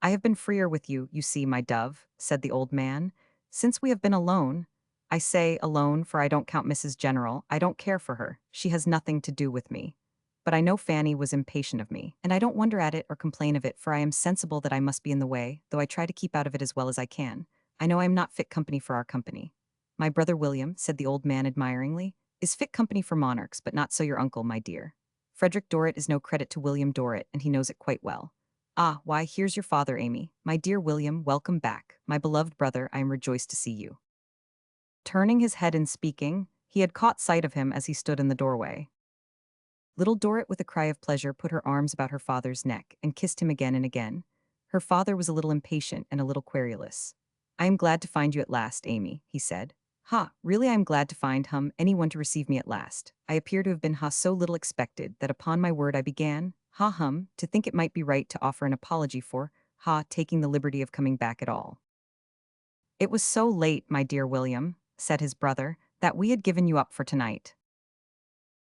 I have been freer with you, you see, my dove, said the old man. Since we have been alone, I say alone, for I don't count Mrs. General, I don't care for her, she has nothing to do with me. But I know Fanny was impatient of me, and I don't wonder at it or complain of it, for I am sensible that I must be in the way, though I try to keep out of it as well as I can. I know I am not fit company for our company. My brother William, said the old man admiringly, is fit company for monarchs, but not so your uncle, my dear. Frederick Dorrit is no credit to William Dorrit, and he knows it quite well. Ah, why, here's your father, Amy. My dear William, welcome back. My beloved brother, I am rejoiced to see you. Turning his head in speaking, he had caught sight of him as he stood in the doorway. Little Dorrit, with a cry of pleasure, put her arms about her father's neck and kissed him again and again. Her father was a little impatient and a little querulous. I am glad to find you at last, Amy, he said. Ha, really I am glad to find anyone to receive me at last. I appear to have been so little expected that upon my word I began, to think it might be right to offer an apology for, taking the liberty of coming back at all. It was so late, my dear William, said his brother, that we had given you up for tonight.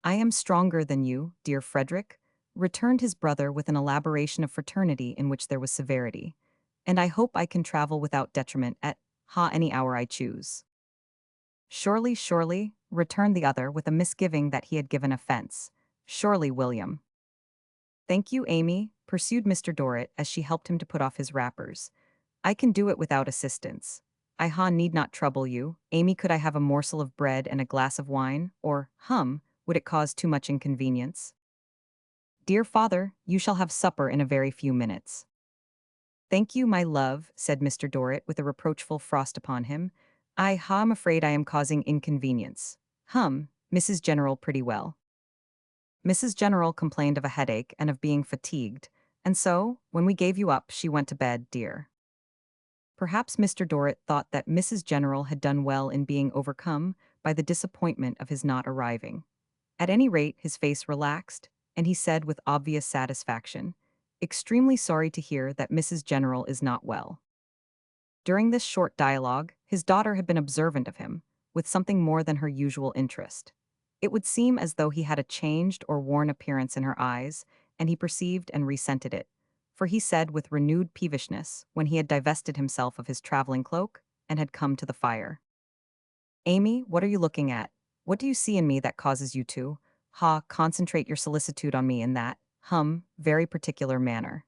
I am stronger than you, dear Frederick, returned his brother with an elaboration of fraternity in which there was severity, and I hope I can travel without detriment at any hour I choose. Surely, surely, returned the other with a misgiving that he had given offense. Surely, William. Thank you, Amy, pursued Mr. Dorrit as she helped him to put off his wrappers. I can do it without assistance. I need not trouble you. Amy, could I have a morsel of bread and a glass of wine, or, would it cause too much inconvenience? Dear father, you shall have supper in a very few minutes. Thank you, my love, said Mr. Dorrit with a reproachful frost upon him. I'm afraid I am causing inconvenience. Mrs. General pretty well. Mrs. General complained of a headache and of being fatigued, and so, when we gave you up, she went to bed, dear. Perhaps Mr. Dorrit thought that Mrs. General had done well in being overcome by the disappointment of his not arriving. At any rate, his face relaxed, and he said with obvious satisfaction, extremely sorry to hear that Mrs. General is not well. During this short dialogue, his daughter had been observant of him, with something more than her usual interest. It would seem as though he had a changed or worn appearance in her eyes, and he perceived and resented it, for he said with renewed peevishness, when he had divested himself of his traveling cloak, and had come to the fire. Amy, what are you looking at? What do you see in me that causes you to, concentrate your solicitude on me in that, very particular manner?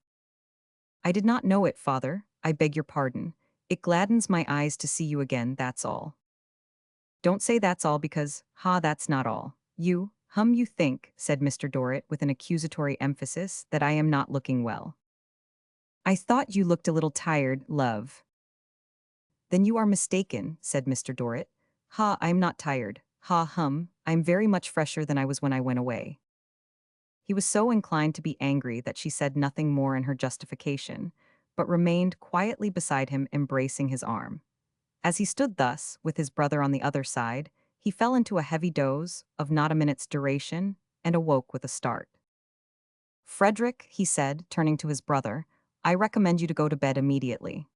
I did not know it, father. I beg your pardon. It gladdens my eyes to see you again, that's all. Don't say that's all because, that's not all. You think, said Mr. Dorrit with an accusatory emphasis, that I am not looking well. I thought you looked a little tired, love. Then you are mistaken, said Mr. Dorrit. I am not tired. I am very much fresher than I was when I went away. He was so inclined to be angry that she said nothing more in her justification, but remained quietly beside him, embracing his arm. As he stood thus, with his brother on the other side, he fell into a heavy doze, of not a minute's duration, and awoke with a start. Frederick, he said, turning to his brother, I recommend you to go to bed immediately.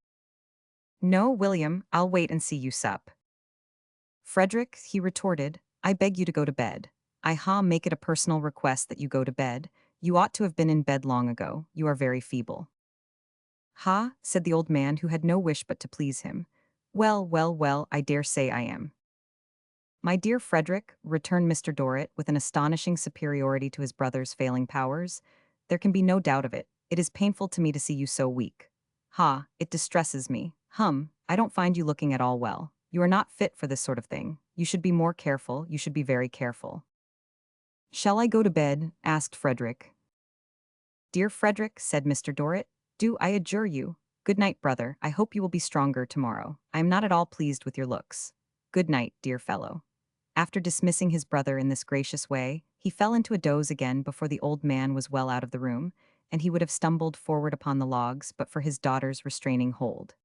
No, William, I'll wait and see you sup. Frederick, he retorted, I beg you to go to bed. I make it a personal request that you go to bed. You ought to have been in bed long ago. You are very feeble. Said the old man, who had no wish but to please him. Well, well, well, I dare say I am. My dear Frederick, returned Mr. Dorrit with an astonishing superiority to his brother's failing powers, there can be no doubt of it. It is painful to me to see you so weak. It distresses me. I don't find you looking at all well. You are not fit for this sort of thing. You should be more careful. You should be very careful. Shall I go to bed? Asked Frederick. Dear Frederick, said Mr. Dorrit, do, I adjure you. Good night, brother. I hope you will be stronger tomorrow. I am not at all pleased with your looks. Good night, dear fellow. After dismissing his brother in this gracious way, he fell into a doze again before the old man was well out of the room, and he would have stumbled forward upon the logs but for his daughter's restraining hold.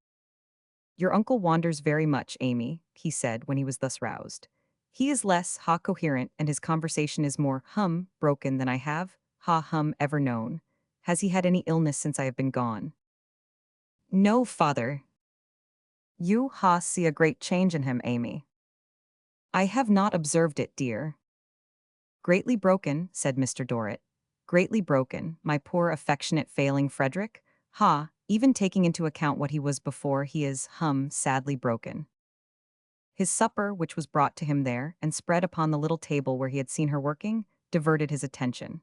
Your uncle wanders very much, Amy, he said when he was thus roused. He is less coherent, and his conversation is more broken than I have ever known. Has he had any illness since I have been gone? No, father. You see a great change in him, Amy. I have not observed it, dear. Greatly broken, said Mr. Dorrit. Greatly broken, my poor affectionate failing Frederick. even taking into account what he was before he is, sadly broken. His supper, which was brought to him there, and spread upon the little table where he had seen her working, diverted his attention.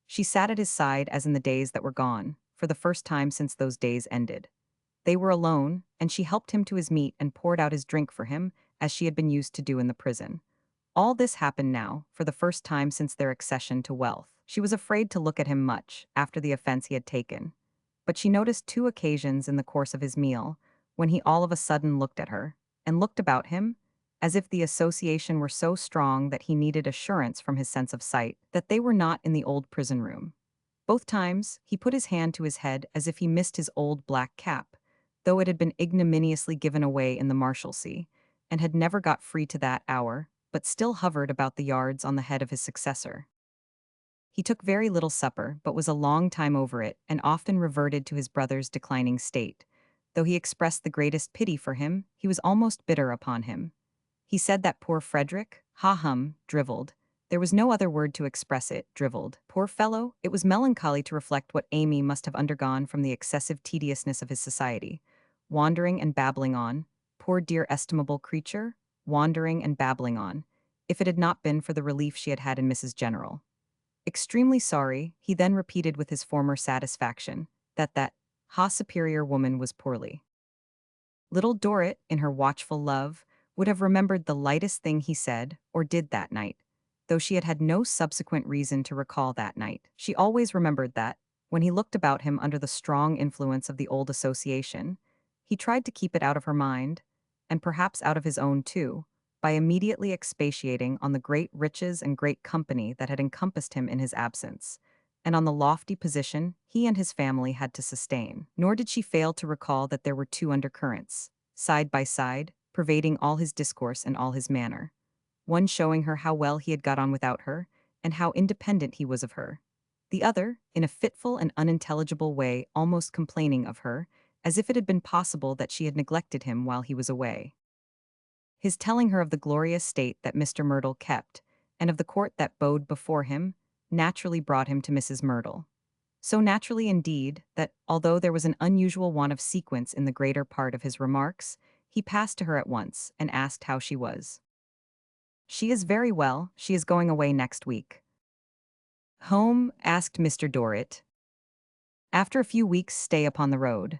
She sat at his side as in the days that were gone, for the first time since those days ended. They were alone, and she helped him to his meat and poured out his drink for him, as she had been used to do in the prison. All this happened now, for the first time since their accession to wealth. She was afraid to look at him much, after the offense he had taken. But she noticed two occasions in the course of his meal, when he all of a sudden looked at her, and looked about him, as if the association were so strong that he needed assurance from his sense of sight that they were not in the old prison room. Both times, he put his hand to his head as if he missed his old black cap, though it had been ignominiously given away in the Marshalsea, and had never got free to that hour, but still hovered about the yards on the head of his successor. He took very little supper, but was a long time over it, and often reverted to his brother's declining state. Though he expressed the greatest pity for him, he was almost bitter upon him. He said that poor Frederick, drivelled. There was no other word to express it, drivelled. Poor fellow, it was melancholy to reflect what Amy must have undergone from the excessive tediousness of his society. Wandering and babbling on, poor dear estimable creature, wandering and babbling on, if it had not been for the relief she had had in Mrs. General. Extremely sorry, he then repeated with his former satisfaction, that superior woman was poorly. Little Dorrit, in her watchful love, would have remembered the lightest thing he said or did that night, though she had had no subsequent reason to recall that night. She always remembered that, when he looked about him under the strong influence of the old association, he tried to keep it out of her mind, and perhaps out of his own too, by immediately expatiating on the great riches and great company that had encompassed him in his absence, and on the lofty position he and his family had to sustain. Nor did she fail to recall that there were two undercurrents, side by side, pervading all his discourse and all his manner. One showing her how well he had got on without her, and how independent he was of her. The other, in a fitful and unintelligible way, almost complaining of her, as if it had been possible that she had neglected him while he was away. His telling her of the glorious state that Mr. Myrtle kept, and of the court that bowed before him, naturally brought him to Mrs. Myrtle. So naturally indeed, that, although there was an unusual want of sequence in the greater part of his remarks, he passed to her at once, and asked how she was. "She is very well, she is going away next week." "Home?" asked Mr. Dorrit. "After a few weeks' stay upon the road."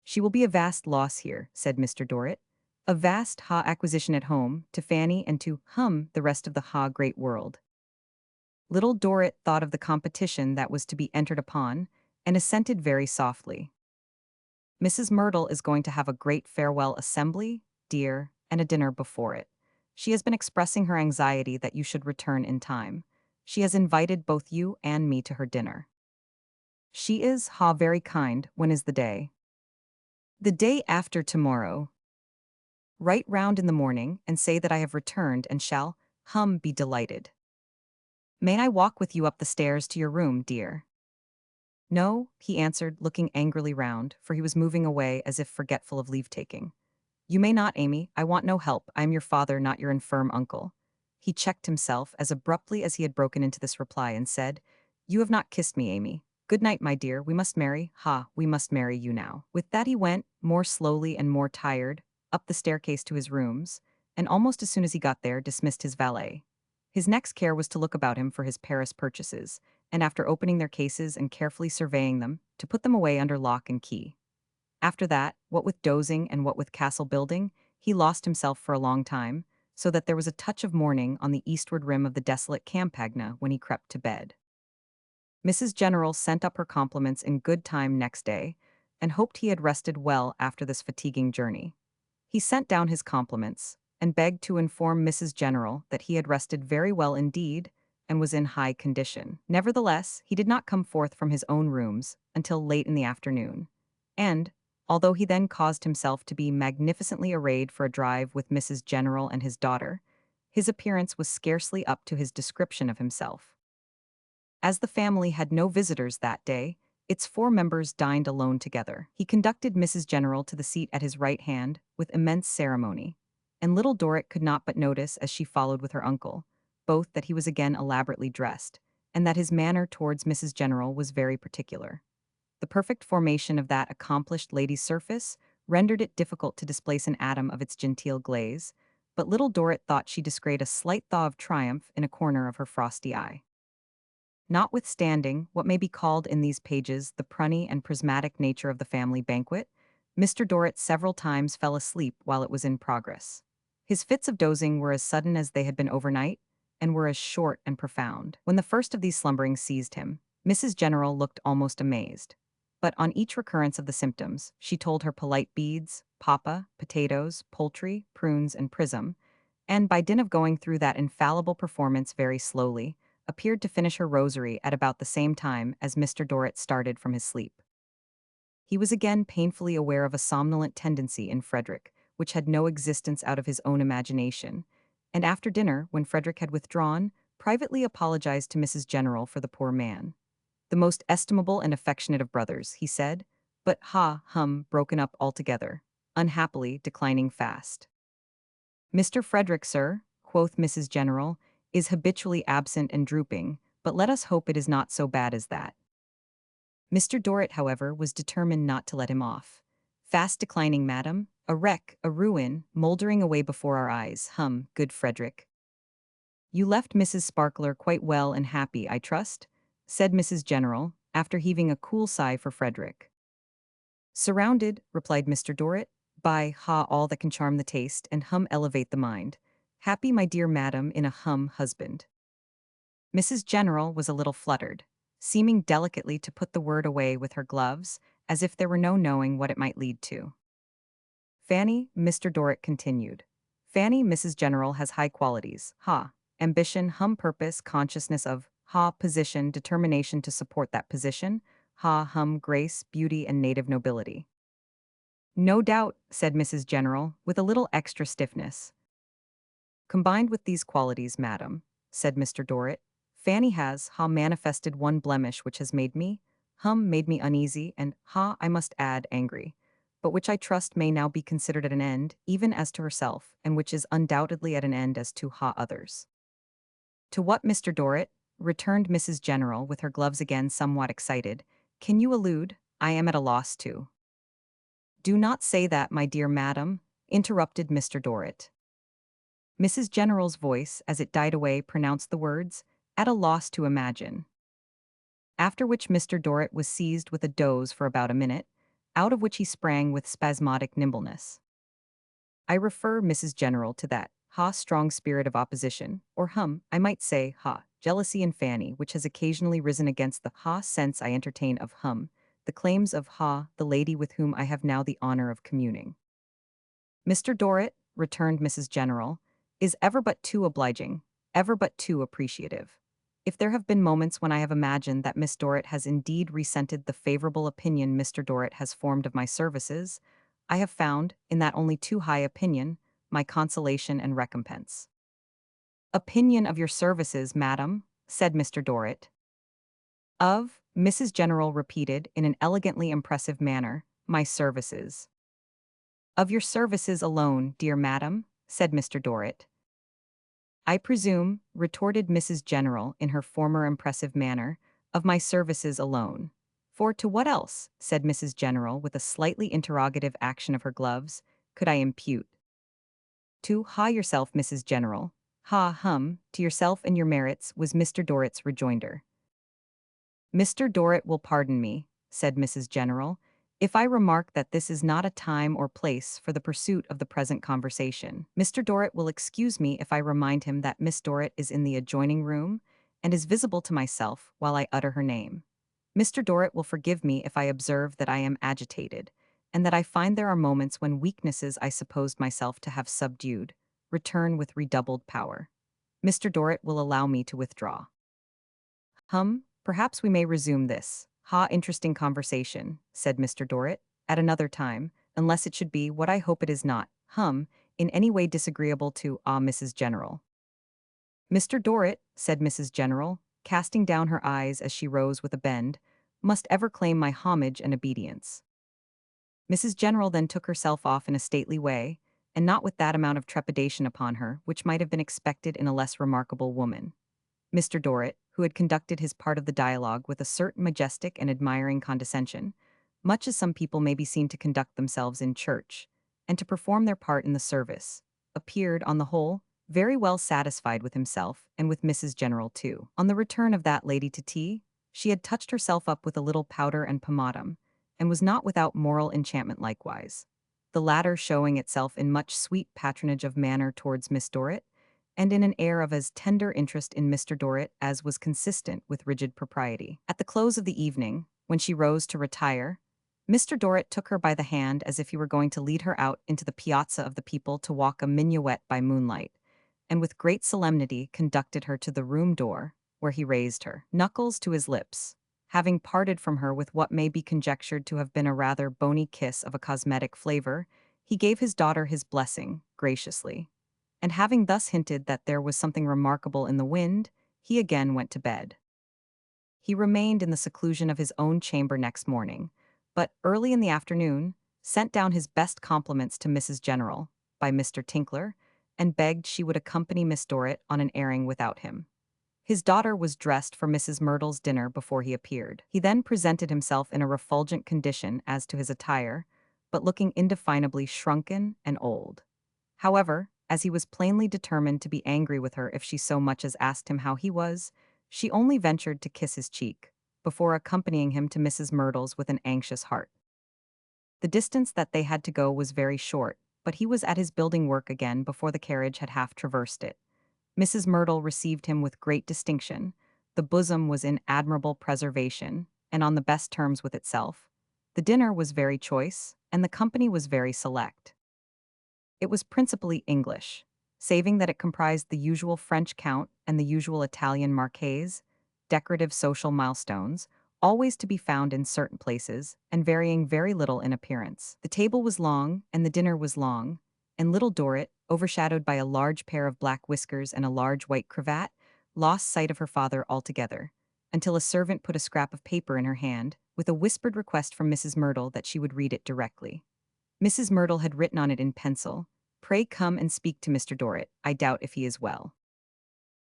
"She will be a vast loss here," said Mr. Dorrit. "A vast acquisition at home, to Fanny and to the rest of the great world." Little Dorrit thought of the competition that was to be entered upon, and assented very softly. "Mrs. Myrtle is going to have a great farewell assembly, dear, and a dinner before it. She has been expressing her anxiety that you should return in time. She has invited both you and me to her dinner." "She is, very kind. When is the day?" "The day after tomorrow." "Write round in the morning, and say that I have returned and shall, be delighted." "May I walk with you up the stairs to your room, dear?" "No," he answered, looking angrily round, for he was moving away as if forgetful of leave-taking. "You may not, Amy. I want no help. I am your father, not your infirm uncle." He checked himself as abruptly as he had broken into this reply, and said, "You have not kissed me, Amy. Good night, my dear. We must marry. We must marry you now." With that he went, more slowly and more tired, up the staircase to his rooms, and almost as soon as he got there, dismissed his valet. His next care was to look about him for his Paris purchases, and after opening their cases and carefully surveying them, to put them away under lock and key. After that, what with dozing and what with castle building, he lost himself for a long time, so that there was a touch of morning on the eastward rim of the desolate Campagna when he crept to bed. Mrs. General sent up her compliments in good time next day, and hoped he had rested well after this fatiguing journey. He sent down his compliments, and begged to inform Mrs. General that he had rested very well indeed, and was in high condition. Nevertheless, he did not come forth from his own rooms until late in the afternoon, and, although he then caused himself to be magnificently arrayed for a drive with Mrs. General and his daughter, his appearance was scarcely up to his description of himself. As the family had no visitors that day, its 4 members dined alone together. He conducted Mrs. General to the seat at his right hand with immense ceremony, and Little Dorrit could not but notice as she followed with her uncle, both that he was again elaborately dressed, and that his manner towards Mrs. General was very particular. The perfect formation of that accomplished lady's surface rendered it difficult to displace an atom of its genteel glaze, but little Dorrit thought she descried a slight thaw of triumph in a corner of her frosty eye. Notwithstanding what may be called in these pages the prunny and prismatic nature of the family banquet, Mr. Dorrit several times fell asleep while it was in progress. His fits of dozing were as sudden as they had been overnight, and were as short and profound. When the first of these slumberings seized him, Mrs. General looked almost amazed. But on each recurrence of the symptoms, she told her polite beads, papa, potatoes, poultry, prunes, and prism, and by dint of going through that infallible performance very slowly, appeared to finish her rosary at about the same time as Mr. Dorrit started from his sleep. He was again painfully aware of a somnolent tendency in Frederick, which had no existence out of his own imagination, and after dinner, when Frederick had withdrawn, privately apologized to Mrs. General for the poor man. The most estimable and affectionate of brothers, he said, but broken up altogether, unhappily declining fast. Mr. Frederick, sir, quoth Mrs. General, is habitually absent and drooping, but let us hope it is not so bad as that. Mr. Dorrit, however, was determined not to let him off. Fast declining, madam, a wreck, a ruin, mouldering away before our eyes, good Frederick. You left Mrs. Sparkler quite well and happy, I trust? Said Mrs. General, after heaving a cool sigh for Frederick. Surrounded, replied Mr. Dorrit, by all that can charm the taste and elevate the mind. Happy, my dear madam, in a husband. Mrs. General was a little fluttered, seeming delicately to put the word away with her gloves, as if there were no knowing what it might lead to. Fanny, Mr. Dorrit continued. Fanny, Mrs. General, has high qualities, ambition, purpose, consciousness of, position, determination to support that position, grace, beauty, and native nobility. No doubt, said Mrs. General, with a little extra stiffness. Combined with these qualities, madam, said Mr. Dorrit, Fanny has, manifested one blemish which has made me, uneasy and, I must add, angry, but which I trust may now be considered at an end, even as to herself, and which is undoubtedly at an end as to, others. To what, Mr. Dorrit, returned Mrs. General, with her gloves again somewhat excited, can you allude? I am at a loss to. Do not say that, my dear madam, interrupted Mr. Dorrit. Mrs. General's voice, as it died away, pronounced the words, at a loss to imagine. After which Mr. Dorrit was seized with a doze for about a minute, out of which he sprang with spasmodic nimbleness. I refer, Mrs. General, to that, strong spirit of opposition, or I might say, jealousy in Fanny, which has occasionally risen against the, sense I entertain of, the claims of, the lady with whom I have now the honor of communing. Mr. Dorrit, returned Mrs. General, is ever but too obliging, ever but too appreciative. If there have been moments when I have imagined that Miss Dorrit has indeed resented the favorable opinion Mr. Dorrit has formed of my services, I have found, in that only too high opinion, my consolation and recompense. Opinion of your services, madam, said Mr. Dorrit. Of, Mrs. General repeated in an elegantly impressive manner, my services. Of your services alone, dear madam, said Mr. Dorrit. I presume, retorted Mrs. General in her former impressive manner, of my services alone. For to what else, said Mrs. General with a slightly interrogative action of her gloves, could I impute? To yourself, Mrs. General. To yourself and your merits, was Mr. Dorrit's rejoinder. Mr. Dorrit will pardon me, said Mrs. General, if I remark that this is not a time or place for the pursuit of the present conversation. Mr. Dorrit will excuse me if I remind him that Miss Dorrit is in the adjoining room, and is visible to myself while I utter her name. Mr. Dorrit will forgive me if I observe that I am agitated, and that I find there are moments when weaknesses I supposed myself to have subdued return with redoubled power. Mr. Dorrit will allow me to withdraw. Perhaps we may resume this, interesting conversation, said Mr. Dorrit, at another time, unless it should be what I hope it is not, in any way disagreeable to, Mrs. General. Mr. Dorrit, said Mrs. General, casting down her eyes as she rose with a bend, must ever claim my homage and obedience. Mrs. General then took herself off in a stately way, and not with that amount of trepidation upon her which might have been expected in a less remarkable woman. Mr. Dorrit, who had conducted his part of the dialogue with a certain majestic and admiring condescension, much as some people may be seen to conduct themselves in church, and to perform their part in the service, appeared, on the whole, very well satisfied with himself and with Mrs. General too. On the return of that lady to tea, she had touched herself up with a little powder and pomatum, and was not without moral enchantment likewise, the latter showing itself in much sweet patronage of manner towards Miss Dorrit, and in an air of as tender interest in Mr. Dorrit as was consistent with rigid propriety. At the close of the evening, when she rose to retire, Mr. Dorrit took her by the hand as if he were going to lead her out into the piazza of the people to walk a minuet by moonlight, and with great solemnity conducted her to the room door, where he raised her knuckles to his lips, having parted from her with what may be conjectured to have been a rather bony kiss of a cosmetic flavor. He gave his daughter his blessing, graciously, and having thus hinted that there was something remarkable in the wind, he again went to bed. He remained in the seclusion of his own chamber next morning, but early in the afternoon sent down his best compliments to Mrs. General, by Mr. Tinkler, and begged she would accompany Miss Dorrit on an airing without him. His daughter was dressed for Mrs. Myrtle's dinner before he appeared. He then presented himself in a refulgent condition as to his attire, but looking indefinably shrunken and old. However, as he was plainly determined to be angry with her if she so much as asked him how he was, she only ventured to kiss his cheek, before accompanying him to Mrs. Myrtle's with an anxious heart. The distance that they had to go was very short, but he was at his building work again before the carriage had half traversed it. Mrs. Myrtle received him with great distinction. The bosom was in admirable preservation, and on the best terms with itself. The dinner was very choice, and the company was very select. It was principally English, saving that it comprised the usual French count and the usual Italian marquise, decorative social milestones, always to be found in certain places, and varying very little in appearance. The table was long, and the dinner was long, and Little Dorrit, overshadowed by a large pair of black whiskers and a large white cravat, lost sight of her father altogether, until a servant put a scrap of paper in her hand, with a whispered request from Mrs. Myrtle that she would read it directly. Mrs. Myrtle had written on it in pencil, "Pray come and speak to Mr. Dorrit, I doubt if he is well."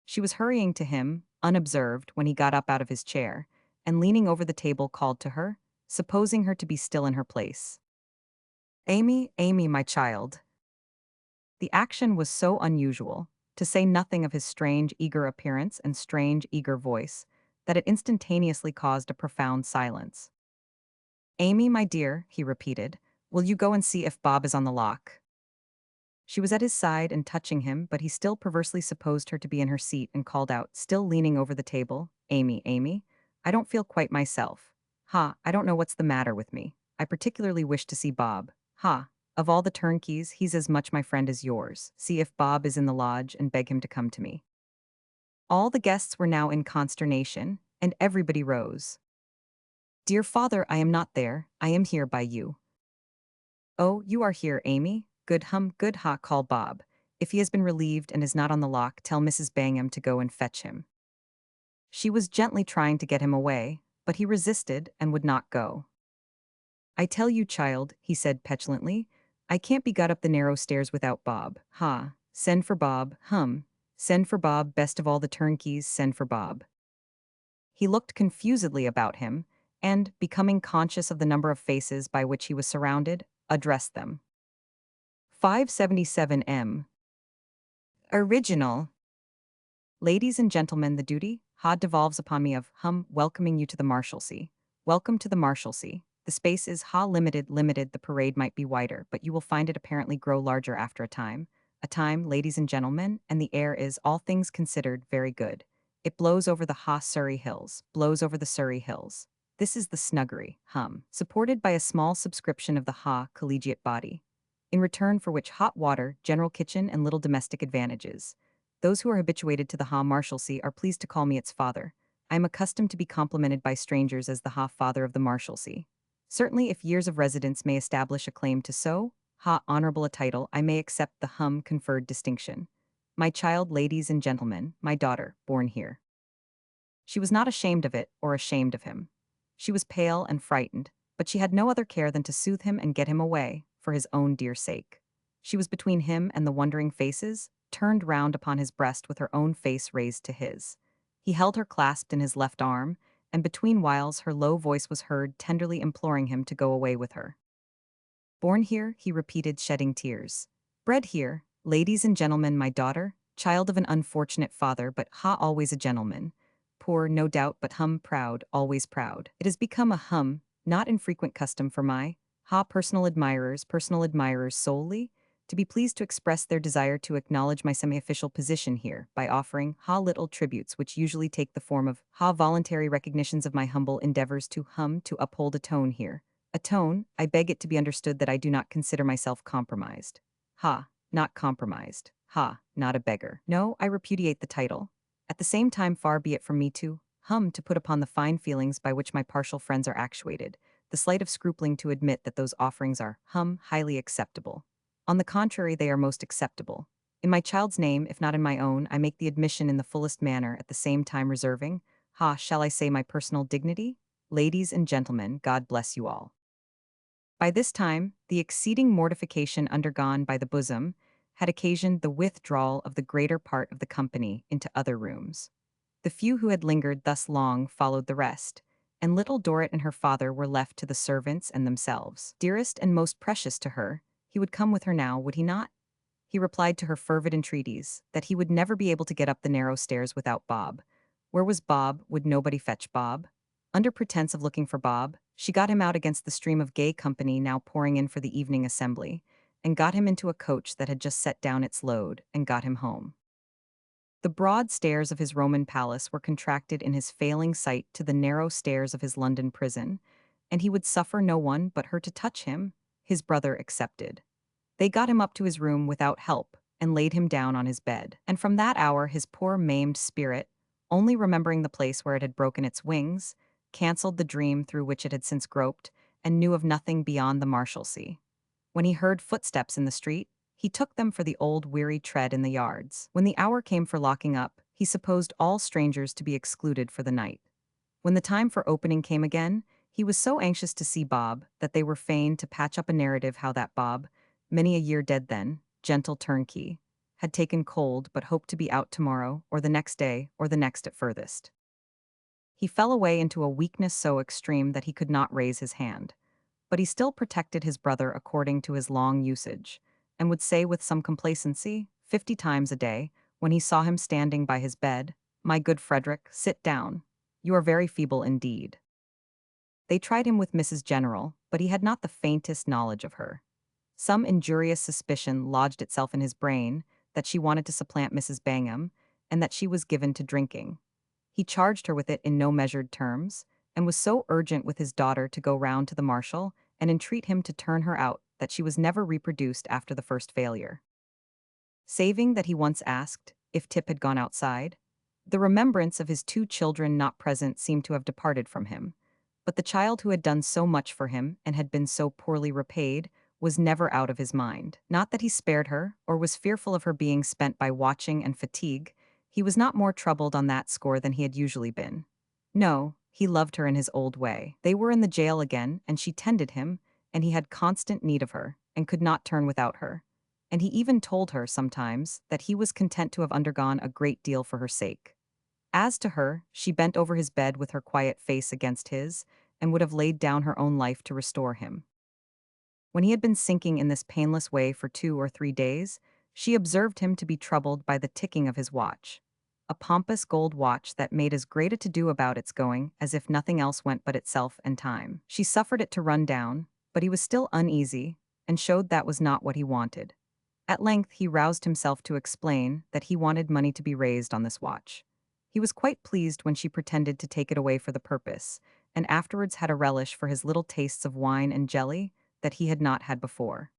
She was hurrying to him, unobserved, when he got up out of his chair, and leaning over the table called to her, supposing her to be still in her place. "Amy, Amy, my child." The action was so unusual, to say nothing of his strange, eager appearance and strange, eager voice, that it instantaneously caused a profound silence. "Amy, my dear," he repeated, "will you go and see if Bob is on the lock?" She was at his side and touching him, but he still perversely supposed her to be in her seat and called out, still leaning over the table, "Amy, Amy, I don't feel quite myself. Ha, I don't know what's the matter with me. I particularly wish to see Bob. Ha, of all the turnkeys, he's as much my friend as yours. See if Bob is in the lodge and beg him to come to me." All the guests were now in consternation, and everybody rose. "Dear father, I am not there, I am here by you." "Oh, you are here, Amy? Good ha, call Bob. If he has been relieved and is not on the lock, tell Mrs. Bangham to go and fetch him." She was gently trying to get him away, but he resisted and would not go. "I tell you, child," he said petulantly, "I can't be got up the narrow stairs without Bob. Ha, send for Bob, send for Bob, best of all the turnkeys, send for Bob." He looked confusedly about him, and, becoming conscious of the number of faces by which he was surrounded, addressed them. 577 M. Original. "Ladies and gentlemen, the duty devolves upon me of welcoming you to the Marshalsea. Welcome to the Marshalsea. The space is limited. The parade might be wider, but you will find it apparently grow larger after a time. Ladies and gentlemen, and the air is, all things considered, very good. It blows over the Surrey Hills, blows over the Surrey Hills. This is the snuggery, supported by a small subscription of the collegiate body, in return for which hot water, general kitchen, and little domestic advantages. Those who are habituated to the Marshalsea are pleased to call me its father. I am accustomed to be complimented by strangers as the father of the Marshalsea. Certainly, if years of residence may establish a claim to so honorable a title, I may accept the conferred distinction. My child, ladies and gentlemen, my daughter, born here." She was not ashamed of it or ashamed of him. She was pale and frightened, but she had no other care than to soothe him and get him away, for his own dear sake. She was between him and the wondering faces, turned round upon his breast with her own face raised to his. He held her clasped in his left arm, and between whiles her low voice was heard tenderly imploring him to go away with her. Born here, he repeated, shedding tears. Bred here, ladies and gentlemen, my daughter, child of an unfortunate father, but always a gentleman. Poor, no doubt, but proud, always proud. It has become a not infrequent custom for my personal admirers solely, to be pleased to express their desire to acknowledge my semi-official position here by offering little tributes which usually take the form of voluntary recognitions of my humble endeavors to uphold a tone here. A tone, I beg it to be understood that I do not consider myself compromised. Not compromised. Not a beggar. No, I repudiate the title. At the same time, far be it from me to put upon the fine feelings by which my partial friends are actuated, the slight of scrupling to admit that those offerings are, highly acceptable. On the contrary, they are most acceptable. In my child's name, if not in my own, I make the admission in the fullest manner, at the same time reserving, shall I say my personal dignity? Ladies and gentlemen, God bless you all. By this time, the exceeding mortification undergone by the bosom had occasioned the withdrawal of the greater part of the company into other rooms. The few who had lingered thus long followed the rest, and Little Dorrit and her father were left to the servants and themselves. Dearest and most precious to her, he would come with her now, would he not? He replied to her fervid entreaties that he would never be able to get up the narrow stairs without Bob. Where was Bob? Would nobody fetch Bob? Under pretense of looking for Bob, she got him out against the stream of gay company now pouring in for the evening assembly, and got him into a coach that had just set down its load, and got him home. The broad stairs of his Roman palace were contracted in his failing sight to the narrow stairs of his London prison, and he would suffer no one but her to touch him, his brother excepted. They got him up to his room without help, and laid him down on his bed, and from that hour his poor maimed spirit, only remembering the place where it had broken its wings, cancelled the dream through which it had since groped, and knew of nothing beyond the Marshalsea. When he heard footsteps in the street, he took them for the old weary tread in the yards. When the hour came for locking up, he supposed all strangers to be excluded for the night. When the time for opening came again, he was so anxious to see Bob that they were fain to patch up a narrative how that Bob, many a year dead then, gentle turnkey, had taken cold but hoped to be out tomorrow, or the next day, or the next at furthest. He fell away into a weakness so extreme that he could not raise his hand. But he still protected his brother according to his long usage, and would say with some complacency, 50 times a day, when he saw him standing by his bed, "My good Frederick, sit down. You are very feeble indeed." They tried him with Mrs. General, but he had not the faintest knowledge of her. Some injurious suspicion lodged itself in his brain that she wanted to supplant Mrs. Bangham, and that she was given to drinking. He charged her with it in no measured terms, and was so urgent with his daughter to go round to the marshal and entreat him to turn her out that she was never reproduced after the first failure. Saving that he once asked if Tip had gone outside, the remembrance of his 2 children not present seemed to have departed from him, but the child who had done so much for him and had been so poorly repaid was never out of his mind. Not that he spared her, or was fearful of her being spent by watching and fatigue. He was not more troubled on that score than he had usually been. No, he loved her in his old way. They were in the jail again, and she tended him, and he had constant need of her, and could not turn without her. And he even told her, sometimes, that he was content to have undergone a great deal for her sake. As to her, she bent over his bed with her quiet face against his, and would have laid down her own life to restore him. When he had been sinking in this painless way for 2 or 3 days, she observed him to be troubled by the ticking of his watch, a pompous gold watch that made as great a to-do about its going as if nothing else went but itself and time. She suffered it to run down, but he was still uneasy, and showed that was not what he wanted. At length he roused himself to explain that he wanted money to be raised on this watch. He was quite pleased when she pretended to take it away for the purpose, and afterwards had a relish for his little tastes of wine and jelly that he had not had before.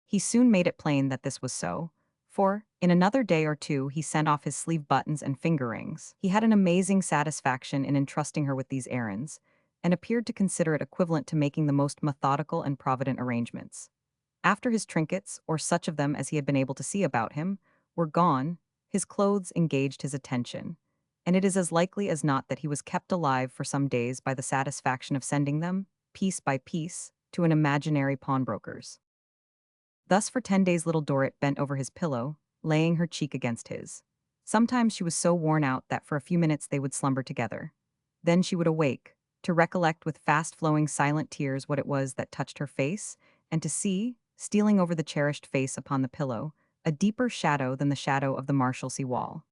He soon made it plain that this was so, for, in another day or 2, he sent off his sleeve buttons and finger rings. He had an amazing satisfaction in entrusting her with these errands, and appeared to consider it equivalent to making the most methodical and provident arrangements. After his trinkets, or such of them as he had been able to see about him, were gone, his clothes engaged his attention, and it is as likely as not that he was kept alive for some days by the satisfaction of sending them, piece by piece, to an imaginary pawnbroker's. Thus for 10 days Little Dorrit bent over his pillow, laying her cheek against his. Sometimes she was so worn out that for a few minutes they would slumber together. Then she would awake, to recollect with fast-flowing silent tears what it was that touched her face, and to see, stealing over the cherished face upon the pillow, a deeper shadow than the shadow of the Marshalsea wall.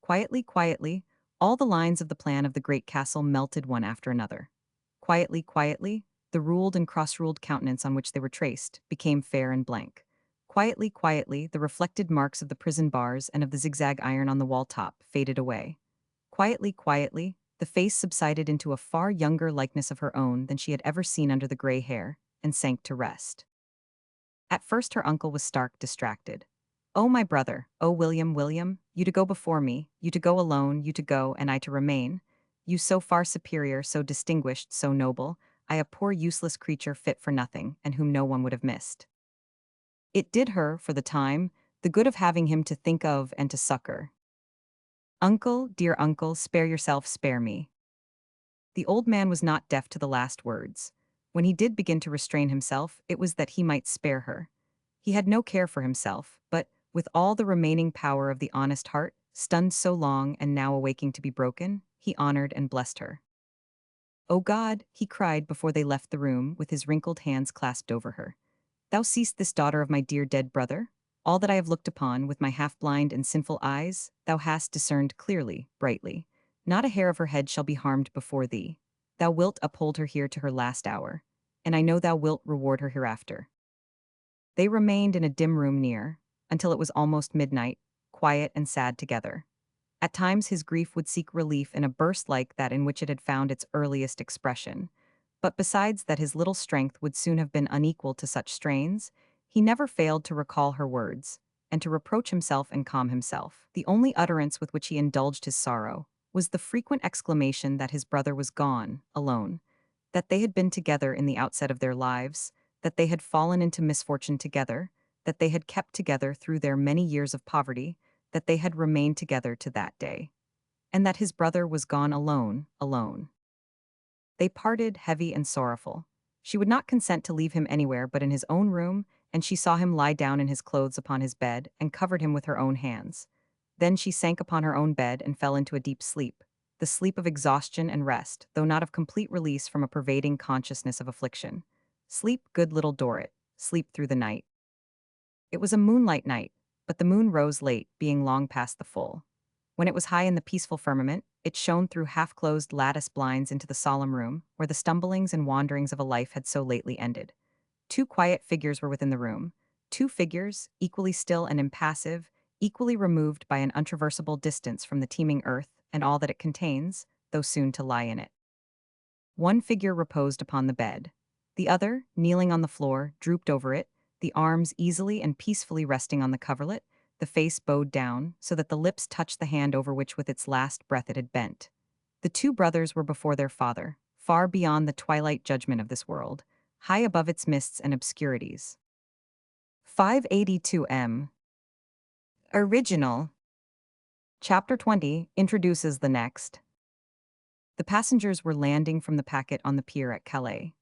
Quietly, quietly, all the lines of the plan of the great castle melted one after another. Quietly, quietly, the ruled and cross-ruled countenance on which they were traced became fair and blank. Quietly, quietly, the reflected marks of the prison bars and of the zigzag iron on the wall top faded away. Quietly, quietly, the face subsided into a far younger likeness of her own than she had ever seen under the gray hair, and sank to rest. At first her uncle was stark distracted. "Oh, my brother, oh, William, William, you to go before me, you to go alone, you to go, and I to remain. You so far superior, so distinguished, so noble, I a poor useless creature fit for nothing, and whom no one would have missed." It did her, for the time, the good of having him to think of and to succor. "Uncle, dear uncle, spare yourself, spare me." The old man was not deaf to the last words. When he did begin to restrain himself, it was that he might spare her. He had no care for himself, but, with all the remaining power of the honest heart, stunned so long and now awaking to be broken, he honored and blessed her. "O God," he cried before they left the room, with his wrinkled hands clasped over her, "thou seest this daughter of my dear dead brother? All that I have looked upon with my half-blind and sinful eyes, thou hast discerned clearly, brightly. Not a hair of her head shall be harmed before thee. Thou wilt uphold her here to her last hour, and I know thou wilt reward her hereafter." They remained in a dim room near, until it was almost midnight, quiet and sad together. At times his grief would seek relief in a burst like that in which it had found its earliest expression. But besides that his little strength would soon have been unequal to such strains, he never failed to recall her words, and to reproach himself and calm himself. The only utterance with which he indulged his sorrow was the frequent exclamation that his brother was gone, alone, that they had been together in the outset of their lives, that they had fallen into misfortune together, that they had kept together through their many years of poverty, that they had remained together to that day, and that his brother was gone alone, alone. They parted heavy and sorrowful. She would not consent to leave him anywhere but in his own room, and she saw him lie down in his clothes upon his bed and covered him with her own hands. Then she sank upon her own bed and fell into a deep sleep, the sleep of exhaustion and rest, though not of complete release from a pervading consciousness of affliction. Sleep, good little Dorrit, sleep through the night. It was a moonlight night, but the moon rose late, being long past the full. When it was high in the peaceful firmament, it shone through half-closed lattice blinds into the solemn room, where the stumblings and wanderings of a life had so lately ended. Two quiet figures were within the room, two figures, equally still and impassive, equally removed by an untraversable distance from the teeming earth and all that it contains, though soon to lie in it. One figure reposed upon the bed. The other, kneeling on the floor, drooped over it, the arms easily and peacefully resting on the coverlet, the face bowed down, so that the lips touched the hand over which with its last breath it had bent. The two brothers were before their father, far beyond the twilight judgment of this world, high above its mists and obscurities. 582 Original. Chapter 20 introduces the next. The passengers were landing from the packet on the pier at Calais.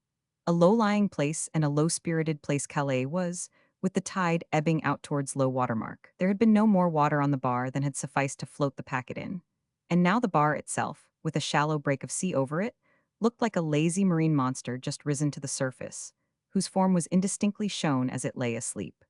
A low-lying place and a low-spirited place Calais was, with the tide ebbing out towards low water mark. There had been no more water on the bar than had sufficed to float the packet in. And now the bar itself, with a shallow break of sea over it, looked like a lazy marine monster just risen to the surface, whose form was indistinctly shown as it lay asleep.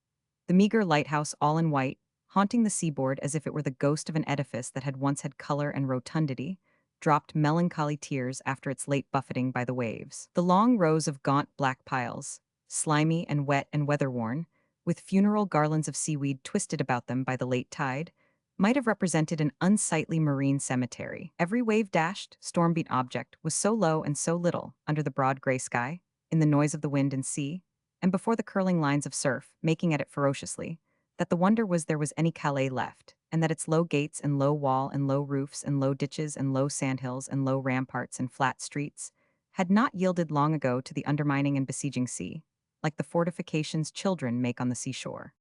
The meager lighthouse all in white, haunting the seaboard as if it were the ghost of an edifice that had once had color and rotundity, dropped melancholy tears after its late buffeting by the waves. The long rows of gaunt black piles, slimy and wet and weather-worn, with funeral garlands of seaweed twisted about them by the late tide, might have represented an unsightly marine cemetery. Every wave-dashed, storm-beat object was so low and so little, under the broad gray sky, in the noise of the wind and sea, and before the curling lines of surf, making at it ferociously, that the wonder was there was any Calais left, and that its low gates and low wall and low roofs and low ditches and low sandhills and low ramparts and flat streets had not yielded long ago to the undermining and besieging sea, like the fortifications children make on the seashore.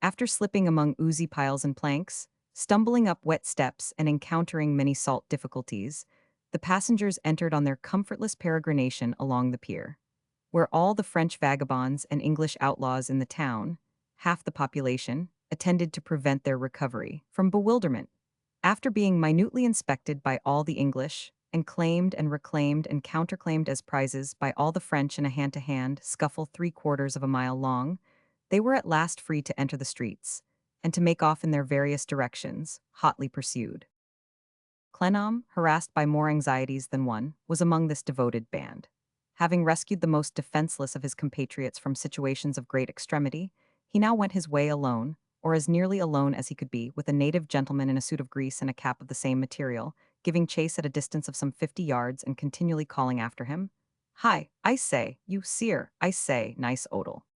After slipping among oozy piles and planks, stumbling up wet steps and encountering many salt difficulties, the passengers entered on their comfortless peregrination along the pier, where all the French vagabonds and English outlaws in the town, half the population, attended to prevent their recovery from bewilderment. After being minutely inspected by all the English, and claimed and reclaimed and counterclaimed as prizes by all the French in a hand-to-hand scuffle 3/4 of a mile long, they were at last free to enter the streets, and to make off in their various directions, hotly pursued. Clennam, harassed by more anxieties than one, was among this devoted band. Having rescued the most defenseless of his compatriots from situations of great extremity, he now went his way alone, or as nearly alone as he could be, with a native gentleman in a suit of grease and a cap of the same material, giving chase at a distance of some 50 yards and continually calling after him, "Hi, I say, you seer, I say, nice odal."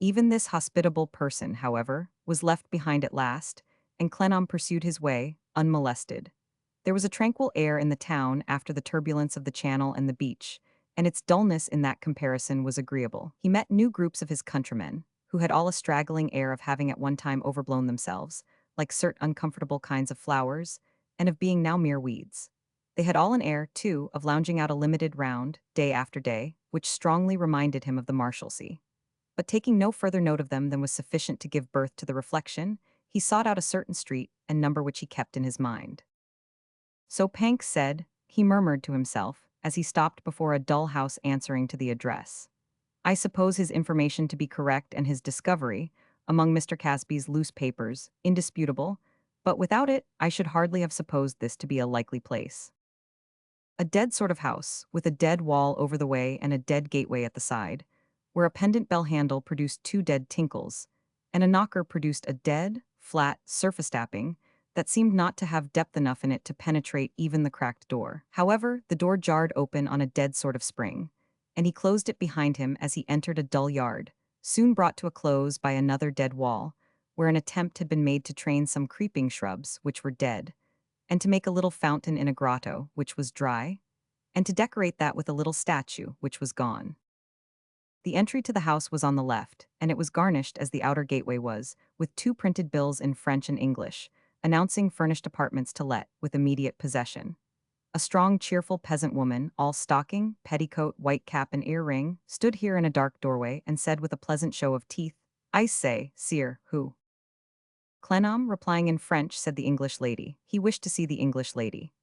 Even this hospitable person, however, was left behind at last, and Clennam pursued his way, unmolested. There was a tranquil air in the town after the turbulence of the channel and the beach, and its dullness in that comparison was agreeable. He met new groups of his countrymen, who had all a straggling air of having at one time overblown themselves, like certain uncomfortable kinds of flowers, and of being now mere weeds. They had all an air, too, of lounging out a limited round, day after day, which strongly reminded him of the Marshalsea. But taking no further note of them than was sufficient to give birth to the reflection, he sought out a certain street and number which he kept in his mind. "So Pank said," he murmured to himself, as he stopped before a dull house answering to the address. "I suppose his information to be correct and his discovery, among Mr. Casby's loose papers, indisputable, but without it I should hardly have supposed this to be a likely place." A dead sort of house, with a dead wall over the way and a dead gateway at the side, where a pendant bell handle produced 2 dead tinkles, and a knocker produced a dead, flat, surface tapping that seemed not to have depth enough in it to penetrate even the cracked door. However, the door jarred open on a dead sort of spring, and he closed it behind him as he entered a dull yard, soon brought to a close by another dead wall, where an attempt had been made to train some creeping shrubs, which were dead, and to make a little fountain in a grotto, which was dry, and to decorate that with a little statue, which was gone. The entry to the house was on the left, and it was garnished as the outer gateway was, with 2 printed bills in French and English, announcing furnished apartments to let, with immediate possession. A strong, cheerful peasant woman, all stocking, petticoat, white cap, and earring, stood here in a dark doorway and said with a pleasant show of teeth, "I say, sire, who?" Clennam, replying in French, said the English lady. He wished to see the English lady.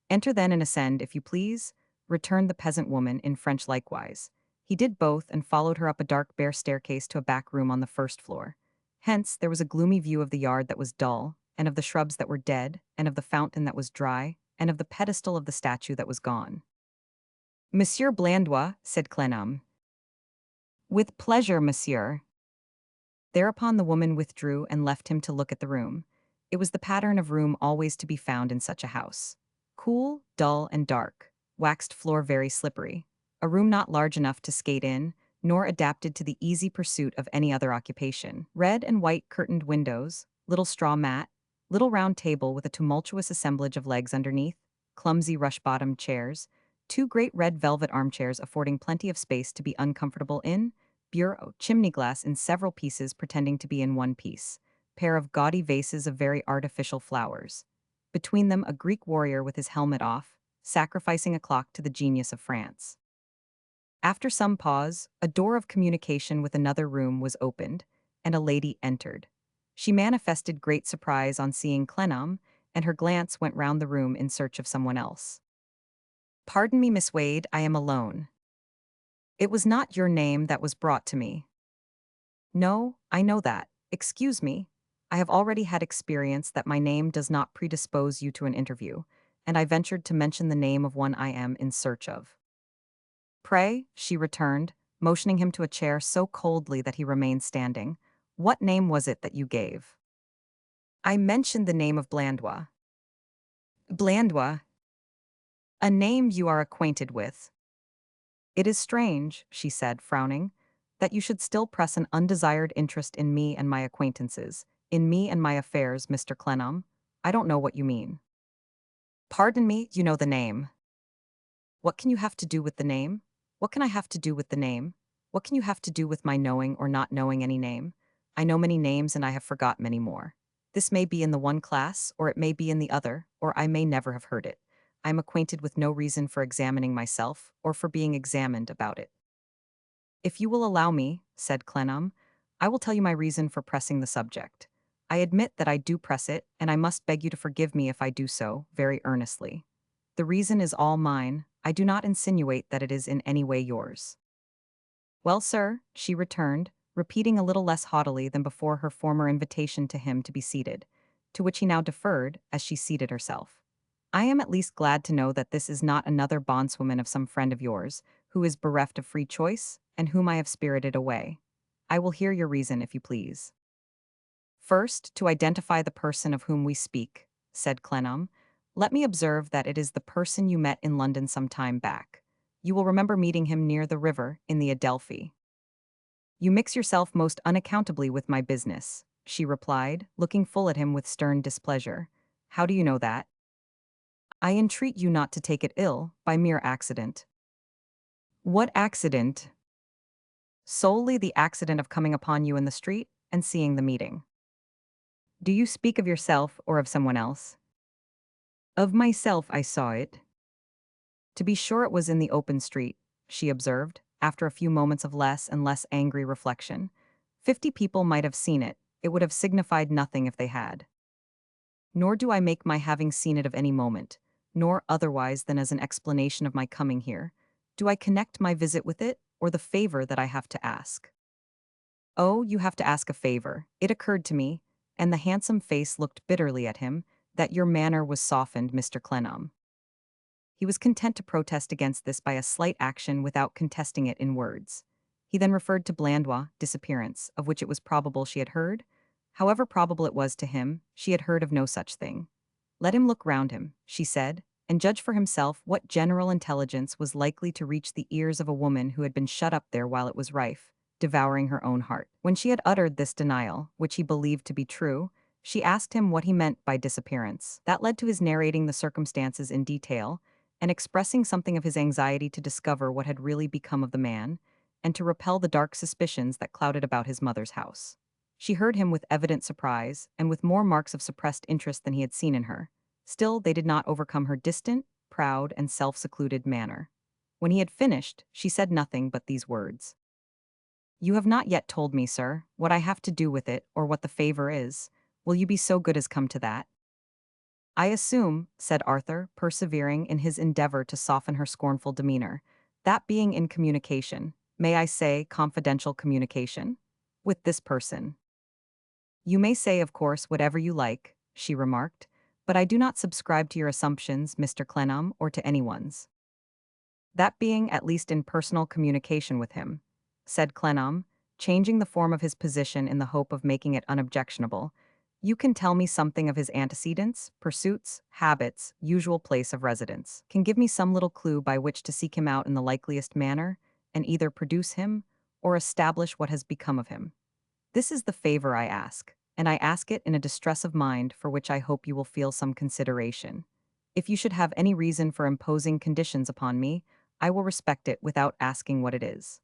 "Enter then and ascend, if you please," returned the peasant woman in French likewise. He did both and followed her up a dark bare staircase to a back room on the first floor. Hence there was a gloomy view of the yard that was dull, and of the shrubs that were dead, and of the fountain that was dry, and of the pedestal of the statue that was gone. "Monsieur Blandois," said Clennam. "With pleasure, monsieur." Thereupon the woman withdrew and left him to look at the room. It was the pattern of room always to be found in such a house. Cool, dull, and dark, waxed floor very slippery, a room not large enough to skate in, nor adapted to the easy pursuit of any other occupation. Red and white curtained windows, little straw mat, little round table with a tumultuous assemblage of legs underneath, clumsy rush-bottomed chairs, 2 great red velvet armchairs affording plenty of space to be uncomfortable in, bureau, chimney glass in several pieces pretending to be in one piece, pair of gaudy vases of very artificial flowers. Between them a Greek warrior with his helmet off, sacrificing a clock to the genius of France. After some pause, a door of communication with another room was opened, and a lady entered. She manifested great surprise on seeing Clennam, and her glance went round the room in search of someone else. "Pardon me, Miss Wade, I am alone. It was not your name that was brought to me." "No, I know that. Excuse me. I have already had experience that my name does not predispose you to an interview, and I ventured to mention the name of one I am in search of." "Pray," she returned, motioning him to a chair so coldly that he remained standing, "what name was it that you gave?" "I mentioned the name of Blandois." "Blandois? A name you are acquainted with." "It is strange," she said, frowning, "that you should still press an undesired interest in me and my acquaintances, in me and my affairs, Mr. Clennam. I don't know what you mean." "Pardon me, you know the name." "What can you have to do with the name? What can I have to do with the name? What can you have to do with my knowing or not knowing any name? I know many names and I have forgot many more. This may be in the one class, or it may be in the other, or I may never have heard it. I am acquainted with no reason for examining myself, or for being examined about it." "If you will allow me," said Clennam, "I will tell you my reason for pressing the subject. I admit that I do press it, and I must beg you to forgive me if I do so, very earnestly. The reason is all mine. I do not insinuate that it is in any way yours. Well, sir, she returned, repeating a little less haughtily than before her former invitation to him to be seated, to which he now deferred as she seated herself. I am at least glad to know that this is not another bondswoman of some friend of yours, who is bereft of free choice, and whom I have spirited away. I will hear your reason, if you please. First, to identify the person of whom we speak, said Clennam, let me observe that it is the person you met in London some time back. You will remember meeting him near the river in the Adelphi. You mix yourself most unaccountably with my business, she replied, looking full at him with stern displeasure. How do you know that? I entreat you not to take it ill, by mere accident. What accident? Solely the accident of coming upon you in the street and seeing the meeting. Do you speak of yourself or of someone else? Of myself I saw it. To be sure it was in the open street, she observed, after a few moments of less and less angry reflection. 50 people might have seen it, it would have signified nothing if they had. Nor do I make my having seen it of any moment, nor otherwise than as an explanation of my coming here. Do I connect my visit with it, or the favor that I have to ask? Oh, you have to ask a favor. It occurred to me, and the handsome face looked bitterly at him, that your manner was softened, Mr. Clennam. He was content to protest against this by a slight action without contesting it in words. He then referred to Blandois' disappearance, of which it was probable she had heard. However probable it was to him, she had heard of no such thing. Let him look round him, she said, and judge for himself what general intelligence was likely to reach the ears of a woman who had been shut up there while it was rife, devouring her own heart. When she had uttered this denial, which he believed to be true, she asked him what he meant by disappearance. That led to his narrating the circumstances in detail, and expressing something of his anxiety to discover what had really become of the man, and to repel the dark suspicions that clouded about his mother's house. She heard him with evident surprise, and with more marks of suppressed interest than he had seen in her. Still, they did not overcome her distant, proud, and self-secluded manner. When he had finished, she said nothing but these words. You have not yet told me, sir, what I have to do with it, or what the favor is. Will you be so good as come to that? I assume, said Arthur, persevering in his endeavor to soften her scornful demeanor, that being in communication, may I say confidential communication, with this person. You may say, of course, whatever you like, she remarked, but I do not subscribe to your assumptions, Mr. Clennam, or to anyone's. That being at least in personal communication with him, said Clennam, changing the form of his position in the hope of making it unobjectionable, you can tell me something of his antecedents, pursuits, habits, usual place of residence. Can give me some little clue by which to seek him out in the likeliest manner, and either produce him, or establish what has become of him. This is the favor I ask, and I ask it in a distress of mind for which I hope you will feel some consideration. If you should have any reason for imposing conditions upon me, I will respect it without asking what it is.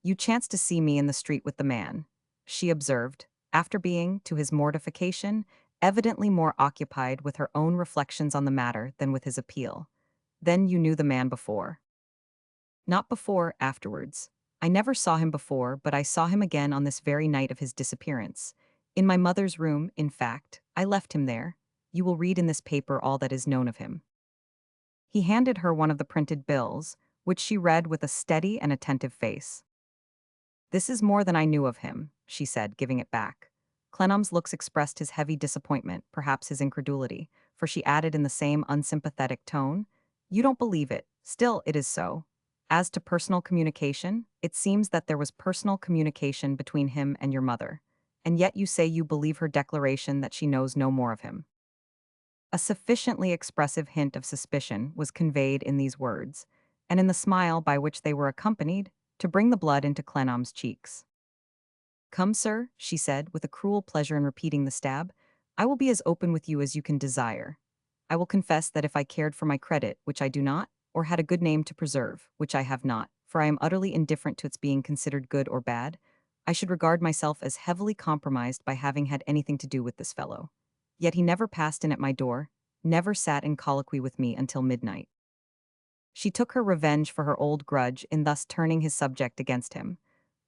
You chanced to see me in the street with the man, she observed, after being, to his mortification, evidently more occupied with her own reflections on the matter than with his appeal. Then you knew the man before. Not before, afterwards. I never saw him before, but I saw him again on this very night of his disappearance. In my mother's room, in fact, I left him there. You will read in this paper all that is known of him. He handed her one of the printed bills, which she read with a steady and attentive face. This is more than I knew of him, she said, giving it back. Clennam's looks expressed his heavy disappointment, perhaps his incredulity, for she added in the same unsympathetic tone, You don't believe it, still it is so. As to personal communication, it seems that there was personal communication between him and your mother, and yet you say you believe her declaration that she knows no more of him. A sufficiently expressive hint of suspicion was conveyed in these words, and in the smile by which they were accompanied, to bring the blood into Clennam's cheeks. Come, sir, she said, with a cruel pleasure in repeating the stab, I will be as open with you as you can desire. I will confess that if I cared for my credit, which I do not, or had a good name to preserve, which I have not, for I am utterly indifferent to its being considered good or bad, I should regard myself as heavily compromised by having had anything to do with this fellow. Yet he never passed in at my door, never sat in colloquy with me until midnight. She took her revenge for her old grudge in thus turning his subject against him.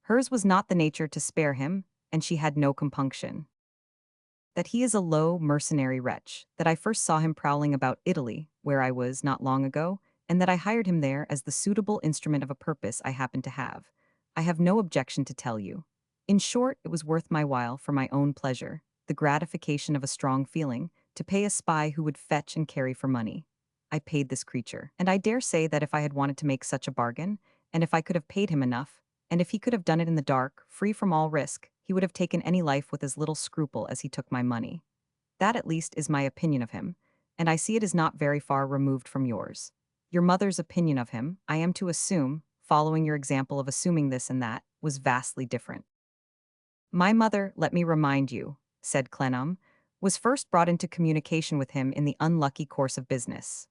Hers was not the nature to spare him, and she had no compunction. That he is a low, mercenary wretch, that I first saw him prowling about Italy, where I was not long ago, and that I hired him there as the suitable instrument of a purpose I happen to have. I have no objection to tell you. In short, it was worth my while for my own pleasure, the gratification of a strong feeling, to pay a spy who would fetch and carry for money. I paid this creature, and I dare say that if I had wanted to make such a bargain, and if I could have paid him enough, and if he could have done it in the dark, free from all risk, he would have taken any life with as little scruple as he took my money. That at least is my opinion of him, and I see it is not very far removed from yours. Your mother's opinion of him, I am to assume, following your example of assuming this and that, was vastly different. My mother, let me remind you, said Clennam, was first brought into communication with him in the unlucky course of business.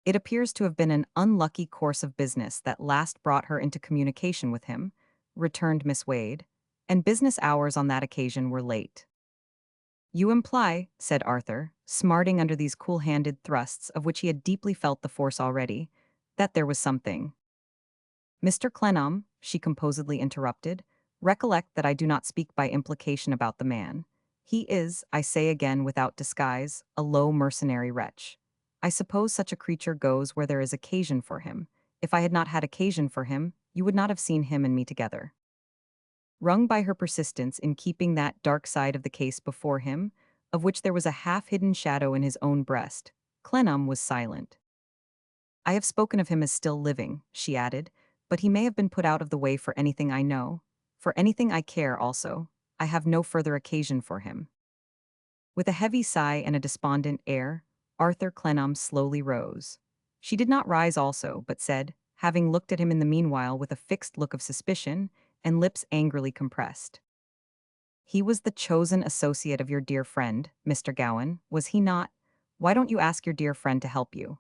It appears to have been an unlucky course of business that last brought her into communication with him, returned Miss Wade, and business hours on that occasion were late. You imply, said Arthur, smarting under these cool-handed thrusts of which he had deeply felt the force already, that there was something. Mr. Clennam, she composedly interrupted, recollect that I do not speak by implication about the man. He is, I say again without disguise, a low mercenary wretch. I suppose such a creature goes where there is occasion for him. If I had not had occasion for him, you would not have seen him and me together. Wrung by her persistence in keeping that dark side of the case before him, of which there was a half-hidden shadow in his own breast, Clennam was silent. I have spoken of him as still living, she added, but he may have been put out of the way for anything I know. For anything I care also, I have no further occasion for him. With a heavy sigh and a despondent air, Arthur Clennam slowly rose. She did not rise also, but said, having looked at him in the meanwhile with a fixed look of suspicion, and lips angrily compressed. He was the chosen associate of your dear friend, Mr. Gowan, was he not? Why don't you ask your dear friend to help you?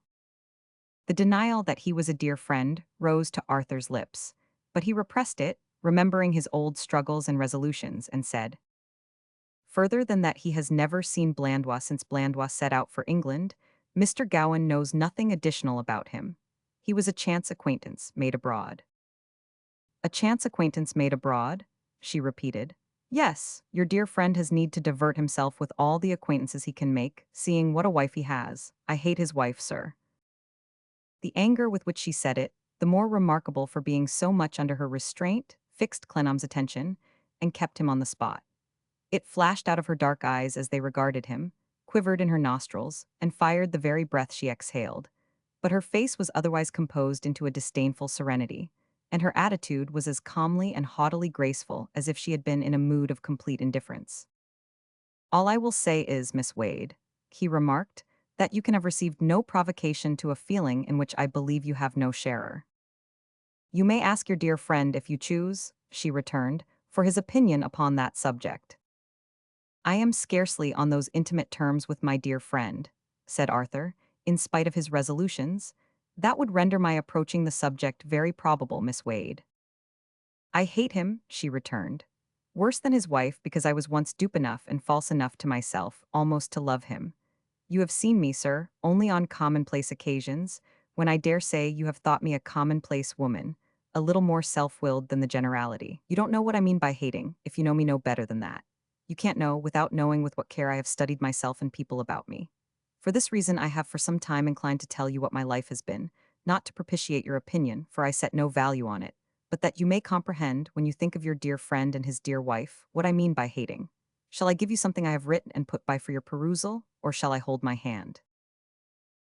The denial that he was a dear friend rose to Arthur's lips, but he repressed it, remembering his old struggles and resolutions, and said, further than that he has never seen Blandois since Blandois set out for England, Mr. Gowan knows nothing additional about him. He was a chance acquaintance made abroad. A chance acquaintance made abroad? She repeated. Yes, your dear friend has need to divert himself with all the acquaintances he can make, seeing what a wife he has. I hate his wife, sir. The anger with which she said it, the more remarkable for being so much under her restraint, fixed Clennam's attention, and kept him on the spot. It flashed out of her dark eyes as they regarded him, quivered in her nostrils, and fired the very breath she exhaled. But her face was otherwise composed into a disdainful serenity, and her attitude was as calmly and haughtily graceful as if she had been in a mood of complete indifference. All I will say is, Miss Wade, he remarked, that you can have received no provocation to a feeling in which I believe you have no sharer. You may ask your dear friend if you choose, she returned, for his opinion upon that subject. I am scarcely on those intimate terms with my dear friend, said Arthur, in spite of his resolutions. That would render my approaching the subject very probable, Miss Wade. I hate him, she returned. Worse than his wife, because I was once dupe enough and false enough to myself, almost to love him. You have seen me, sir, only on commonplace occasions, when I dare say you have thought me a commonplace woman, a little more self-willed than the generality. You don't know what I mean by hating, if you know me no better than that. You can't know without knowing with what care I have studied myself and people about me. For this reason I have for some time inclined to tell you what my life has been, not to propitiate your opinion, for I set no value on it, but that you may comprehend, when you think of your dear friend and his dear wife, what I mean by hating. Shall I give you something I have written and put by for your perusal, or shall I hold my hand?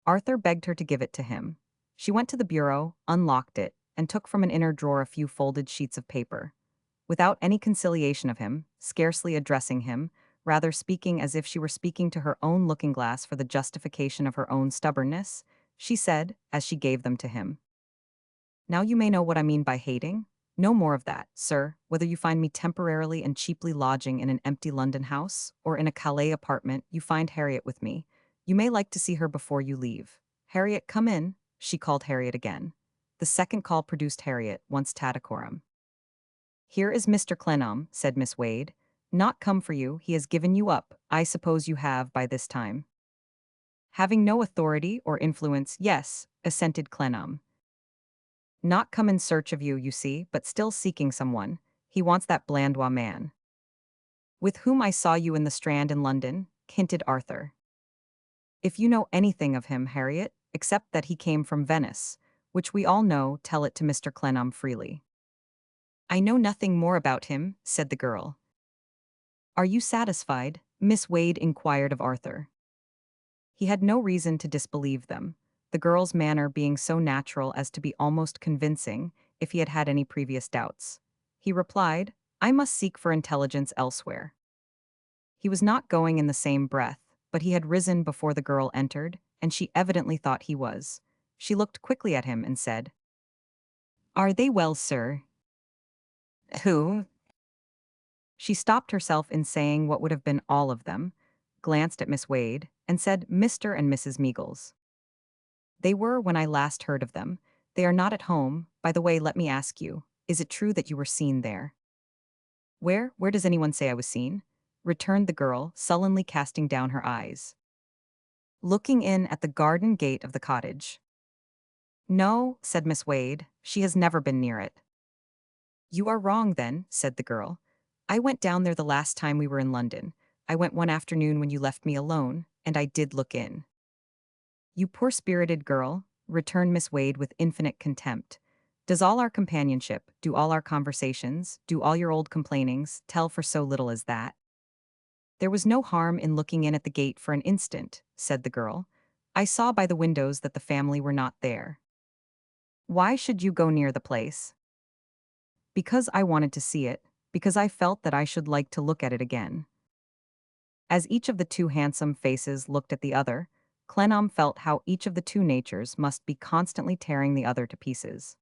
Arthur begged her to give it to him. She went to the bureau, unlocked it, and took from an inner drawer a few folded sheets of paper. Without any conciliation of him, scarcely addressing him, rather speaking as if she were speaking to her own looking-glass for the justification of her own stubbornness, she said, as she gave them to him, now you may know what I mean by hating. No more of that, sir, whether you find me temporarily and cheaply lodging in an empty London house, or in a Calais apartment, you find Harriet with me. You may like to see her before you leave. Harriet, come in, she called Harriet again. The second call produced Harriet, once Tattycoram. Here is Mr. Clennam, said Miss Wade. Not come for you, he has given you up, I suppose you have by this time. Having no authority or influence, yes, assented Clennam. Not come in search of you, you see, but still seeking someone. He wants that Blandois man. With whom I saw you in the Strand in London, hinted Arthur. If you know anything of him, Harriet, except that he came from Venice, which we all know, tell it to Mr. Clennam freely. I know nothing more about him, said the girl. Are you satisfied? Miss Wade inquired of Arthur. He had no reason to disbelieve them, the girl's manner being so natural as to be almost convincing if he had had any previous doubts. He replied, I must seek for intelligence elsewhere. He was not going in the same breath, but he had risen before the girl entered, and she evidently thought he was. She looked quickly at him and said, Are they well, sir? Who? She stopped herself in saying what would have been all of them, glanced at Miss Wade, and said Mr. and Mrs. Meagles. They were when I last heard of them. They are not at home. By the way, let me ask you, is it true that you were seen there? Where does anyone say I was seen? Returned the girl, sullenly casting down her eyes. Looking in at the garden gate of the cottage. No, said Miss Wade, she has never been near it. You are wrong then, said the girl. I went down there the last time we were in London. I went one afternoon when you left me alone, and I did look in. You poor-spirited girl, returned Miss Wade with infinite contempt. Does all our companionship, do all our conversations, do all your old complainings, tell for so little as that? There was no harm in looking in at the gate for an instant, said the girl. I saw by the windows that the family were not there. Why should you go near the place? Because I wanted to see it, because I felt that I should like to look at it again. As each of the two handsome faces looked at the other, Clennam felt how each of the two natures must be constantly tearing the other to pieces.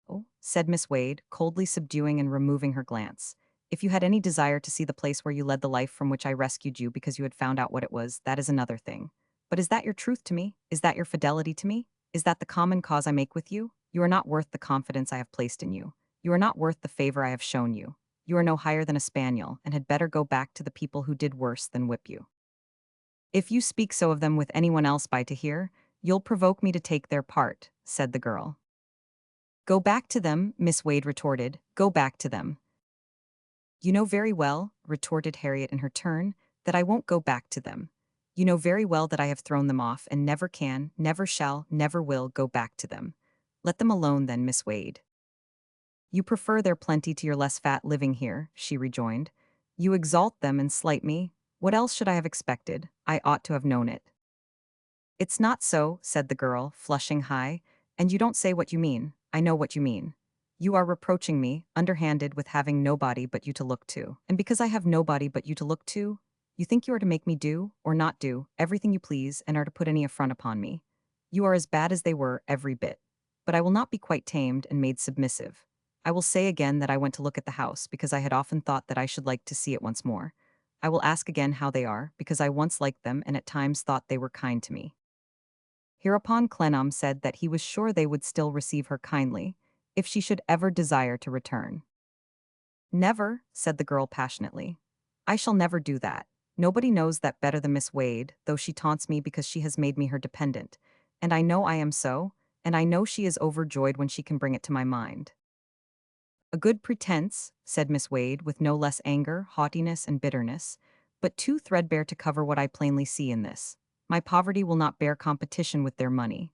Oh, said Miss Wade, coldly subduing and removing her glance. If you had any desire to see the place where you led the life from which I rescued you because you had found out what it was, that is another thing. But is that your truth to me? Is that your fidelity to me? Is that the common cause I make with you? You are not worth the confidence I have placed in you. You are not worth the favor I have shown you. You are no higher than a spaniel, and had better go back to the people who did worse than whip you. If you speak so of them with anyone else by to hear, you'll provoke me to take their part, said the girl. Go back to them, Miss Wade retorted. Go back to them. You know very well, retorted Harriet in her turn, that I won't go back to them. You know very well that I have thrown them off and never can, never shall, never will go back to them. Let them alone then, Miss Wade. You prefer their plenty to your less fat living here, she rejoined. You exalt them and slight me. What else should I have expected? I ought to have known it. It's not so, said the girl, flushing high, and you don't say what you mean. I know what you mean. You are reproaching me, underhanded, with having nobody but you to look to. And because I have nobody but you to look to, you think you are to make me do, or not do, everything you please, and are to put any affront upon me. You are as bad as they were, every bit. But I will not be quite tamed and made submissive. I will say again that I went to look at the house, because I had often thought that I should like to see it once more. I will ask again how they are, because I once liked them and at times thought they were kind to me. Hereupon Clennam said that he was sure they would still receive her kindly, if she should ever desire to return. Never, said the girl passionately. I shall never do that. Nobody knows that better than Miss Wade, though she taunts me because she has made me her dependent. And I know I am so, and I know she is overjoyed when she can bring it to my mind. A good pretense, said Miss Wade, with no less anger, haughtiness, and bitterness, but too threadbare to cover what I plainly see in this. My poverty will not bear competition with their money.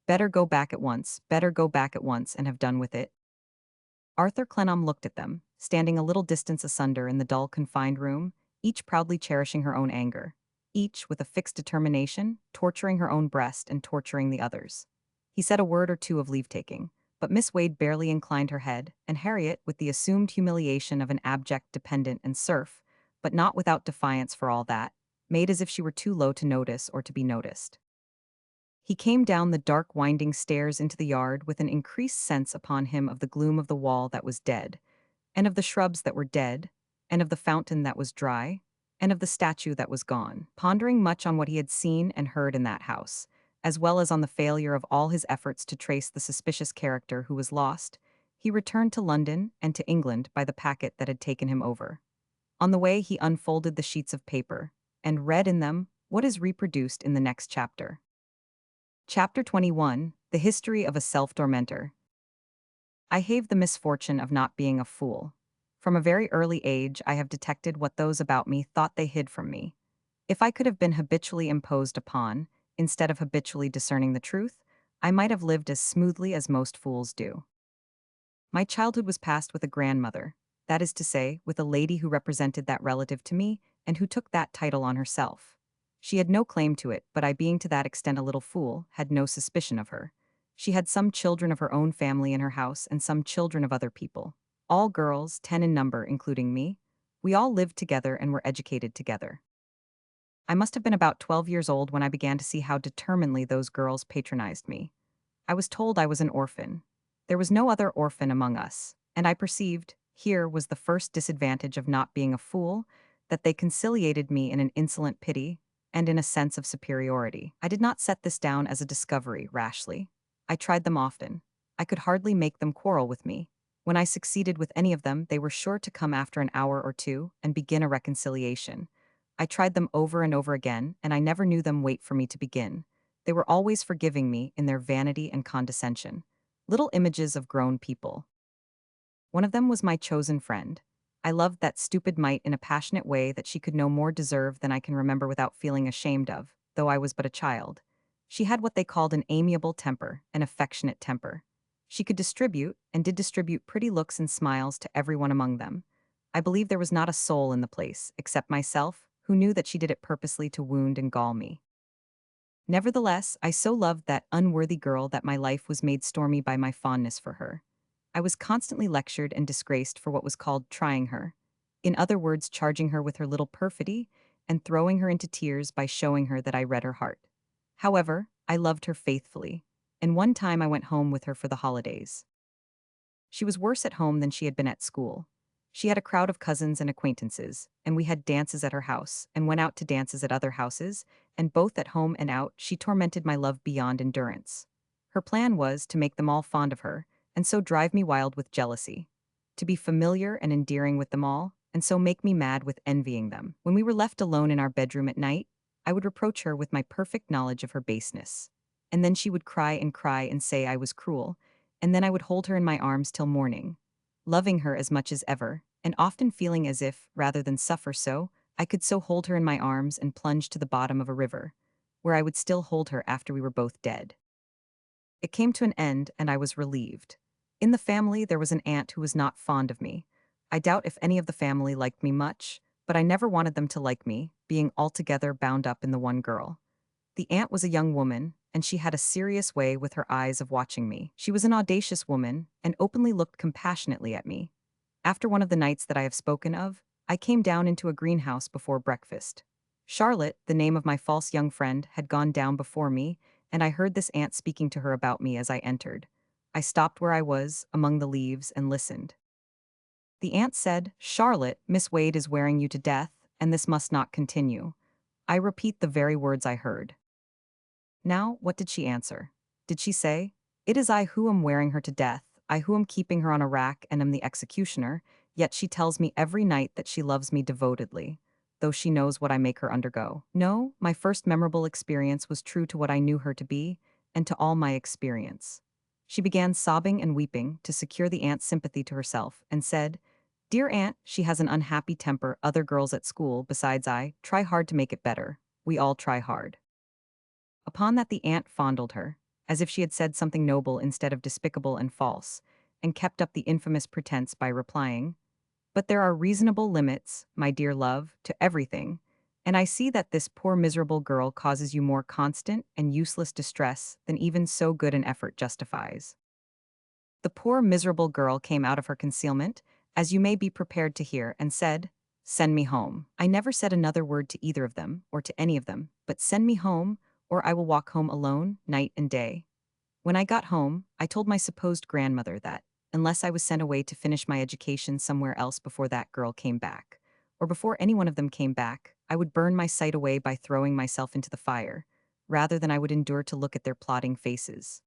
Better go back at once, and have done with it. Arthur Clennam looked at them, standing a little distance asunder in the dull confined room, each proudly cherishing her own anger, each, with a fixed determination, torturing her own breast and torturing the others. He said a word or two of leave-taking, but Miss Wade barely inclined her head, and Harriet, with the assumed humiliation of an abject dependent and serf, but not without defiance for all that, made as if she were too low to notice or to be noticed. He came down the dark winding stairs into the yard with an increased sense upon him of the gloom of the wall that was dead, and of the shrubs that were dead, and of the fountain that was dry, and of the statue that was gone, pondering much on what he had seen and heard in that house, as well as on the failure of all his efforts to trace the suspicious character who was lost. He returned to London and to England by the packet that had taken him over. On the way he unfolded the sheets of paper, and read in them what is reproduced in the next chapter. Chapter 21, The History of a Self-Tormentor. I have the misfortune of not being a fool. From a very early age, I have detected what those about me thought they hid from me. If I could have been habitually imposed upon, instead of habitually discerning the truth, I might have lived as smoothly as most fools do. My childhood was passed with a grandmother, that is to say, with a lady who represented that relative to me and who took that title on herself. She had no claim to it, but I, being to that extent a little fool, had no suspicion of her. She had some children of her own family in her house and some children of other people. All girls, 10 in number, including me. We all lived together and were educated together. I must have been about 12 years old when I began to see how determinedly those girls patronized me. I was told I was an orphan. There was no other orphan among us, and I perceived, here was the first disadvantage of not being a fool, that they conciliated me in an insolent pity and in a sense of superiority. I did not set this down as a discovery rashly. I tried them often. I could hardly make them quarrel with me. When I succeeded with any of them, they were sure to come after an hour or two and begin a reconciliation. I tried them over and over again, and I never knew them wait for me to begin. They were always forgiving me in their vanity and condescension. Little images of grown people. One of them was my chosen friend. I loved that stupid mite in a passionate way that she could no more deserve than I can remember without feeling ashamed of, though I was but a child. She had what they called an amiable temper, an affectionate temper. She could distribute, and did distribute pretty looks and smiles to everyone among them. I believe there was not a soul in the place, except myself, who knew that she did it purposely to wound and gall me. Nevertheless, I so loved that unworthy girl that my life was made stormy by my fondness for her. I was constantly lectured and disgraced for what was called trying her. In other words, charging her with her little perfidy and throwing her into tears by showing her that I read her heart. However, I loved her faithfully, and one time I went home with her for the holidays. She was worse at home than she had been at school. She had a crowd of cousins and acquaintances, and we had dances at her house, and went out to dances at other houses, and both at home and out she tormented my love beyond endurance. Her plan was to make them all fond of her, and so drive me wild with jealousy. To be familiar and endearing with them all, and so make me mad with envying them. When we were left alone in our bedroom at night, I would reproach her with my perfect knowledge of her baseness. And then she would cry and say I was cruel, and then I would hold her in my arms till morning, loving her as much as ever, and often feeling as if, rather than suffer so, I could so hold her in my arms and plunge to the bottom of a river, where I would still hold her after we were both dead. It came to an end, and I was relieved. In the family there was an aunt who was not fond of me. I doubt if any of the family liked me much, but I never wanted them to like me, being altogether bound up in the one girl. The aunt was a young woman, and she had a serious way with her eyes of watching me. She was an audacious woman, and openly looked compassionately at me. After one of the nights that I have spoken of, I came down into a greenhouse before breakfast. Charlotte, the name of my false young friend, had gone down before me, and I heard this aunt speaking to her about me as I entered. I stopped where I was, among the leaves, and listened. The aunt said, "Charlotte, Miss Wade is wearing you to death, and this must not continue." I repeat the very words I heard. Now, what did she answer? Did she say, "It is I who am wearing her to death, I who am keeping her on a rack and am the executioner, yet she tells me every night that she loves me devotedly, though she knows what I make her undergo." No, my first memorable experience was true to what I knew her to be, and to all my experience. She began sobbing and weeping to secure the aunt's sympathy to herself, and said, "Dear aunt, she has an unhappy temper, other girls at school, besides I, try hard to make it better. We all try hard." Upon that the aunt fondled her, as if she had said something noble instead of despicable and false, and kept up the infamous pretense by replying, "But there are reasonable limits, my dear love, to everything, and I see that this poor miserable girl causes you more constant and useless distress than even so good an effort justifies." The poor miserable girl came out of her concealment, as you may be prepared to hear, and said, "Send me home." I never said another word to either of them, or to any of them, but "Send me home, or I will walk home alone, night and day." When I got home, I told my supposed grandmother that, unless I was sent away to finish my education somewhere else before that girl came back, or before any one of them came back, I would burn my sight away by throwing myself into the fire, rather than I would endure to look at their plotting faces.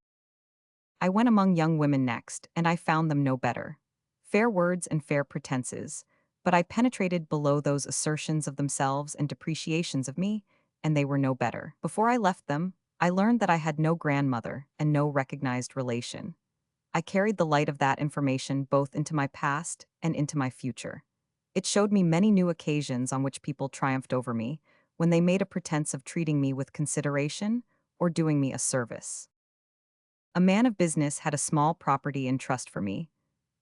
I went among young women next, and I found them no better. Fair words and fair pretenses, but I penetrated below those assertions of themselves and depreciations of me, and they were no better. Before I left them, I learned that I had no grandmother and no recognized relation. I carried the light of that information both into my past and into my future. It showed me many new occasions on which people triumphed over me, when they made a pretense of treating me with consideration or doing me a service. A man of business had a small property in trust for me.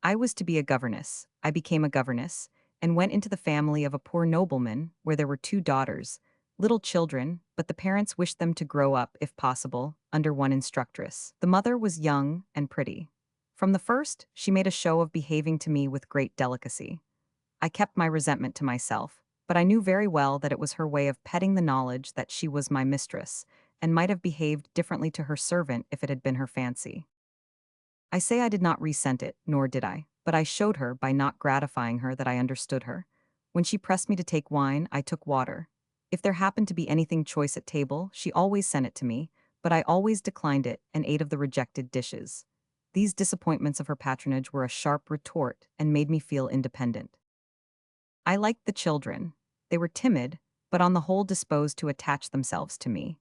I was to be a governess. I became a governess, and went into the family of a poor nobleman where there were two daughters, little children, but the parents wished them to grow up, if possible, under one instructress. The mother was young and pretty. From the first, she made a show of behaving to me with great delicacy. I kept my resentment to myself, but I knew very well that it was her way of petting the knowledge that she was my mistress, and might have behaved differently to her servant if it had been her fancy. I say I did not resent it, nor did I, but I showed her by not gratifying her that I understood her. When she pressed me to take wine, I took water. If there happened to be anything choice at table, she always sent it to me, but I always declined it and ate of the rejected dishes. These disappointments of her patronage were a sharp retort and made me feel independent. I liked the children. They were timid, but on the whole disposed to attach themselves to me.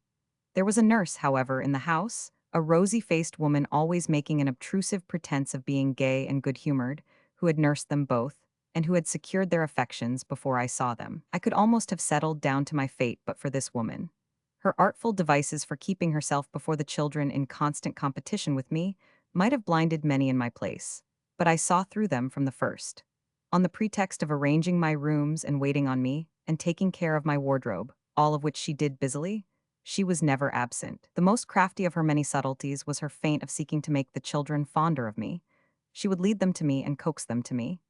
There was a nurse, however, in the house, a rosy-faced woman always making an obtrusive pretense of being gay and good-humored, who had nursed them both, and who had secured their affections before I saw them. I could almost have settled down to my fate but for this woman. Her artful devices for keeping herself before the children in constant competition with me might have blinded many in my place, but I saw through them from the first. On the pretext of arranging my rooms and waiting on me, and taking care of my wardrobe, all of which she did busily, she was never absent. The most crafty of her many subtleties was her feint of seeking to make the children fonder of me. She would lead them to me and coax them to me.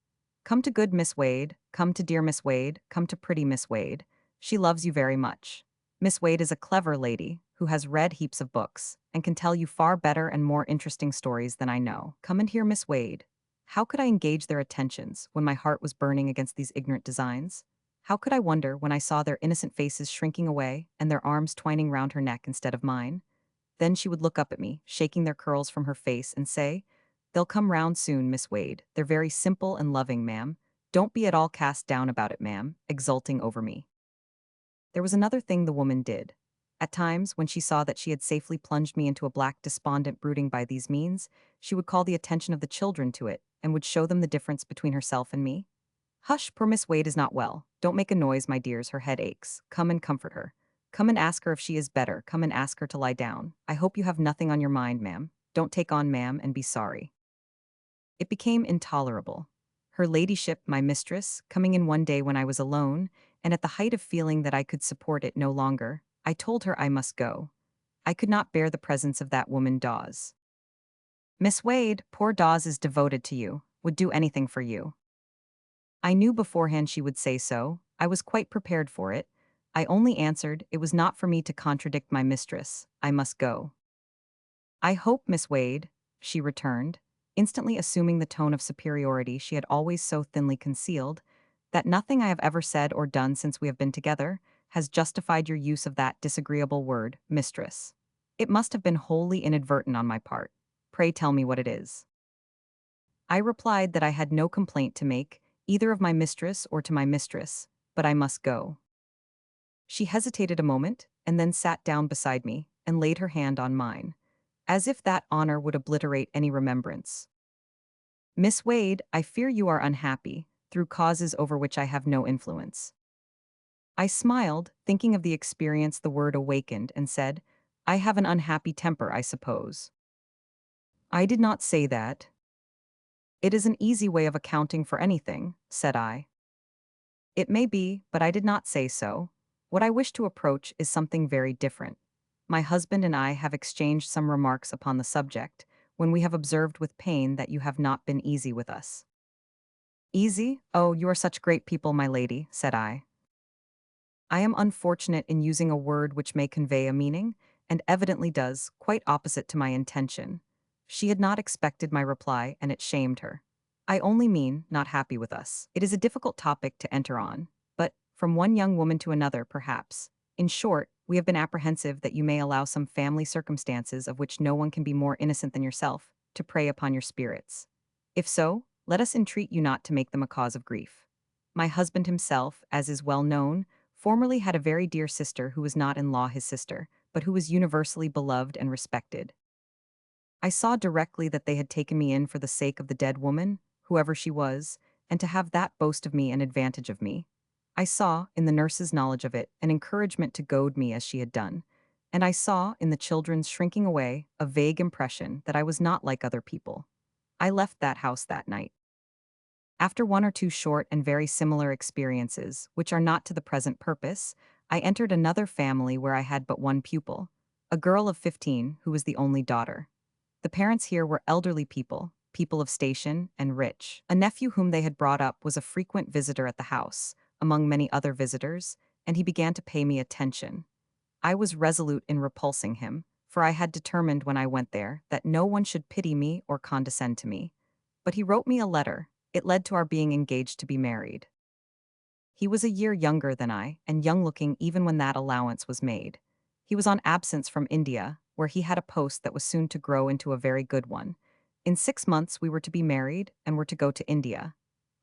Come to good Miss Wade, come to dear Miss Wade, come to pretty Miss Wade. She loves you very much. Miss Wade is a clever lady, who has read heaps of books, and can tell you far better and more interesting stories than I know. Come and hear Miss Wade. How could I engage their attentions when my heart was burning against these ignorant designs? How could I wonder when I saw their innocent faces shrinking away and their arms twining round her neck instead of mine? Then she would look up at me, shaking their curls from her face, and say, "They'll come round soon, Miss Wade. They're very simple and loving, ma'am. Don't be at all cast down about it, ma'am," exulting over me. There was another thing the woman did. At times, when she saw that she had safely plunged me into a black despondent brooding by these means, she would call the attention of the children to it, and would show them the difference between herself and me. "Hush, poor Miss Wade is not well. Don't make a noise, my dears, her head aches. Come and comfort her. Come and ask her if she is better. Come and ask her to lie down. I hope you have nothing on your mind, ma'am. Don't take on, ma'am, and be sorry." It became intolerable. Her ladyship, my mistress, coming in one day when I was alone, and at the height of feeling that I could support it no longer, I told her I must go. I could not bear the presence of that woman Dawes. "Miss Wade, poor Dawes is devoted to you, would do anything for you." I knew beforehand she would say so. I was quite prepared for it. I only answered, it was not for me to contradict my mistress. I must go. "I hope, Miss Wade," she returned, instantly assuming the tone of superiority she had always so thinly concealed, "that nothing I have ever said or done since we have been together has justified your use of that disagreeable word, mistress. It must have been wholly inadvertent on my part. Pray tell me what it is." I replied that I had no complaint to make, either of my mistress or to my mistress, but I must go. She hesitated a moment, and then sat down beside me, and laid her hand on mine, as if that honor would obliterate any remembrance. "Miss Wade, I fear you are unhappy, through causes over which I have no influence." I smiled, thinking of the experience the word awakened, and said, "I have an unhappy temper, I suppose." "I did not say that." "It is an easy way of accounting for anything," said I. "It may be, but I did not say so. What I wish to approach is something very different. My husband and I have exchanged some remarks upon the subject, when we have observed with pain that you have not been easy with us." "Easy? Oh, you are such great people, my lady," said I. "I am unfortunate in using a word which may convey a meaning, and evidently does, quite opposite to my intention." She had not expected my reply, and it shamed her. "I only mean, not happy with us. It is a difficult topic to enter on, but, from one young woman to another, perhaps. In short, we have been apprehensive that you may allow some family circumstances of which no one can be more innocent than yourself, to prey upon your spirits. If so, let us entreat you not to make them a cause of grief. My husband himself, as is well known, formerly had a very dear sister who was not in law his sister, but who was universally beloved and respected. I saw directly that they had taken me in for the sake of the dead woman, whoever she was, and to have that boast of me an advantage of me. I saw, in the nurse's knowledge of it, an encouragement to goad me as she had done. And I saw, in the children's shrinking away, a vague impression that I was not like other people. I left that house that night. After one or two short and very similar experiences, which are not to the present purpose, I entered another family where I had but one pupil, a girl of 15 who was the only daughter. The parents here were elderly people, people of station and rich. A nephew whom they had brought up was a frequent visitor at the house, among many other visitors, and he began to pay me attention. I was resolute in repulsing him, for I had determined when I went there that no one should pity me or condescend to me. But he wrote me a letter. It led to our being engaged to be married. He was a year younger than I, and young-looking even when that allowance was made. He was on absence from India, where he had a post that was soon to grow into a very good one. In 6 months we were to be married and were to go to India.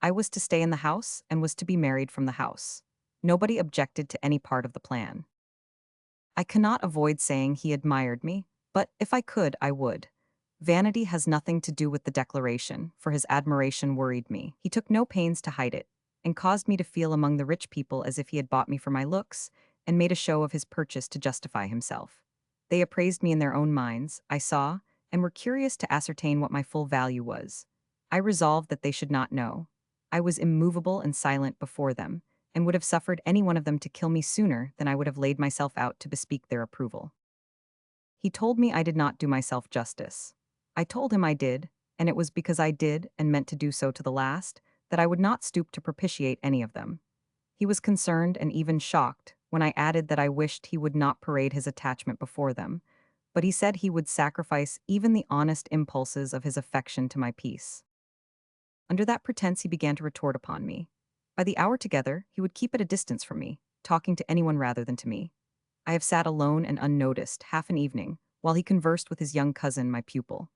I was to stay in the house and was to be married from the house. Nobody objected to any part of the plan. I cannot avoid saying he admired me, but if I could, I would. Vanity has nothing to do with the declaration, for his admiration worried me. He took no pains to hide it, and caused me to feel among the rich people as if he had bought me for my looks, and made a show of his purchase to justify himself. They appraised me in their own minds, I saw, and were curious to ascertain what my full value was. I resolved that they should not know. I was immovable and silent before them, and would have suffered any one of them to kill me sooner than I would have laid myself out to bespeak their approval. He told me I did not do myself justice. I told him I did, and it was because I did and meant to do so to the last, that I would not stoop to propitiate any of them. He was concerned and even shocked when I added that I wished he would not parade his attachment before them, but he said he would sacrifice even the honest impulses of his affection to my peace. Under that pretense he began to retort upon me. By the hour together, he would keep at a distance from me, talking to anyone rather than to me. I have sat alone and unnoticed half an evening, while he conversed with his young cousin, my pupil.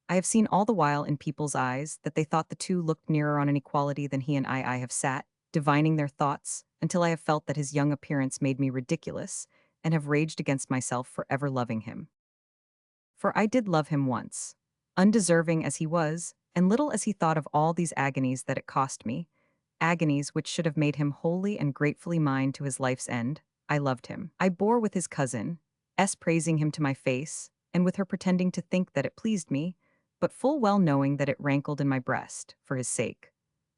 I have seen all the while in people's eyes that they thought the two looked nearer on an equality than he and I have sat, divining their thoughts, until I have felt that his young appearance made me ridiculous, and have raged against myself for ever loving him. For I did love him once. Undeserving as he was, and little as he thought of all these agonies that it cost me, agonies which should have made him wholly and gratefully mine to his life's end, I loved him. I bore with his cousin, praising him to my face, and with her pretending to think that it pleased me, but full well knowing that it rankled in my breast, for his sake.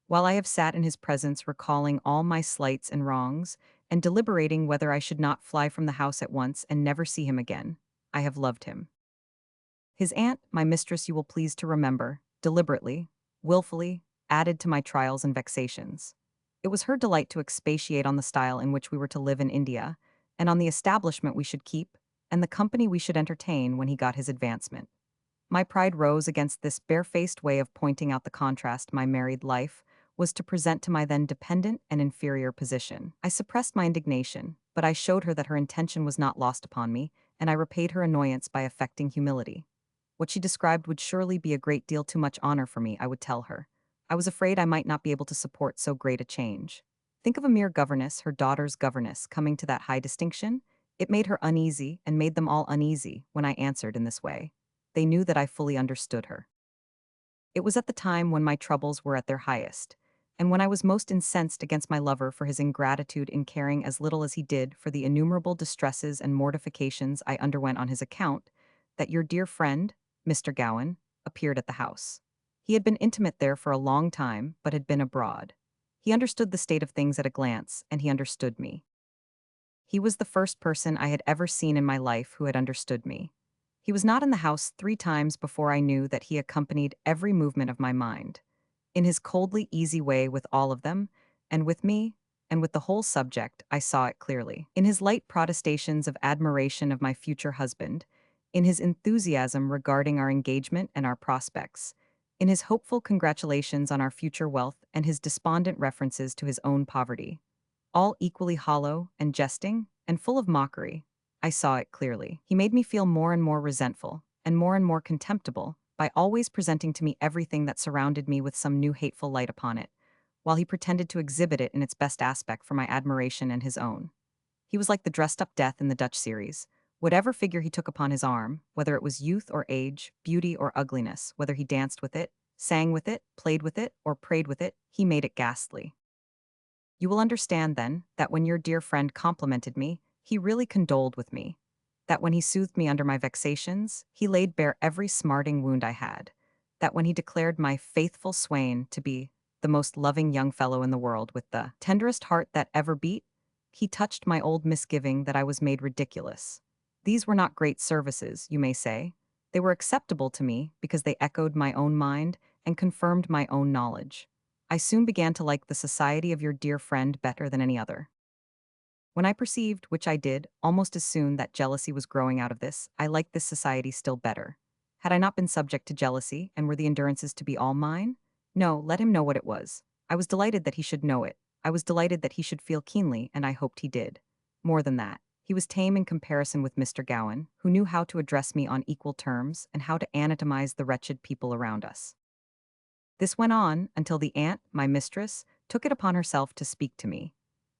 While I have sat in his presence recalling all my slights and wrongs, and deliberating whether I should not fly from the house at once and never see him again, I have loved him. His aunt, my mistress you will please to remember, deliberately, willfully, added to my trials and vexations. It was her delight to expatiate on the style in which we were to live in India, and on the establishment we should keep, and the company we should entertain when he got his advancement. My pride rose against this barefaced way of pointing out the contrast my married life was to present to my then dependent and inferior position. I suppressed my indignation, but I showed her that her intention was not lost upon me, and I repaid her annoyance by affecting humility. What she described would surely be a great deal too much honor for me, I would tell her. I was afraid I might not be able to support so great a change. Think of a mere governess, her daughter's governess, coming to that high distinction. It made her uneasy, and made them all uneasy, when I answered in this way. They knew that I fully understood her. It was at the time when my troubles were at their highest, and when I was most incensed against my lover for his ingratitude in caring as little as he did for the innumerable distresses and mortifications I underwent on his account, that your dear friend, Mr. Gowan, appeared at the house. He had been intimate there for a long time, but had been abroad. He understood the state of things at a glance, and he understood me. He was the first person I had ever seen in my life who had understood me. He was not in the house 3 times before I knew that he accompanied every movement of my mind. In his coldly easy way with all of them, and with me, and with the whole subject, I saw it clearly. In his light protestations of admiration of my future husband, in his enthusiasm regarding our engagement and our prospects, in his hopeful congratulations on our future wealth and his despondent references to his own poverty, all equally hollow and jesting and full of mockery, I saw it clearly. He made me feel more and more resentful and more contemptible by always presenting to me everything that surrounded me with some new hateful light upon it, while he pretended to exhibit it in its best aspect for my admiration and his own. He was like the dressed-up death in the Dutch series, Whatever figure he took upon his arm, whether it was youth or age, beauty or ugliness, whether he danced with it, sang with it, played with it, or prayed with it, he made it ghastly. You will understand, then, that when your dear friend complimented me, he really condoled with me. That when he soothed me under my vexations, he laid bare every smarting wound I had. That when he declared my faithful swain to be the most loving young fellow in the world with the tenderest heart that ever beat, he touched my old misgiving that I was made ridiculous. These were not great services, you may say. They were acceptable to me because they echoed my own mind and confirmed my own knowledge. I soon began to like the society of your dear friend better than any other. When I perceived, which I did, almost as soon that jealousy was growing out of this, I liked this society still better. Had I not been subject to jealousy, and were the endurances to be all mine? No, let him know what it was. I was delighted that he should know it. I was delighted that he should feel keenly, and I hoped he did. More than that, he was tame in comparison with Mr. Gowan, who knew how to address me on equal terms and how to anatomize the wretched people around us. This went on until the aunt, my mistress, took it upon herself to speak to me.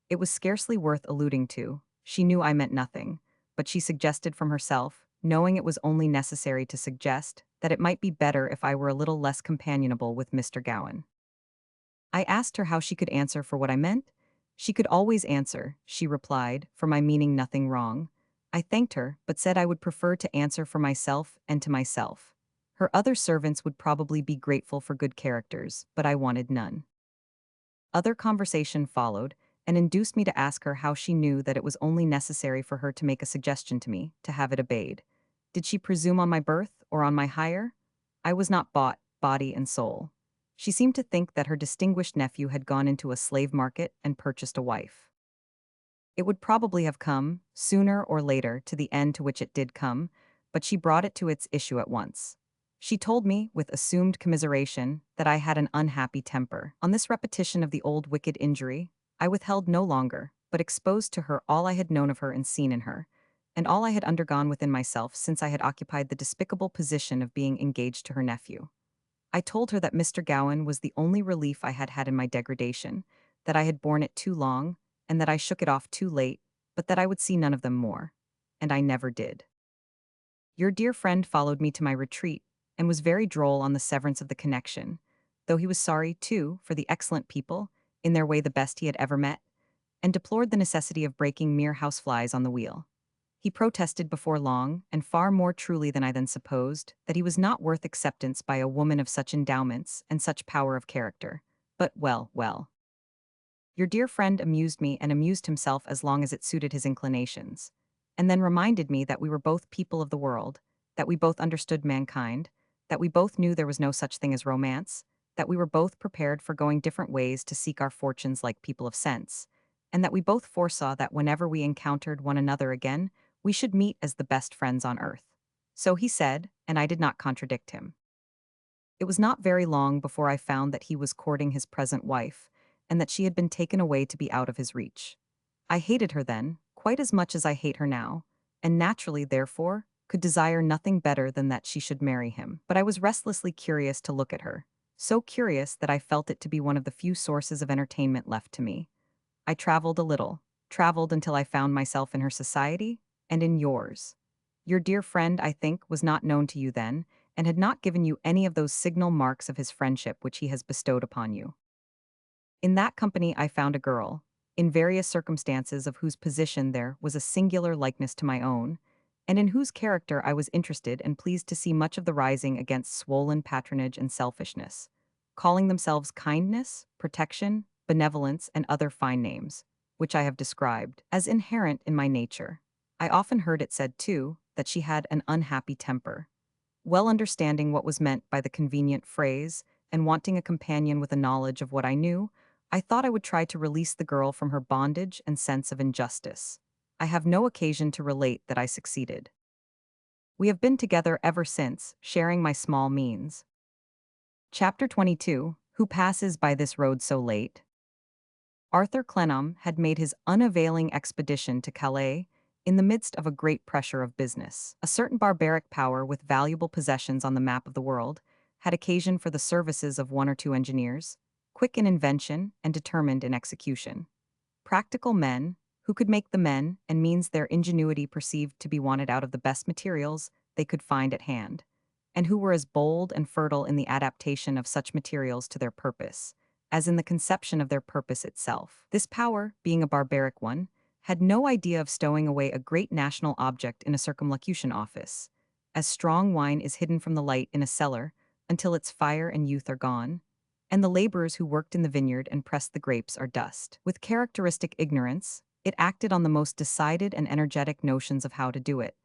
It was scarcely worth alluding to. She knew I meant nothing, but she suggested from herself, knowing it was only necessary to suggest, that it might be better if I were a little less companionable with Mr. Gowan. I asked her how she could answer for what I meant. She could always answer, she replied, for my meaning nothing wrong. I thanked her, but said I would prefer to answer for myself and to myself. Her other servants would probably be grateful for good characters, but I wanted none. Other conversation followed, and induced me to ask her how she knew that it was only necessary for her to make a suggestion to me, to have it obeyed. Did she presume on my birth, or on my hire? I was not bought, body and soul. She seemed to think that her distinguished nephew had gone into a slave market and purchased a wife. It would probably have come, sooner or later, to the end to which it did come, but she brought it to its issue at once. She told me, with assumed commiseration, that I had an unhappy temper. On this repetition of the old wicked injury, I withheld no longer, but exposed to her all I had known of her and seen in her, and all I had undergone within myself since I had occupied the despicable position of being engaged to her nephew. I told her that Mr. Gowan was the only relief I had had in my degradation, that I had borne it too long, and that I shook it off too late, but that I would see none of them more. And I never did. Your dear friend followed me to my retreat, and was very droll on the severance of the connection, though he was sorry, too, for the excellent people, in their way the best he had ever met, and deplored the necessity of breaking mere houseflies on the wheel. He protested before long, and far more truly than I then supposed, that he was not worth acceptance by a woman of such endowments and such power of character. But well, well. Your dear friend amused me and amused himself as long as it suited his inclinations, and then reminded me that we were both people of the world, that we both understood mankind, that we both knew there was no such thing as romance, that we were both prepared for going different ways to seek our fortunes like people of sense, and that we both foresaw that whenever we encountered one another again, we should meet as the best friends on earth. So he said, and I did not contradict him. It was not very long before I found that he was courting his present wife, and that she had been taken away to be out of his reach. I hated her then, quite as much as I hate her now, and naturally, therefore, could desire nothing better than that she should marry him. But I was restlessly curious to look at her, so curious that I felt it to be one of the few sources of entertainment left to me. I traveled a little, traveled until I found myself in her society, and in yours. Your dear friend, I think, was not known to you then, and had not given you any of those signal marks of his friendship which he has bestowed upon you. In that company I found a girl, in various circumstances of whose position there was a singular likeness to my own, and in whose character I was interested and pleased to see much of the rising against swollen patronage and selfishness, calling themselves kindness, protection, benevolence, and other fine names, which I have described, as inherent in my nature. I often heard it said, too, that she had an unhappy temper. Well understanding what was meant by the convenient phrase, and wanting a companion with a knowledge of what I knew, I thought I would try to release the girl from her bondage and sense of injustice. I have no occasion to relate that I succeeded. We have been together ever since, sharing my small means. Chapter 22. Who passes by this road so late? Arthur Clennam had made his unavailing expedition to Calais in the midst of a great pressure of business. A certain barbaric power with valuable possessions on the map of the world had occasion for the services of one or two engineers, quick in invention and determined in execution. Practical men, who could make the men and means their ingenuity perceived to be wanted out of the best materials they could find at hand, and who were as bold and fertile in the adaptation of such materials to their purpose, as in the conception of their purpose itself. This power, being a barbaric one, had no idea of stowing away a great national object in a circumlocution office, as strong wine is hidden from the light in a cellar until its fire and youth are gone, and the laborers who worked in the vineyard and pressed the grapes are dust. With characteristic ignorance, it acted on the most decided and energetic notions of how to do it,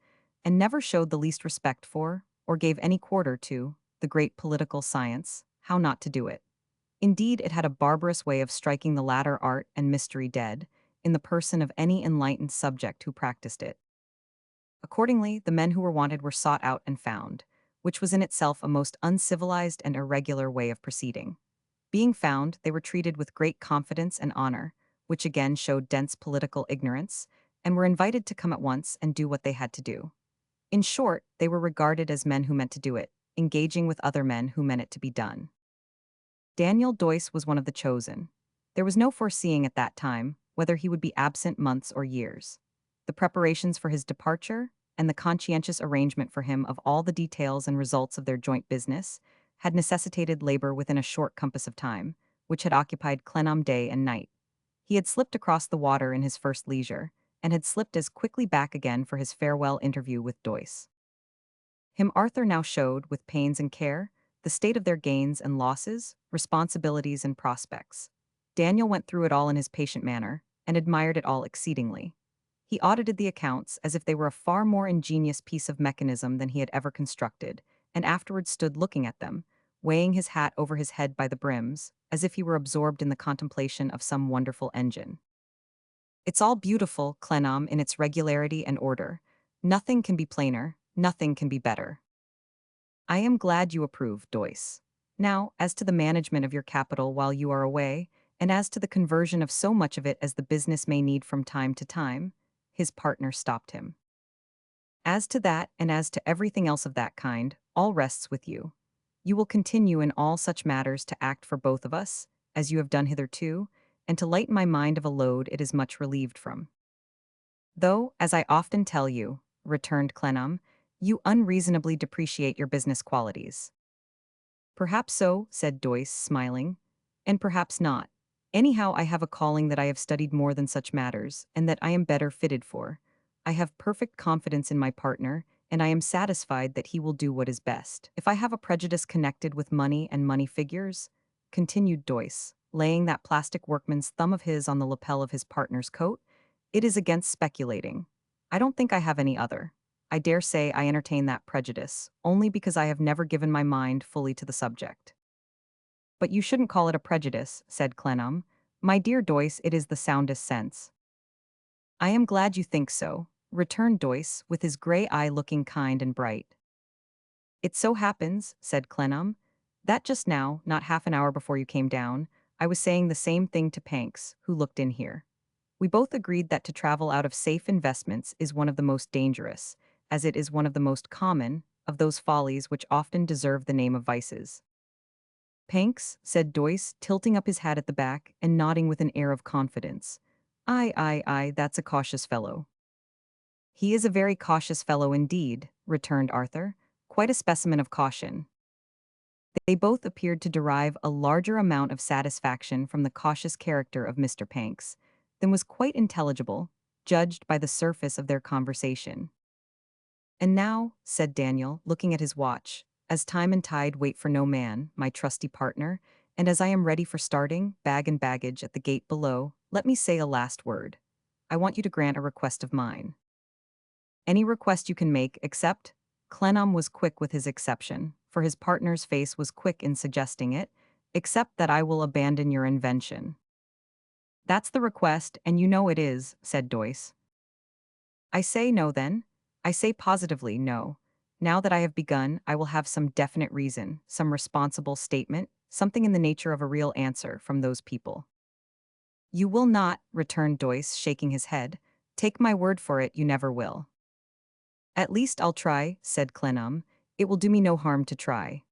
and never showed the least respect for, or gave any quarter to, the great political science, how not to do it. Indeed, it had a barbarous way of striking the latter art and mystery dead, in the person of any enlightened subject who practiced it. Accordingly, the men who were wanted were sought out and found, which was in itself a most uncivilized and irregular way of proceeding. Being found, they were treated with great confidence and honor, which again showed dense political ignorance, and were invited to come at once and do what they had to do. In short, they were regarded as men who meant to do it, engaging with other men who meant it to be done. Daniel Doyce was one of the chosen. There was no foreseeing at that time whether he would be absent months or years. The preparations for his departure, and the conscientious arrangement for him of all the details and results of their joint business, had necessitated labor within a short compass of time, which had occupied Clennam day and night. He had slipped across the water in his first leisure, and had slipped as quickly back again for his farewell interview with Doyce. Him Arthur now showed, with pains and care, the state of their gains and losses, responsibilities and prospects. Daniel went through it all in his patient manner, and admired it all exceedingly. He audited the accounts as if they were a far more ingenious piece of mechanism than he had ever constructed, and afterwards stood looking at them, weighing his hat over his head by the brims, as if he were absorbed in the contemplation of some wonderful engine. It's all beautiful, Clennam, in its regularity and order. Nothing can be plainer, nothing can be better. I am glad you approve, Doyce. Now, as to the management of your capital while you are away, and as to the conversion of so much of it as the business may need from time to time, his partner stopped him. As to that, and as to everything else of that kind, all rests with you. You will continue in all such matters to act for both of us, as you have done hitherto, and to lighten my mind of a load it is much relieved from. Though, as I often tell you, returned Clennam, you unreasonably depreciate your business qualities. Perhaps so, said Doyce, smiling, and perhaps not. Anyhow, I have a calling that I have studied more than such matters, and that I am better fitted for. I have perfect confidence in my partner, and I am satisfied that he will do what is best. If I have a prejudice connected with money and money figures, continued Doyce, laying that plastic workman's thumb of his on the lapel of his partner's coat, it is against speculating. I don't think I have any other. I dare say I entertain that prejudice, only because I have never given my mind fully to the subject. But you shouldn't call it a prejudice, said Clennam. My dear Doyce, it is the soundest sense. I am glad you think so, returned Doyce, with his grey eye looking kind and bright. It so happens, said Clennam, that just now, not half an hour before you came down, I was saying the same thing to Panks, who looked in here. We both agreed that to travel out of safe investments is one of the most dangerous, as it is one of the most common, of those follies which often deserve the name of vices. Panks, said Doyce, tilting up his hat at the back and nodding with an air of confidence. Aye, that's a cautious fellow. He is a very cautious fellow indeed, returned Arthur, quite a specimen of caution. They both appeared to derive a larger amount of satisfaction from the cautious character of Mr. Panks than was quite intelligible, judged by the surface of their conversation. And now, said Daniel, looking at his watch, as time and tide wait for no man, my trusty partner, and as I am ready for starting, bag and baggage at the gate below, let me say a last word. I want you to grant a request of mine. Any request you can make, except, Clennam was quick with his exception, for his partner's face was quick in suggesting it, except that I will abandon your invention. That's the request, and you know it is, said Doyce. I say no then. I say positively no. Now that I have begun, I will have some definite reason, some responsible statement, something in the nature of a real answer from those people. You will not, returned Doyce, shaking his head. Take my word for it, you never will. At least I'll try, said Clennam. It will do me no harm to try.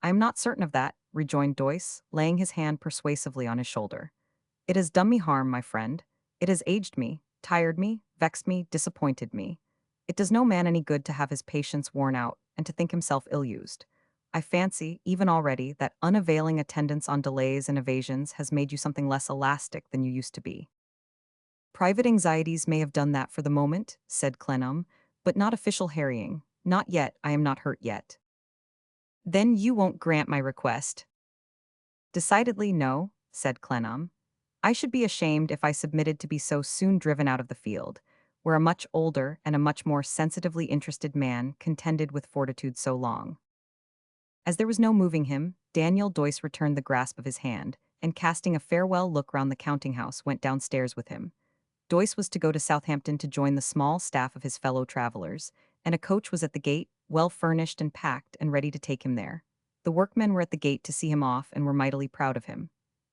I am not certain of that, rejoined Doyce, laying his hand persuasively on his shoulder. It has done me harm, my friend. It has aged me, tired me, vexed me, disappointed me. It does no man any good to have his patience worn out, and to think himself ill-used. I fancy, even already, that unavailing attendance on delays and evasions has made you something less elastic than you used to be. Private anxieties may have done that for the moment, said Clennam, but not official harrying. Not yet, I am not hurt yet. Then you won't grant my request. Decidedly no, said Clennam. I should be ashamed if I submitted to be so soon driven out of the field, where a much older and a much more sensitively interested man contended with fortitude so long. As there was no moving him, Daniel Doyce returned the grasp of his hand, and casting a farewell look round the counting-house went downstairs with him. Doyce was to go to Southampton to join the small staff of his fellow travellers, and a coach was at the gate, well furnished and packed and ready to take him there. The workmen were at the gate to see him off and were mightily proud of him.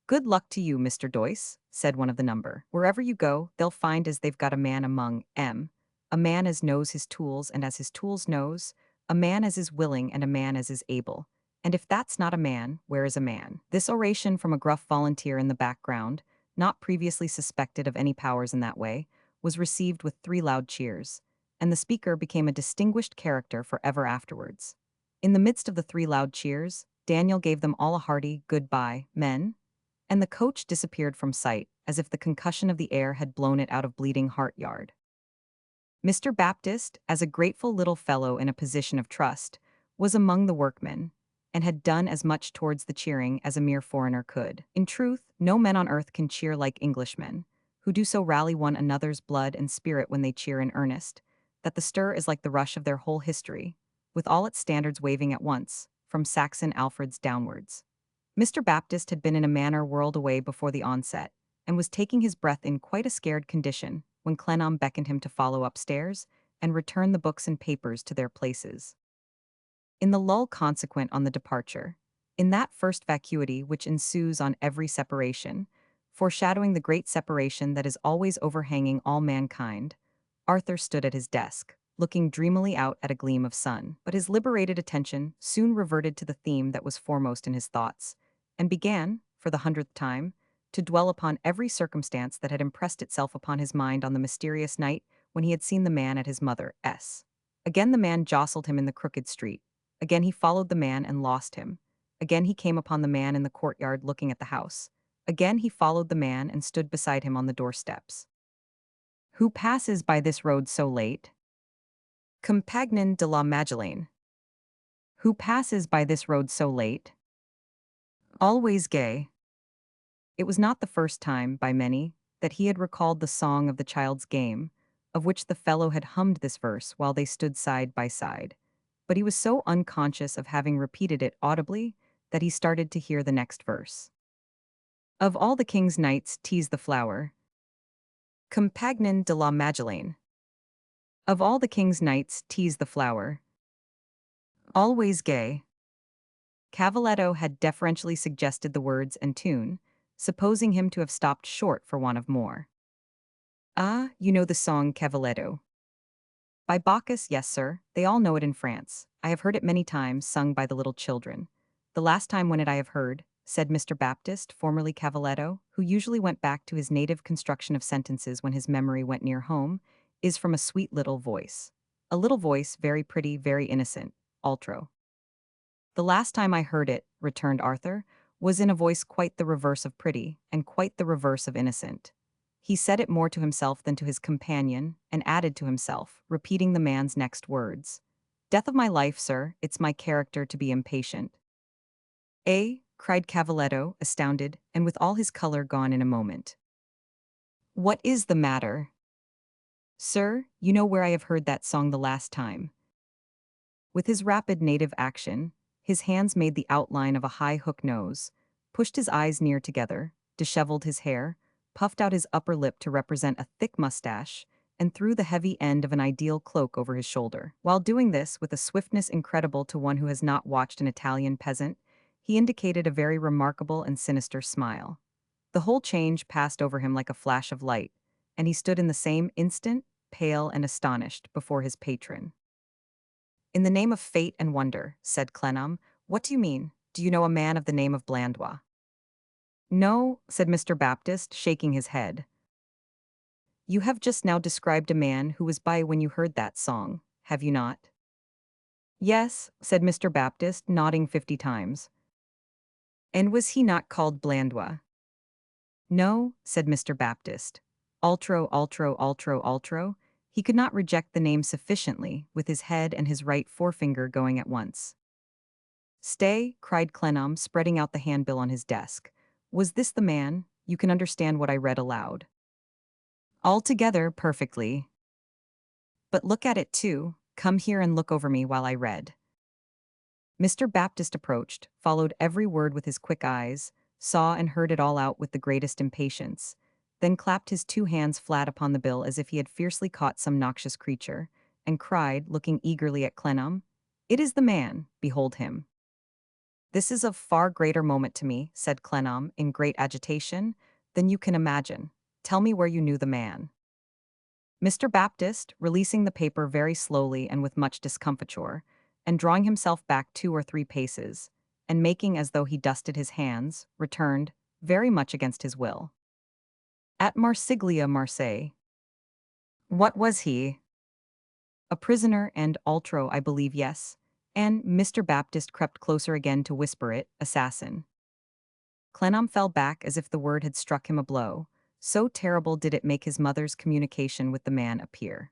"Good luck to you, Mr. Doyce," said one of the number. "Wherever you go, they'll find as they've got a man among 'em. A man as knows his tools and as his tools knows, a man as is willing and a man as is able. And if that's not a man, where is a man?" This oration from a gruff volunteer in the background, not previously suspected of any powers in that way, was received with 3 loud cheers, and the speaker became a distinguished character for ever afterwards. In the midst of the 3 loud cheers, Daniel gave them all a hearty "Good-bye, men," and the coach disappeared from sight, as if the concussion of the air had blown it out of Bleeding Heart Yard. Mr. Baptist, as a grateful little fellow in a position of trust, was among the workmen, and had done as much towards the cheering as a mere foreigner could. In truth, no men on earth can cheer like Englishmen, who do so rally one another's blood and spirit when they cheer in earnest, that the stir is like the rush of their whole history, with all its standards waving at once, from Saxon Alfreds downwards. Mr. Baptist had been in a manner whirled away before the onset, and was taking his breath in quite a scared condition when Clennam beckoned him to follow upstairs and return the books and papers to their places. In the lull consequent on the departure, in that first vacuity which ensues on every separation, foreshadowing the great separation that is always overhanging all mankind, Arthur stood at his desk, looking dreamily out at a gleam of sun. But his liberated attention soon reverted to the theme that was foremost in his thoughts, and began, for the 100th time, to dwell upon every circumstance that had impressed itself upon his mind on the mysterious night when he had seen the man at his mother's. Again the man jostled him in the crooked street. Again he followed the man and lost him. Again he came upon the man in the courtyard looking at the house. Again he followed the man and stood beside him on the doorsteps. "Who passes by this road so late?" Compagnon de la Magdalene. "Who passes by this road so late?" Always gay. It was not the first time, by many, that he had recalled the song of the child's game, of which the fellow had hummed this verse while they stood side by side. But he was so unconscious of having repeated it audibly that he started to hear the next verse. "Of all the king's knights, 'tis the flower." Compagnon de la Magdalene. "Of all the king's knights, 'tis the flower." Always gay. Cavaletto had deferentially suggested the words and tune, supposing him to have stopped short for want of more. "Ah, you know the song Cavaletto." "By Bacchus, yes, sir, they all know it in France. I have heard it many times, sung by the little children. The last time when it I have heard," said Mr. Baptist, formerly Cavaletto, who usually went back to his native construction of sentences when his memory went near home, "is from a sweet little voice. A little voice, very pretty, very innocent, altro." "The last time I heard it," returned Arthur, "was in a voice quite the reverse of pretty, and quite the reverse of innocent." He said it more to himself than to his companion, and added to himself, repeating the man's next words. "Death of my life, sir, it's my character to be impatient." "Eh?" cried Cavaletto, astounded, and with all his color gone in a moment. "What is the matter?" "Sir, you know where I have heard that song the last time." With his rapid native action, his hands made the outline of a high hook nose, pushed his eyes near together, disheveled his hair, puffed out his upper lip to represent a thick mustache, and threw the heavy end of an ideal cloak over his shoulder. While doing this with a swiftness incredible to one who has not watched an Italian peasant, he indicated a very remarkable and sinister smile. The whole change passed over him like a flash of light, and he stood in the same instant, pale and astonished, before his patron. "In the name of fate and wonder," said Clennam, "what do you mean? Do you know a man of the name of Blandois?" "No," said Mr. Baptist, shaking his head. You have just now described a man who was by when you heard that song, have you not? Yes, said Mr. Baptist, nodding 50 times. And was he not called Blandois? No, said Mr. Baptist. Altro. He could not reject the name sufficiently, with his head and his right forefinger going at once. Stay, cried Clennam, spreading out the handbill on his desk. Was this the man? You can understand what I read aloud. Altogether perfectly. But look at it too. Come here and look over me while I read. Mr. Baptist approached, followed every word with his quick eyes, saw and heard it all out with the greatest impatience, then clapped his 2 hands flat upon the bill as if he had fiercely caught some noxious creature, and cried, looking eagerly at Clennam, "It is the man, behold him." "This is of far greater moment to me," said Clennam, in great agitation, "than you can imagine. Tell me where you knew the man." Mr. Baptist, releasing the paper very slowly and with much discomfiture, and drawing himself back 2 or 3 paces, and making as though he dusted his hands, returned, very much against his will. "At Marsiglia, Marseille." "What was he?" "A prisoner and altro, I believe, yes." And Mr. Baptist crept closer again to whisper it, "assassin." Clennam fell back as if the word had struck him a blow. So terrible did it make his mother's communication with the man appear.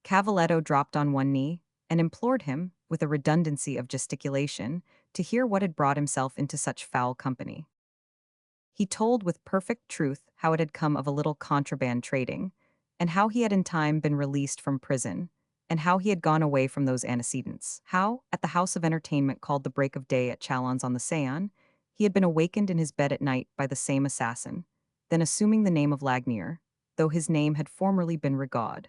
Cavaletto dropped on one knee, and implored him, with a redundancy of gesticulation, to hear what had brought himself into such foul company. He told with perfect truth how it had come of a little contraband trading, and how he had in time been released from prison, and how he had gone away from those antecedents, how, at the house of entertainment called the Break of Day at Chalons-on-the-Saône, he had been awakened in his bed at night by the same assassin, then assuming the name of Lagnier, though his name had formerly been Rigaud,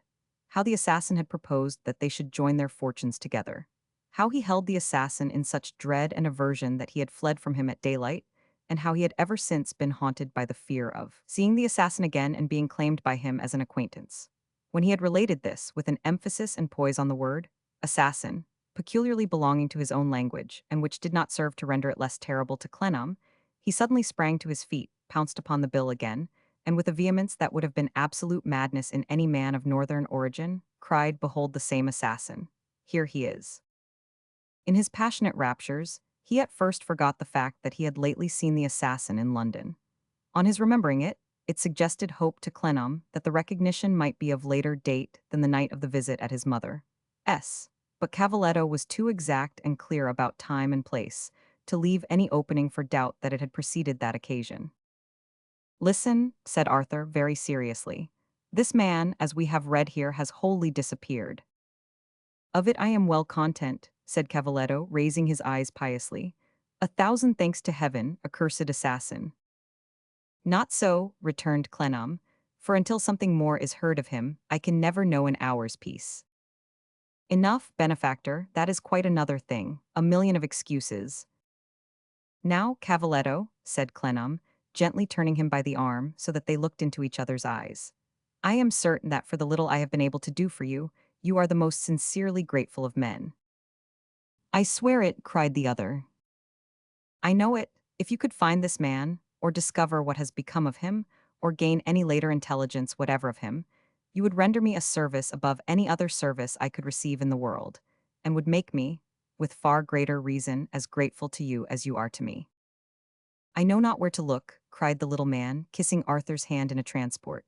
how the assassin had proposed that they should join their fortunes together, how he held the assassin in such dread and aversion that he had fled from him at daylight, and how he had ever since been haunted by the fear of seeing the assassin again and being claimed by him as an acquaintance. When he had related this, with an emphasis and poise on the word, assassin, peculiarly belonging to his own language, and which did not serve to render it less terrible to Clennam, he suddenly sprang to his feet, pounced upon the bill again, and with a vehemence that would have been absolute madness in any man of northern origin, cried, "Behold the same assassin. Here he is." In his passionate raptures, he at first forgot the fact that he had lately seen the assassin in London. On his remembering it, it suggested hope to Clennam that the recognition might be of later date than the night of the visit at his mother's. But Cavaletto was too exact and clear about time and place to leave any opening for doubt that it had preceded that occasion. "Listen," said Arthur very seriously. "This man, as we have read here, has wholly disappeared." "Of it I am well content," said Cavaletto, raising his eyes piously. "A thousand thanks to heaven, accursed assassin." "Not so," returned Clennam, "for until something more is heard of him, I can never know an hour's peace." "Enough, benefactor, that is quite another thing, a million of excuses." "Now, Cavaletto," said Clennam, gently turning him by the arm so that they looked into each other's eyes, "I am certain that for the little I have been able to do for you, you are the most sincerely grateful of men." "I swear it," cried the other. "I know it. If you could find this man, or discover what has become of him, or gain any later intelligence whatever of him, you would render me a service above any other service I could receive in the world, and would make me, with far greater reason, as grateful to you as you are to me." "I know not where to look," cried the little man, kissing Arthur's hand in a transport.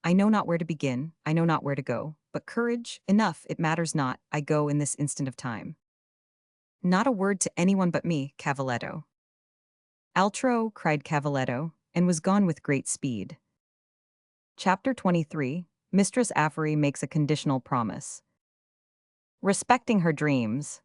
"I know not where to begin, I know not where to go, but courage, enough, it matters not, I go in this instant of time. Not a word to anyone but me, Cavaletto." "Altro," cried Cavaletto, and was gone with great speed. Chapter 23. Mistress Avery makes a conditional promise. Respecting her dreams.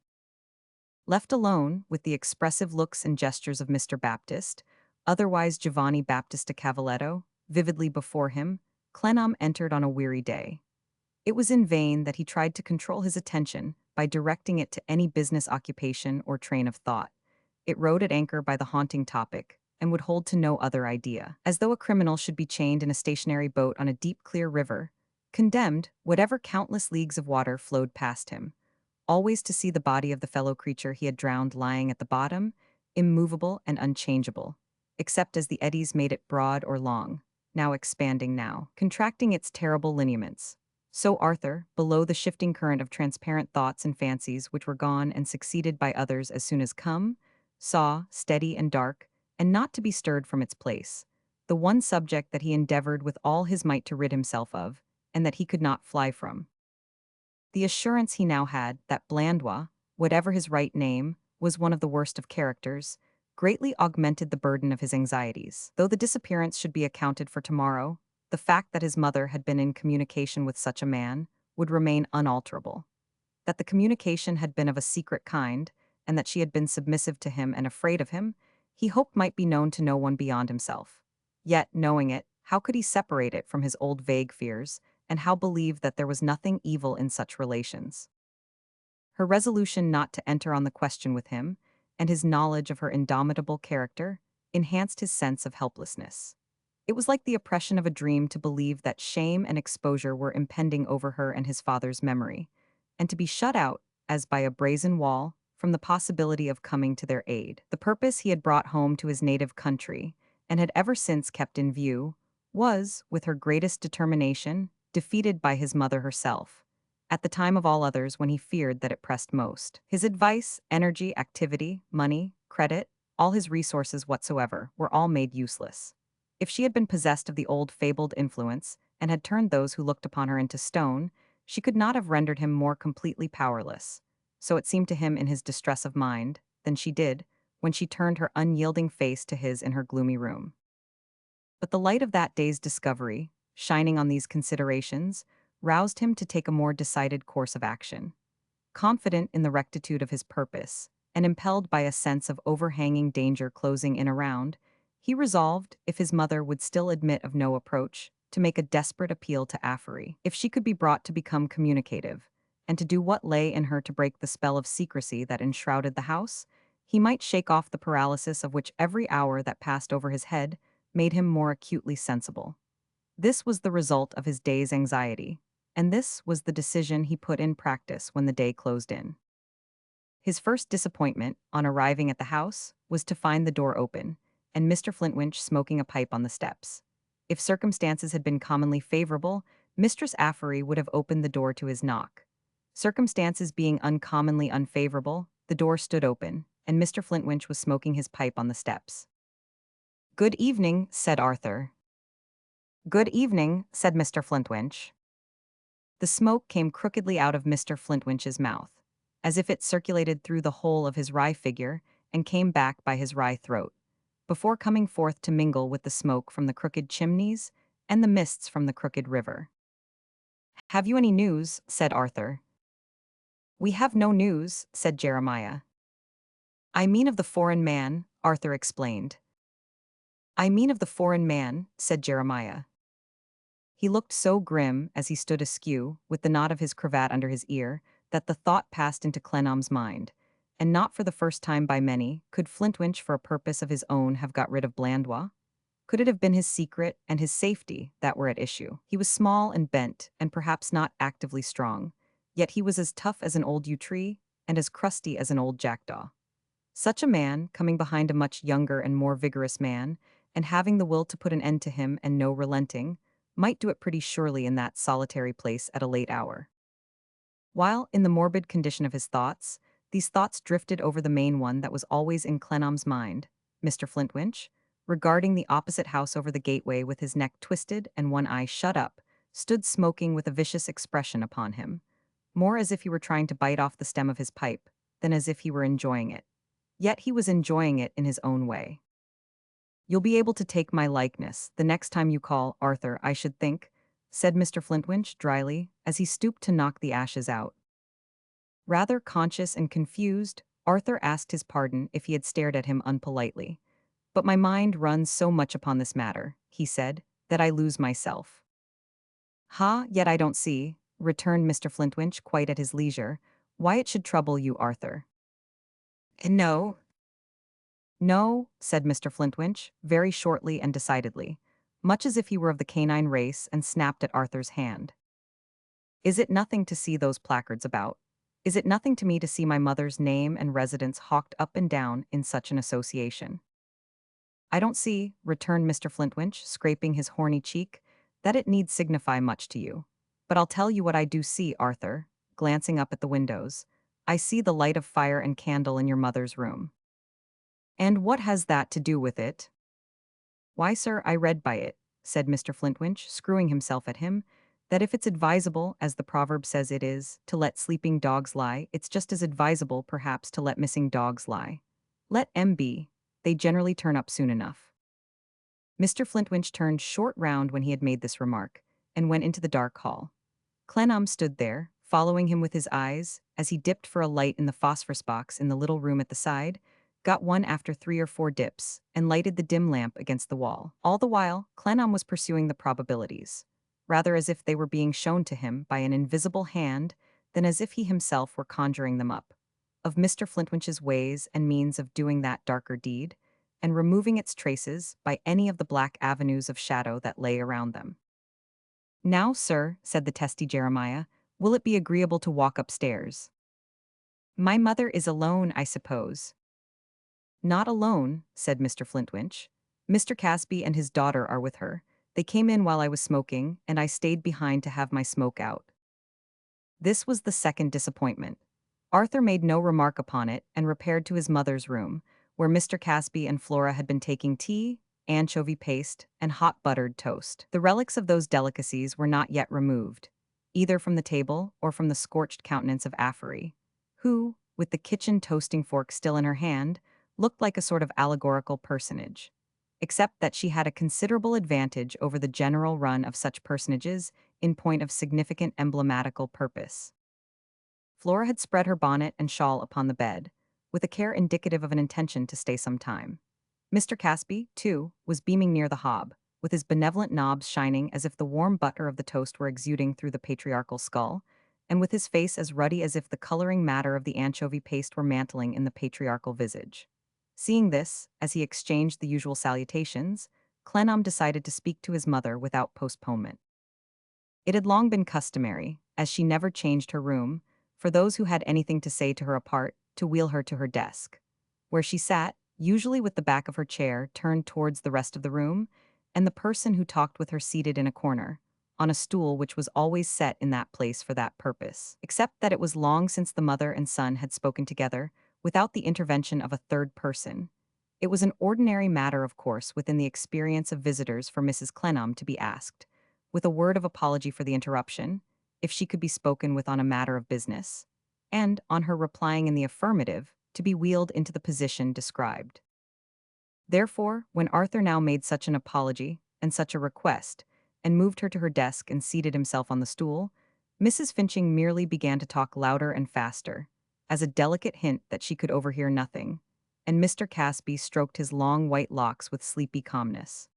Left alone, with the expressive looks and gestures of Mr. Baptist, otherwise Giovanni Battista Cavaletto, vividly before him, Clennam entered on a weary day. It was in vain that he tried to control his attention by directing it to any business occupation or train of thought. It rode at anchor by the haunting topic, and would hold to no other idea, as though a criminal should be chained in a stationary boat on a deep clear river, condemned, whatever countless leagues of water flowed past him, always to see the body of the fellow creature he had drowned lying at the bottom, immovable and unchangeable, except as the eddies made it broad or long, now expanding now, contracting its terrible lineaments. So Arthur, below the shifting current of transparent thoughts and fancies which were gone and succeeded by others as soon as come, saw, steady and dark, and not to be stirred from its place, the one subject that he endeavored with all his might to rid himself of, and that he could not fly from. The assurance he now had that Blandois, whatever his right name, was one of the worst of characters, greatly augmented the burden of his anxieties. Though the disappearance should be accounted for tomorrow, the fact that his mother had been in communication with such a man would remain unalterable. That the communication had been of a secret kind, and that she had been submissive to him and afraid of him, he hoped might be known to no one beyond himself. Yet, knowing it, how could he separate it from his old vague fears, and how believe that there was nothing evil in such relations? Her resolution not to enter on the question with him, and his knowledge of her indomitable character, enhanced his sense of helplessness. It was like the oppression of a dream to believe that shame and exposure were impending over her and his father's memory, and to be shut out, as by a brazen wall, from the possibility of coming to their aid. The purpose he had brought home to his native country, and had ever since kept in view, was, with her greatest determination, defeated by his mother herself, at the time of all others when he feared that it pressed most. His advice, energy, activity, money, credit, all his resources whatsoever, were all made useless. If she had been possessed of the old fabled influence, and had turned those who looked upon her into stone, she could not have rendered him more completely powerless, so it seemed to him in his distress of mind, than she did, when she turned her unyielding face to his in her gloomy room. But the light of that day's discovery, shining on these considerations, roused him to take a more decided course of action. Confident in the rectitude of his purpose, and impelled by a sense of overhanging danger closing in around, he resolved, if his mother would still admit of no approach, to make a desperate appeal to Affery, if she could be brought to become communicative, and to do what lay in her to break the spell of secrecy that enshrouded the house, he might shake off the paralysis of which every hour that passed over his head made him more acutely sensible. This was the result of his day's anxiety, and this was the decision he put in practice when the day closed in. His first disappointment, on arriving at the house, was to find the door open, and Mr. Flintwinch smoking a pipe on the steps. If circumstances had been commonly favorable, Mistress Affery would have opened the door to his knock. Circumstances being uncommonly unfavorable, the door stood open, and Mr. Flintwinch was smoking his pipe on the steps. "Good evening," said Arthur. "Good evening," said Mr. Flintwinch. The smoke came crookedly out of Mr. Flintwinch's mouth, as if it circulated through the whole of his wry figure and came back by his wry throat, before coming forth to mingle with the smoke from the crooked chimneys and the mists from the crooked river. "Have you any news?" said Arthur. "We have no news," said Jeremiah. "I mean of the foreign man," Arthur explained. "I mean of the foreign man," said Jeremiah. He looked so grim as he stood askew, with the knot of his cravat under his ear, that the thought passed into Clennam's mind, and not for the first time by many, could Flintwinch for a purpose of his own have got rid of Blandois? Could it have been his secret and his safety that were at issue? He was small and bent, and perhaps not actively strong, yet he was as tough as an old yew tree, and as crusty as an old jackdaw. Such a man, coming behind a much younger and more vigorous man, and having the will to put an end to him and no relenting, might do it pretty surely in that solitary place at a late hour. While, in the morbid condition of his thoughts, these thoughts drifted over the main one that was always in Clennam's mind, Mr. Flintwinch, regarding the opposite house over the gateway with his neck twisted and one eye shut up, stood smoking with a vicious expression upon him, more as if he were trying to bite off the stem of his pipe than as if he were enjoying it. Yet he was enjoying it in his own way. "You'll be able to take my likeness the next time you call, Arthur, I should think," said Mr. Flintwinch dryly, as he stooped to knock the ashes out. Rather conscious and confused, Arthur asked his pardon if he had stared at him unpolitely. "But my mind runs so much upon this matter," he said, "that I lose myself." "Ha, yet I don't see," returned Mr. Flintwinch quite at his leisure, "why it should trouble you, Arthur." "No, no," said Mr. Flintwinch, very shortly and decidedly, much as if he were of the canine race, and snapped at Arthur's hand. "Is it nothing to see those placards about? Is it nothing to me to see my mother's name and residence hawked up and down in such an association?" I don't see, returned Mr. Flintwinch, scraping his horny cheek, that it need signify much to you. But I'll tell you what I do see, Arthur, glancing up at the windows. I see the light of fire and candle in your mother's room. And what has that to do with it? Why, sir, I read by it, said Mr. Flintwinch, screwing himself at him, that if it's advisable, as the proverb says it is, to let sleeping dogs lie, it's just as advisable, perhaps, to let missing dogs lie. Let 'em be. They generally turn up soon enough. Mr. Flintwinch turned short round when he had made this remark, and went into the dark hall. Clennam stood there, following him with his eyes, as he dipped for a light in the phosphorus box in the little room at the side, got one after 3 or 4 dips, and lighted the dim lamp against the wall. All the while, Clennam was pursuing the probabilities, rather as if they were being shown to him by an invisible hand than as if he himself were conjuring them up, of Mr. Flintwinch's ways and means of doing that darker deed, and removing its traces by any of the black avenues of shadow that lay around them. Now, sir, said the testy Jeremiah, will it be agreeable to walk upstairs? My mother is alone, I suppose. Not alone, said Mr. Flintwinch. Mr. Casby and his daughter are with her. They came in while I was smoking, and I stayed behind to have my smoke out. This was the second disappointment. Arthur made no remark upon it and repaired to his mother's room, where Mr. Casby and Flora had been taking tea, anchovy paste, and hot buttered toast. The relics of those delicacies were not yet removed, either from the table or from the scorched countenance of Affery, who, with the kitchen toasting fork still in her hand, looked like a sort of allegorical personage, except that she had a considerable advantage over the general run of such personages in point of significant emblematical purpose. Flora had spread her bonnet and shawl upon the bed, with a care indicative of an intention to stay some time. Mr. Casby, too, was beaming near the hob, with his benevolent knobs shining as if the warm butter of the toast were exuding through the patriarchal skull, and with his face as ruddy as if the coloring matter of the anchovy paste were mantling in the patriarchal visage. Seeing this, as he exchanged the usual salutations, Clennam decided to speak to his mother without postponement. It had long been customary, as she never changed her room, for those who had anything to say to her apart, to wheel her to her desk, where she sat, usually with the back of her chair turned towards the rest of the room, and the person who talked with her seated in a corner, on a stool which was always set in that place for that purpose, except that it was long since the mother and son had spoken together, without the intervention of a third person. It was an ordinary matter, of course, within the experience of visitors for Mrs. Clennam to be asked, with a word of apology for the interruption, if she could be spoken with on a matter of business, and, on her replying in the affirmative, to be wheeled into the position described. Therefore, when Arthur now made such an apology and such a request, and moved her to her desk and seated himself on the stool, Mrs. Finching merely began to talk louder and faster, as a delicate hint that she could overhear nothing, and Mr. Casby stroked his long white locks with sleepy calmness.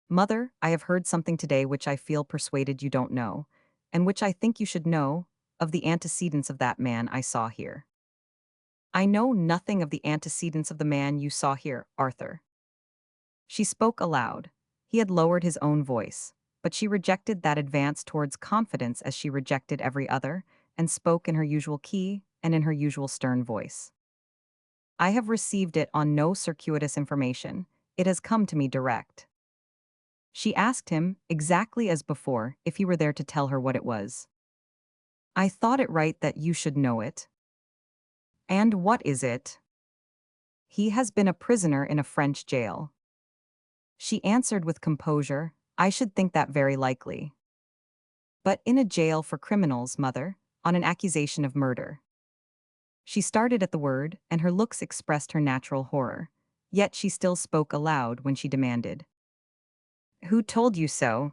Mother, I have heard something today which I feel persuaded you don't know, and which I think you should know, of the antecedents of that man I saw here. I know nothing of the antecedents of the man you saw here, Arthur. She spoke aloud. He had lowered his own voice, but she rejected that advance towards confidence as she rejected every other, and spoke in her usual key and in her usual stern voice. I have received it on no circuitous information. It has come to me direct. She asked him, exactly as before, if he were there to tell her what it was. I thought it right that you should know it. And what is it? He has been a prisoner in a French jail. She answered with composure, I should think that very likely. But in a jail for criminals, mother, on an accusation of murder. She started at the word, and her looks expressed her natural horror. Yet she still spoke aloud when she demanded. Who told you so?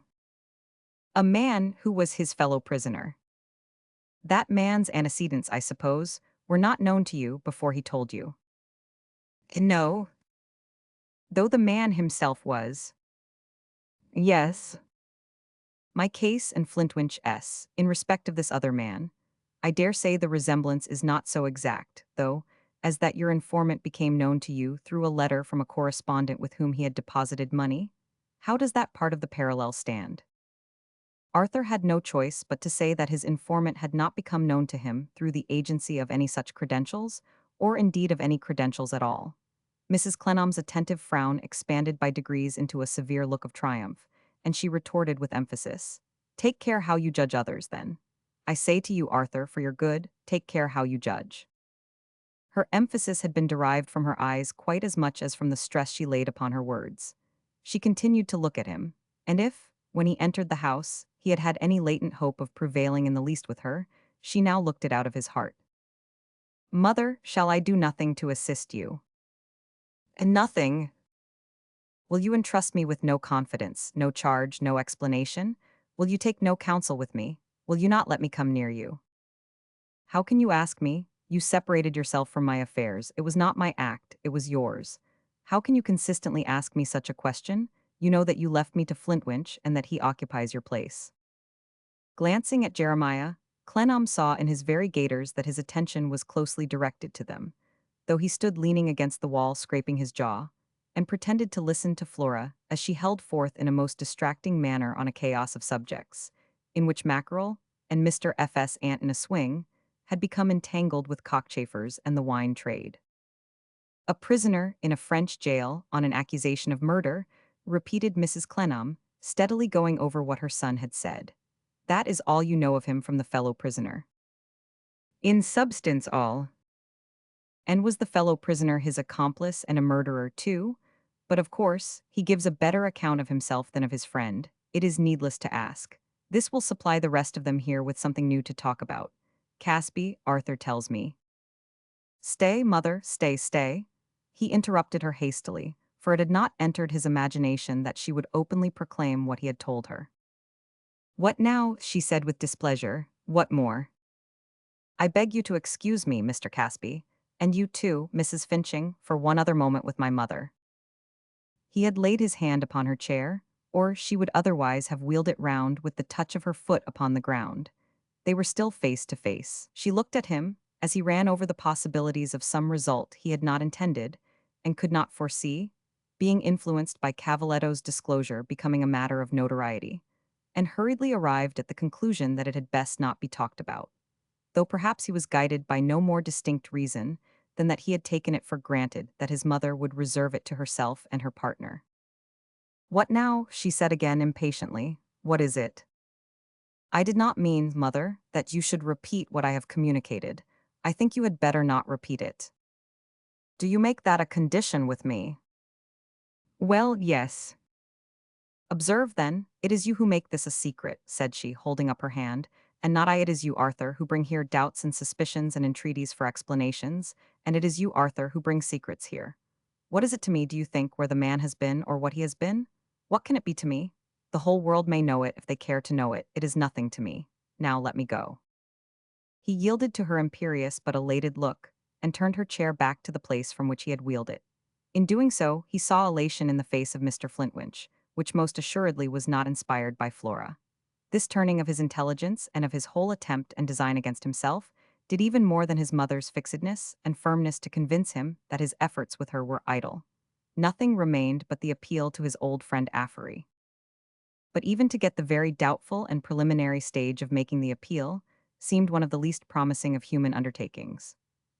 A man who was his fellow prisoner. That man's antecedents, I suppose, were not known to you before he told you. No. Though the man himself was. Yes. My case and Flintwinch S. in respect of this other man, I dare say the resemblance is not so exact, though, as that your informant became known to you through a letter from a correspondent with whom he had deposited money. How does that part of the parallel stand? Arthur had no choice but to say that his informant had not become known to him through the agency of any such credentials, or indeed of any credentials at all. Mrs. Clennam's attentive frown expanded by degrees into a severe look of triumph, and she retorted with emphasis. Take care how you judge others, then. I say to you, Arthur, for your good, take care how you judge. Her emphasis had been derived from her eyes quite as much as from the stress she laid upon her words. She continued to look at him, and if, when he entered the house, he had had any latent hope of prevailing in the least with her, she now looked it out of his heart. Mother, shall I do nothing to assist you? And nothing. Will you entrust me with no confidence, no charge, no explanation? Will you take no counsel with me? Will you not let me come near you? How can you ask me? You separated yourself from my affairs. It was not my act, it was yours. How can you consistently ask me such a question? You know that you left me to Flintwinch and that he occupies your place. Glancing at Jeremiah, Clennam saw in his very gaiters that his attention was closely directed to them, though he stood leaning against the wall scraping his jaw, and pretended to listen to Flora as she held forth in a most distracting manner on a chaos of subjects, in which Mackerel and Mr. F.S. Ant in a swing had become entangled with cockchafers and the wine trade. A prisoner in a French jail on an accusation of murder, repeated Mrs. Clennam, steadily going over what her son had said. That is all you know of him from the fellow prisoner. In substance, all. And was the fellow prisoner his accomplice and a murderer too? But of course, he gives a better account of himself than of his friend. It is needless to ask. This will supply the rest of them here with something new to talk about. Casby, Arthur tells me. Stay, mother, stay, stay. He interrupted her hastily, for it had not entered his imagination that she would openly proclaim what he had told her. What now? She said with displeasure. What more? I beg you to excuse me, Mr. Casby, and you too, Mrs. Finching, for one other moment with my mother. He had laid his hand upon her chair, or she would otherwise have wheeled it round with the touch of her foot upon the ground. They were still face to face. She looked at him, as he ran over the possibilities of some result he had not intended, and could not foresee, being influenced by Cavaletto's disclosure becoming a matter of notoriety, and hurriedly arrived at the conclusion that it had best not be talked about, though perhaps he was guided by no more distinct reason than that he had taken it for granted that his mother would reserve it to herself and her partner. What now? She said again impatiently. What is it? I did not mean, mother, that you should repeat what I have communicated. I think you had better not repeat it. Do you make that a condition with me? Well, yes. Observe, then, it is you who make this a secret, said she, holding up her hand, and not I. It is you, Arthur, who bring here doubts and suspicions and entreaties for explanations, and it is you, Arthur, who bring secrets here. What is it to me, do you think, where the man has been or what he has been? What can it be to me? The whole world may know it if they care to know it. It is nothing to me. Now let me go. He yielded to her imperious but elated look, and turned her chair back to the place from which he had wheeled it. In doing so, he saw elation in the face of Mr. Flintwinch, which most assuredly was not inspired by Flora. This turning of his intelligence and of his whole attempt and design against himself did even more than his mother's fixedness and firmness to convince him that his efforts with her were idle. Nothing remained but the appeal to his old friend Affery. But even to get the very doubtful and preliminary stage of making the appeal seemed one of the least promising of human undertakings.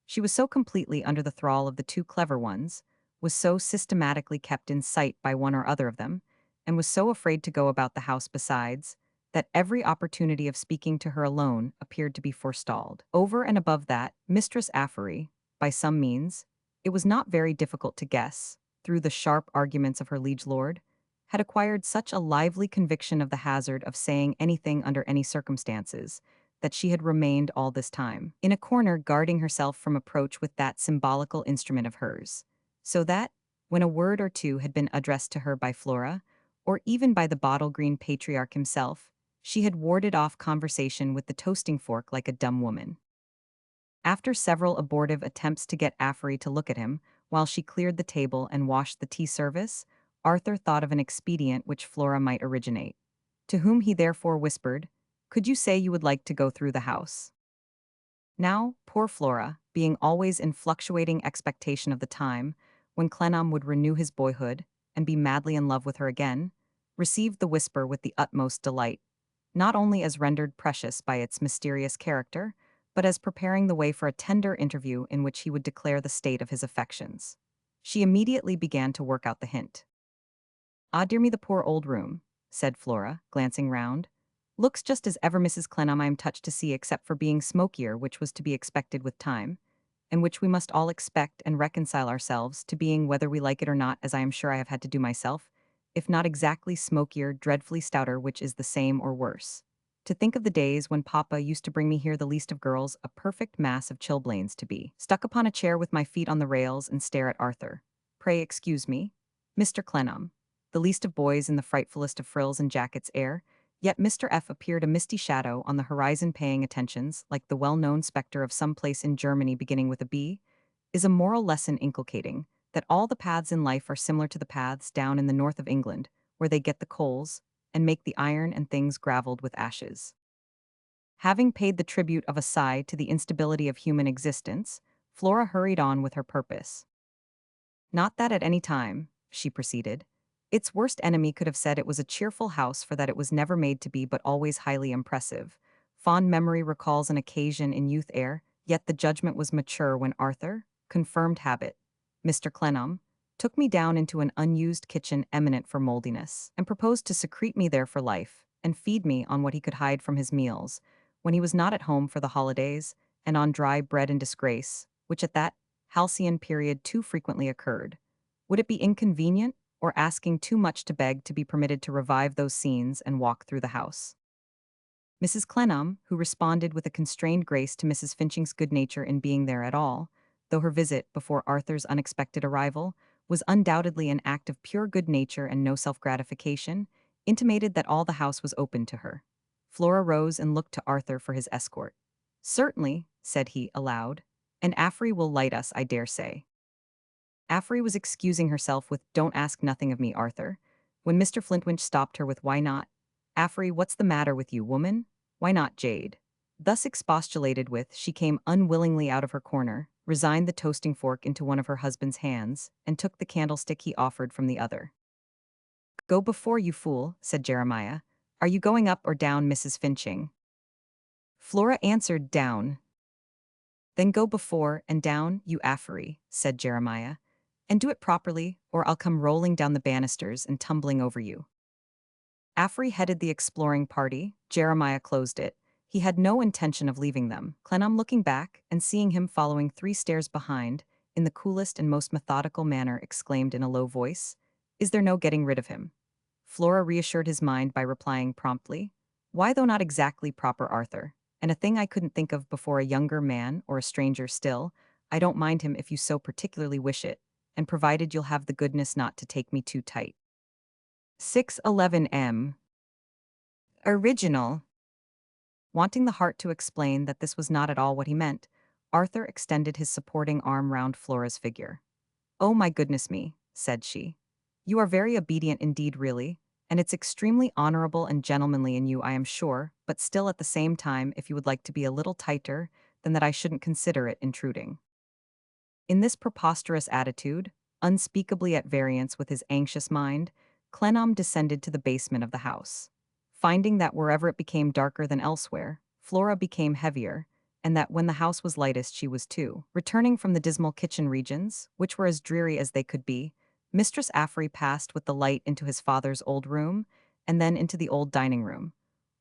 She was so completely under the thrall of the two clever ones, was so systematically kept in sight by one or other of them, and was so afraid to go about the house besides, that every opportunity of speaking to her alone appeared to be forestalled. Over and above that, Mistress Affery, by some means, it was not very difficult to guess, through the sharp arguments of her liege lord, had acquired such a lively conviction of the hazard of saying anything under any circumstances, that she had remained all this time in a corner guarding herself from approach with that symbolical instrument of hers, so that, when a word or two had been addressed to her by Flora, or even by the bottle-green patriarch himself, she had warded off conversation with the toasting fork like a dumb woman. After several abortive attempts to get Affery to look at him, while she cleared the table and washed the tea service, Arthur thought of an expedient which Flora might originate, to whom he therefore whispered, "Could you say you would like to go through the house?" Now, poor Flora, being always in fluctuating expectation of the time when Clennam would renew his boyhood and be madly in love with her again, received the whisper with the utmost delight, not only as rendered precious by its mysterious character, but as preparing the way for a tender interview in which he would declare the state of his affections. She immediately began to work out the hint. "Ah, dear me, the poor old room," said Flora, glancing round. "Looks just as ever, Mrs. Clennam, I am touched to see, except for being smokier, which was to be expected with time, and which we must all expect and reconcile ourselves to being whether we like it or not, as I am sure I have had to do myself, if not exactly smokier, dreadfully stouter, which is the same or worse. To think of the days when Papa used to bring me here, the least of girls, a perfect mass of chilblains to be, stuck upon a chair with my feet on the rails and stare at Arthur. Pray excuse me, Mr. Clennam, the least of boys in the frightfulest of frills and jackets air, yet Mr. F appeared a misty shadow on the horizon paying attentions, like the well-known spectre of some place in Germany beginning with a B, is a moral lesson inculcating that all the paths in life are similar to the paths down in the north of England, where they get the coals and make the iron and things gravelled with ashes. Having paid the tribute of a sigh to the instability of human existence, Flora hurried on with her purpose. "Not that at any time," she proceeded, "its worst enemy could have said it was a cheerful house, for that it was never made to be, but always highly impressive. Fond memory recalls an occasion in youth ere, yet the judgment was mature when Arthur, confirmed habit, Mr. Clennam, took me down into an unused kitchen eminent for moldiness, and proposed to secrete me there for life, and feed me on what he could hide from his meals, when he was not at home for the holidays, and on dry bread and disgrace, which at that halcyon period too frequently occurred. Would it be inconvenient, or asking too much to beg to be permitted to revive those scenes and walk through the house?" Mrs. Clennam, who responded with a constrained grace to Mrs. Finching's good nature in being there at all, though her visit, before Arthur's unexpected arrival, was undoubtedly an act of pure good nature and no self-gratification, intimated that all the house was open to her. Flora rose and looked to Arthur for his escort. "Certainly," said he, aloud, "and Affery will light us, I dare say." Affery was excusing herself with "Don't ask nothing of me, Arthur," when Mr. Flintwinch stopped her with "Why not? Affery, what's the matter with you, woman? Why not, Jade?" Thus expostulated with, she came unwillingly out of her corner, resigned the toasting fork into one of her husband's hands, and took the candlestick he offered from the other. "Go before, you fool," said Jeremiah. "Are you going up or down, Mrs. Finching?" Flora answered, "Down." "Then go before and down, you Affery," said Jeremiah, "and do it properly, or I'll come rolling down the banisters and tumbling over you." Affery headed the exploring party, Jeremiah closed it. He had no intention of leaving them. Clennam, looking back and seeing him following 3 stairs behind, in the coolest and most methodical manner, exclaimed in a low voice, "Is there no getting rid of him?" Flora reassured his mind by replying promptly, "Why, though not exactly proper, Arthur, and a thing I couldn't think of before a younger man or a stranger still, I don't mind him if you so particularly wish it, and provided you'll have the goodness not to take me too tight." 611 Original. Wanting the heart to explain that this was not at all what he meant, Arthur extended his supporting arm round Flora's figure. "Oh, my goodness me," said she. "You are very obedient indeed, really, and it's extremely honorable and gentlemanly in you, I am sure, but still at the same time, if you would like to be a little tighter, then that I shouldn't consider it intruding." In this preposterous attitude, unspeakably at variance with his anxious mind, Clennam descended to the basement of the house. Finding that wherever it became darker than elsewhere, Flora became heavier, and that when the house was lightest she was too. Returning from the dismal kitchen regions, which were as dreary as they could be, Mistress Affery passed with the light into his father's old room, and then into the old dining room,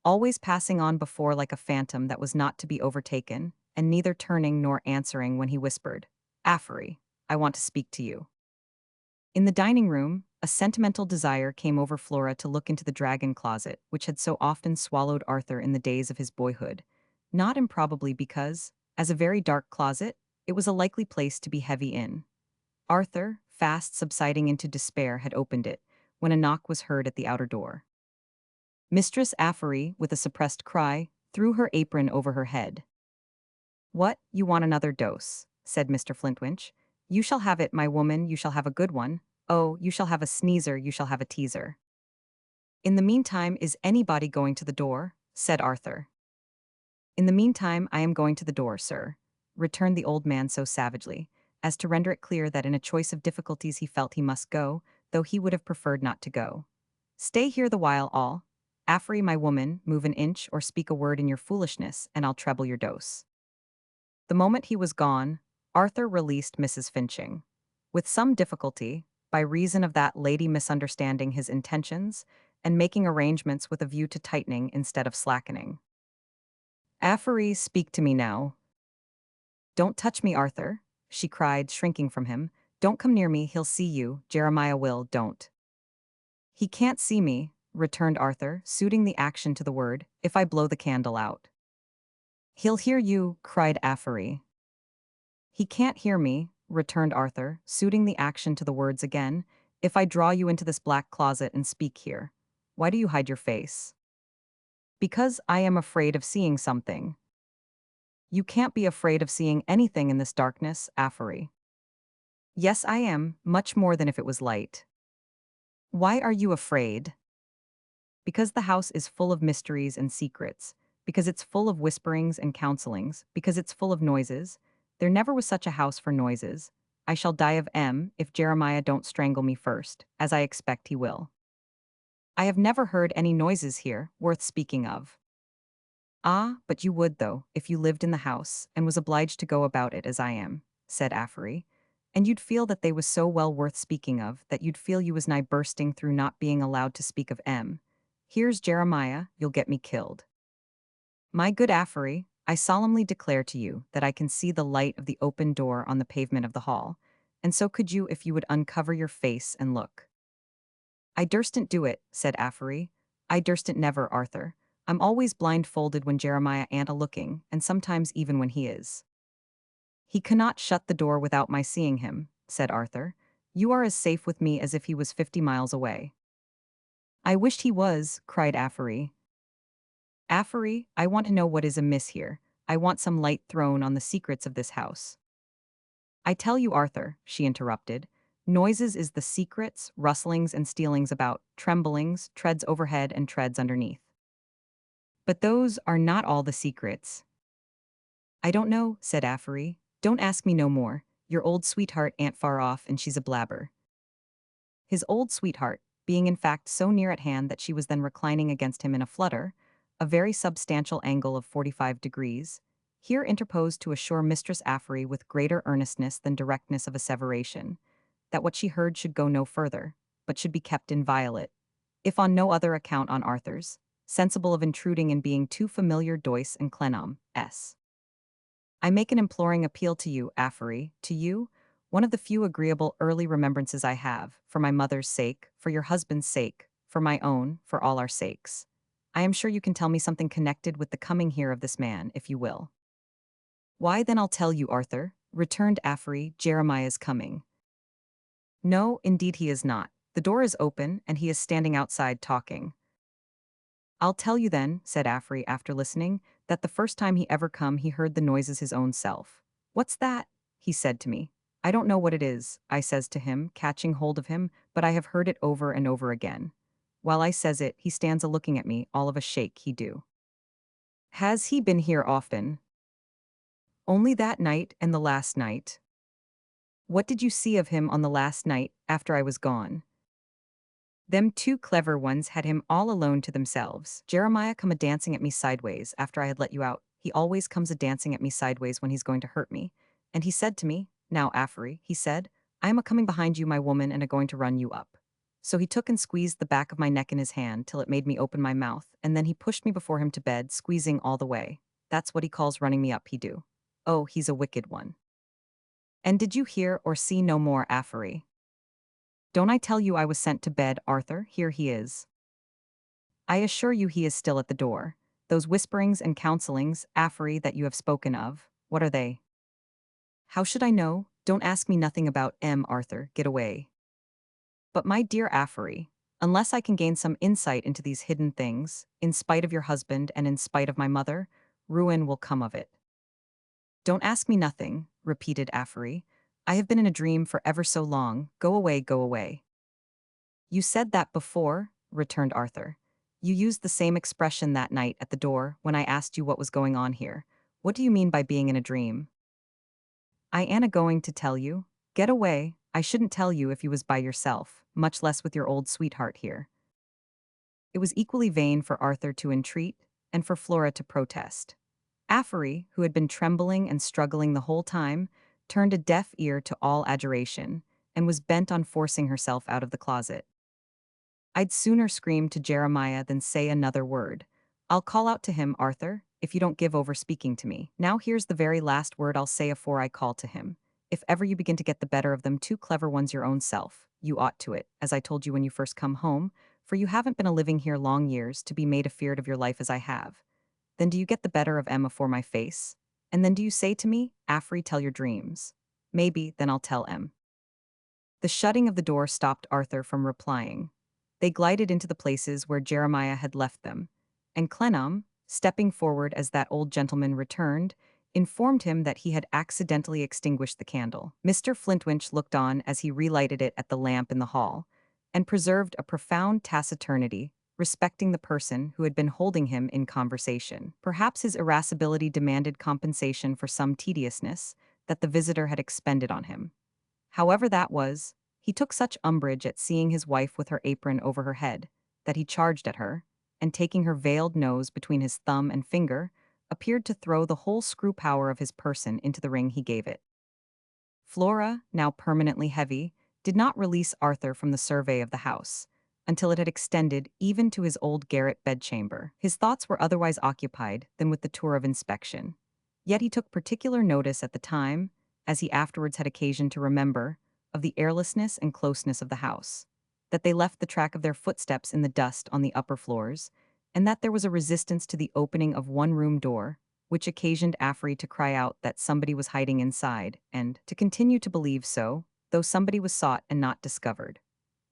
always passing on before like a phantom that was not to be overtaken, and neither turning nor answering when he whispered, "Affery, I want to speak to you." In the dining room, a sentimental desire came over Flora to look into the dragon closet, which had so often swallowed Arthur in the days of his boyhood, not improbably because, as a very dark closet, it was a likely place to be heavy in. Arthur, fast subsiding into despair, had opened it, when a knock was heard at the outer door. Mistress Affery, with a suppressed cry, threw her apron over her head. "What, you want another dose?" said Mr. Flintwinch. "You shall have it, my woman, you shall have a good one. Oh, you shall have a sneezer, you shall have a teaser." "In the meantime, is anybody going to the door?" said Arthur. "In the meantime, I am going to the door, sir," returned the old man so savagely, as to render it clear that in a choice of difficulties he felt he must go, though he would have preferred not to go. "Stay here the while, all. Affery, my woman, move an inch or speak a word in your foolishness, and I'll treble your dose." The moment he was gone, Arthur released Mrs. Finching. with some difficulty, by reason of that lady misunderstanding his intentions and making arrangements with a view to tightening instead of slackening. Affery, speak to me now. Don't touch me, Arthur, she cried, shrinking from him. Don't come near me, he'll see you, Jeremiah will, don't. He can't see me, returned Arthur, suiting the action to the word, if I blow the candle out. He'll hear you, cried Affery. He can't hear me, returned Arthur, suiting the action to the words again, if I draw you into this black closet and speak here. Why do you hide your face? Because I am afraid of seeing something. You can't be afraid of seeing anything in this darkness, Affery. Yes, I am, much more than if it was light. Why are you afraid? Because the house is full of mysteries and secrets, because it's full of whisperings and counselings, because it's full of noises. There never was such a house for noises. I shall die of if Jeremiah don't strangle me first, as I expect he will. I have never heard any noises here, worth speaking of. Ah, but you would, though, if you lived in the house, and was obliged to go about it as I am, said Affery. And you'd feel that they was so well worth speaking of, that you'd feel you was nigh bursting through not being allowed to speak of Here's Jeremiah, you'll get me killed. My good Affery, I solemnly declare to you that I can see the light of the open door on the pavement of the hall, and so could you if you would uncover your face and look. I durstn't do it, said Affery. I durstn't never, Arthur. I'm always blindfolded when Jeremiah ain't a-looking, and sometimes even when he is. He cannot shut the door without my seeing him, said Arthur. You are as safe with me as if he was 50 miles away. I wished he was, cried Affery. Affery, I want to know what is amiss here. I want some light thrown on the secrets of this house. I tell you, Arthur, she interrupted, noises is the secrets, rustlings and stealings about, tremblings, treads overhead and treads underneath. But those are not all the secrets. I don't know, said Affery. Don't ask me no more. Your old sweetheart ain't far off and she's a blabber. His old sweetheart, being in fact so near at hand that she was then reclining against him in a flutter, a very substantial angle of 45 degrees, here interposed to assure Mistress Affery with greater earnestness than directness of asseveration, that what she heard should go no further, but should be kept inviolate, if on no other account on Arthur's, sensible of intruding and being too familiar Doyce and Clennam, s. I make an imploring appeal to you, Affery, to you, one of the few agreeable early remembrances I have, for my mother's sake, for your husband's sake, for my own, for all our sakes. I am sure you can tell me something connected with the coming here of this man, if you will. Why, then I'll tell you, Arthur, returned Affery, Jeremiah's coming. No, indeed he is not. The door is open, and he is standing outside talking. I'll tell you then, said Affery after listening, that the first time he ever come he heard the noises his own self. What's that? He said to me. I don't know what it is, I says to him, catching hold of him, but I have heard it over and over again. While I says it, he stands a-looking at me, all of a shake, he do. Has he been here often? Only that night and the last night. What did you see of him on the last night, after I was gone? Them two clever ones had him all alone to themselves. Jeremiah come a-dancing at me sideways after I had let you out. He always comes a-dancing at me sideways when he's going to hurt me. And he said to me, now, Affery, he said, I am a-coming behind you, my woman, and a-going to run you up. So he took and squeezed the back of my neck in his hand till it made me open my mouth, and then he pushed me before him to bed, squeezing all the way. That's what he calls running me up, he do. Oh, he's a wicked one. And did you hear or see no more, Affery? Don't I tell you I was sent to bed, Arthur? Here he is. I assure you he is still at the door. Those whisperings and counsellings, Affery, that you have spoken of, what are they? How should I know? Don't ask me nothing about Arthur, get away. But my dear Affery, unless I can gain some insight into these hidden things, in spite of your husband and in spite of my mother, ruin will come of it. Don't ask me nothing, repeated Affery. I have been in a dream for ever so long. Go away, go away. You said that before, returned Arthur. You used the same expression that night at the door when I asked you what was going on here. What do you mean by being in a dream? I ain't going to tell you. Get away. I shouldn't tell you if you was by yourself, much less with your old sweetheart here. It was equally vain for Arthur to entreat, and for Flora to protest. Affery, who had been trembling and struggling the whole time, turned a deaf ear to all adjuration, and was bent on forcing herself out of the closet. I'd sooner scream to Jeremiah than say another word. I'll call out to him, Arthur, if you don't give over speaking to me. Now here's the very last word I'll say afore I call to him. If ever you begin to get the better of them two clever ones your own self, you ought to it, as I told you when you first come home, for you haven't been a living here long years to be made afeard of your life as I have. Then do you get the better of Em afore my face? And then do you say to me, Afrey, tell your dreams? Maybe, then I'll tell Em. The shutting of the door stopped Arthur from replying. They glided into the places where Jeremiah had left them, and Clennam, stepping forward as that old gentleman returned, informed him that he had accidentally extinguished the candle. Mr. Flintwinch looked on as he relighted it at the lamp in the hall, and preserved a profound taciturnity respecting the person who had been holding him in conversation. Perhaps his irascibility demanded compensation for some tediousness that the visitor had expended on him. However that was, he took such umbrage at seeing his wife with her apron over her head, that he charged at her, and taking her veiled nose between his thumb and finger, appeared to throw the whole screw power of his person into the ring he gave it. Flora, now permanently heavy, did not release Arthur from the survey of the house, until it had extended even to his old garret bedchamber. His thoughts were otherwise occupied than with the tour of inspection. Yet he took particular notice at the time, as he afterwards had occasion to remember, of the airlessness and closeness of the house, that they left the track of their footsteps in the dust on the upper floors, and that there was a resistance to the opening of one room door, which occasioned Afrey to cry out that somebody was hiding inside, and to continue to believe so, though somebody was sought and not discovered.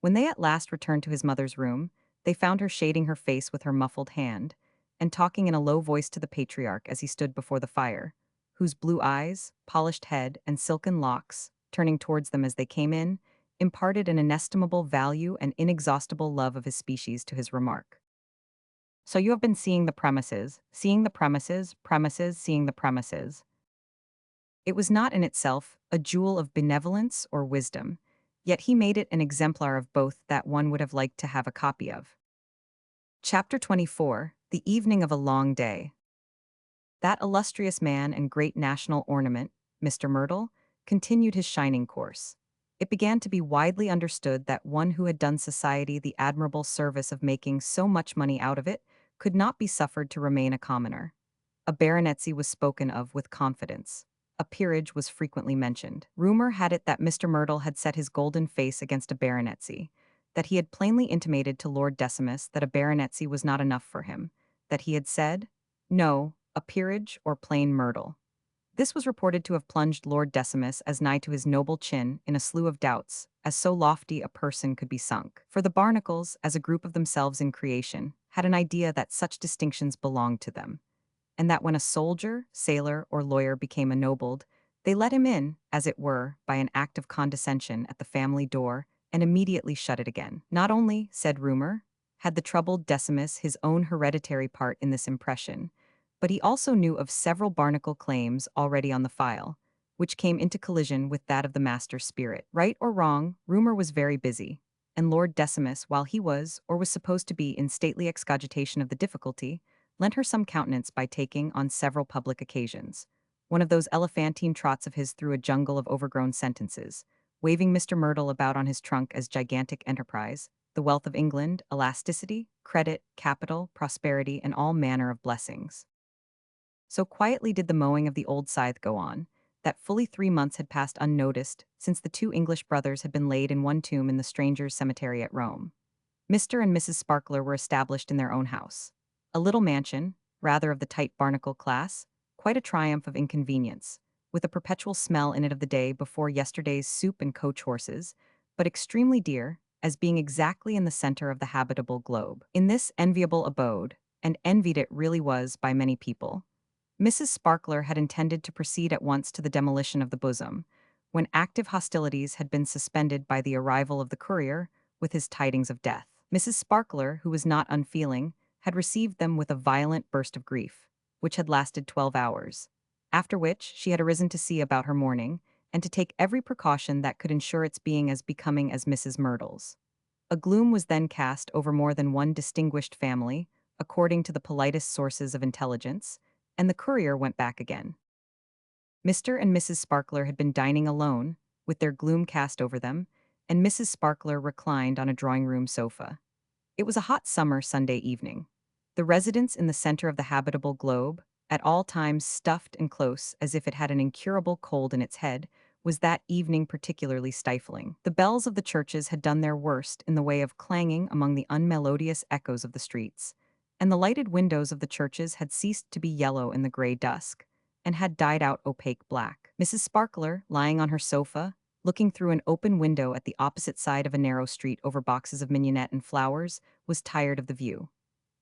When they at last returned to his mother's room, they found her shading her face with her muffled hand, and talking in a low voice to the patriarch as he stood before the fire, whose blue eyes, polished head, and silken locks, turning towards them as they came in, imparted an inestimable value and inexhaustible love of his species to his remark. So you have been seeing the premises, seeing the premises, premises, seeing the premises. It was not in itself a jewel of benevolence or wisdom, yet he made it an exemplar of both that one would have liked to have a copy of. Chapter 24, The Evening of a Long Day. That illustrious man and great national ornament, Mr. Merdle, continued his shining course. It began to be widely understood that one who had done society the admirable service of making so much money out of it could not be suffered to remain a commoner. A baronetcy was spoken of with confidence. A peerage was frequently mentioned. Rumor had it that Mr. Merdle had set his golden face against a baronetcy, that he had plainly intimated to Lord Decimus that a baronetcy was not enough for him, that he had said, no, a peerage or plain Merdle. This was reported to have plunged Lord Decimus as nigh to his noble chin in a slough of doubts, as so lofty a person could be sunk. For the Barnacles, as a group of themselves in creation, had an idea that such distinctions belonged to them, and that when a soldier, sailor, or lawyer became ennobled, they let him in, as it were, by an act of condescension at the family door, and immediately shut it again. Not only, said rumor, had the troubled Decimus his own hereditary part in this impression, but he also knew of several barnacle claims already on the file, which came into collision with that of the master's spirit. Right or wrong, rumor was very busy, and Lord Decimus, while he was, or was supposed to be, in stately excogitation of the difficulty, lent her some countenance by taking, on several public occasions, one of those elephantine trots of his through a jungle of overgrown sentences, waving Mr. Merdle about on his trunk as gigantic enterprise, the wealth of England, elasticity, credit, capital, prosperity, and all manner of blessings. So quietly did the mowing of the old scythe go on, that fully 3 months had passed unnoticed since the two English brothers had been laid in one tomb in the strangers' cemetery at Rome. Mr. and Mrs. Sparkler were established in their own house. A little mansion, rather of the tight barnacle class, quite a triumph of inconvenience, with a perpetual smell in it of the day before yesterday's soup and coach horses, but extremely dear, as being exactly in the center of the habitable globe. In this enviable abode, and envied it really was by many people, Mrs. Sparkler had intended to proceed at once to the demolition of the bosom, when active hostilities had been suspended by the arrival of the courier with his tidings of death. Mrs. Sparkler, who was not unfeeling, had received them with a violent burst of grief, which had lasted 12 hours, after which she had arisen to see about her mourning, and to take every precaution that could ensure its being as becoming as Mrs. Merdle's. A gloom was then cast over more than one distinguished family, according to the politest sources of intelligence, and the courier went back again. Mr. and Mrs. Sparkler had been dining alone, with their gloom cast over them, and Mrs. Sparkler reclined on a drawing-room sofa. It was a hot summer Sunday evening. The residence in the center of the habitable globe, at all times stuffed and close as if it had an incurable cold in its head, was that evening particularly stifling. The bells of the churches had done their worst in the way of clanging among the unmelodious echoes of the streets, and the lighted windows of the churches had ceased to be yellow in the gray dusk, and had died out opaque black. Mrs. Sparkler, lying on her sofa, looking through an open window at the opposite side of a narrow street over boxes of mignonette and flowers, was tired of the view.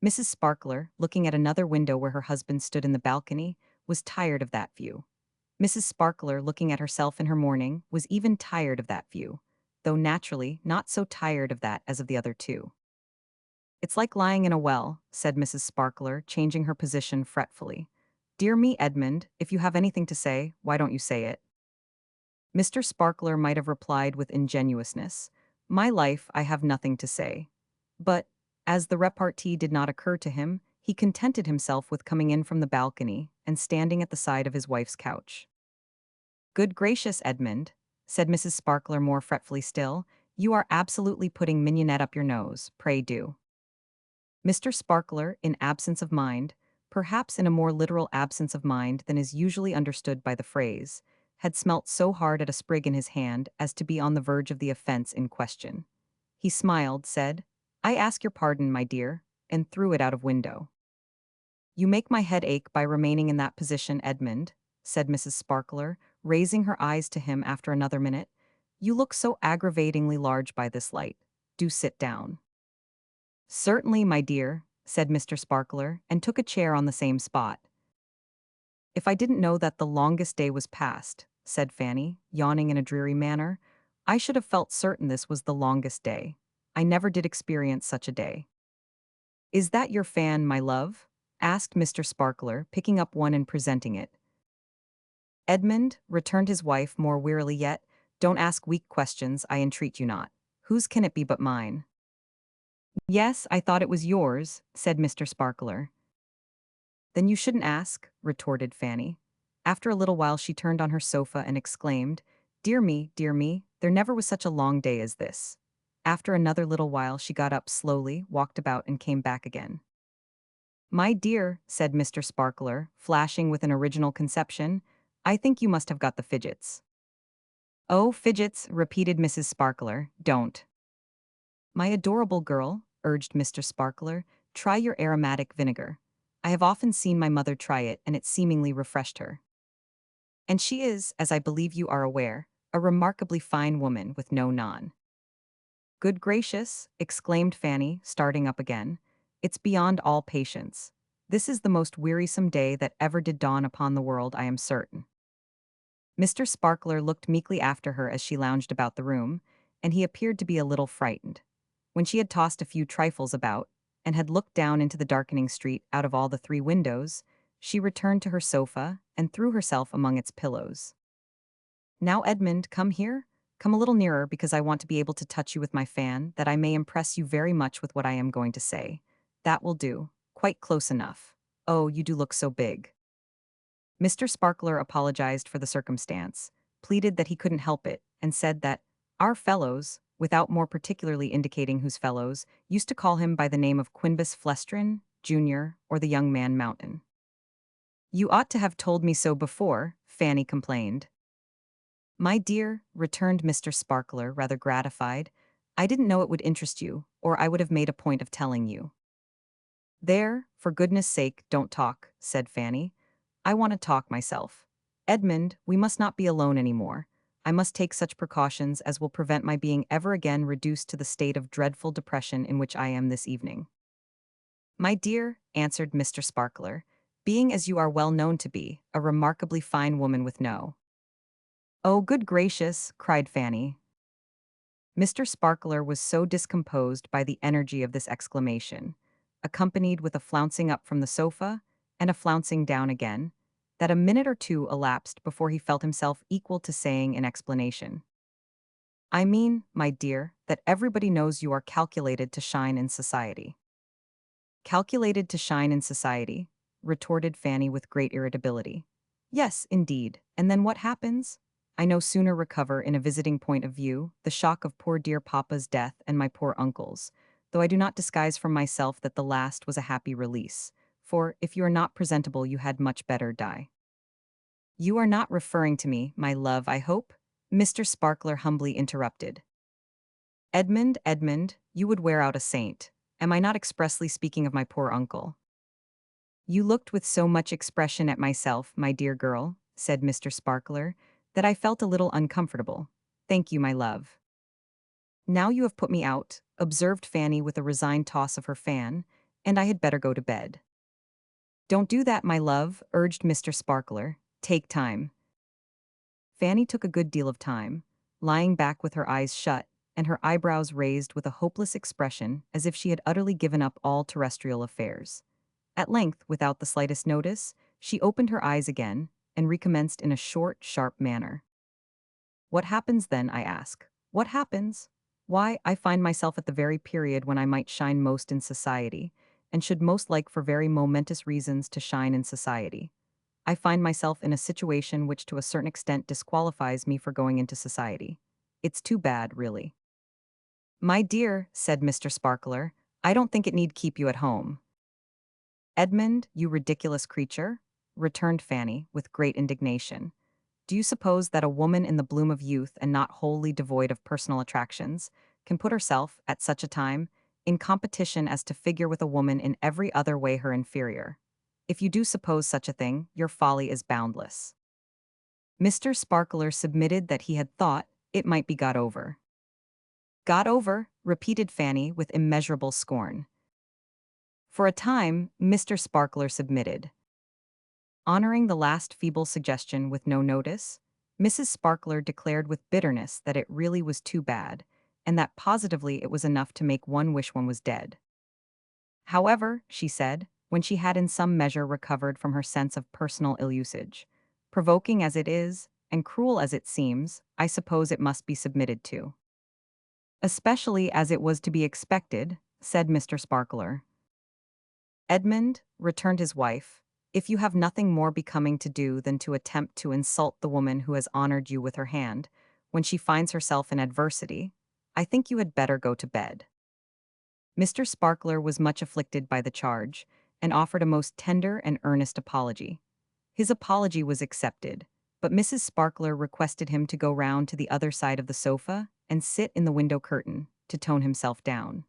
Mrs. Sparkler, looking at another window where her husband stood in the balcony, was tired of that view. Mrs. Sparkler, looking at herself in her mourning, was even tired of that view, though naturally not so tired of that as of the other two. "It's like lying in a well," said Mrs. Sparkler, changing her position fretfully. "Dear me, Edmund, if you have anything to say, why don't you say it?" Mr. Sparkler might have replied with ingenuousness, "My life, I have nothing to say." But, as the repartee did not occur to him, he contented himself with coming in from the balcony and standing at the side of his wife's couch. "Good gracious, Edmund," said Mrs. Sparkler more fretfully still, "you are absolutely putting mignonette up your nose, pray do." Mr. Sparkler, in absence of mind, perhaps in a more literal absence of mind than is usually understood by the phrase, had smelt so hard at a sprig in his hand as to be on the verge of the offense in question. He smiled, said, "I ask your pardon, my dear," and threw it out of window. "You make my head ache by remaining in that position, Edmund," said Mrs. Sparkler, raising her eyes to him after another minute. "You look so aggravatingly large by this light. Do sit down." "Certainly, my dear," said Mr. Sparkler, and took a chair on the same spot. "If I didn't know that the longest day was past," said Fanny, yawning in a dreary manner, "I should have felt certain this was the longest day. I never did experience such a day." "Is that your fan, my love?" asked Mr. Sparkler, picking up one and presenting it. "Edmund," returned his wife more wearily yet, "don't ask weak questions, I entreat you not. Whose can it be but mine?" "Yes, I thought it was yours," said Mr. Sparkler. "Then you shouldn't ask," retorted Fanny. After a little while she turned on her sofa and exclaimed, dear me, there never was such a long day as this." After another little while she got up slowly, walked about and came back again. "My dear," said Mr. Sparkler, flashing with an original conception, "I think you must have got the fidgets." "Oh, fidgets," repeated Mrs. Sparkler, "don't." "My adorable girl," urged Mr. Sparkler, "try your aromatic vinegar. I have often seen my mother try it, and it seemingly refreshed her. And she is, as I believe you are aware, a remarkably fine woman with no non." "Good gracious," exclaimed Fanny, starting up again, "it's beyond all patience. This is the most wearisome day that ever did dawn upon the world, I am certain." Mr. Sparkler looked meekly after her as she lounged about the room, and he appeared to be a little frightened. When she had tossed a few trifles about, and had looked down into the darkening street out of all the three windows, she returned to her sofa and threw herself among its pillows. "Now, Edmund, come here. Come a little nearer, because I want to be able to touch you with my fan, that I may impress you very much with what I am going to say. That will do. Quite close enough. Oh, you do look so big." Mr. Sparkler apologized for the circumstance, pleaded that he couldn't help it, and said that "our fellows," without more particularly indicating whose fellows, used to call him by the name of Quinbus Flestrin, Jr., or the young man Mountain. "You ought to have told me so before," Fanny complained. "My dear," returned Mr. Sparkler, rather gratified, "I didn't know it would interest you, or I would have made a point of telling you." "There, for goodness sake, don't talk," said Fanny. "I want to talk myself. Edmund, we must not be alone any more. I must take such precautions as will prevent my being ever again reduced to the state of dreadful depression in which I am this evening." "My dear," answered Mr. Sparkler, "being as you are well known to be, a remarkably fine woman with no—" "Oh, good gracious," cried Fanny. Mr. Sparkler was so discomposed by the energy of this exclamation, accompanied with a flouncing up from the sofa and a flouncing down again, that a minute or two elapsed before he felt himself equal to saying in explanation, "I mean, my dear, that everybody knows you are calculated to shine in society." "Calculated to shine in society?" retorted Fanny with great irritability. "Yes, indeed. And then what happens? I no sooner recover in a visiting point of view the shock of poor dear papa's death and my poor uncle's, though I do not disguise from myself that the last was a happy release, for if you are not presentable you had much better die. You are not referring to me, my love, I hope? Mr. Sparkler humbly interrupted. Edmund, you would wear out a saint. Am I not expressly speaking of my poor uncle? You looked with so much expression at myself, my dear girl, said Mr. Sparkler, that I felt a little uncomfortable. Thank you, my love. Now you have put me out, observed Fanny with a resigned toss of her fan, and I had better go to bed. Don't do that, my love, urged Mr. Sparkler. Take time. Fanny took a good deal of time, lying back with her eyes shut and her eyebrows raised with a hopeless expression as if she had utterly given up all terrestrial affairs. At length, without the slightest notice, she opened her eyes again and recommenced in a short, sharp manner. What happens then, I ask? What happens? Why, I find myself at the very period when I might shine most in society, and should most like for very momentous reasons to shine in society. I find myself in a situation which to a certain extent disqualifies me for going into society. It's too bad, really. My dear, said Mr. Sparkler, I don't think it need keep you at home. Edmund, you ridiculous creature, returned Fanny, with great indignation. Do you suppose that a woman in the bloom of youth and not wholly devoid of personal attractions can put herself, at such a time, in competition as to figure with a woman in every other way her inferior? If you do suppose such a thing, your folly is boundless. Mr. Sparkler submitted that he had thought it might be got over. Got over, repeated Fanny with immeasurable scorn. For a time, Mr. Sparkler submitted. Honoring the last feeble suggestion with no notice, Mrs. Sparkler declared with bitterness that it really was too bad, and that positively it was enough to make one wish one was dead. However, she said, when she had in some measure recovered from her sense of personal ill-usage, provoking as it is, and cruel as it seems, I suppose it must be submitted to. Especially as it was to be expected, said Mr. Sparkler. Edmund, returned his wife, if you have nothing more becoming to do than to attempt to insult the woman who has honored you with her hand, when she finds herself in adversity, I think you had better go to bed. Mr. Sparkler was much afflicted by the charge, and offered a most tender and earnest apology. His apology was accepted, but Mrs. Sparkler requested him to go round to the other side of the sofa and sit in the window curtain, to tone himself down.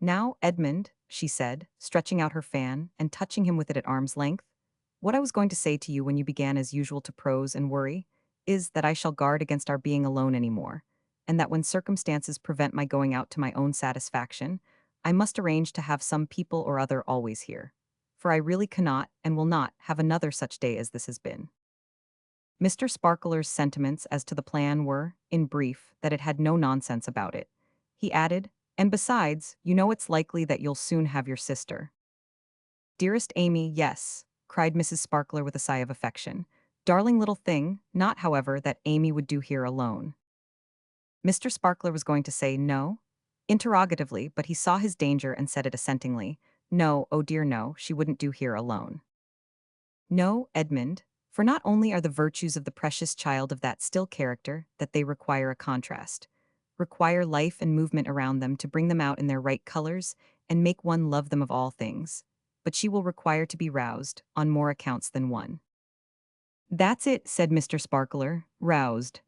Now, Edmund, she said, stretching out her fan and touching him with it at arm's length, what I was going to say to you when you began as usual to prose and worry, is that I shall guard against our being alone any more, and that when circumstances prevent my going out to my own satisfaction, I must arrange to have some people or other always here. For I really cannot, and will not, have another such day as this has been. Mr. Sparkler's sentiments as to the plan were, in brief, that it had no nonsense about it. He added, and besides, you know it's likely that you'll soon have your sister. Dearest Amy, yes, cried Mrs. Sparkler with a sigh of affection. Darling little thing, not, however, that Amy would do here alone. Mr. Sparkler was going to say no, interrogatively, but he saw his danger and said it assentingly. No, oh dear no, she wouldn't do here alone. No, Edmund, for not only are the virtues of the precious child of that still character that they require a contrast, require life and movement around them to bring them out in their right colors and make one love them of all things, but she will require to be roused on more accounts than one. That's it, said Mr. Sparkler, roused.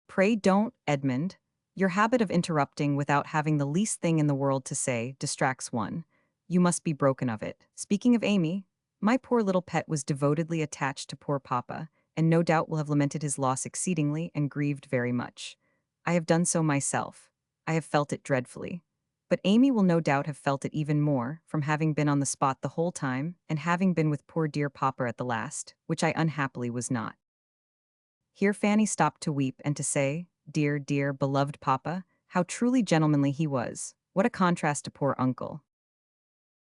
Pray don't, Edmund. Your habit of interrupting without having the least thing in the world to say distracts one. You must be broken of it. Speaking of Amy, my poor little pet was devotedly attached to poor papa, and no doubt will have lamented his loss exceedingly and grieved very much. I have done so myself. I have felt it dreadfully. But Amy will no doubt have felt it even more, from having been on the spot the whole time, and having been with poor dear papa at the last, which I unhappily was not. Here Fanny stopped to weep and to say, dear, dear, beloved papa, how truly gentlemanly he was, what a contrast to poor uncle.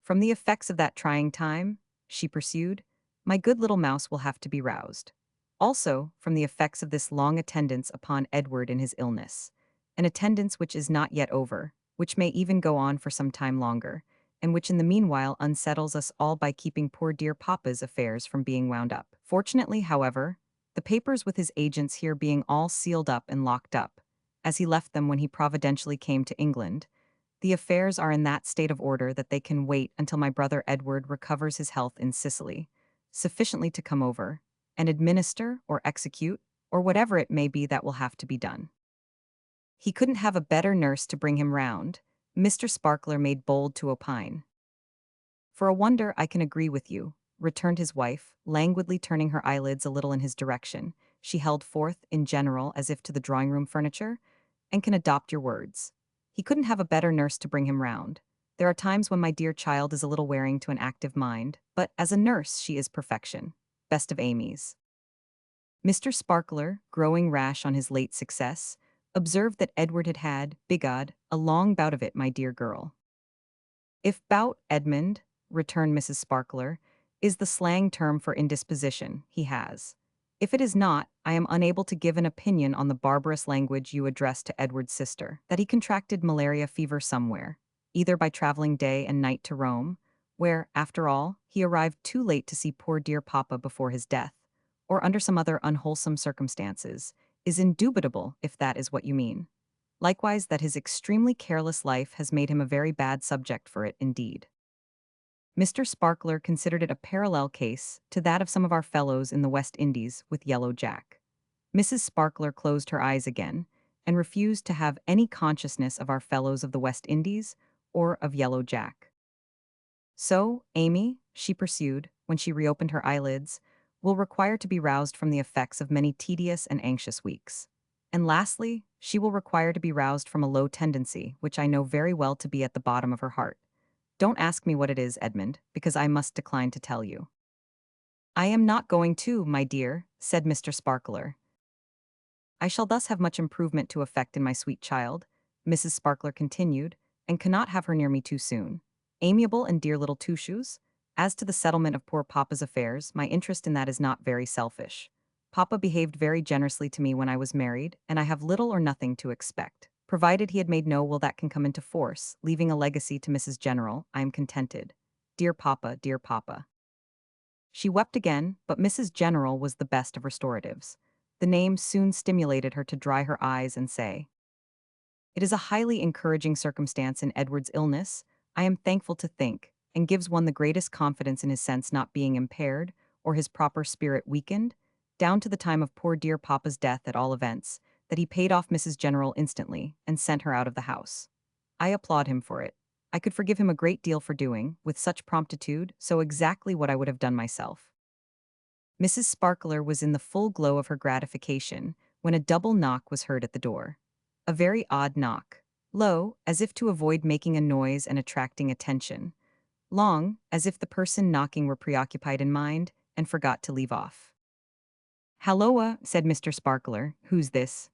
From the effects of that trying time, she pursued, my good little mouse will have to be roused. Also, from the effects of this long attendance upon Edward in his illness, an attendance which is not yet over, which may even go on for some time longer, and which in the meanwhile unsettles us all by keeping poor dear papa's affairs from being wound up. Fortunately, however, the papers with his agents here being all sealed up and locked up, as he left them when he providentially came to England. The affairs are in that state of order that they can wait until my brother Edward recovers his health in Sicily, sufficiently to come over, and administer or execute, or whatever it may be that will have to be done. He couldn't have a better nurse to bring him round, Mr. Sparkler made bold to opine. For a wonder, I can agree with you, returned his wife, languidly turning her eyelids a little in his direction. She held forth, in general, as if to the drawing-room furniture, and can adopt your words. He couldn't have a better nurse to bring him round. There are times when my dear child is a little wearing to an active mind, but as a nurse she is perfection. Best of Amy's. Mr. Sparkler, growing rash on his late success, observed that Edward had had, bigod, a long bout of it, my dear girl. If bout, Edmund, returned Mrs. Sparkler, is the slang term for indisposition, he has. If it is not, I am unable to give an opinion on the barbarous language you addressed to Edward's sister, that he contracted malaria fever somewhere, either by traveling day and night to Rome, where, after all, he arrived too late to see poor dear papa before his death, or under some other unwholesome circumstances, is indubitable if that is what you mean. Likewise that his extremely careless life has made him a very bad subject for it indeed. Mr. Sparkler considered it a parallel case to that of some of our fellows in the West Indies with Yellow Jack. Mrs. Sparkler closed her eyes again, and refused to have any consciousness of our fellows of the West Indies or of Yellow Jack. So, Amy, she pursued, when she reopened her eyelids, will require to be roused from the effects of many tedious and anxious weeks. And lastly, she will require to be roused from a low tendency, which I know very well to be at the bottom of her heart. Don't ask me what it is, Edmund, because I must decline to tell you. I am not going to, my dear, said Mr. Sparkler. I shall thus have much improvement to effect in my sweet child, Mrs. Sparkler continued, and cannot have her near me too soon. Amiable and dear little Two-Shoes, as to the settlement of poor papa's affairs, my interest in that is not very selfish. Papa behaved very generously to me when I was married, and I have little or nothing to expect. Provided he had made no will that can come into force, leaving a legacy to Mrs. General, I am contented. Dear papa, dear papa. She wept again, but Mrs. General was the best of restoratives. The name soon stimulated her to dry her eyes and say, "It is a highly encouraging circumstance in Edward's illness, I am thankful to think, and gives one the greatest confidence in his sense not being impaired, or his proper spirit weakened, down to the time of poor dear papa's death at all events, that he paid off Mrs. General instantly, and sent her out of the house. I applaud him for it. I could forgive him a great deal for doing, with such promptitude, so exactly what I would have done myself." Mrs. Sparkler was in the full glow of her gratification, when a double knock was heard at the door. A very odd knock. Low, as if to avoid making a noise and attracting attention. Long, as if the person knocking were preoccupied in mind, and forgot to leave off. "Halloa," said Mr. Sparkler, "who's this?"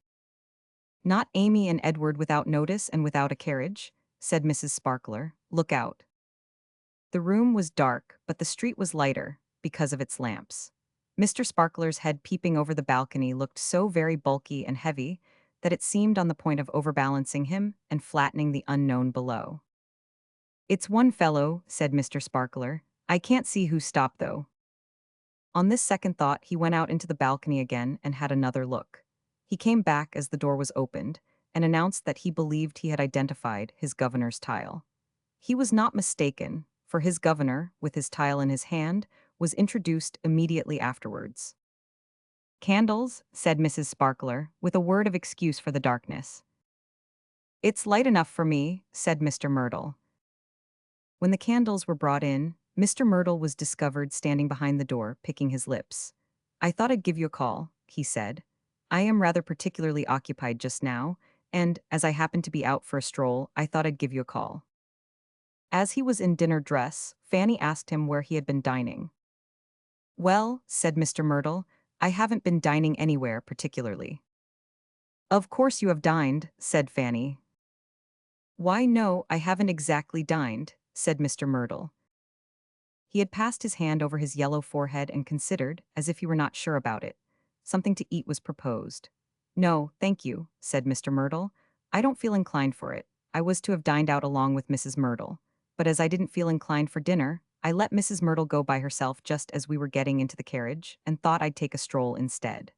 "Not Amy and Edward without notice and without a carriage," said Mrs. Sparkler. "Look out." The room was dark, but the street was lighter, because of its lamps. Mr. Sparkler's head peeping over the balcony looked so very bulky and heavy that it seemed on the point of overbalancing him and flattening the unknown below. "It's one fellow," said Mr. Sparkler. "I can't see who stopped, though." On this second thought, he went out into the balcony again and had another look. He came back as the door was opened and announced that he believed he had identified his governor's tile. He was not mistaken, for his governor, with his tile in his hand, was introduced immediately afterwards. "Candles," said Mrs. Sparkler, with a word of excuse for the darkness. "It's light enough for me," said Mr. Myrtle. When the candles were brought in, Mr. Myrtle was discovered standing behind the door, picking his lips. "I thought I'd give you a call," he said. "I am rather particularly occupied just now, and, as I happen to be out for a stroll, I thought I'd give you a call." As he was in dinner dress, Fanny asked him where he had been dining. "Well," said Mr. Myrtle, "I haven't been dining anywhere particularly." "Of course you have dined," said Fanny. "Why, no, I haven't exactly dined," said Mr. Myrtle. He had passed his hand over his yellow forehead and considered, as if he were not sure about it. Something to eat was proposed. "No, thank you," said Mr. Myrtle. "I don't feel inclined for it. I was to have dined out along with Mrs. Myrtle, but as I didn't feel inclined for dinner, I let Mrs. Myrtle go by herself just as we were getting into the carriage, and thought I'd take a stroll instead.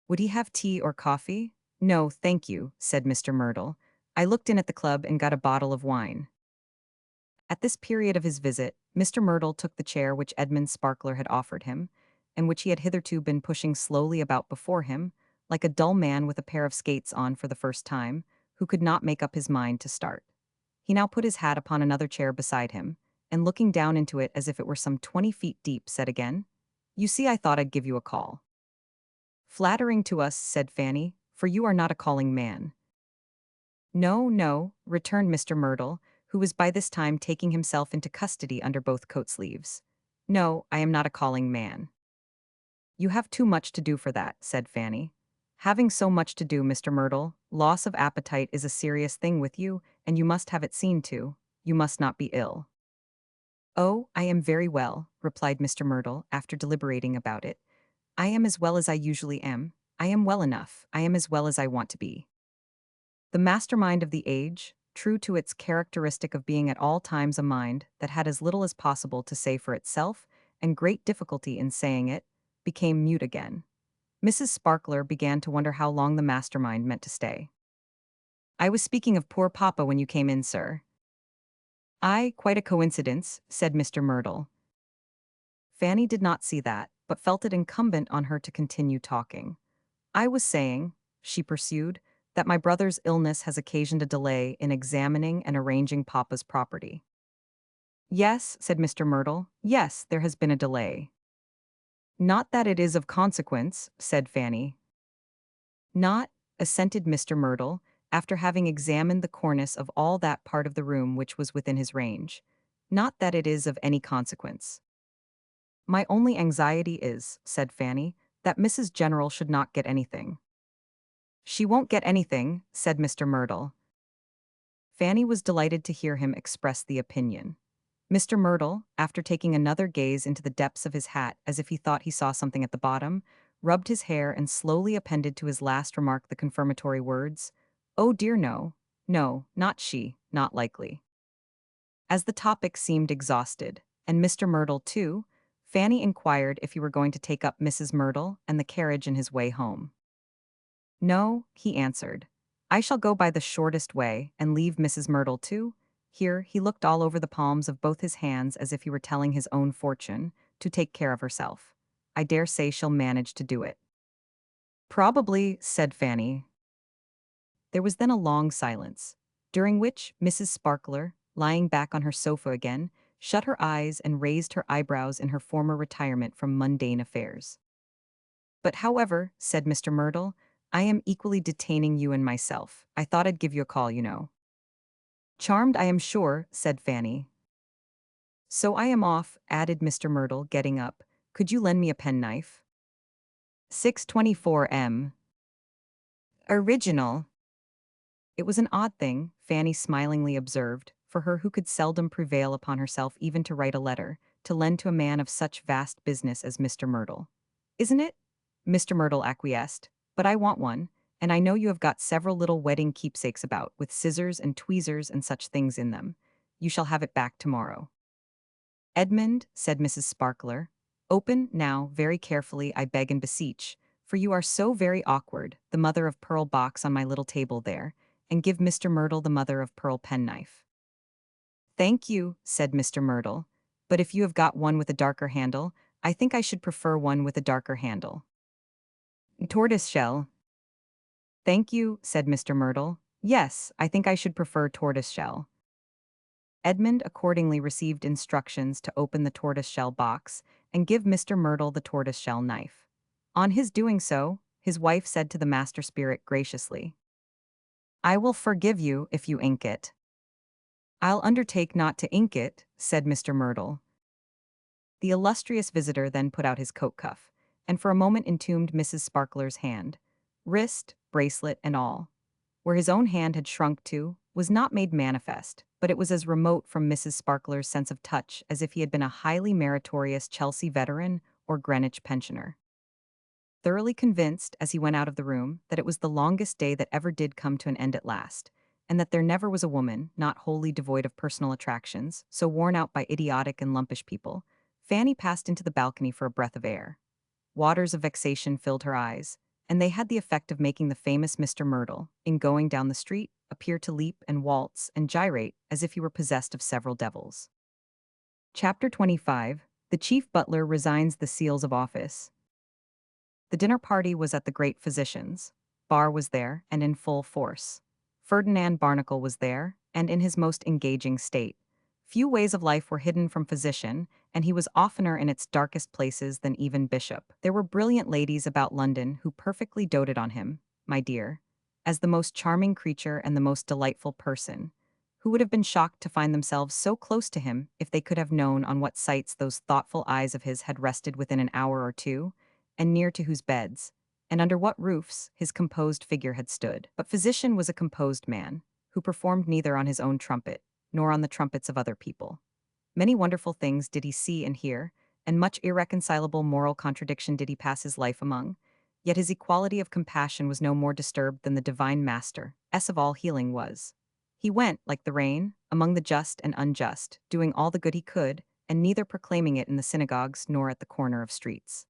Would he have tea or coffee? No, thank you, said Mr. Myrtle. I looked in at the club and got a bottle of wine. At this period of his visit, Mr. Myrtle took the chair which Edmund Sparkler had offered him, and which he had hitherto been pushing slowly about before him, like a dull man with a pair of skates on for the first time, who could not make up his mind to start. He now put his hat upon another chair beside him, and looking down into it as if it were some 20 feet deep, said again, "You see, I thought I'd give you a call." "Flattering to us," said Fanny, "for you are not a calling man." "No, no," returned Mr. Myrtle, who was by this time taking himself into custody under both coat sleeves. "No, I am not a calling man." "You have too much to do for that," said Fanny. "Having so much to do, Mr. Myrtle, loss of appetite is a serious thing with you, and you must have it seen to. You must not be ill." "Oh, I am very well," replied Mr. Myrtle, after deliberating about it. "I am as well as I usually am. I am well enough. I am as well as I want to be." The mastermind of the age, true to its characteristic of being at all times a mind that had as little as possible to say for itself, and great difficulty in saying it, became mute again. Mrs. Sparkler began to wonder how long the mastermind meant to stay. "I was speaking of poor papa when you came in, sir." Quite a coincidence," said Mr. Myrtle. Fanny did not see that, but felt it incumbent on her to continue talking. "I was saying," she pursued, "that my brother's illness has occasioned a delay in examining and arranging papa's property." "Yes," said Mr. Myrtle, "yes, there has been a delay." "Not that it is of consequence," said Fanny. "Not," assented Mr. Myrtle, after having examined the cornice of all that part of the room which was within his range. "Not that it is of any consequence." "My only anxiety is," said Fanny, "that Mrs. General should not get anything." "She won't get anything," said Mr. Myrtle. Fanny was delighted to hear him express the opinion. Mr. Myrtle, after taking another gaze into the depths of his hat as if he thought he saw something at the bottom, rubbed his hair and slowly appended to his last remark the confirmatory words, "Oh dear no, no, not she, not likely." As the topic seemed exhausted, and Mr. Myrtle too, Fanny inquired if he were going to take up Mrs. Myrtle and the carriage in his way home. "No," he answered. "I shall go by the shortest way and leave Mrs. Myrtle too." Here he looked all over the palms of both his hands as if he were telling his own fortune, to take care of herself. "I dare say she'll manage to do it." "Probably," said Fanny. There was then a long silence, during which Mrs. Sparkler, lying back on her sofa again, shut her eyes and raised her eyebrows in her former retirement from mundane affairs. "But however," said Mr. Myrtle, "I am equally detaining you and myself. I thought I'd give you a call, you know." "Charmed, I am sure," said Fanny. "So I am off," added Mr. Myrtle, getting up. "Could you lend me a penknife?" 624 Original. It was an odd thing, Fanny smilingly observed, for her who could seldom prevail upon herself even to write a letter, to lend to a man of such vast business as Mr. Myrtle. "Isn't it?" Mr. Myrtle acquiesced. "But I want one, and I know you have got several little wedding keepsakes about, with scissors and tweezers and such things in them. You shall have it back tomorrow." "Edmund," said Mrs. Sparkler, "open, now, very carefully, I beg and beseech, for you are so very awkward, the mother of pearl box on my little table there, and give Mr. Myrtle the mother of pearl penknife." "Thank you," said Mr. Myrtle, "but if you have got one with a darker handle, I think I should prefer one with a darker handle." "Tortoiseshell." "Thank you," said Mr. Myrtle. "Yes, I think I should prefer tortoiseshell." Edmund accordingly received instructions to open the tortoiseshell box and give Mr. Myrtle the tortoiseshell knife. On his doing so, his wife said to the master spirit graciously, "I will forgive you if you ink it." "I'll undertake not to ink it," said Mr. Myrtle. The illustrious visitor then put out his coat cuff, and for a moment entombed Mrs. Sparkler's hand, wrist, bracelet, and all. Where his own hand had shrunk to, was not made manifest, but it was as remote from Mrs. Sparkler's sense of touch as if he had been a highly meritorious Chelsea veteran or Greenwich pensioner. Thoroughly convinced, as he went out of the room, that it was the longest day that ever did come to an end at last, and that there never was a woman, not wholly devoid of personal attractions, so worn out by idiotic and lumpish people. Fanny passed into the balcony for a breath of air. Waters of vexation filled her eyes, and they had the effect of making the famous Mr. Myrtle, in going down the street, appear to leap and waltz and gyrate as if he were possessed of several devils. Chapter 25. The Chief Butler Resigns the Seals of Office. The dinner party was at the great physician's. Bar was there, and in full force. Ferdinand Barnacle was there, and in his most engaging state. Few ways of life were hidden from physician, and he was oftener in its darkest places than even bishop. There were brilliant ladies about London who perfectly doted on him, my dear, as the most charming creature and the most delightful person, who would have been shocked to find themselves so close to him if they could have known on what sights those thoughtful eyes of his had rested within an hour or two, and near to whose beds, and under what roofs, his composed figure had stood. But physician was a composed man, who performed neither on his own trumpet, nor on the trumpets of other people. Many wonderful things did he see and hear, and much irreconcilable moral contradiction did he pass his life among, yet his equality of compassion was no more disturbed than the divine master, of all healing was. He went, like the rain, among the just and unjust, doing all the good he could, and neither proclaiming it in the synagogues nor at the corner of streets.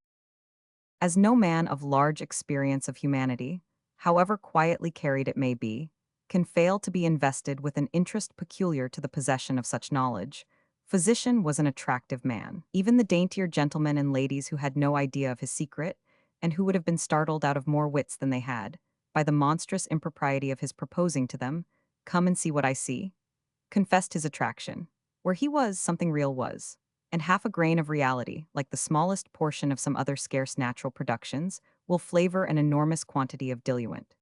As no man of large experience of humanity, however quietly carried it may be, can fail to be invested with an interest peculiar to the possession of such knowledge, physician was an attractive man. Even the daintier gentlemen and ladies who had no idea of his secret, and who would have been startled out of more wits than they had, by the monstrous impropriety of his proposing to them, "Come and see what I see," confessed his attraction. Where he was, something real was, and half a grain of reality, like the smallest portion of some other scarce natural productions, will flavor an enormous quantity of diluent.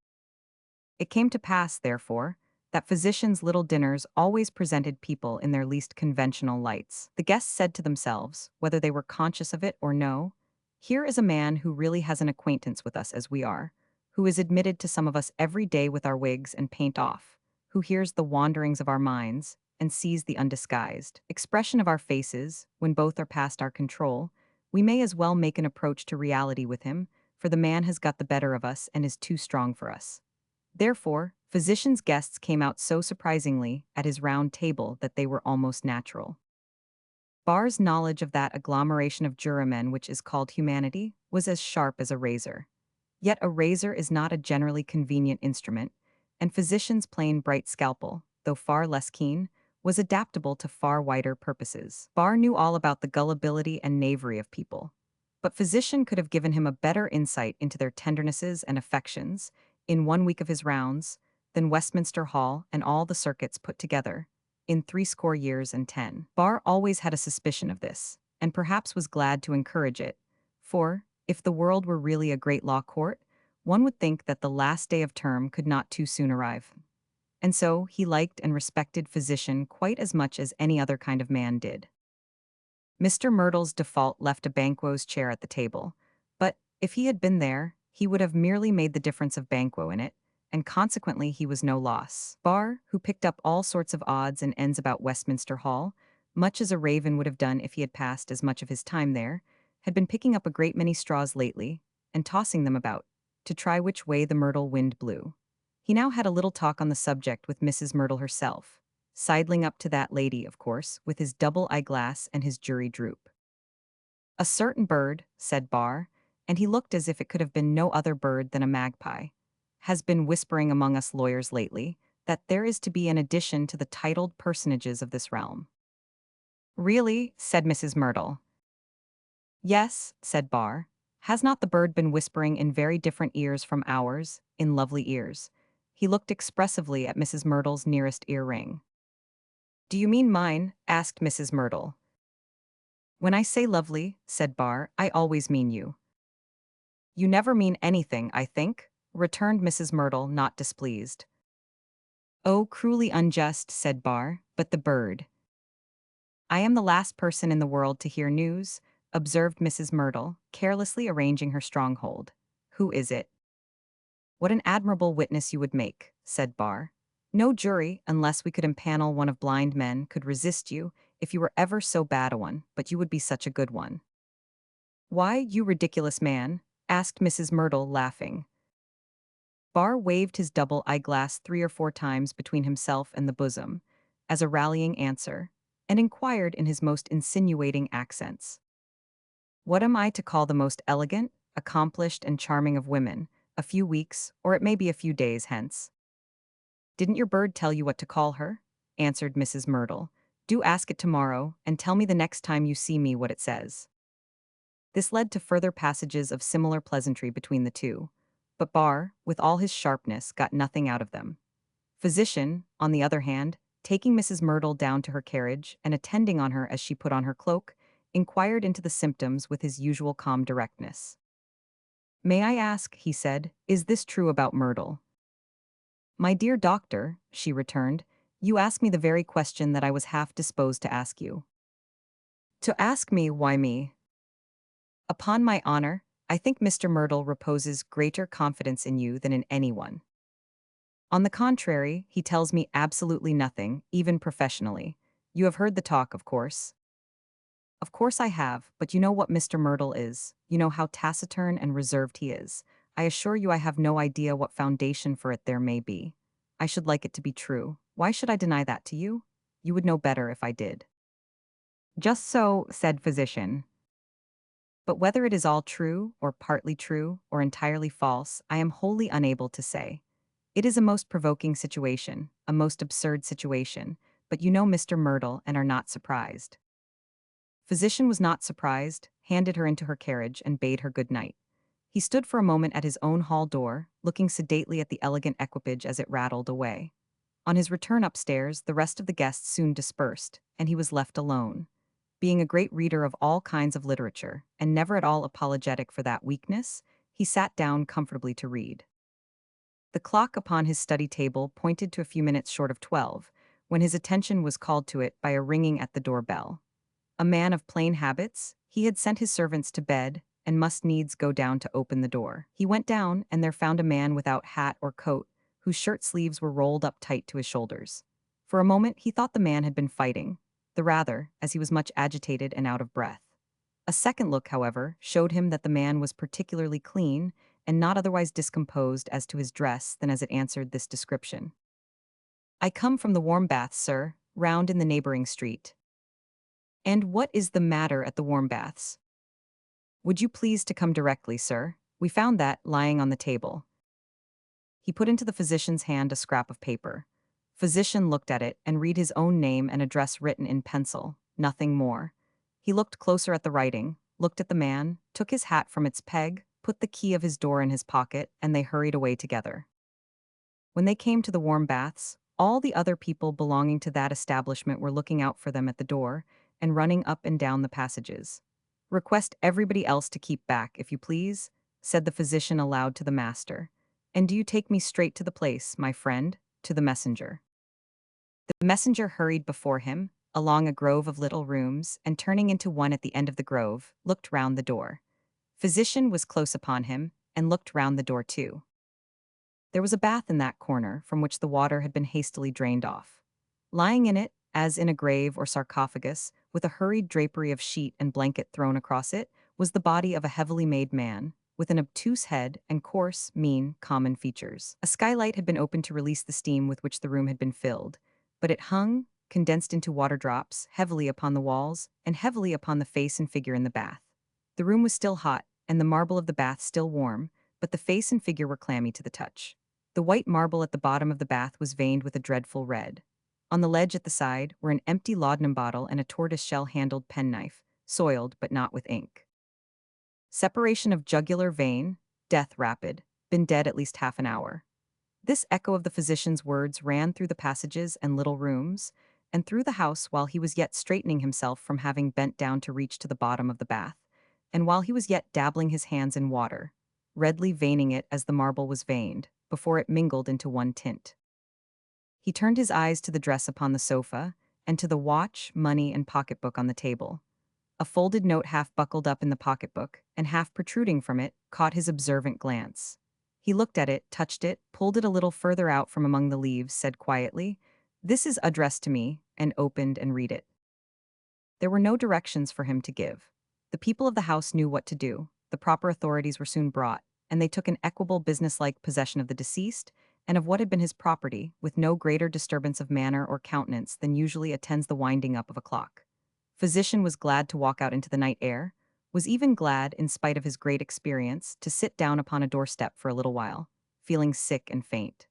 It came to pass, therefore, that physicians' little dinners always presented people in their least conventional lights. The guests said to themselves, whether they were conscious of it or no, "Here is a man who really has an acquaintance with us as we are, who is admitted to some of us every day with our wigs and paint off, who hears the wanderings of our minds, and sees the undisguised expression of our faces, when both are past our control. We may as well make an approach to reality with him, for the man has got the better of us and is too strong for us." Therefore, physician's guests came out so surprisingly at his round table that they were almost natural. Barr's knowledge of that agglomeration of jurymen which is called humanity was as sharp as a razor. Yet a razor is not a generally convenient instrument, and physician's plain bright scalpel, though far less keen, was adaptable to far wider purposes. Barr knew all about the gullibility and knavery of people, but physician could have given him a better insight into their tendernesses and affections, in 1 week of his rounds, than Westminster Hall and all the circuits put together, in 60 years and 10. Barr always had a suspicion of this, and perhaps was glad to encourage it, for, if the world were really a great law court, one would think that the last day of term could not too soon arrive. And so he liked and respected physician quite as much as any other kind of man did. Mr. Myrtle's default left a Banquo's chair at the table, but, if he had been there, he would have merely made the difference of Banquo in it, and consequently he was no loss. Barr, who picked up all sorts of odds and ends about Westminster Hall, much as a raven would have done if he had passed as much of his time there, had been picking up a great many straws lately, and tossing them about, to try which way the myrtle wind blew. He now had a little talk on the subject with Mrs. Myrtle herself, sidling up to that lady, of course, with his double eyeglass and his jury droop. "A certain bird," said Barr, and he looked as if it could have been no other bird than a magpie, "has been whispering among us lawyers lately that there is to be an addition to the titled personages of this realm." "Really?" said Mrs. Myrtle. "Yes," said Barr. "Has not the bird been whispering in very different ears from ours, in lovely ears?" He looked expressively at Mrs. Myrtle's nearest ear-ring. "Do you mean mine?" asked Mrs. Myrtle. "When I say lovely," said Barr, "I always mean you." "You never mean anything, I think," returned Mrs. Myrtle, not displeased. "Oh, cruelly unjust," said Barr, "but the bird—" "I am the last person in the world to hear news," observed Mrs. Myrtle, carelessly arranging her stronghold. "Who is it?" "What an admirable witness you would make," said Barr. "No jury, unless we could impanel one of blind men, could resist you, if you were ever so bad a one, but you would be such a good one." "Why, you ridiculous man?" asked Mrs. Myrtle, laughing. Barr waved his double eyeglass 3 or 4 times between himself and the bosom, as a rallying answer, and inquired in his most insinuating accents. What am I to call the most elegant, accomplished, and charming of women, a few weeks, or it may be a few days hence? Didn't your bird tell you what to call her? Answered Mrs. Myrtle. Do ask it tomorrow, and tell me the next time you see me what it says. This led to further passages of similar pleasantry between the two, but Barr, with all his sharpness, got nothing out of them. Physician, on the other hand, taking Mrs. Myrtle down to her carriage and attending on her as she put on her cloak, inquired into the symptoms with his usual calm directness. May I ask, he said, is this true about Myrtle? My dear doctor, she returned, you ask me the very question that I was half disposed to ask you. To ask me why me? Upon my honor, I think Mr. Myrtle reposes greater confidence in you than in anyone. On the contrary, he tells me absolutely nothing, even professionally. You have heard the talk, of course. Of course I have, but you know what Mr. Myrtle is. You know how taciturn and reserved he is. I assure you I have no idea what foundation for it there may be. I should like it to be true. Why should I deny that to you? You would know better if I did. Just so, said physician. But whether it is all true, or partly true, or entirely false, I am wholly unable to say. It is a most provoking situation, a most absurd situation, but you know Mr. Myrtle and are not surprised. Physician was not surprised, handed her into her carriage, and bade her good night. He stood for a moment at his own hall door, looking sedately at the elegant equipage as it rattled away. On his return upstairs, the rest of the guests soon dispersed, and he was left alone. Being a great reader of all kinds of literature, and never at all apologetic for that weakness, he sat down comfortably to read. The clock upon his study table pointed to a few minutes short of 12, when his attention was called to it by a ringing at the door-bell. A man of plain habits, he had sent his servants to bed, and must needs go down to open the door. He went down, and there found a man without hat or coat, whose shirt sleeves were rolled up tight to his shoulders. For a moment he thought the man had been fighting, the rather, as he was much agitated and out of breath. A second look, however, showed him that the man was particularly clean, and not otherwise discomposed as to his dress than as it answered this description. I come from the warm baths, sir, round in the neighboring street. And what is the matter at the warm baths? Would you please to come directly, sir? We found that lying on the table. He put into the physician's hand a scrap of paper. Physician looked at it and read his own name and address written in pencil, nothing more. He looked closer at the writing, looked at the man, took his hat from its peg, put the key of his door in his pocket, and they hurried away together. When they came to the warm baths, all the other people belonging to that establishment were looking out for them at the door and running up and down the passages. Request everybody else to keep back, if you please, said the physician aloud to the master. And do you take me straight to the place, my friend, to the messenger. The messenger hurried before him, along a grove of little rooms, and turning into one at the end of the grove, looked round the door. Physician was close upon him, and looked round the door too. There was a bath in that corner, from which the water had been hastily drained off. Lying in it, as in a grave or sarcophagus, with a hurried drapery of sheet and blanket thrown across it, was the body of a heavily made man, with an obtuse head and coarse, mean, common features. A skylight had been opened to release the steam with which the room had been filled, but it hung, condensed into water drops, heavily upon the walls, and heavily upon the face and figure in the bath. The room was still hot, and the marble of the bath still warm, but the face and figure were clammy to the touch. The white marble at the bottom of the bath was veined with a dreadful red. On the ledge at the side were an empty laudanum bottle and a tortoise-shell-handled penknife, soiled but not with ink. Separation of jugular vein, death rapid, been dead at least half an hour. This echo of the physician's words ran through the passages and little rooms, and through the house while he was yet straightening himself from having bent down to reach to the bottom of the bath, and while he was yet dabbling his hands in water, redly veining it as the marble was veined, before it mingled into one tint. He turned his eyes to the dress upon the sofa, and to the watch, money, and pocketbook on the table. A folded note half buckled up in the pocketbook, and half protruding from it, caught his observant glance. He looked at it, touched it, pulled it a little further out from among the leaves, said quietly, "This is addressed to me," and opened and read it. There were no directions for him to give. The people of the house knew what to do, the proper authorities were soon brought, and they took an equable businesslike possession of the deceased and of what had been his property, with no greater disturbance of manner or countenance than usually attends the winding up of a clock. Physician was glad to walk out into the night air, was even glad, in spite of his great experience, to sit down upon a doorstep for a little while, feeling sick and faint.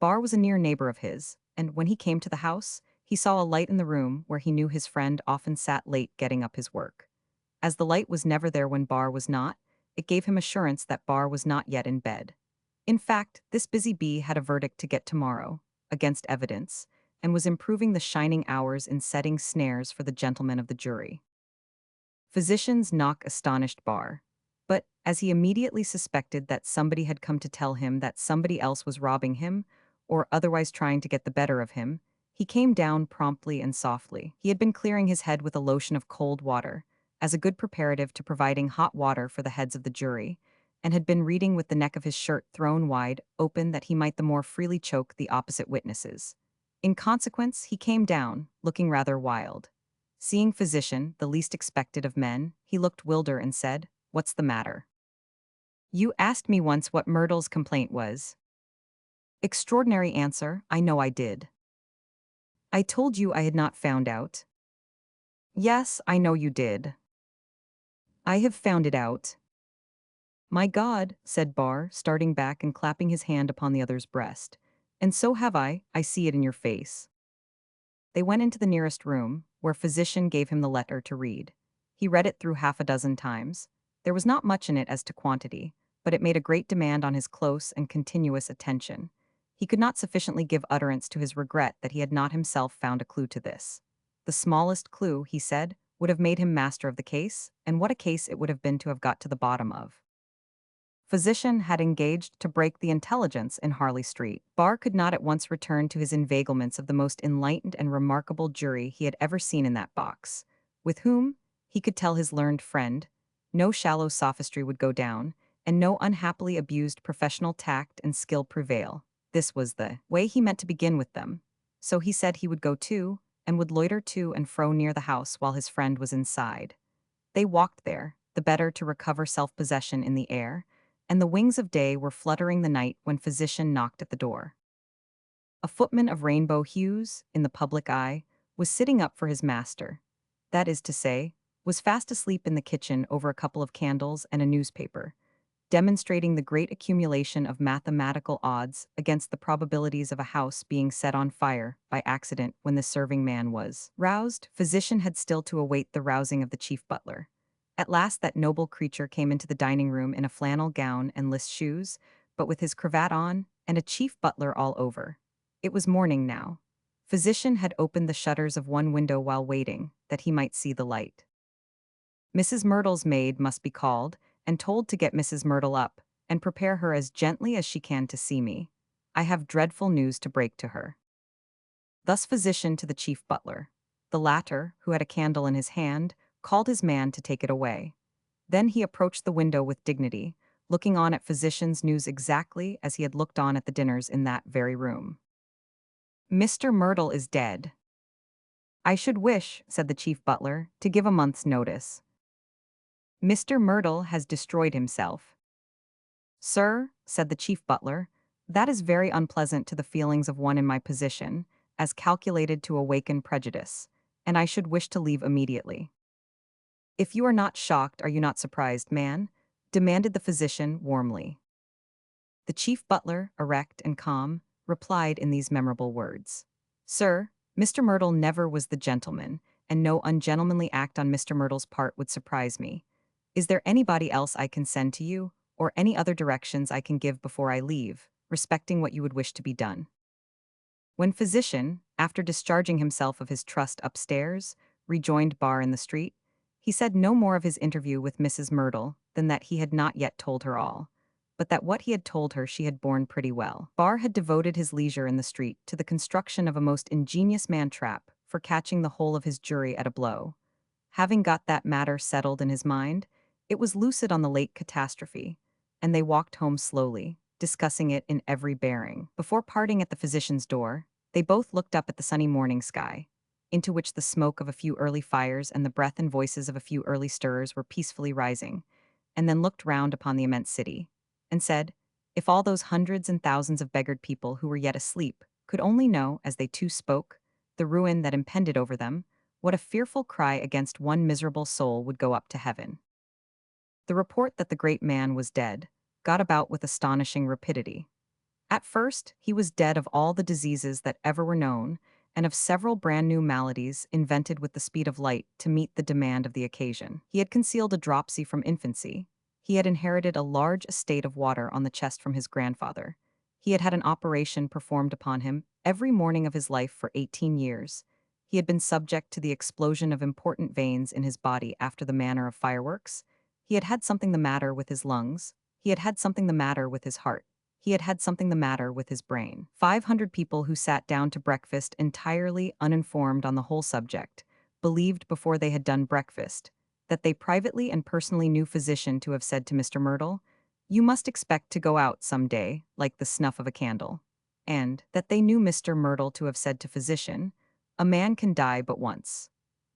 Bar was a near neighbor of his, and when he came to the house, he saw a light in the room where he knew his friend often sat late getting up his work. As the light was never there when Bar was not, it gave him assurance that Bar was not yet in bed. In fact, this busy bee had a verdict to get tomorrow, against evidence, and was improving the shining hours in setting snares for the gentlemen of the jury. Physician's knock astonished Bar, but, as he immediately suspected that somebody had come to tell him that somebody else was robbing him, or otherwise trying to get the better of him, he came down promptly and softly. He had been clearing his head with a lotion of cold water, as a good preparative to providing hot water for the heads of the jury, and had been reading with the neck of his shirt thrown wide open that he might the more freely choke the opposite witnesses. In consequence, he came down, looking rather wild. Seeing Physician, the least expected of men, he looked wilder and said, "What's the matter?" "You asked me once what Myrtle's complaint was." "Extraordinary answer, I know I did." "I told you I had not found out." "Yes, I know you did." "I have found it out." "My God," said Barr, starting back and clapping his hand upon the other's breast. "And so have I see it in your face." They went into the nearest room, where Physician gave him the letter to read. He read it through half a dozen times. There was not much in it as to quantity, but it made a great demand on his close and continuous attention. He could not sufficiently give utterance to his regret that he had not himself found a clue to this. The smallest clue, he said, would have made him master of the case, and what a case it would have been to have got to the bottom of. Physician had engaged to break the intelligence in Harley Street. Barr could not at once return to his inveiglements of the most enlightened and remarkable jury he had ever seen in that box, with whom, he could tell his learned friend, no shallow sophistry would go down, and no unhappily abused professional tact and skill prevail. This was the way he meant to begin with them. So he said he would go too, and would loiter to and fro near the house while his friend was inside. They walked there, the better to recover self-possession in the air, and the wings of day were fluttering the night when Physician knocked at the door. A footman of rainbow hues, in the public eye, was sitting up for his master. That is to say, was fast asleep in the kitchen over a couple of candles and a newspaper, demonstrating the great accumulation of mathematical odds against the probabilities of a house being set on fire by accident when the serving man was roused. Physician had still to await the rousing of the chief butler. At last that noble creature came into the dining room in a flannel gown and list shoes, but with his cravat on, and a chief butler all over. It was morning now. Physician had opened the shutters of one window while waiting, that he might see the light. Mrs. Myrtle's maid must be called, and told to get Mrs. Myrtle up, and prepare her as gently as she can to see me. I have dreadful news to break to her. Thus Physician to the chief butler. The latter, who had a candle in his hand, called his man to take it away. Then he approached the window with dignity, looking on at Physician's news exactly as he had looked on at the dinners in that very room. "Mr. Myrtle is dead." "I should wish," said the chief butler, "to give a month's notice." "Mr. Myrtle has destroyed himself." "Sir," said the chief butler, "that is very unpleasant to the feelings of one in my position, as calculated to awaken prejudice, and I should wish to leave immediately." "If you are not shocked, are you not surprised, man?" demanded the physician warmly. The chief butler, erect and calm, replied in these memorable words. "Sir, Mr. Myrtle never was the gentleman, and no ungentlemanly act on Mr. Myrtle's part would surprise me. Is there anybody else I can send to you, or any other directions I can give before I leave, respecting what you would wish to be done?" When Physician, after discharging himself of his trust upstairs, rejoined Barr in the street, he said no more of his interview with Mrs. Myrtle than that he had not yet told her all, but that what he had told her she had borne pretty well. Barr had devoted his leisure in the street to the construction of a most ingenious man-trap for catching the whole of his jury at a blow. Having got that matter settled in his mind, it was lucid on the late catastrophe, and they walked home slowly, discussing it in every bearing. Before parting at the physician's door, they both looked up at the sunny morning sky, into which the smoke of a few early fires and the breath and voices of a few early stirrers were peacefully rising, and then looked round upon the immense city, and said, "If all those hundreds and thousands of beggared people who were yet asleep could only know, as they too spoke, the ruin that impended over them, what a fearful cry against one miserable soul would go up to heaven." The report that the great man was dead got about with astonishing rapidity. At first, he was dead of all the diseases that ever were known, and of several brand new maladies invented with the speed of light to meet the demand of the occasion. He had concealed a dropsy from infancy. He had inherited a large estate of water on the chest from his grandfather. He had had an operation performed upon him every morning of his life for 18 years. He had been subject to the explosion of important veins in his body after the manner of fireworks. He had had something the matter with his lungs. He had had something the matter with his heart. He had had something the matter with his brain. 500 people who sat down to breakfast entirely uninformed on the whole subject believed before they had done breakfast that they privately and personally knew physician to have said to Mr. Myrtle, "You must expect to go out some day, like the snuff of a candle," and that they knew Mr. Myrtle to have said to physician, "A man can die but once."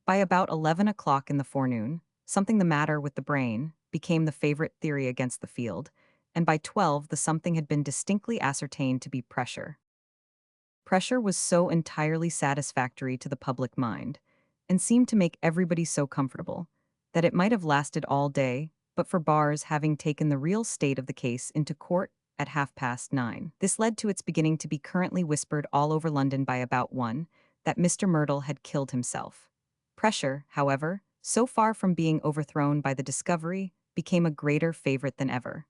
By about 11 o'clock in the forenoon, something the matter with the brain became the favorite theory against the field, and by 12 the something had been distinctly ascertained to be pressure. Pressure was so entirely satisfactory to the public mind, and seemed to make everybody so comfortable, that it might have lasted all day, but for Barr's having taken the real state of the case into court at 9:30. This led to its beginning to be currently whispered all over London by about 1, that Mr. Myrtle had killed himself. Pressure, however, so far from being overthrown by the discovery, became a greater favorite than ever.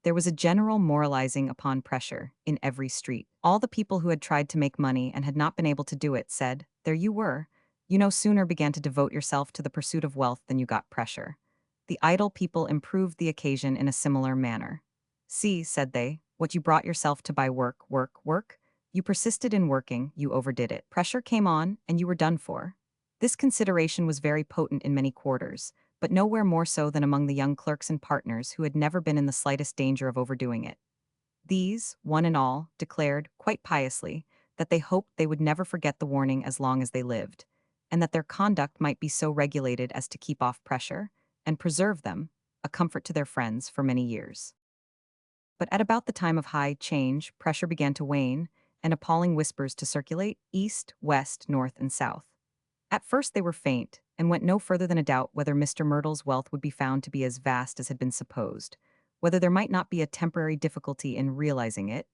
There was a general moralizing upon pressure in every street. All the people who had tried to make money and had not been able to do it said, "There you were. You no sooner began to devote yourself to the pursuit of wealth than you got pressure." The idle people improved the occasion in a similar manner. "See," said they, "what you brought yourself to by work, work, work. You persisted in working, you overdid it. Pressure came on, and you were done for." This consideration was very potent in many quarters, but nowhere more so than among the young clerks and partners who had never been in the slightest danger of overdoing it. These, one and all, declared, quite piously, that they hoped they would never forget the warning as long as they lived, and that their conduct might be so regulated as to keep off pressure, and preserve them, a comfort to their friends, for many years. But at about the time of high change, pressure began to wane, and appalling whispers to circulate, east, west, north, and south. At first they were faint, and went no further than a doubt whether Mr. Myrtle's wealth would be found to be as vast as had been supposed, whether there might not be a temporary difficulty in realizing it,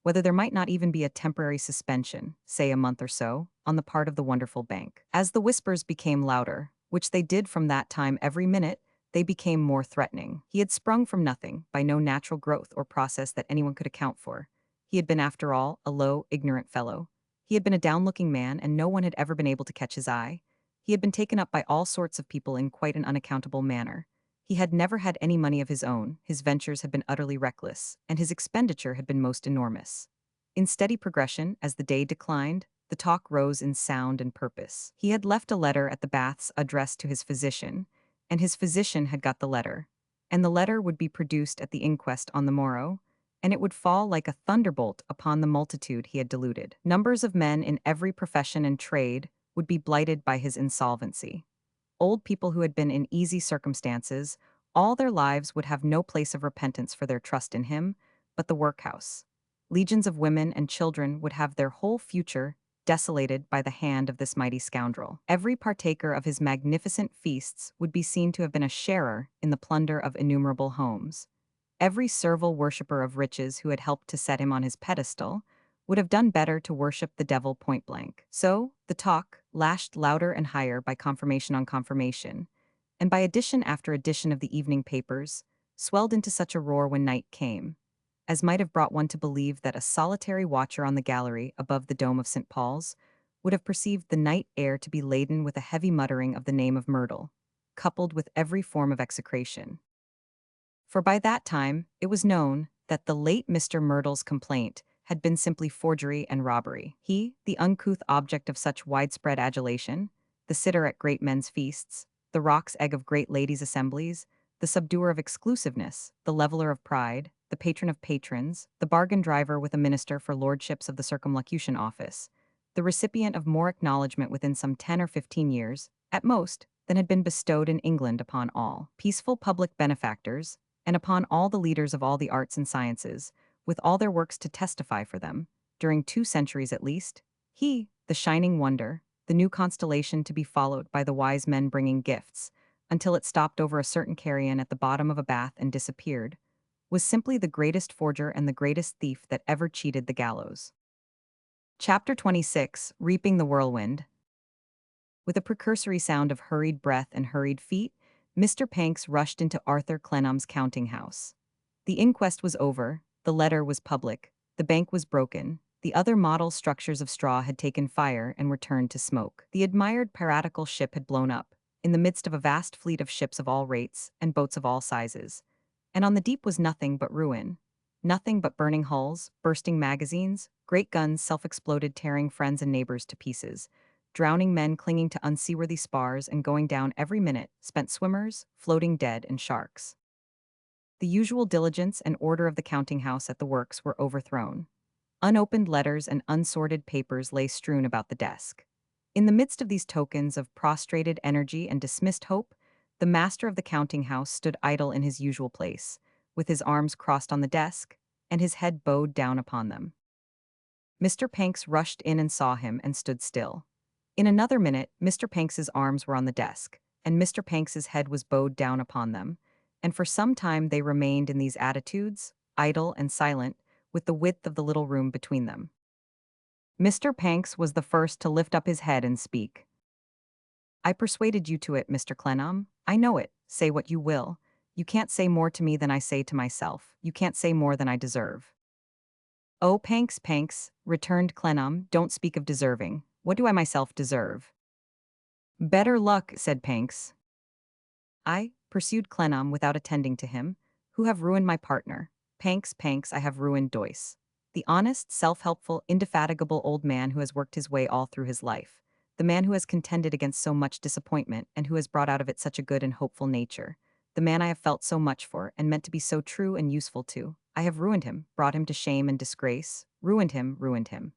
whether there might not even be a temporary suspension, say a month or so, on the part of the wonderful bank. As the whispers became louder, which they did from that time every minute, they became more threatening. He had sprung from nothing, by no natural growth or process that anyone could account for. He had been, after all, a low, ignorant fellow. He had been a down-looking man, and no one had ever been able to catch his eye. He had been taken up by all sorts of people in quite an unaccountable manner. He had never had any money of his own, his ventures had been utterly reckless, and his expenditure had been most enormous. In steady progression, as the day declined, the talk rose in sound and purpose. He had left a letter at the baths addressed to his physician, and his physician had got the letter. And the letter would be produced at the inquest on the morrow, and it would fall like a thunderbolt upon the multitude he had deluded. Numbers of men in every profession and trade would be blighted by his insolvency. Old people who had been in easy circumstances, all their lives would have no place of repentance for their trust in him, but the workhouse. Legions of women and children would have their whole future desolated by the hand of this mighty scoundrel. Every partaker of his magnificent feasts would be seen to have been a sharer in the plunder of innumerable homes. Every servile worshipper of riches who had helped to set him on his pedestal would have done better to worship the devil point blank. So, the talk, lashed louder and higher by confirmation on confirmation, and by edition after edition of the evening papers, swelled into such a roar when night came, as might have brought one to believe that a solitary watcher on the gallery above the dome of St. Paul's would have perceived the night air to be laden with a heavy muttering of the name of Myrtle, coupled with every form of execration. For by that time it was known that the late Mr. Myrtle's complaint had been simply forgery and robbery. He, the uncouth object of such widespread adulation, the sitter at great men's feasts, the roc's egg of great ladies' assemblies, the subduer of exclusiveness, the leveler of pride, the patron of patrons, the bargain driver with a minister for lordships of the Circumlocution Office, the recipient of more acknowledgment within some 10 or 15 years, at most, than had been bestowed in England upon all peaceful public benefactors, and upon all the leaders of all the arts and sciences, with all their works to testify for them, during 2 centuries at least. He, the shining wonder, the new constellation to be followed by the wise men bringing gifts, until it stopped over a certain carrion at the bottom of a bath and disappeared, was simply the greatest forger and the greatest thief that ever cheated the gallows. Chapter 26, Reaping the Whirlwind. With a precursory sound of hurried breath and hurried feet, Mr. Panks rushed into Arthur Clennam's counting house. The inquest was over, the letter was public, the bank was broken, the other model structures of straw had taken fire and were turned to smoke. The admired piratical ship had blown up, in the midst of a vast fleet of ships of all rates and boats of all sizes. And on the deep was nothing but ruin. Nothing but burning hulls, bursting magazines, great guns self-exploded tearing friends and neighbors to pieces, drowning men clinging to unseaworthy spars and going down every minute, spent swimmers, floating dead, and sharks. The usual diligence and order of the counting house at the works were overthrown. Unopened letters and unsorted papers lay strewn about the desk. In the midst of these tokens of prostrated energy and dismissed hope, the master of the counting house stood idle in his usual place, with his arms crossed on the desk, and his head bowed down upon them. Mr. Panks rushed in and saw him and stood still. In another minute, Mr. Panks's arms were on the desk, and Mr. Panks's head was bowed down upon them, and for some time they remained in these attitudes, idle and silent, with the width of the little room between them. Mr. Panks was the first to lift up his head and speak. "I persuaded you to it, Mr. Clennam. I know it. Say what you will. You can't say more to me than I say to myself. You can't say more than I deserve." "Oh, Panks, Panks," returned Clennam, "don't speak of deserving. What do I myself deserve?" "Better luck," said Panks. "I," pursued Clennam without attending to him, "who have ruined my partner. Panks, Panks, I have ruined Doyce. The honest, self-helpful, indefatigable old man who has worked his way all through his life. The man who has contended against so much disappointment and who has brought out of it such a good and hopeful nature. The man I have felt so much for and meant to be so true and useful to. I have ruined him, brought him to shame and disgrace, ruined him, ruined him."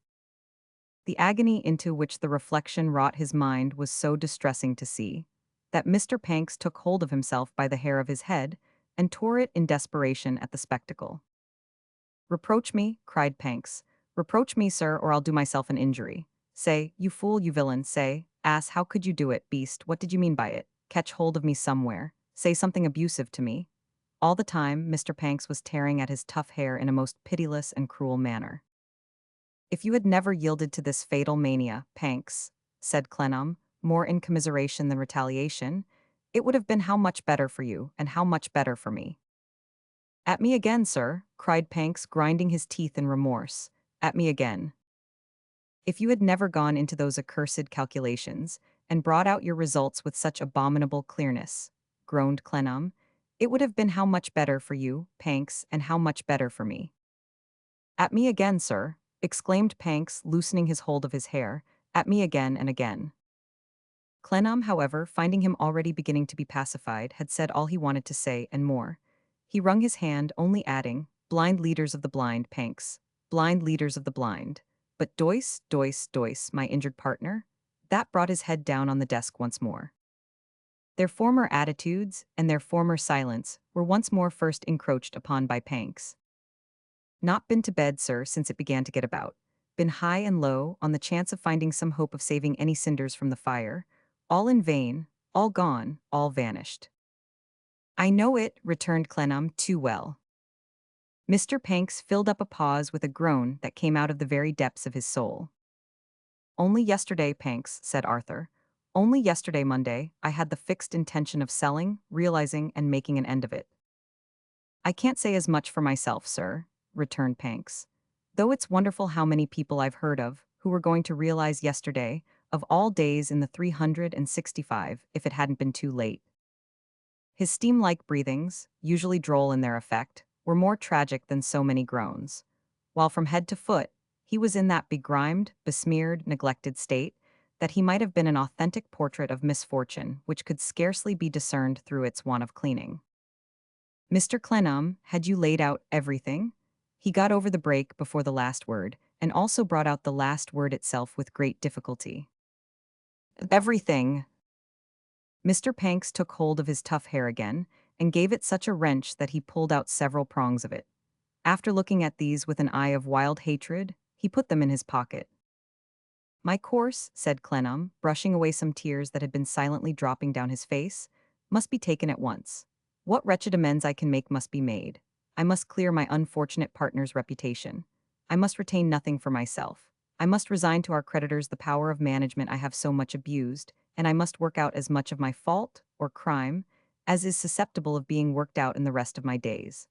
The agony into which the reflection wrought his mind was so distressing to see, that Mr. Panks took hold of himself by the hair of his head, and tore it in desperation at the spectacle. "Reproach me," cried Panks. "Reproach me, sir, or I'll do myself an injury. Say, you fool, you villain, say, ass, how could you do it, beast, what did you mean by it? Catch hold of me somewhere. Say something abusive to me." All the time, Mr. Panks was tearing at his tough hair in a most pitiless and cruel manner. "If you had never yielded to this fatal mania, Panks," said Clennam, more in commiseration than retaliation, "it would have been how much better for you, and how much better for me." "At me again, sir," cried Panks, grinding his teeth in remorse. "At me again." "If you had never gone into those accursed calculations, and brought out your results with such abominable clearness," groaned Clennam, "it would have been how much better for you, Panks, and how much better for me." "At me again, sir," exclaimed Panks, loosening his hold of his hair, "at me again and again." Clennam, however, finding him already beginning to be pacified, had said all he wanted to say and more. He wrung his hand, only adding, "Blind leaders of the blind, Panks. Blind leaders of the blind. But Doyce, Doyce, Doyce, my injured partner?" That brought his head down on the desk once more. Their former attitudes, and their former silence, were once more first encroached upon by Panks. "Not been to bed, sir, since it began to get about. Been high and low, on the chance of finding some hope of saving any cinders from the fire. All in vain, all gone, all vanished." "I know it," returned Clennam, "too well." Mr. Panks filled up a pause with a groan that came out of the very depths of his soul. "Only yesterday, Panks," said Arthur. "Only yesterday, Monday, I had the fixed intention of selling, realizing, and making an end of it." "I can't say as much for myself, sir," returned Panks. "Though it's wonderful how many people I've heard of, who were going to realize yesterday, of all days in the 365, if it hadn't been too late." His steam-like breathings, usually droll in their effect, were more tragic than so many groans, while from head to foot, he was in that begrimed, besmeared, neglected state, that he might have been an authentic portrait of misfortune which could scarcely be discerned through its want of cleaning. "Mr. Clennam, had you laid out everything?" He got over the break before the last word, and also brought out the last word itself with great difficulty. "Everything." Mr. Panks took hold of his tough hair again and gave it such a wrench that he pulled out several prongs of it. After looking at these with an eye of wild hatred, he put them in his pocket. My course, said Clennam, brushing away some tears that had been silently dropping down his face, must be taken at once. What wretched amends I can make must be made. I must clear my unfortunate partner's reputation. I must retain nothing for myself. I must resign to our creditors the power of management I have so much abused, and I must work out as much of my fault, or crime, as is susceptible of being worked out in the rest of my days.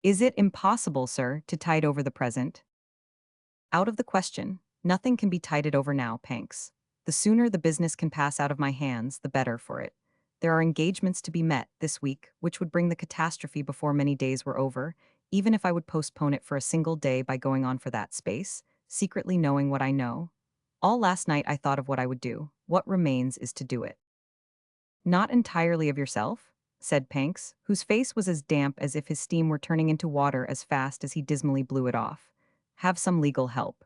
Is it impossible, sir, to tide over the present? Out of the question. Nothing can be tided over now, Panks. The sooner the business can pass out of my hands, the better for it. There are engagements to be met this week, which would bring the catastrophe before many days were over, even if I would postpone it for a single day by going on for that space, secretly knowing what I know. All last night I thought of what I would do. What remains is to do it. Not entirely of yourself? Said Panks, whose face was as damp as if his steam were turning into water as fast as he dismally blew it off. Have some legal help.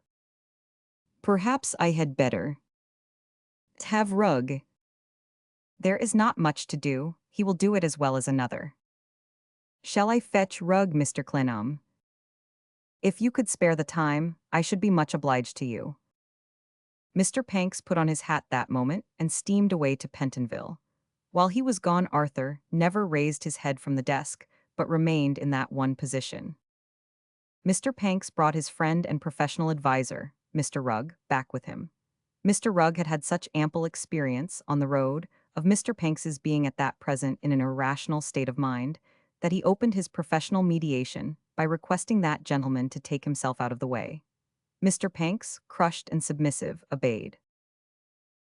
Perhaps I had better have Rugg. There is not much to do, he will do it as well as another. Shall I fetch Rugg, Mr. Clennam? If you could spare the time, I should be much obliged to you. Mr. Panks put on his hat that moment and steamed away to Pentonville. While he was gone, Arthur never raised his head from the desk, but remained in that one position. Mr. Panks brought his friend and professional adviser, Mr. Rugg, back with him. Mr. Rugg had had such ample experience on the road of Mr. Panks's being at that present in an irrational state of mind that he opened his professional mediation by requesting that gentleman to take himself out of the way. Mr. Panks, crushed and submissive, obeyed.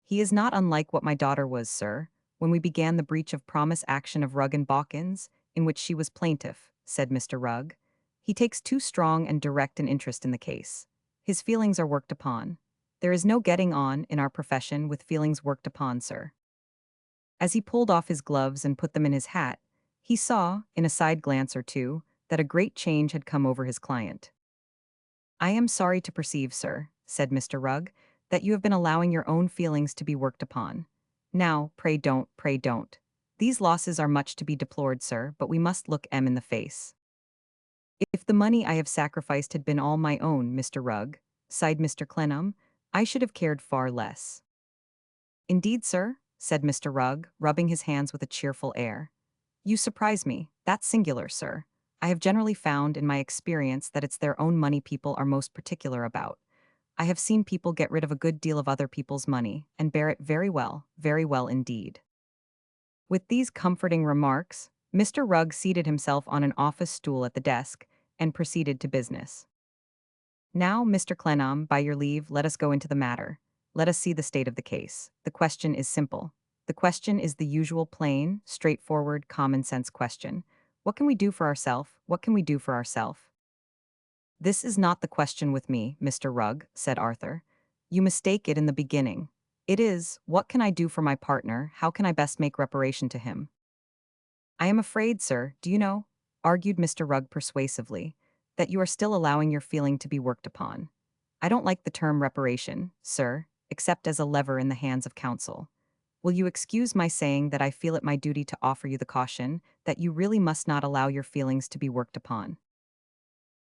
He is not unlike what my daughter was, sir, when we began the breach of promise action of Rugg and Bawkins, in which she was plaintiff, said Mr. Rugg. He takes too strong and direct an interest in the case. His feelings are worked upon. There is no getting on in our profession with feelings worked upon, sir. As he pulled off his gloves and put them in his hat, he saw, in a side glance or two, that a great change had come over his client. I am sorry to perceive, sir, said Mr. Rugg, that you have been allowing your own feelings to be worked upon. Now, pray don't, pray don't. These losses are much to be deplored, sir, but we must look em in the face. If the money I have sacrificed had been all my own, Mr. Rugg, sighed Mr. Clennam, I should have cared far less. Indeed, sir, said Mr. Rugg, rubbing his hands with a cheerful air. You surprise me. That's singular, sir. I have generally found in my experience that it's their own money people are most particular about. I have seen people get rid of a good deal of other people's money, and bear it very well indeed. With these comforting remarks, Mr. Rugg seated himself on an office stool at the desk, and proceeded to business. Now, Mr. Clennam, by your leave, let us go into the matter. Let us see the state of the case. The question is simple. The question is the usual plain, straightforward, common-sense question. What can we do for ourselves? What can we do for ourselves? This is not the question with me, Mr. Rugg, said Arthur. You mistake it in the beginning. It is, what can I do for my partner? How can I best make reparation to him? I am afraid, sir, do you know, argued Mr. Rugg persuasively, that you are still allowing your feeling to be worked upon. I don't like the term reparation, sir, except as a lever in the hands of counsel. Will you excuse my saying that I feel it my duty to offer you the caution that you really must not allow your feelings to be worked upon?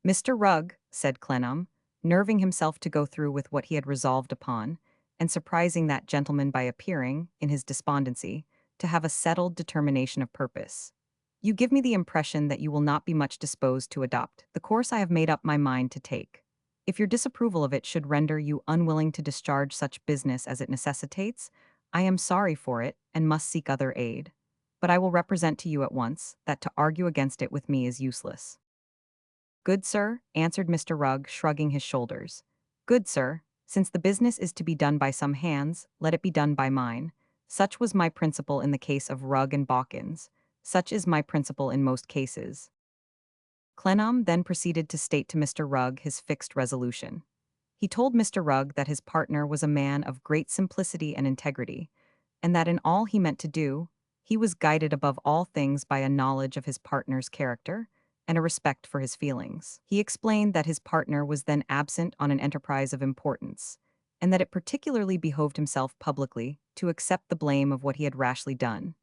Mr. Rugg, said Clennam, nerving himself to go through with what he had resolved upon, and surprising that gentleman by appearing, in his despondency, to have a settled determination of purpose. You give me the impression that you will not be much disposed to adopt the course I have made up my mind to take. If your disapproval of it should render you unwilling to discharge such business as it necessitates, I am sorry for it and must seek other aid. But I will represent to you at once that to argue against it with me is useless. Good sir, answered Mr. Rugg, shrugging his shoulders. Good sir, since the business is to be done by some hands, let it be done by mine. Such was my principle in the case of Rugg and Bawkins. Such is my principle in most cases. Clennam then proceeded to state to Mr. Rugg his fixed resolution. He told Mr. Rugg that his partner was a man of great simplicity and integrity, and that in all he meant to do, he was guided above all things by a knowledge of his partner's character and a respect for his feelings. He explained that his partner was then absent on an enterprise of importance, and that it particularly behoved himself publicly to accept the blame of what he had rashly done,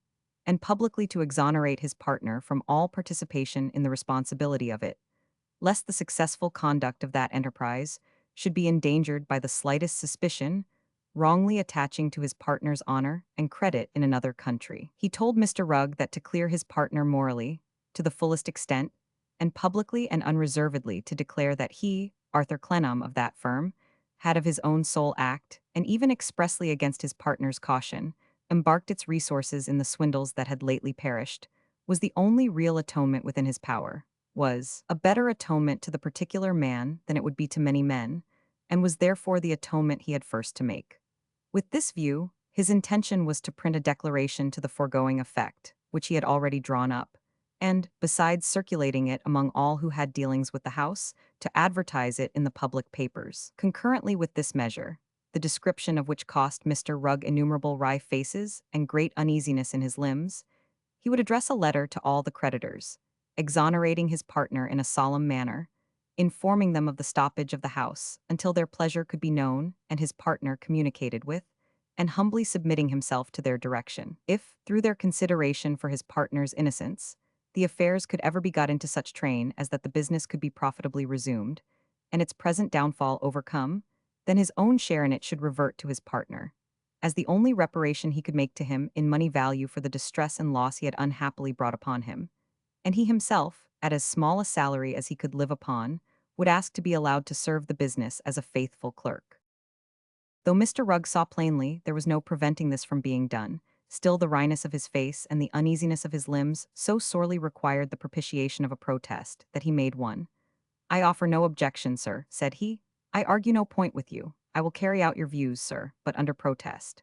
and publicly to exonerate his partner from all participation in the responsibility of it, lest the successful conduct of that enterprise should be endangered by the slightest suspicion, wrongly attaching to his partner's honor and credit in another country. He told Mr. Rugg that to clear his partner morally, to the fullest extent, and publicly and unreservedly to declare that he, Arthur Clennam of that firm, had of his own sole act, and even expressly against his partner's caution, embarked its resources in the swindles that had lately perished, was the only real atonement within his power, was a better atonement to the particular man than it would be to many men, and was therefore the atonement he had first to make. With this view, his intention was to print a declaration to the foregoing effect, which he had already drawn up, and, besides circulating it among all who had dealings with the house, to advertise it in the public papers. Concurrently with this measure, the description of which cost Mr. Rugg innumerable wry faces and great uneasiness in his limbs, he would address a letter to all the creditors, exonerating his partner in a solemn manner, informing them of the stoppage of the house until their pleasure could be known and his partner communicated with, and humbly submitting himself to their direction. If, through their consideration for his partner's innocence, the affairs could ever be got into such train as that the business could be profitably resumed, and its present downfall overcome, then his own share in it should revert to his partner, as the only reparation he could make to him in money value for the distress and loss he had unhappily brought upon him, and he himself, at as small a salary as he could live upon, would ask to be allowed to serve the business as a faithful clerk. Though Mr. Rugg saw plainly there was no preventing this from being done, still the wryness of his face and the uneasiness of his limbs so sorely required the propitiation of a protest that he made one. "I offer no objection, sir," said he. "I argue no point with you. I will carry out your views, sir, but under protest."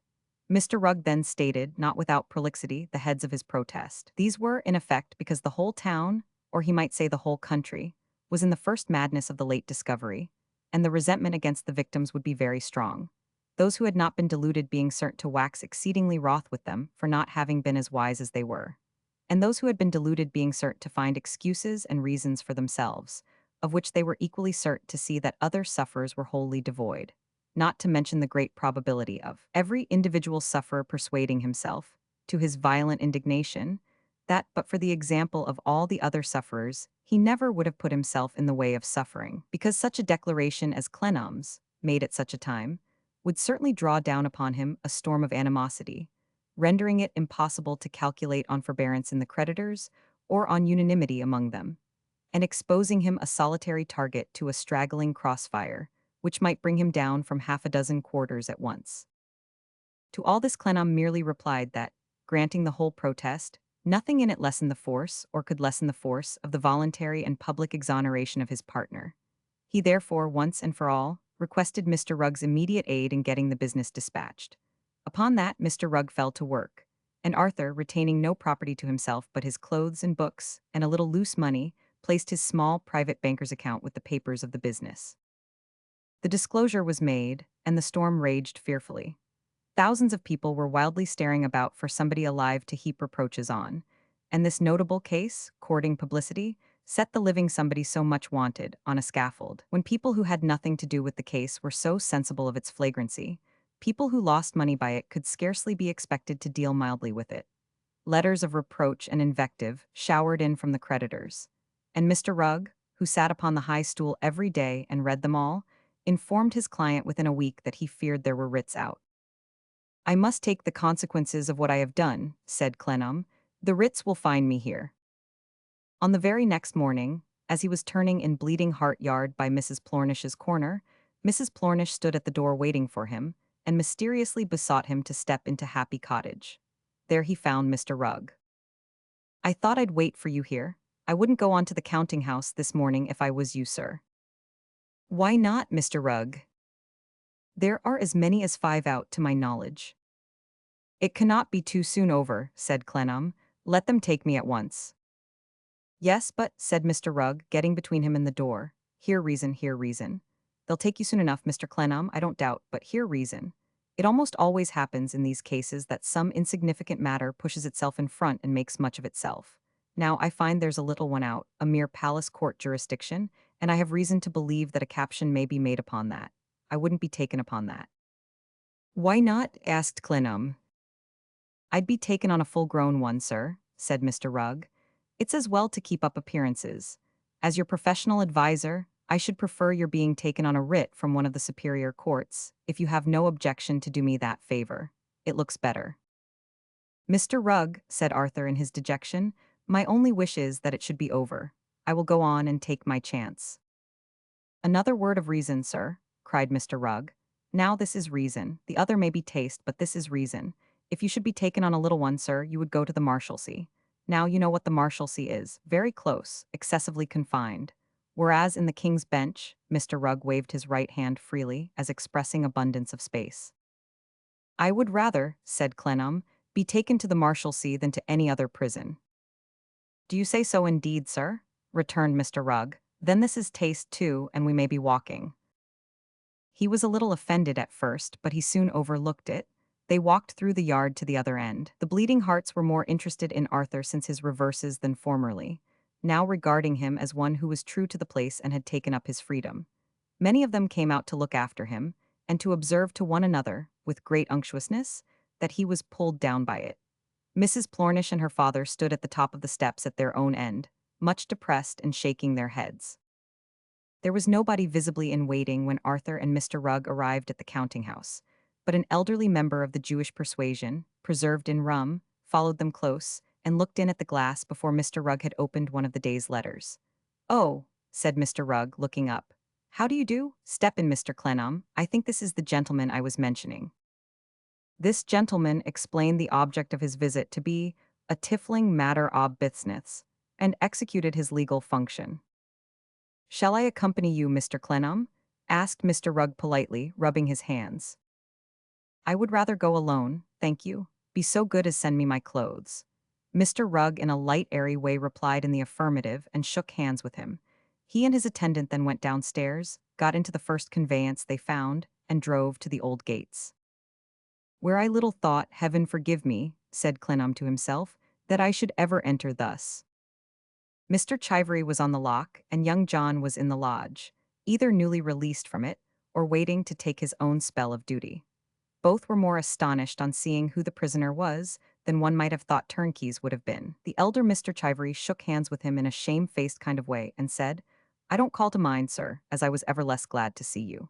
Mr. Rugg then stated, not without prolixity, the heads of his protest. These were, in effect, because the whole town, or he might say the whole country, was in the first madness of the late discovery, and the resentment against the victims would be very strong, those who had not been deluded being certain to wax exceedingly wroth with them for not having been as wise as they were, and those who had been deluded being certain to find excuses and reasons for themselves, of which they were equally certain to see that other sufferers were wholly devoid, not to mention the great probability of every individual sufferer persuading himself, to his violent indignation, that but for the example of all the other sufferers, he never would have put himself in the way of suffering, because such a declaration as Clennam's, made at such a time, would certainly draw down upon him a storm of animosity, rendering it impossible to calculate on forbearance in the creditors or on unanimity among them, and exposing him a solitary target to a straggling crossfire, which might bring him down from half a dozen quarters at once. To all this Clennam merely replied that, granting the whole protest, nothing in it lessened the force, or could lessen the force, of the voluntary and public exoneration of his partner. He therefore, once and for all, requested Mr. Rugg's immediate aid in getting the business dispatched. Upon that, Mr. Rugg fell to work, and Arthur, retaining no property to himself but his clothes and books, and a little loose money, placed his small private banker's account with the papers of the business. The disclosure was made, and the storm raged fearfully. Thousands of people were wildly staring about for somebody alive to heap reproaches on, and this notable case, courting publicity, set the living somebody so much wanted on a scaffold. When people who had nothing to do with the case were so sensible of its flagrancy, people who lost money by it could scarcely be expected to deal mildly with it. Letters of reproach and invective showered in from the creditors, and Mr. Rugg, who sat upon the high stool every day and read them all, informed his client within a week that he feared there were writs out. "I must take the consequences of what I have done," said Clennam. "The writs will find me here." On the very next morning, as he was turning in Bleeding Heart Yard by Mrs. Plornish's corner, Mrs. Plornish stood at the door waiting for him, and mysteriously besought him to step into Happy Cottage. There he found Mr. Rugg. "I thought I'd wait for you here. I wouldn't go on to the counting-house this morning if I was you, sir." "Why not, Mr. Rugg?" "There are as many as 5 out, to my knowledge." "It cannot be too soon over," said Clennam. "Let them take me at once." "Yes, but," said Mr. Rugg, getting between him and the door, "hear reason, hear reason. They'll take you soon enough, Mr. Clennam, I don't doubt, but hear reason. It almost always happens in these cases that some insignificant matter pushes itself in front and makes much of itself. Now, I find there's a little one out, a mere palace court jurisdiction, and I have reason to believe that a caption may be made upon that. I wouldn't be taken upon that." Why not? Asked Clennam. I'd be taken on a full-grown one, sir, said Mr. Rugg. It's as well to keep up appearances. As your professional advisor, I should prefer your being taken on a writ from one of the superior courts, if you have no objection to do me that favor. It looks better. Mr. Rugg, said Arthur in his dejection, my only wish is that it should be over. I will go on and take my chance. Another word of reason, sir, cried Mr. Rugg. Now this is reason. The other may be taste, but this is reason. If you should be taken on a little one, sir, you would go to the Marshalsea. Now you know what the Marshalsea is. Very close, excessively confined. Whereas in the King's Bench, Mr. Rugg waved his right hand freely, as expressing abundance of space. I would rather, said Clennam, be taken to the Marshalsea than to any other prison. Do you say so indeed, sir? Returned Mr. Rugg. Then this is taste too, and we may be walking. He was a little offended at first, but he soon overlooked it. They walked through the yard to the other end. The bleeding hearts were more interested in Arthur since his reverses than formerly, now regarding him as one who was true to the place and had taken up his freedom. Many of them came out to look after him, and to observe to one another, with great unctuousness, that he was pulled down by it. Mrs. Plornish and her father stood at the top of the steps at their own end, much depressed and shaking their heads. There was nobody visibly in waiting when Arthur and Mr. Rugg arrived at the counting-house, but an elderly member of the Jewish persuasion, preserved in rum, followed them close, and looked in at the glass before Mr. Rugg had opened one of the day's letters. "Oh," said Mr. Rugg, looking up. "How do you do? Step in, Mr. Clennam. I think this is the gentleman I was mentioning." This gentleman explained the object of his visit to be a tiffling matter ob business, and executed his legal function. "Shall I accompany you, Mr. Clennam?" asked Mr. Rugg politely, rubbing his hands. "I would rather go alone, thank you. Be so good as send me my clothes." Mr. Rugg in a light airy way replied in the affirmative and shook hands with him. He and his attendant then went downstairs, got into the first conveyance they found, and drove to the old gates. "Where I little thought, heaven forgive me," said Clennam to himself, "that I should ever enter thus." Mr. Chivery was on the lock, and young John was in the lodge, either newly released from it, or waiting to take his own spell of duty. Both were more astonished on seeing who the prisoner was than one might have thought turnkeys would have been. The elder Mr. Chivery shook hands with him in a shamefaced kind of way, and said, "I don't call to mind, sir, as I was ever less glad to see you."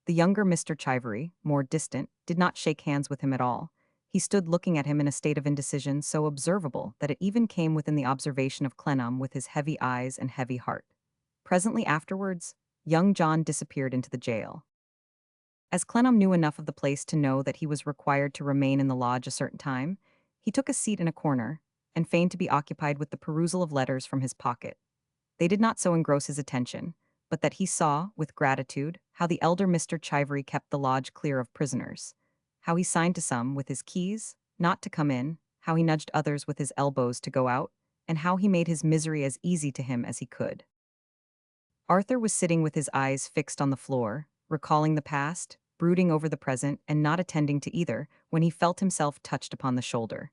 The younger Mr. Chivery, more distant, did not shake hands with him at all. He stood looking at him in a state of indecision so observable that it even came within the observation of Clennam with his heavy eyes and heavy heart. Presently afterwards, young John disappeared into the jail. As Clennam knew enough of the place to know that he was required to remain in the lodge a certain time, he took a seat in a corner, and feigned to be occupied with the perusal of letters from his pocket. They did not so engross his attention, but that he saw, with gratitude, how the elder Mr. Chivery kept the lodge clear of prisoners, how he signed to some, with his keys, not to come in, how he nudged others with his elbows to go out, and how he made his misery as easy to him as he could. Arthur was sitting with his eyes fixed on the floor, recalling the past, brooding over the present, and not attending to either, when he felt himself touched upon the shoulder.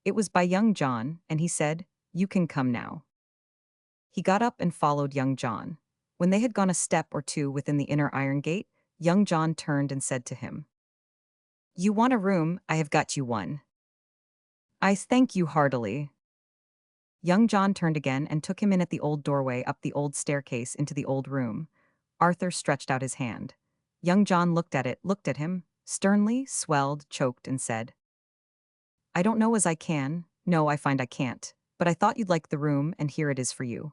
It was by young John, and he said, "You can come now." He got up and followed young John. When they had gone a step or two within the inner iron gate, young John turned and said to him, "You want a room, I have got you one." "I thank you heartily." Young John turned again and took him in at the old doorway up the old staircase into the old room. Arthur stretched out his hand. Young John looked at it, looked at him, sternly, swelled, choked, and said, "I don't know as I can, no, I find I can't, but I thought you'd like the room, and here it is for you."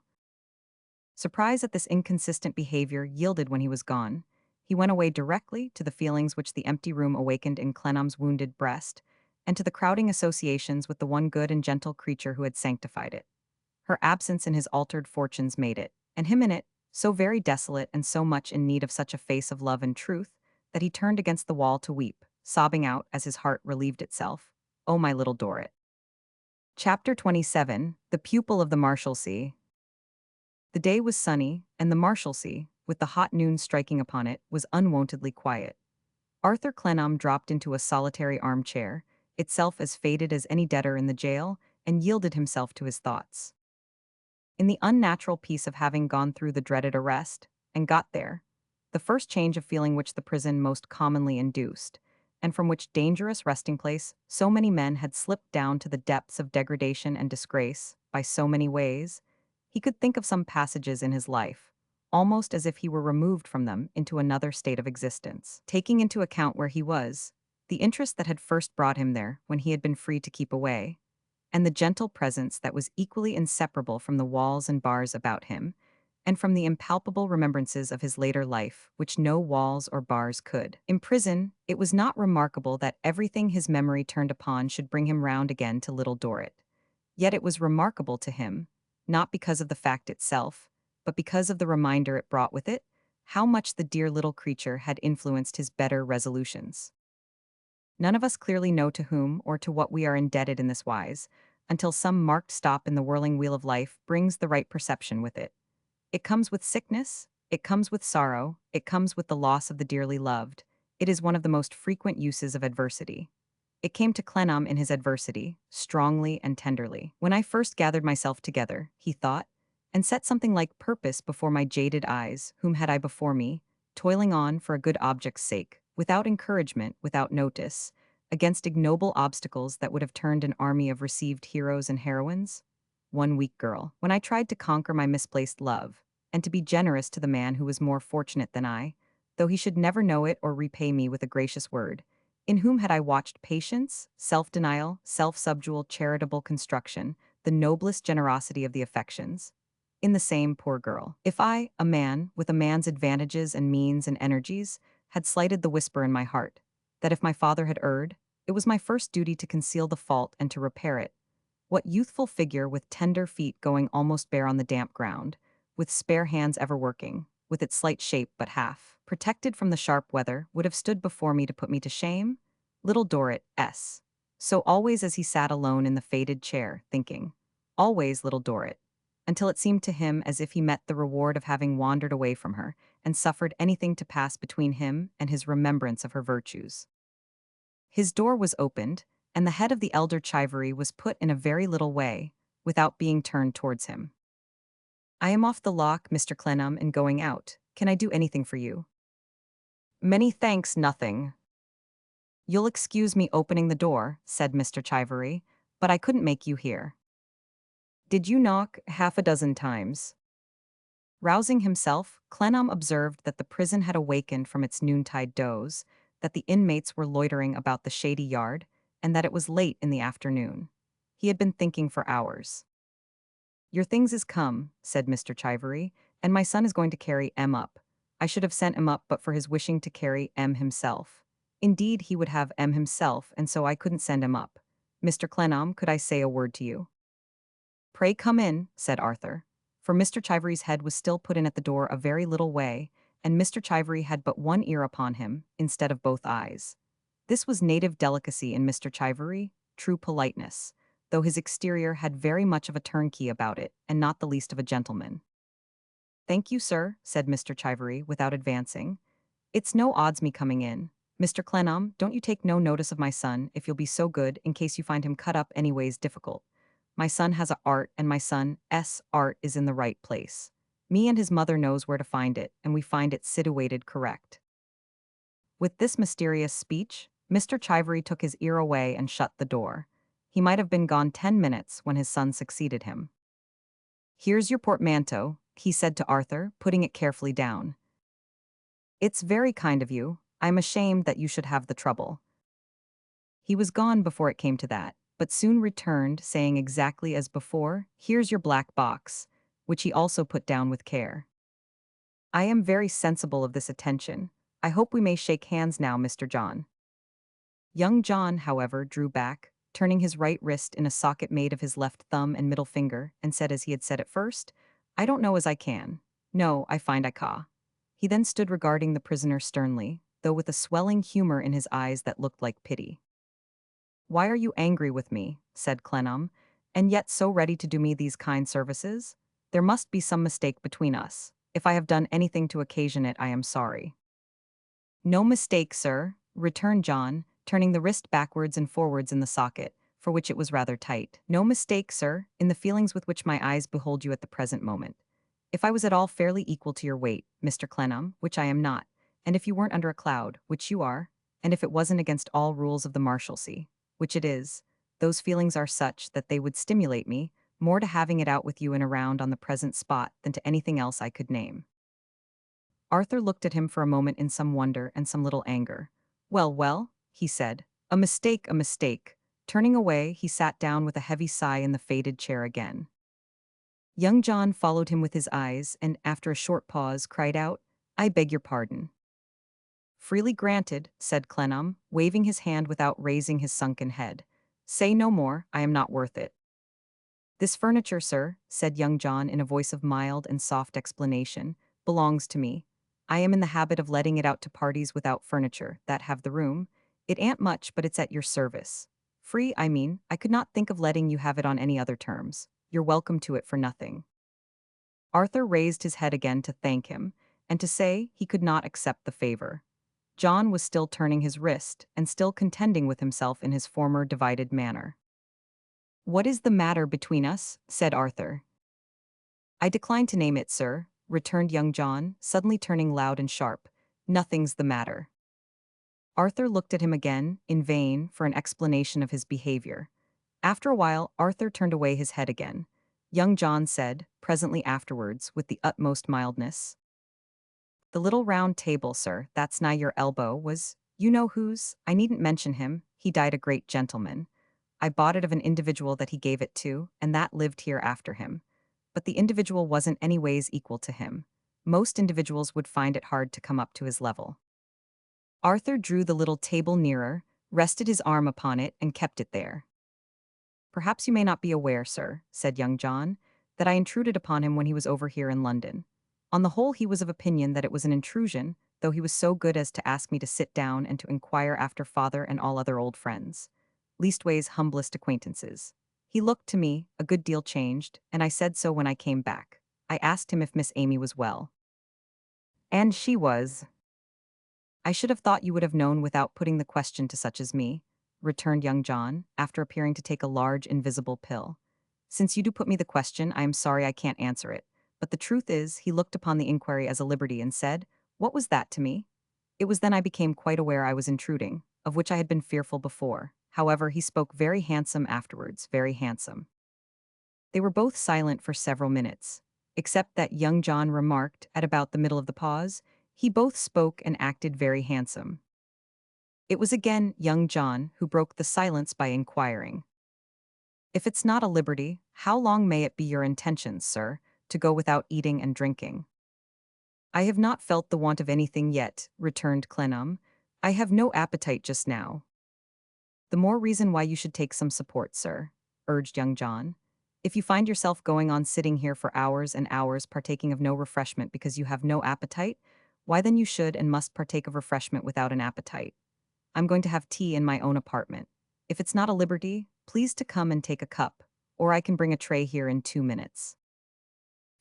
Surprise at this inconsistent behavior yielded when he was gone. He went away directly to the feelings which the empty room awakened in Clennam's wounded breast, and to the crowding associations with the one good and gentle creature who had sanctified it. Her absence in his altered fortunes made it, and him in it, so very desolate and so much in need of such a face of love and truth, that he turned against the wall to weep, sobbing out as his heart relieved itself, "Oh, my little Dorrit." Chapter 27, The Pupil of the Marshalsea. The day was sunny, and the Marshalsea, with the hot noon striking upon it, was unwontedly quiet. Arthur Clennam dropped into a solitary armchair, itself as faded as any debtor in the jail, and yielded himself to his thoughts. In the unnatural peace of having gone through the dreaded arrest, and got there, the first change of feeling which the prison most commonly induced, and from which dangerous resting place so many men had slipped down to the depths of degradation and disgrace by so many ways, he could think of some passages in his life, almost as if he were removed from them into another state of existence. Taking into account where he was, the interest that had first brought him there when he had been free to keep away, and the gentle presence that was equally inseparable from the walls and bars about him, and from the impalpable remembrances of his later life, which no walls or bars could. In prison, it was not remarkable that everything his memory turned upon should bring him round again to Little Dorrit. Yet it was remarkable to him, not because of the fact itself, but because of the reminder it brought with it, how much the dear little creature had influenced his better resolutions. None of us clearly know to whom or to what we are indebted in this wise, until some marked stop in the whirling wheel of life brings the right perception with it. It comes with sickness, it comes with sorrow, it comes with the loss of the dearly loved. It is one of the most frequent uses of adversity. It came to Clennam in his adversity, strongly and tenderly. When I first gathered myself together, he thought, and set something like purpose before my jaded eyes, whom had I before me, toiling on for a good object's sake, without encouragement, without notice, against ignoble obstacles that would have turned an army of received heroes and heroines? One weak girl. When I tried to conquer my misplaced love, and to be generous to the man who was more fortunate than I, though he should never know it or repay me with a gracious word, in whom had I watched patience, self-denial, self-subdual, charitable construction, the noblest generosity of the affections? In the same poor girl. If I, a man, with a man's advantages and means and energies, had slighted the whisper in my heart, that if my father had erred, it was my first duty to conceal the fault and to repair it, what youthful figure with tender feet going almost bare on the damp ground, with spare hands ever working, with its slight shape but half protected from the sharp weather, would have stood before me to put me to shame? Little Dorrit, S. So always as he sat alone in the faded chair, thinking, always Little Dorrit, until it seemed to him as if he met the reward of having wandered away from her, and suffered anything to pass between him and his remembrance of her virtues. His door was opened, and the head of the elder Chivery was put in a very little way, without being turned towards him. I am off the lock, Mr. Clennam, and going out. Can I do anything for you? Many thanks, nothing. You'll excuse me opening the door, said Mr. Chivery, but I couldn't make you hear. Did you knock half a dozen times? Rousing himself, Clennam observed that the prison had awakened from its noontide doze, that the inmates were loitering about the shady yard, and that it was late in the afternoon. He had been thinking for hours. Your things is come, said Mr. Chivery, and my son is going to carry M up. I should have sent him up but for his wishing to carry M himself. Indeed, he would have M himself, and so I couldn't send him up. Mr. Clennam, could I say a word to you? Pray come in, said Arthur, for Mr. Chivery's head was still put in at the door a very little way, and Mr. Chivery had but one ear upon him, instead of both eyes. This was native delicacy in Mr. Chivery, true politeness, though his exterior had very much of a turnkey about it, and not the least of a gentleman. Thank you, sir, said Mr. Chivery, without advancing. It's no odds me coming in. Mr. Clennam, don't you take no notice of my son, if you'll be so good, in case you find him cut up anyways difficult. My son has a art, and my son's art is in the right place. Me and his mother knows where to find it, and we find it situated correct. With this mysterious speech, Mr. Chivery took his ear away and shut the door. He might have been gone 10 minutes when his son succeeded him. Here's your portmanteau, he said to Arthur, putting it carefully down. It's very kind of you. I'm ashamed that you should have the trouble. He was gone before it came to that, but soon returned, saying exactly as before, here's your black box, which he also put down with care. I am very sensible of this attention. I hope we may shake hands now, Mr. John. Young John, however, drew back, turning his right wrist in a socket made of his left thumb and middle finger, and said as he had said at first, I don't know as I can. No, I find I ca. He then stood regarding the prisoner sternly, though with a swelling humor in his eyes that looked like pity. Why are you angry with me, said Clennam, and yet so ready to do me these kind services? There must be some mistake between us. If I have done anything to occasion it, I am sorry. No mistake, sir, returned John, turning the wrist backwards and forwards in the socket, for which it was rather tight. No mistake, sir, in the feelings with which my eyes behold you at the present moment. If I was at all fairly equal to your weight, Mr. Clennam, which I am not, and if you weren't under a cloud, which you are, and if it wasn't against all rules of the Marshalsea, which it is, those feelings are such that they would stimulate me more to having it out with you and around on the present spot than to anything else I could name. Arthur looked at him for a moment in some wonder and some little anger. Well, well, he said. A mistake, a mistake. Turning away, he sat down with a heavy sigh in the faded chair again. Young John followed him with his eyes and, after a short pause, cried out, I beg your pardon. Freely granted, said Clennam, waving his hand without raising his sunken head. Say no more, I am not worth it. This furniture, sir, said young John in a voice of mild and soft explanation, belongs to me. I am in the habit of letting it out to parties without furniture, that have the room. It ain't much, but it's at your service. Free, I mean, I could not think of letting you have it on any other terms. You're welcome to it for nothing. Arthur raised his head again to thank him, and to say he could not accept the favor. John was still turning his wrist, and still contending with himself in his former divided manner. What is the matter between us? Said Arthur. I decline to name it, sir, returned young John, suddenly turning loud and sharp. Nothing's the matter. Arthur looked at him again, in vain, for an explanation of his behavior. After a while, Arthur turned away his head again. Young John said, presently afterwards, with the utmost mildness, the little round table, sir, that's nigh your elbow was, you know whose, I needn't mention him, he died a great gentleman. I bought it of an individual that he gave it to, and that lived here after him. But the individual wasn't any ways equal to him. Most individuals would find it hard to come up to his level. Arthur drew the little table nearer, rested his arm upon it, and kept it there. Perhaps you may not be aware, sir, said young John, that I intruded upon him when he was over here in London. On the whole, he was of opinion that it was an intrusion, though he was so good as to ask me to sit down and to inquire after father and all other old friends. Leastways, humblest acquaintances. He looked to me, a good deal changed, and I said so when I came back. I asked him if Miss Amy was well. And she was. I should have thought you would have known without putting the question to such as me, returned young John, after appearing to take a large invisible pill. Since you do put me the question, I am sorry I can't answer it. But the truth is, he looked upon the inquiry as a liberty and said, what was that to me? It was then I became quite aware I was intruding, of which I had been fearful before. However, he spoke very handsome afterwards, very handsome. They were both silent for several minutes, except that young John remarked, at about the middle of the pause, he both spoke and acted very handsome. It was again young John who broke the silence by inquiring, if it's not a liberty, how long may it be your intentions, sir, to go without eating and drinking? I have not felt the want of anything yet, returned Clennam. I have no appetite just now. The more reason why you should take some support, sir, urged young John. If you find yourself going on sitting here for hours and hours partaking of no refreshment because you have no appetite, why then you should and must partake of refreshment without an appetite. I'm going to have tea in my own apartment. If it's not a liberty, please to come and take a cup, or I can bring a tray here in 2 minutes.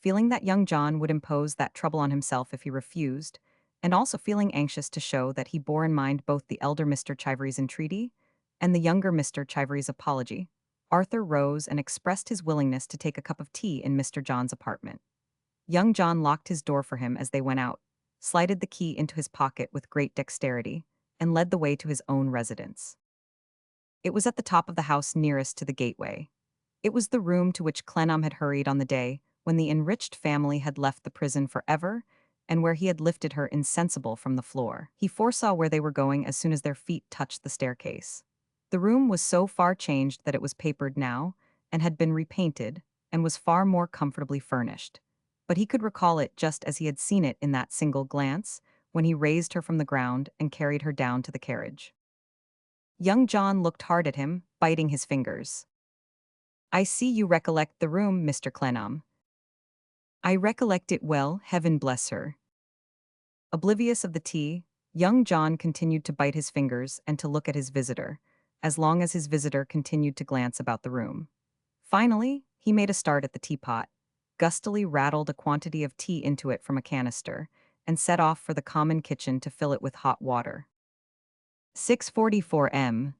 Feeling that young John would impose that trouble on himself if he refused, and also feeling anxious to show that he bore in mind both the elder Mr. Chivery's entreaty and the younger Mr. Chivery's apology, Arthur rose and expressed his willingness to take a cup of tea in Mr. John's apartment. Young John locked his door for him as they went out, slided the key into his pocket with great dexterity, and led the way to his own residence. It was at the top of the house nearest to the gateway. It was the room to which Clennam had hurried on the day when the enriched family had left the prison forever, and where he had lifted her insensible from the floor. He foresaw where they were going as soon as their feet touched the staircase. The room was so far changed that it was papered now, and had been repainted, and was far more comfortably furnished. But he could recall it just as he had seen it in that single glance, when he raised her from the ground and carried her down to the carriage. Young John looked hard at him, biting his fingers. I see you recollect the room, Mr. Clennam. I recollect it well, heaven bless her. Oblivious of the tea, young John continued to bite his fingers and to look at his visitor, as long as his visitor continued to glance about the room. Finally, he made a start at the teapot, gustily rattled a quantity of tea into it from a canister, and set off for the common kitchen to fill it with hot water. 644 M.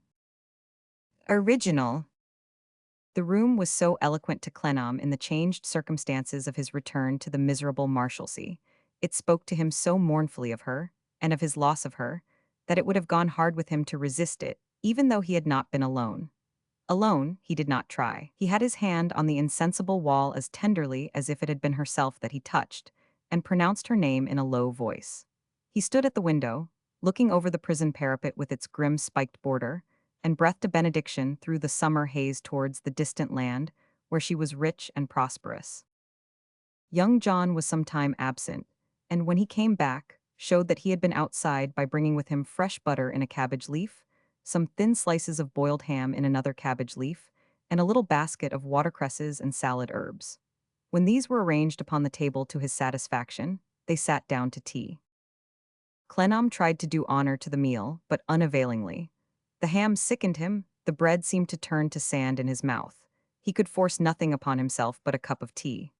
Original. The room was so eloquent to Clennam in the changed circumstances of his return to the miserable Marshalsea. It spoke to him so mournfully of her, and of his loss of her, that it would have gone hard with him to resist it, even though he had not been alone. Alone, he did not try. He had his hand on the insensible wall as tenderly as if it had been herself that he touched, and pronounced her name in a low voice. He stood at the window, looking over the prison parapet with its grim spiked border, and breathed a benediction through the summer haze towards the distant land, where she was rich and prosperous. Young John was some time absent, and when he came back, showed that he had been outside by bringing with him fresh butter in a cabbage leaf, some thin slices of boiled ham in another cabbage leaf, and a little basket of watercresses and salad herbs. When these were arranged upon the table to his satisfaction, they sat down to tea. Clennam tried to do honor to the meal, but unavailingly. The ham sickened him, the bread seemed to turn to sand in his mouth. He could force nothing upon himself but a cup of tea.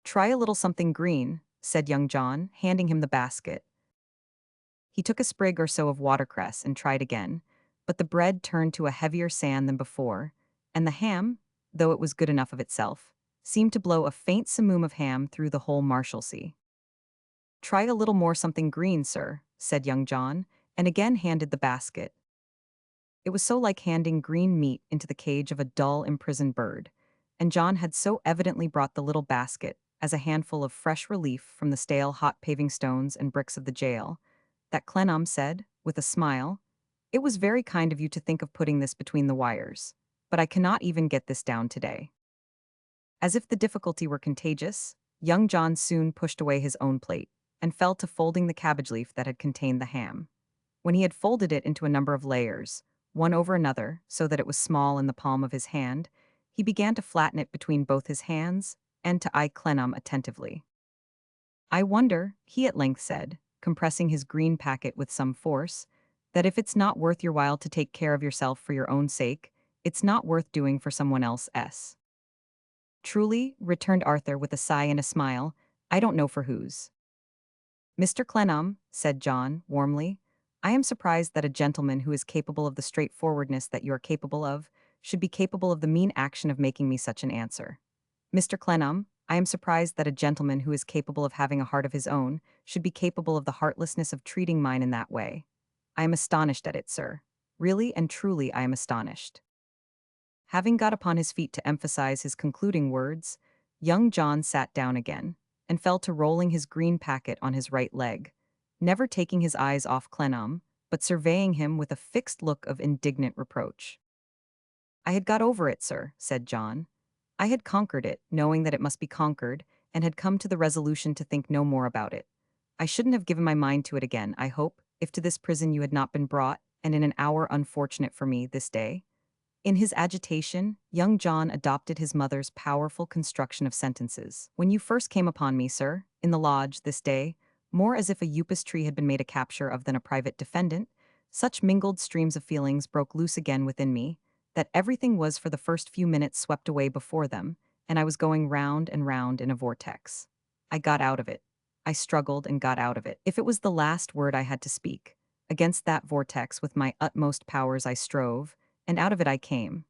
"Try a little something green," said young John, handing him the basket. He took a sprig or so of watercress and tried again, but the bread turned to a heavier sand than before, and the ham, though it was good enough of itself, seemed to blow a faint simoom of ham through the whole Marshalsea. "Try a little more something green, sir," said young John, and again handed the basket. It was so like handing green meat into the cage of a dull, imprisoned bird, and John had so evidently brought the little basket as a handful of fresh relief from the stale hot paving stones and bricks of the jail, that Clennam said, with a smile, "It was very kind of you to think of putting this between the wires, but I cannot even get this down today." As if the difficulty were contagious, young John soon pushed away his own plate, and fell to folding the cabbage leaf that had contained the ham. When he had folded it into a number of layers, one over another, so that it was small in the palm of his hand, he began to flatten it between both his hands, and to eye Clennam attentively. "I wonder," he at length said, compressing his green packet with some force, "that if it's not worth your while to take care of yourself for your own sake, it's not worth doing for someone else's." "Truly," returned Arthur with a sigh and a smile, "I don't know for whose." "Mr. Clennam," said John, warmly, "I am surprised that a gentleman who is capable of the straightforwardness that you are capable of, should be capable of the mean action of making me such an answer. Mr. Clennam, I am surprised that a gentleman who is capable of having a heart of his own, should be capable of the heartlessness of treating mine in that way. I am astonished at it, sir. Really and truly I am astonished." Having got upon his feet to emphasize his concluding words, young John sat down again, and fell to rolling his green packet on his right leg, never taking his eyes off Clennam, but surveying him with a fixed look of indignant reproach. "I had got over it, sir," said John. "I had conquered it, knowing that it must be conquered, and had come to the resolution to think no more about it. I shouldn't have given my mind to it again, I hope, if to this prison you had not been brought, and in an hour unfortunate for me, this day." In his agitation, young John adopted his mother's powerful construction of sentences. "When you first came upon me, sir, in the lodge, this day, more as if a upas tree had been made a capture of than a private defendant, such mingled streams of feelings broke loose again within me, that everything was for the first few minutes swept away before them, and I was going round and round in a vortex. I got out of it. I struggled and got out of it. If it was the last word I had to speak, against that vortex with my utmost powers I strove, and out of it I came.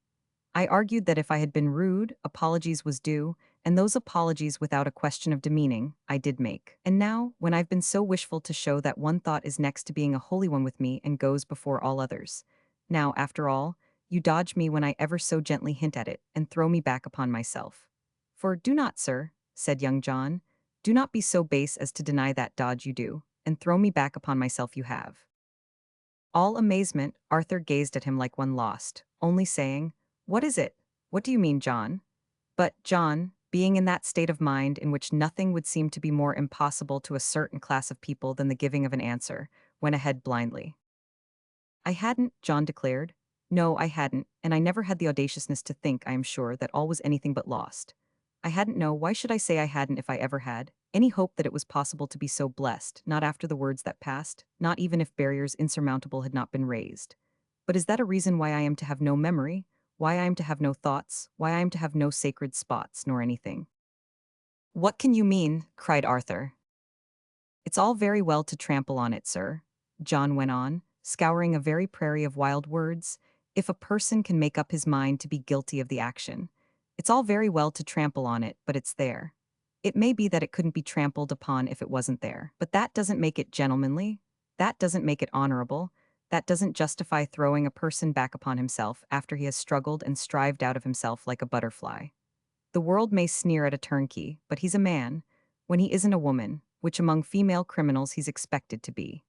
I argued that if I had been rude, apologies was due, and those apologies without a question of demeaning, I did make. And now, when I've been so wishful to show that one thought is next to being a holy one with me and goes before all others, now, after all, you dodge me when I ever so gently hint at it, and throw me back upon myself. For do not, sir," said young John, "do not be so base as to deny that dodge you do, and throw me back upon myself you have." All amazement, Arthur gazed at him like one lost, only saying, "What is it? What do you mean, John?" But John, being in that state of mind in which nothing would seem to be more impossible to a certain class of people than the giving of an answer, went ahead blindly. "I hadn't," John declared. "No, I hadn't, and I never had the audaciousness to think, I am sure, that all was anything but lost. I hadn't, no, why should I say I hadn't if I ever had, any hope that it was possible to be so blessed, not after the words that passed, not even if barriers insurmountable had not been raised. But is that a reason why I am to have no memory, why I am to have no thoughts, why I am to have no sacred spots, nor anything?" "What can you mean?" cried Arthur. "It's all very well to trample on it, sir," John went on, scouring a very prairie of wild words, "if a person can make up his mind to be guilty of the action. It's all very well to trample on it, but it's there. It may be that it couldn't be trampled upon if it wasn't there, but that doesn't make it gentlemanly. That doesn't make it honorable. That doesn't justify throwing a person back upon himself after he has struggled and strived out of himself like a butterfly. The world may sneer at a turnkey, but he's a man, when he isn't a woman, which among female criminals he's expected to be.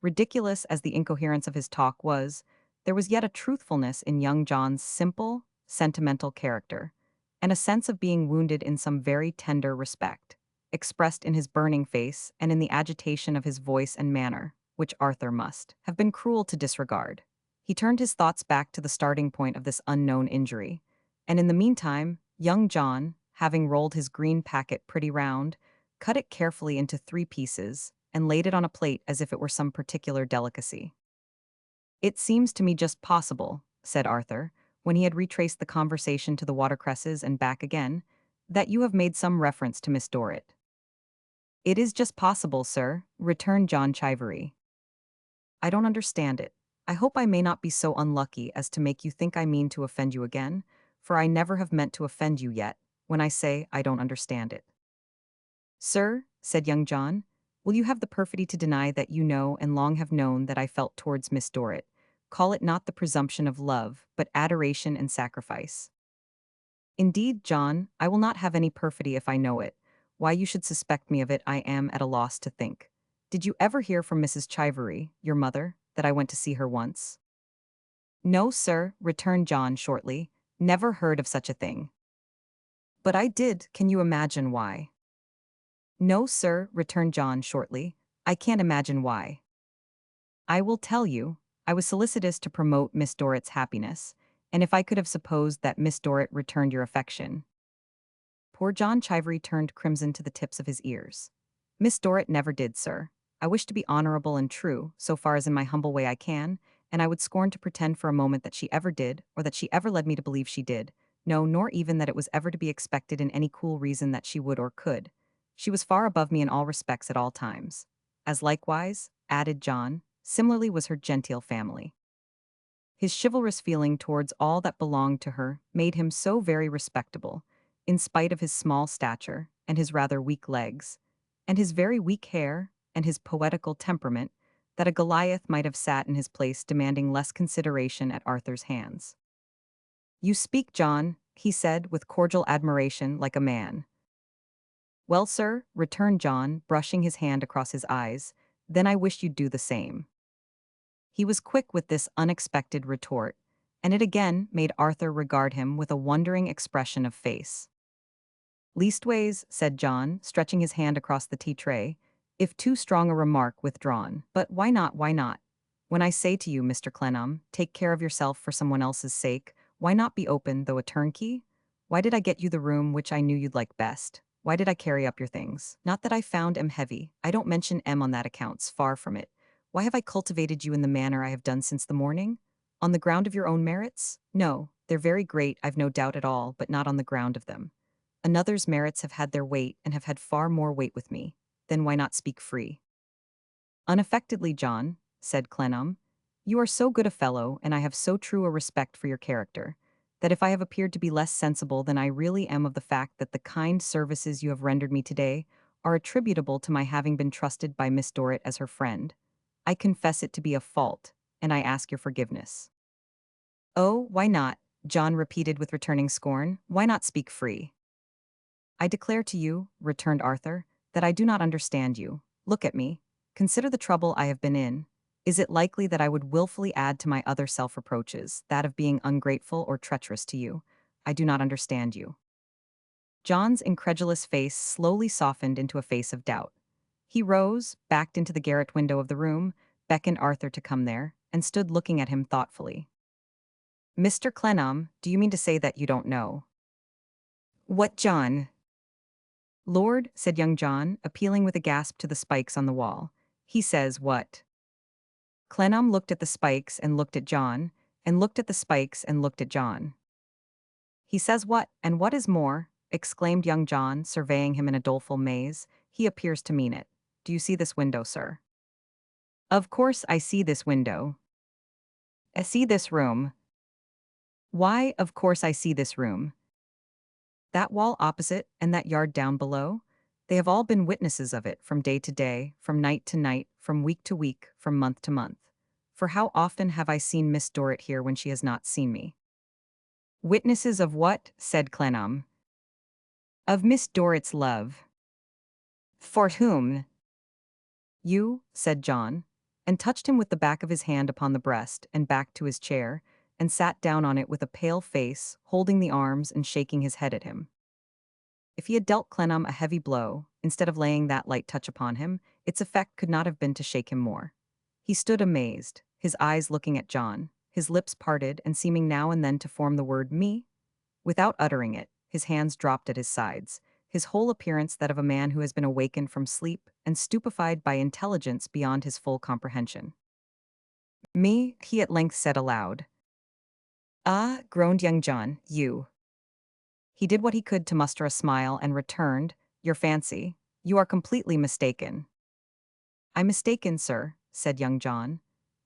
Ridiculous as the incoherence of his talk was, there was yet a truthfulness in young John's simple, sentimental character, and a sense of being wounded in some very tender respect, expressed in his burning face and in the agitation of his voice and manner, which Arthur must have been cruel to disregard. He turned his thoughts back to the starting point of this unknown injury, and in the meantime, young John, having rolled his green packet pretty round, cut it carefully into 3 pieces, and laid it on a plate as if it were some particular delicacy. "It seems to me just possible," said Arthur, when he had retraced the conversation to the watercresses and back again, "that you have made some reference to Miss Dorrit." "It is just possible, sir," returned John Chivery. "I don't understand it. I hope I may not be so unlucky as to make you think I mean to offend you again, for I never have meant to offend you yet, when I say I don't understand it." "Sir," said young John, "will you have the perfidy to deny that you know and long have known that I felt towards Miss Dorrit? Call it not the presumption of love, but adoration and sacrifice." "Indeed, John, I will not have any perfidy if I know it. Why you should suspect me of it I am at a loss to think. Did you ever hear from Mrs. Chivery, your mother, that I went to see her once?" "No, sir," returned John shortly, "never heard of such a thing." "But I did, can you imagine why?" "No, sir," returned John shortly, "I can't imagine why." "I will tell you. I was solicitous to promote Miss Dorrit's happiness, and if I could have supposed that Miss Dorrit returned your affection—" Poor John Chivery turned crimson to the tips of his ears. "Miss Dorrit never did, sir. I wish to be honorable and true, so far as in my humble way I can, and I would scorn to pretend for a moment that she ever did, or that she ever led me to believe she did. No, nor even that it was ever to be expected in any cool reason that she would or could. She was far above me in all respects at all times. As likewise," added John, "similarly was her genteel family." His chivalrous feeling towards all that belonged to her made him so very respectable, in spite of his small stature and his rather weak legs, and his very weak hair and his poetical temperament, that a Goliath might have sat in his place demanding less consideration at Arthur's hands. "You speak, John," he said with cordial admiration, "like a man." "Well, sir," returned John, brushing his hand across his eyes, "then I wish you'd do the same." He was quick with this unexpected retort, and it again made Arthur regard him with a wondering expression of face. "Leastways," said John, stretching his hand across the tea-tray, "if too strong a remark withdrawn. But why not, why not? When I say to you, Mr. Clennam, take care of yourself for someone else's sake, why not be open, though a turnkey? Why did I get you the room which I knew you'd like best? Why did I carry up your things? Not that I found M heavy, I don't mention M on that account, far from it. Why have I cultivated you in the manner I have done since the morning? On the ground of your own merits? No, they're very great, I've no doubt at all, but not on the ground of them. Another's merits have had their weight and have had far more weight with me. Then why not speak free?" "Unaffectedly, John," said Clennam. "You are so good a fellow, and I have so true a respect for your character, that if I have appeared to be less sensible than I really am of the fact that the kind services you have rendered me today are attributable to my having been trusted by Miss Dorrit as her friend, I confess it to be a fault, and I ask your forgiveness." "Oh, why not?" John repeated with returning scorn. "Why not speak free?" "I declare to you," returned Arthur, "that I do not understand you. Look at me. Consider the trouble I have been in. Is it likely that I would willfully add to my other self-reproaches, that of being ungrateful or treacherous to you? I do not understand you." John's incredulous face slowly softened into a face of doubt. He rose, backed into the garret window of the room, beckoned Arthur to come there, and stood looking at him thoughtfully. "Mr. Clennam, do you mean to say that you don't know?" "What, John?" "Lord," said young John, appealing with a gasp to the spikes on the wall. "He says what?" Clennam looked at the spikes and looked at John, and looked at the spikes and looked at John. "He says what, and what is more," exclaimed young John, surveying him in a doleful maze, "he appears to mean it. Do you see this window, sir?" "Of course I see this window." "I see this room." "Why, of course I see this room." "That wall opposite, and that yard down below?" They have all been witnesses of it from day to day, from night to night, from week to week, from month to month. For how often have I seen Miss Dorrit here when she has not seen me? Witnesses of what? Said Clennam. Of Miss Dorrit's love. For whom? You, said John, and touched him with the back of his hand upon the breast and back to his chair, and sat down on it with a pale face, holding the arms and shaking his head at him. If he had dealt Clennam a heavy blow, instead of laying that light touch upon him, its effect could not have been to shake him more. He stood amazed, his eyes looking at John, his lips parted and seeming now and then to form the word me. Without uttering it, his hands dropped at his sides, his whole appearance that of a man who has been awakened from sleep and stupefied by intelligence beyond his full comprehension. Me, he at length said aloud. Ah, groaned young John, you. He did what he could to muster a smile and returned, your fancy. You are completely mistaken. I'm mistaken, sir, said young John.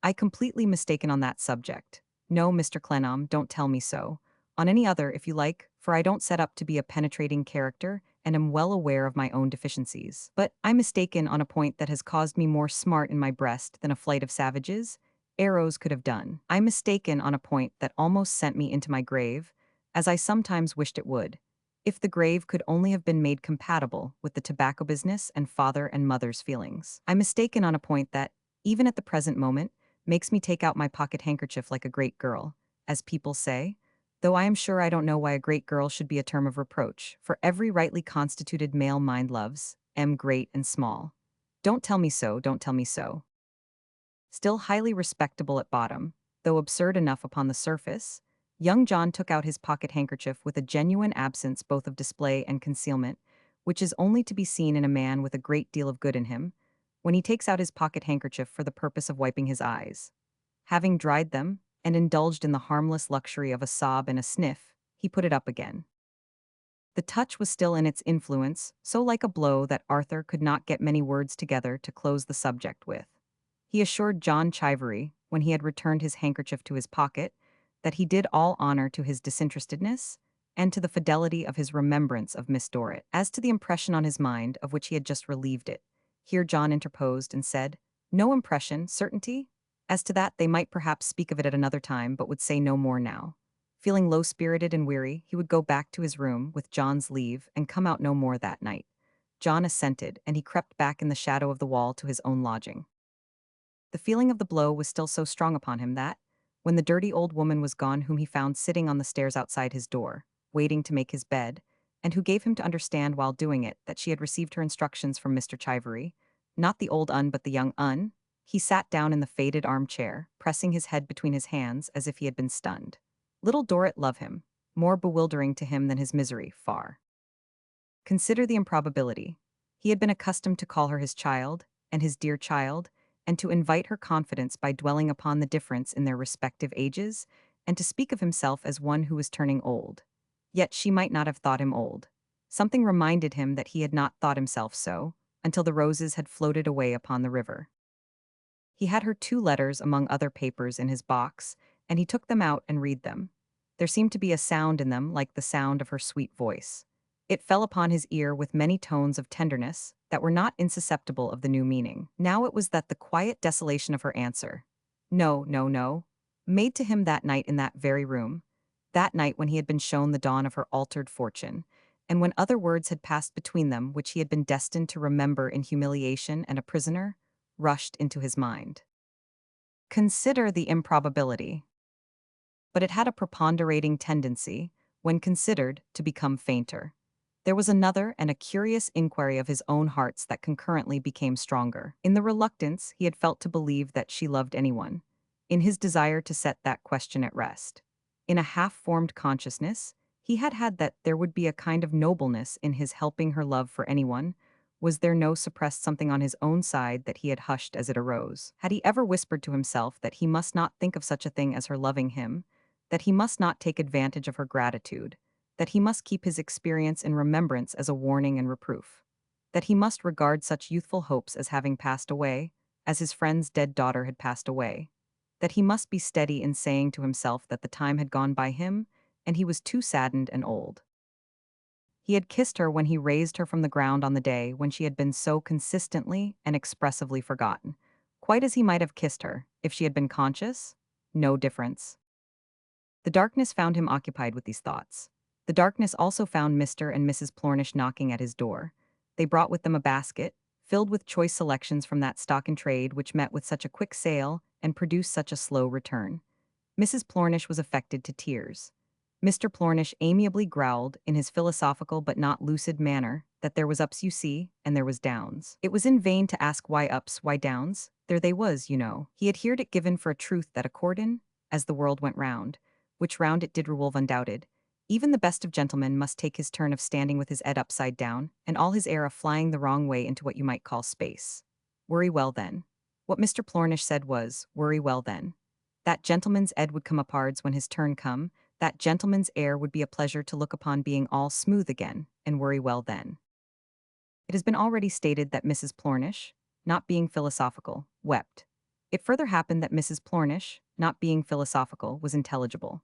I completely mistaken on that subject. No, Mr. Clennam, don't tell me so. On any other, if you like, for I don't set up to be a penetrating character, and am well aware of my own deficiencies. But I'm mistaken on a point that has caused me more smart in my breast than a flight of savages arrows could have done. I'm mistaken on a point that almost sent me into my grave, as I sometimes wished it would, if the grave could only have been made compatible with the tobacco business and father and mother's feelings. I'm mistaken on a point that, even at the present moment, makes me take out my pocket handkerchief like a great girl, as people say, though I am sure I don't know why a great girl should be a term of reproach, for every rightly constituted male mind loves, great and small. Don't tell me so, don't tell me so. Still highly respectable at bottom, though absurd enough upon the surface, young John took out his pocket handkerchief with a genuine absence both of display and concealment, which is only to be seen in a man with a great deal of good in him, when he takes out his pocket handkerchief for the purpose of wiping his eyes. Having dried them, and indulged in the harmless luxury of a sob and a sniff, he put it up again. The touch was still in its influence, so like a blow that Arthur could not get many words together to close the subject with. He assured John Chivery, when he had returned his handkerchief to his pocket, that he did all honor to his disinterestedness, and to the fidelity of his remembrance of Miss Dorrit. As to the impression on his mind of which he had just relieved it, here John interposed and said, no impression, certainty? As to that, they might perhaps speak of it at another time, but would say no more now. Feeling low-spirited and weary, he would go back to his room, with John's leave, and come out no more that night. John assented, and he crept back in the shadow of the wall to his own lodging. The feeling of the blow was still so strong upon him that, when the dirty old woman was gone whom he found sitting on the stairs outside his door, waiting to make his bed, and who gave him to understand while doing it that she had received her instructions from Mr. Chivery, not the old but the young he sat down in the faded armchair, pressing his head between his hands as if he had been stunned. Little Dorrit loved him, more bewildering to him than his misery, far. Consider the improbability. He had been accustomed to call her his child, and his dear child, and to invite her confidence by dwelling upon the difference in their respective ages, and to speak of himself as one who was turning old. Yet she might not have thought him old. Something reminded him that he had not thought himself so, until the roses had floated away upon the river. He had her 2 letters among other papers in his box, and he took them out and read them. There seemed to be a sound in them like the sound of her sweet voice. It fell upon his ear with many tones of tenderness that were not insusceptible of the new meaning. Now it was that the quiet desolation of her answer, no, no, no, made to him that night in that very room, that night when he had been shown the dawn of her altered fortune, and when other words had passed between them which he had been destined to remember in humiliation and a prisoner, rushed into his mind. Consider the improbability. But it had a preponderating tendency, when considered, to become fainter. There was another and a curious inquiry of his own hearts that concurrently became stronger. In the reluctance he had felt to believe that she loved anyone, in his desire to set that question at rest. In a half-formed consciousness, he had had that there would be a kind of nobleness in his helping her love for anyone. Was there no suppressed something on his own side that he had hushed as it arose? Had he ever whispered to himself that he must not think of such a thing as her loving him, that he must not take advantage of her gratitude, that he must keep his experience in remembrance as a warning and reproof, that he must regard such youthful hopes as having passed away, as his friend's dead daughter had passed away, that he must be steady in saying to himself that the time had gone by him, and he was too saddened and old. He had kissed her when he raised her from the ground on the day when she had been so consistently and expressively forgotten, quite as he might have kissed her if she had been conscious. No difference. The darkness found him occupied with these thoughts. The darkness also found Mr. and Mrs. Plornish knocking at his door. They brought with them a basket, filled with choice selections from that stock in trade which met with such a quick sale and produced such a slow return. Mrs. Plornish was affected to tears. Mr. Plornish amiably growled, in his philosophical but not lucid manner, that there was ups you see, and there was downs. It was in vain to ask why ups, why downs, there they was, you know. He had heard it given for a truth that accordin', as the world went round, which round it did revolve undoubted, even the best of gentlemen must take his turn of standing with his head upside down, and all his air of flying the wrong way into what you might call space. Worry well then. What Mr. Plornish said was, worry well then. That gentleman's ed would come apards when his turn come, that gentleman's air would be a pleasure to look upon being all smooth again, and worry well then. It has been already stated that Mrs. Plornish, not being philosophical, wept. It further happened that Mrs. Plornish, not being philosophical, was intelligible.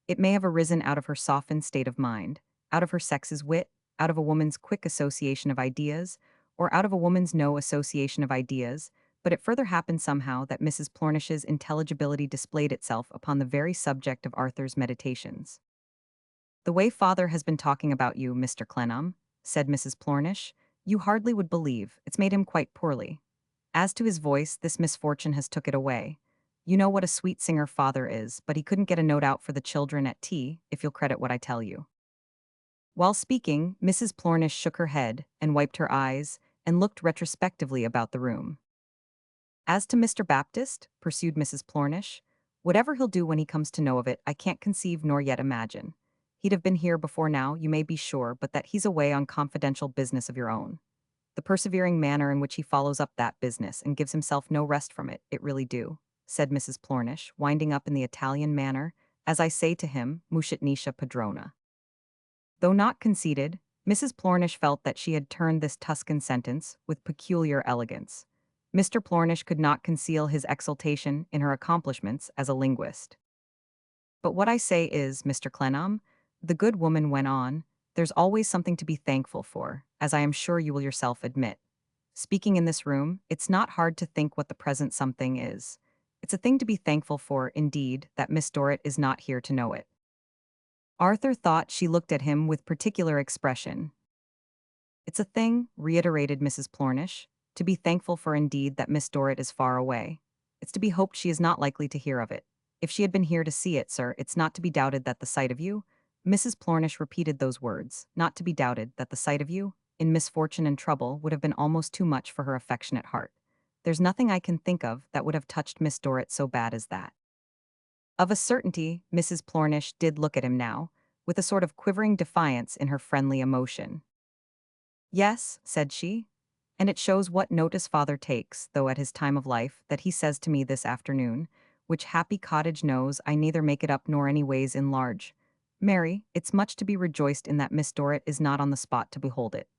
It may have arisen out of her softened state of mind, out of her sex's wit, out of a woman's quick association of ideas, or out of a woman's no association of ideas, but it further happened somehow that Mrs. Plornish's intelligibility displayed itself upon the very subject of Arthur's meditations. "The way father has been talking about you, Mr. Clennam," said Mrs. Plornish, "you hardly would believe, it's made him quite poorly. As to his voice, this misfortune has took it away. You know what a sweet singer father is, but he couldn't get a note out for the children at tea, if you'll credit what I tell you." While speaking, Mrs. Plornish shook her head, and wiped her eyes, and looked retrospectively about the room. "As to Mr. Baptist," pursued Mrs. Plornish, "whatever he'll do when he comes to know of it, I can't conceive nor yet imagine. He'd have been here before now, you may be sure, but that he's away on confidential business of your own. The persevering manner in which he follows up that business and gives himself no rest from it, it really do," said Mrs. Plornish, winding up in the Italian manner, "as I say to him, muscetnisha padrona." Though not conceited, Mrs. Plornish felt that she had turned this Tuscan sentence with peculiar elegance. Mr. Plornish could not conceal his exultation in her accomplishments as a linguist. "But what I say is, Mr. Clennam," the good woman went on, "there's always something to be thankful for, as I am sure you will yourself admit. Speaking in this room, it's not hard to think what the present something is. It's a thing to be thankful for, indeed, that Miss Dorrit is not here to know it." Arthur thought she looked at him with particular expression. "It's a thing," reiterated Mrs. Plornish, "to be thankful for indeed that Miss Dorrit is far away. It's to be hoped she is not likely to hear of it. If she had been here to see it, sir, it's not to be doubted that the sight of you—" Mrs. Plornish repeated those words, "not to be doubted that the sight of you, in misfortune and trouble, would have been almost too much for her affectionate heart. There's nothing I can think of that would have touched Miss Dorrit so bad as that." Of a certainty, Mrs. Plornish did look at him now, with a sort of quivering defiance in her friendly emotion. "Yes," said she, "and it shows what notice father takes, though at his time of life, that he says to me this afternoon, which happy cottage knows I neither make it up nor any ways enlarge. Mary, it's much to be rejoiced in that Miss Dorrit is not on the spot to behold it."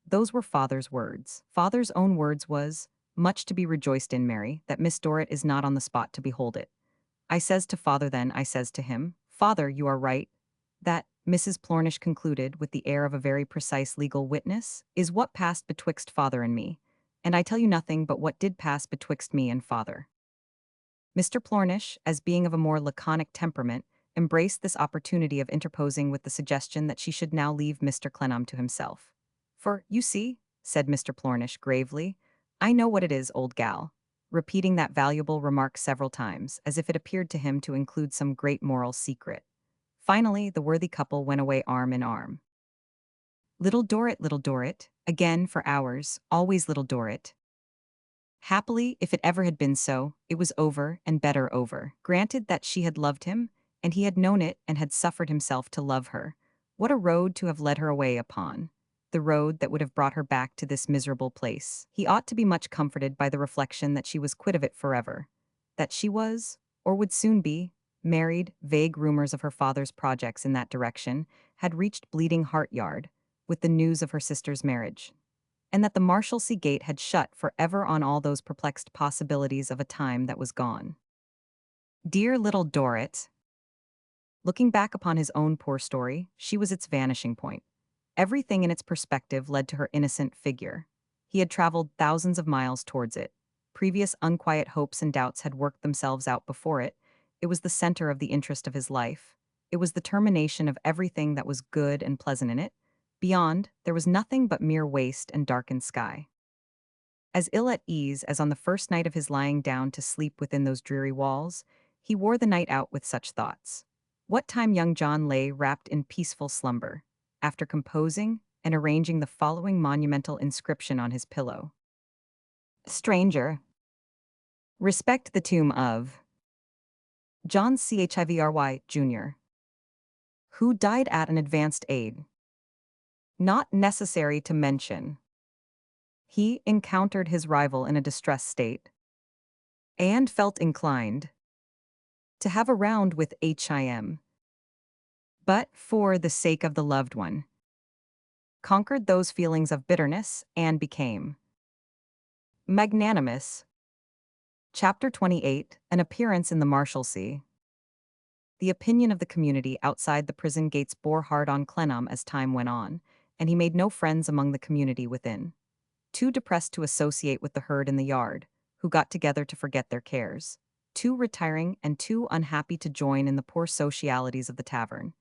Those were father's words. Father's own words was, "Much to be rejoiced in, Mary, that Miss Dorrit is not on the spot to behold it." I says to father then, I says to him, "Father, you are right. That," Mrs. Plornish concluded with the air of a very precise legal witness, "is what passed betwixt father and me. And I tell you nothing but what did pass betwixt me and father." Mr. Plornish, as being of a more laconic temperament, embraced this opportunity of interposing with the suggestion that she should now leave Mr. Clennam to himself. "For, you see," said Mr. Plornish gravely, "I know what it is, old gal," repeating that valuable remark several times, as if it appeared to him to include some great moral secret. Finally, the worthy couple went away arm in arm. Little Dorrit, again for hours, always Little Dorrit. Happily, if it ever had been so, it was over and better over. Granted that she had loved him, and he had known it and had suffered himself to love her. What a road to have led her away upon! The road that would have brought her back to this miserable place. He ought to be much comforted by the reflection that she was quit of it forever. That she was, or would soon be, married. Vague rumors of her father's projects in that direction had reached Bleeding Heart Yard, with the news of her sister's marriage, and that the Marshalsea gate had shut forever on all those perplexed possibilities of a time that was gone. Dear Little Dorrit! Looking back upon his own poor story, she was its vanishing point. Everything in its perspective led to her innocent figure. He had traveled thousands of miles towards it. Previous unquiet hopes and doubts had worked themselves out before it. It was the center of the interest of his life. It was the termination of everything that was good and pleasant in it. Beyond, there was nothing but mere waste and darkened sky. As ill at ease as on the first night of his lying down to sleep within those dreary walls, he wore the night out with such thoughts. What time young John lay wrapped in peaceful slumber, after composing and arranging the following monumental inscription on his pillow. Stranger. Respect the tomb of John Chivery, Jr., who died at an advanced age. Not necessary to mention. He encountered his rival in a distressed state and felt inclined to have a round with him, but for the sake of the loved one, conquered those feelings of bitterness and became magnanimous. Chapter 28, An Appearance in the Marshalsea. The opinion of the community outside the prison gates bore hard on Clennam as time went on, and he made no friends among the community within. Too depressed to associate with the herd in the yard, who got together to forget their cares. Too retiring and too unhappy to join in the poor socialities of the tavern.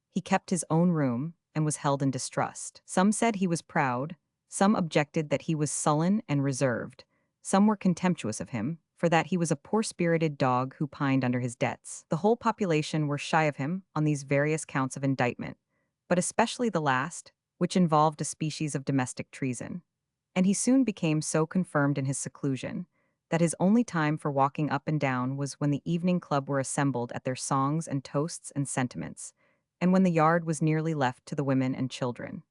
He kept his own room and was held in distrust. Some said he was proud, some objected that he was sullen and reserved, some were contemptuous of him, for that he was a poor-spirited dog who pined under his debts. The whole population were shy of him on these various counts of indictment, but especially the last, which involved a species of domestic treason. And he soon became so confirmed in his seclusion that his only time for walking up and down was when the evening club were assembled at their songs and toasts and sentiments, and when the yard was nearly left to the women and children.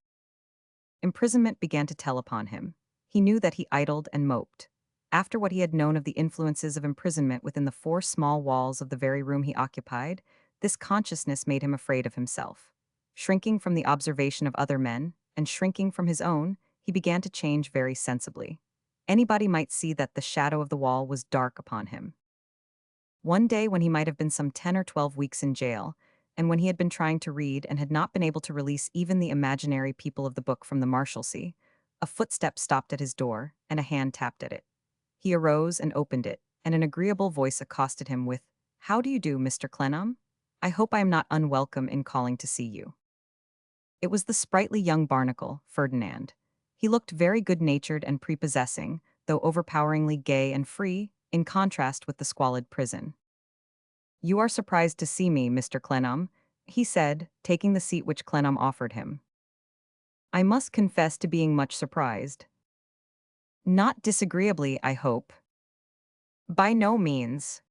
Imprisonment began to tell upon him. He knew that he idled and moped. After what he had known of the influences of imprisonment within the four small walls of the very room he occupied, this consciousness made him afraid of himself. Shrinking from the observation of other men, and shrinking from his own, he began to change very sensibly. Anybody might see that the shadow of the wall was dark upon him. One day when he might have been some 10 or 12 weeks in jail, and when he had been trying to read and had not been able to release even the imaginary people of the book from the Marshalsea, a footstep stopped at his door, and a hand tapped at it. He arose and opened it, and an agreeable voice accosted him with, "How do you do, Mr. Clennam? I hope I am not unwelcome in calling to see you." It was the sprightly young barnacle, Ferdinand. He looked very good-natured and prepossessing, though overpoweringly gay and free, in contrast with the squalid prison. "You are surprised to see me, Mr. Clennam," he said, taking the seat which Clennam offered him. "I must confess to being much surprised." "Not disagreeably, I hope." "By no means."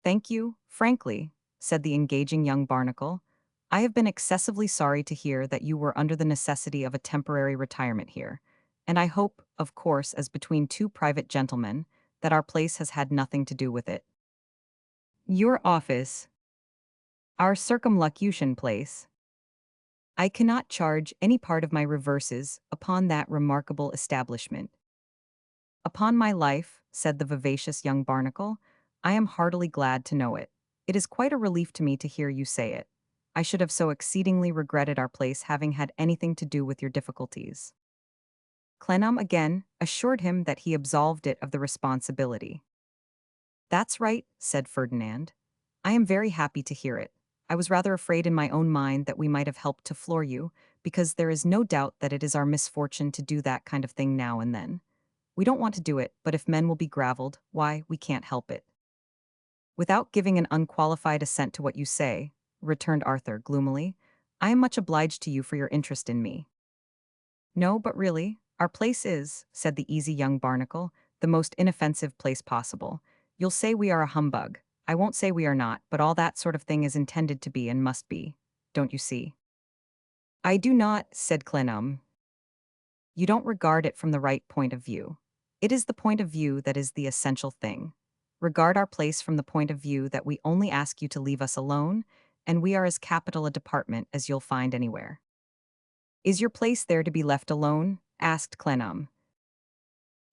"Thank you, frankly," said the engaging young barnacle. "I have been excessively sorry to hear that you were under the necessity of a temporary retirement here, and I hope, of course, as between two private gentlemen, that our place has had nothing to do with it." "Your office?" "Our circumlocution place." "I cannot charge any part of my reverses upon that remarkable establishment." "Upon my life," said the vivacious young barnacle, "I am heartily glad to know it. It is quite a relief to me to hear you say it. I should have so exceedingly regretted our place having had anything to do with your difficulties." Clennam again assured him that he absolved it of the responsibility. "That's right," said Ferdinand. "I am very happy to hear it. I was rather afraid in my own mind that we might have helped to floor you, because there is no doubt that it is our misfortune to do that kind of thing now and then. We don't want to do it, but if men will be gravelled, why, we can't help it." "Without giving an unqualified assent to what you say," returned Arthur gloomily, "I am much obliged to you for your interest in me." "No, but really, our place is," said the easy young barnacle, "the most inoffensive place possible. You'll say we are a humbug. I won't say we are not, but all that sort of thing is intended to be and must be. Don't you see?" "I do not," said Clennam. "You don't regard it from the right point of view. It is the point of view that is the essential thing. Regard our place from the point of view that we only ask you to leave us alone, and we are as capital a department as you'll find anywhere." "Is your place there to be left alone?" asked Clennam.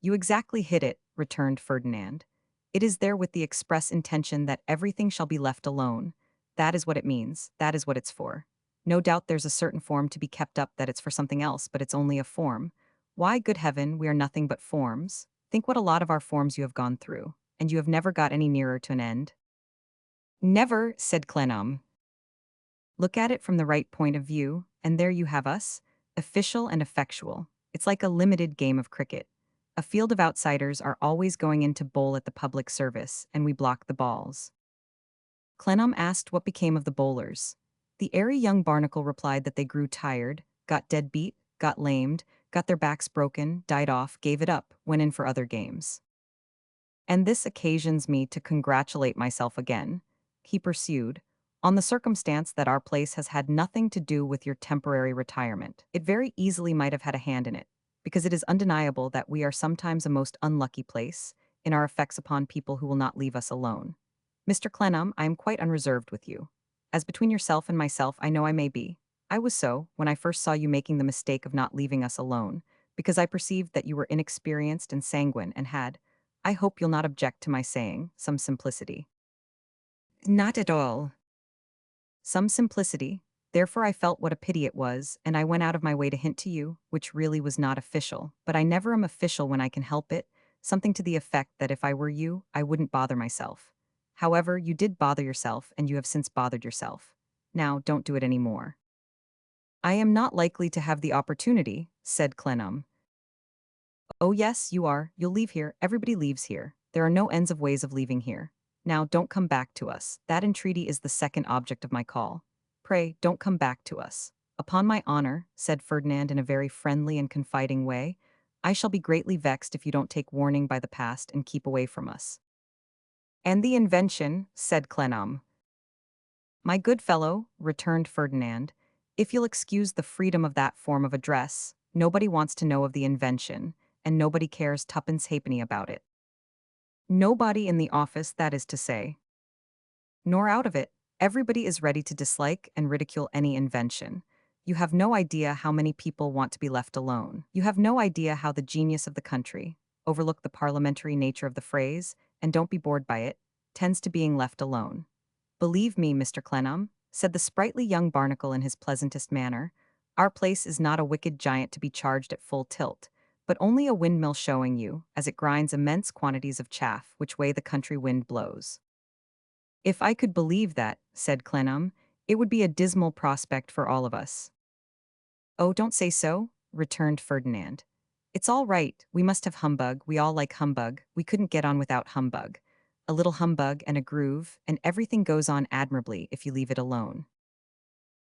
"You exactly hit it," returned Ferdinand. "It is there with the express intention that everything shall be left alone. That is what it means, that is what it's for. No doubt there's a certain form to be kept up that it's for something else, but it's only a form. Why, good heaven, we are nothing but forms. Think what a lot of our forms you have gone through, and you have never got any nearer to an end. Never, said Clennam. Look at it from the right point of view, and there you have us, official and effectual. It's like a limited game of cricket. A field of outsiders are always going in to bowl at the public service, and we block the balls. Clennam asked what became of the bowlers. The airy young barnacle replied that they grew tired, got dead beat, got lamed, got their backs broken, died off, gave it up, went in for other games. And this occasions me to congratulate myself again, he pursued, on the circumstance that our place has had nothing to do with your temporary retirement. It very easily might have had a hand in it, because it is undeniable that we are sometimes a most unlucky place in our effects upon people who will not leave us alone. Mr. Clennam, I am quite unreserved with you. As between yourself and myself, I know I may be. I was so, when I first saw you making the mistake of not leaving us alone, because I perceived that you were inexperienced and sanguine and had, I hope you'll not object to my saying, some simplicity. Not at all. Some simplicity. Therefore I felt what a pity it was, and I went out of my way to hint to you, which really was not official, but I never am official when I can help it, something to the effect that if I were you, I wouldn't bother myself. However, you did bother yourself, and you have since bothered yourself. Now, don't do it any more. I am not likely to have the opportunity, said Clennam. Oh yes, you are. You'll leave here. Everybody leaves here. There are no ends of ways of leaving here. Now, don't come back to us. That entreaty is the second object of my call. Pray, don't come back to us. Upon my honor, said Ferdinand in a very friendly and confiding way, I shall be greatly vexed if you don't take warning by the past and keep away from us. And the invention, said Clennam. My good fellow, returned Ferdinand, if you'll excuse the freedom of that form of address, nobody wants to know of the invention, and nobody cares tuppence halfpenny about it. Nobody in the office, that is to say. Nor out of it. Everybody is ready to dislike and ridicule any invention. You have no idea how many people want to be left alone. You have no idea how the genius of the country, overlook the parliamentary nature of the phrase, and don't be bored by it, tends to being left alone. Believe me, Mr. Clennam, said the sprightly young barnacle in his pleasantest manner, our place is not a wicked giant to be charged at full tilt, but only a windmill showing you, as it grinds immense quantities of chaff which way the country wind blows. If I could believe that, said Clennam, it would be a dismal prospect for all of us. Oh, don't say so, returned Ferdinand. It's all right, we must have humbug, we all like humbug, we couldn't get on without humbug. A little humbug and a groove, and everything goes on admirably if you leave it alone.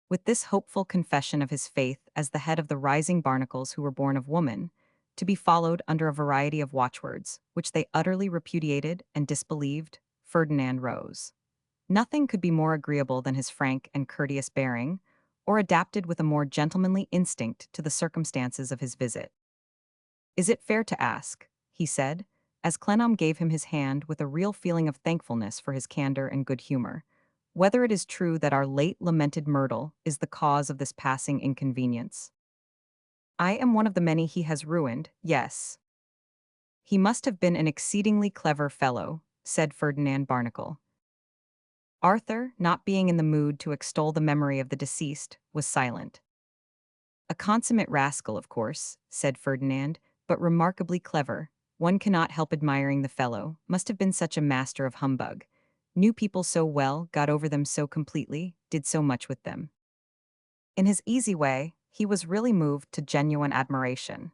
With this hopeful confession of his faith as the head of the rising barnacles who were born of woman, to be followed under a variety of watchwords, which they utterly repudiated and disbelieved, Ferdinand rose. Nothing could be more agreeable than his frank and courteous bearing, or adapted with a more gentlemanly instinct to the circumstances of his visit. Is it fair to ask, he said, as Clennam gave him his hand with a real feeling of thankfulness for his candor and good humor, whether it is true that our late lamented Myrtle is the cause of this passing inconvenience? I am one of the many he has ruined, yes. He must have been an exceedingly clever fellow, said Ferdinand Barnacle. Arthur, not being in the mood to extol the memory of the deceased, was silent. A consummate rascal, of course, said Ferdinand, but remarkably clever. One cannot help admiring the fellow, must have been such a master of humbug. Knew people so well, got over them so completely, did so much with them. In his easy way, he was really moved to genuine admiration.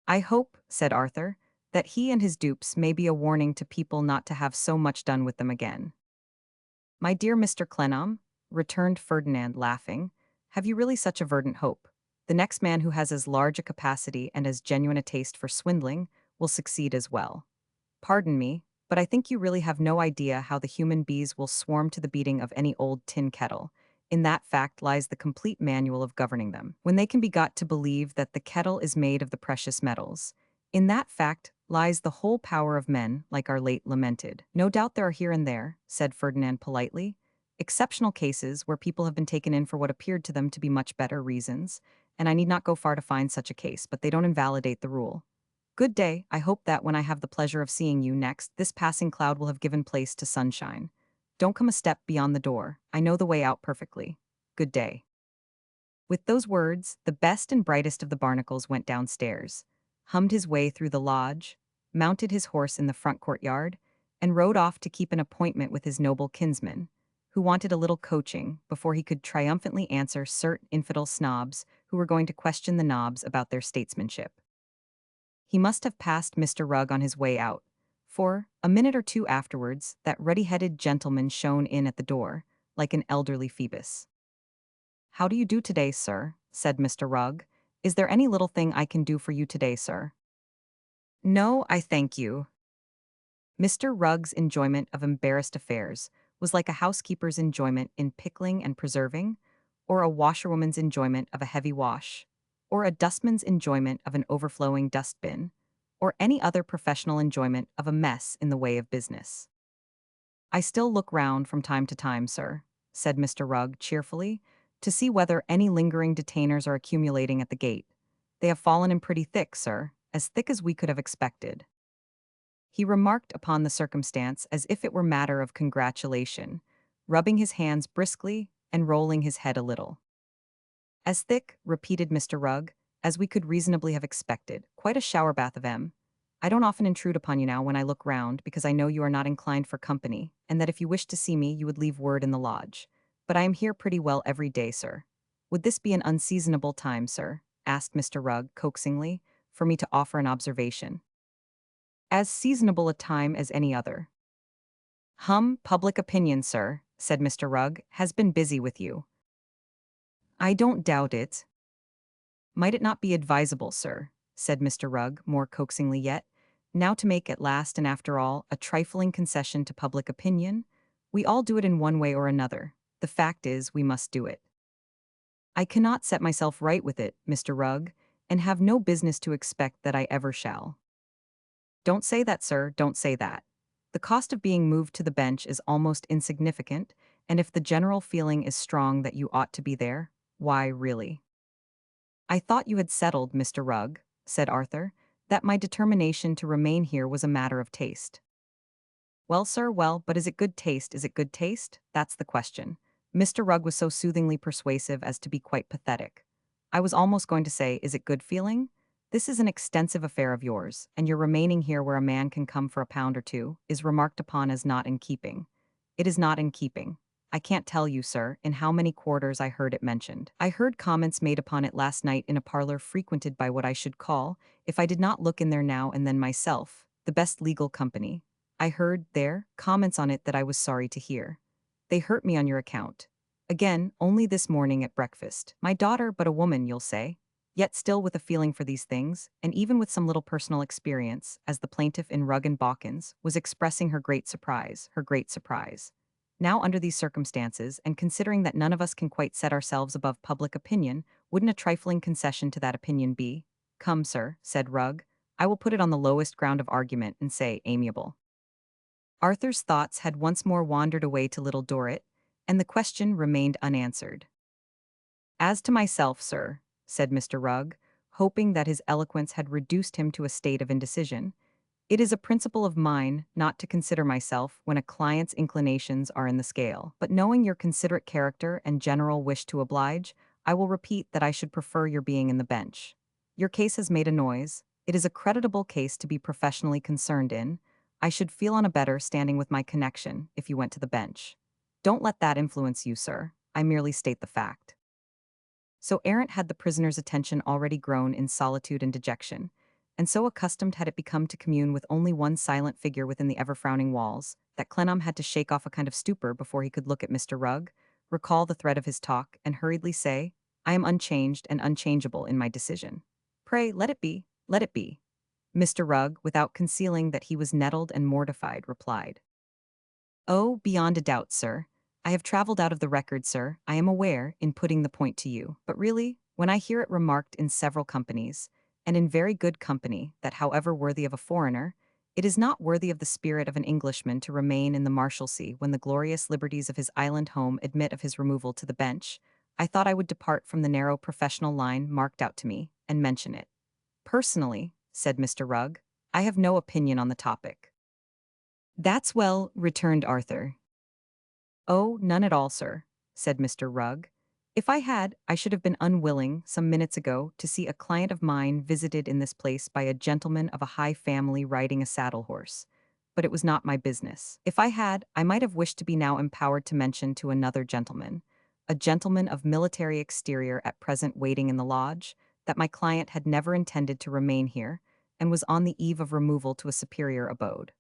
I hope, said Arthur, that he and his dupes may be a warning to people not to have so much done with them again. My dear Mr. Clennam, returned Ferdinand, laughing, have you really such a verdant hope? The next man who has as large a capacity and as genuine a taste for swindling will succeed as well. Pardon me, but I think you really have no idea how the human bees will swarm to the beating of any old tin kettle. In that fact lies the complete manual of governing them. When they can be got to believe that the kettle is made of the precious metals, in that fact lies the whole power of men, like our late lamented. No doubt there are here and there, said Ferdinand politely, exceptional cases where people have been taken in for what appeared to them to be much better reasons, and I need not go far to find such a case, but they don't invalidate the rule. Good day, I hope that when I have the pleasure of seeing you next, this passing cloud will have given place to sunshine. Don't come a step beyond the door, I know the way out perfectly. Good day. With those words, the best and brightest of the barnacles went downstairs, hummed his way through the lodge, mounted his horse in the front courtyard, and rode off to keep an appointment with his noble kinsman, who wanted a little coaching before he could triumphantly answer certain infidel snobs who were going to question the knobs about their statesmanship. He must have passed Mr. Rugg on his way out, for, a minute or two afterwards, that ruddy-headed gentleman shone in at the door, like an elderly Phoebus. "How do you do today, sir?" said Mr. Rugg. "Is there any little thing I can do for you today, sir?" "No, I thank you." Mr. Rugg's enjoyment of embarrassed affairs was like a housekeeper's enjoyment in pickling and preserving, or a washerwoman's enjoyment of a heavy wash, or a dustman's enjoyment of an overflowing dustbin, or any other professional enjoyment of a mess in the way of business. "I still look round from time to time, sir," said Mr. Rugg cheerfully, "to see whether any lingering detainers are accumulating at the gate. They have fallen in pretty thick, sir, as thick as we could have expected." He remarked upon the circumstance as if it were matter of congratulation, rubbing his hands briskly and rolling his head a little. "As thick," repeated Mr. Rugg, "as we could reasonably have expected. Quite a shower bath of M. I don't often intrude upon you now when I look round, because I know you are not inclined for company, and that if you wished to see me you would leave word in the lodge. But I am here pretty well every day, sir. Would this be an unseasonable time, sir," asked Mr. Rugg coaxingly, "for me to offer an observation?" "As seasonable a time as any other." Public opinion, sir," said Mr. Rugg, "has been busy with you." "I don't doubt it." "Might it not be advisable, sir," said Mr. Rugg, more coaxingly yet, "now to make at last and after all a trifling concession to public opinion? We all do it in one way or another. The fact is, we must do it. I cannot set myself right with it, Mr. Rugg, and have no business to expect that I ever shall." "Don't say that, sir, don't say that. The cost of being moved to the bench is almost insignificant, and if the general feeling is strong that you ought to be there, why, really—" "I thought you had settled, Mr. Rugg," said Arthur, "that my determination to remain here was a matter of taste." "Well, sir, well, but is it good taste, is it good taste? That's the question." Mr. Rugg was so soothingly persuasive as to be quite pathetic. "I was almost going to say, is it good feeling? This is an extensive affair of yours, and your remaining here where a man can come for a pound or two is remarked upon as not in keeping. It is not in keeping. I can't tell you, sir, in how many quarters I heard it mentioned. I heard comments made upon it last night in a parlor frequented by what I should call, if I did not look in there now and then myself, the best legal company. I heard, there, comments on it that I was sorry to hear. They hurt me on your account. Again, only this morning at breakfast. My daughter, but a woman, you'll say, yet still with a feeling for these things, and even with some little personal experience, as the plaintiff in Rugg and Bawkins was expressing her great surprise, her great surprise. Now, under these circumstances, and considering that none of us can quite set ourselves above public opinion, wouldn't a trifling concession to that opinion be? Come, sir, said Rugg, I will put it on the lowest ground of argument and say amiable." Arthur's thoughts had once more wandered away to Little Dorrit, and the question remained unanswered. "As to myself, sir," said Mr. Rugg, hoping that his eloquence had reduced him to a state of indecision, "it is a principle of mine not to consider myself when a client's inclinations are in the scale. But knowing your considerate character and general wish to oblige, I will repeat that I should prefer your being in the bench. Your case has made a noise. It is a creditable case to be professionally concerned in. I should feel on a better standing with my connection if you went to the bench. Don't let that influence you, sir. I merely state the fact." So errant had the prisoner's attention already grown in solitude and dejection, and so accustomed had it become to commune with only one silent figure within the ever-frowning walls, that Clennam had to shake off a kind of stupor before he could look at Mr. Rugg, recall the thread of his talk, and hurriedly say, "I am unchanged and unchangeable in my decision. Pray, let it be, let it be." Mr. Rugg, without concealing that he was nettled and mortified, replied, "Oh, beyond a doubt, sir. I have travelled out of the record, sir, I am aware, in putting the point to you. But really, when I hear it remarked in several companies, and in very good company, that however worthy of a foreigner, it is not worthy of the spirit of an Englishman to remain in the Marshalsea when the glorious liberties of his island home admit of his removal to the bench, I thought I would depart from the narrow professional line marked out to me, and mention it. Personally," said Mr. Rugg, "I have no opinion on the topic." "That's well," returned Arthur. "Oh, none at all, sir," said Mr. Rugg. If I had, I should have been unwilling, some minutes ago, to see a client of mine visited in this place by a gentleman of a high family riding a saddle horse. But it was not my business. If I had, I might have wished to be now empowered to mention to another gentleman, a gentleman of military exterior at present waiting in the lodge, that my client had never intended to remain here, and was on the eve of removal to a superior abode.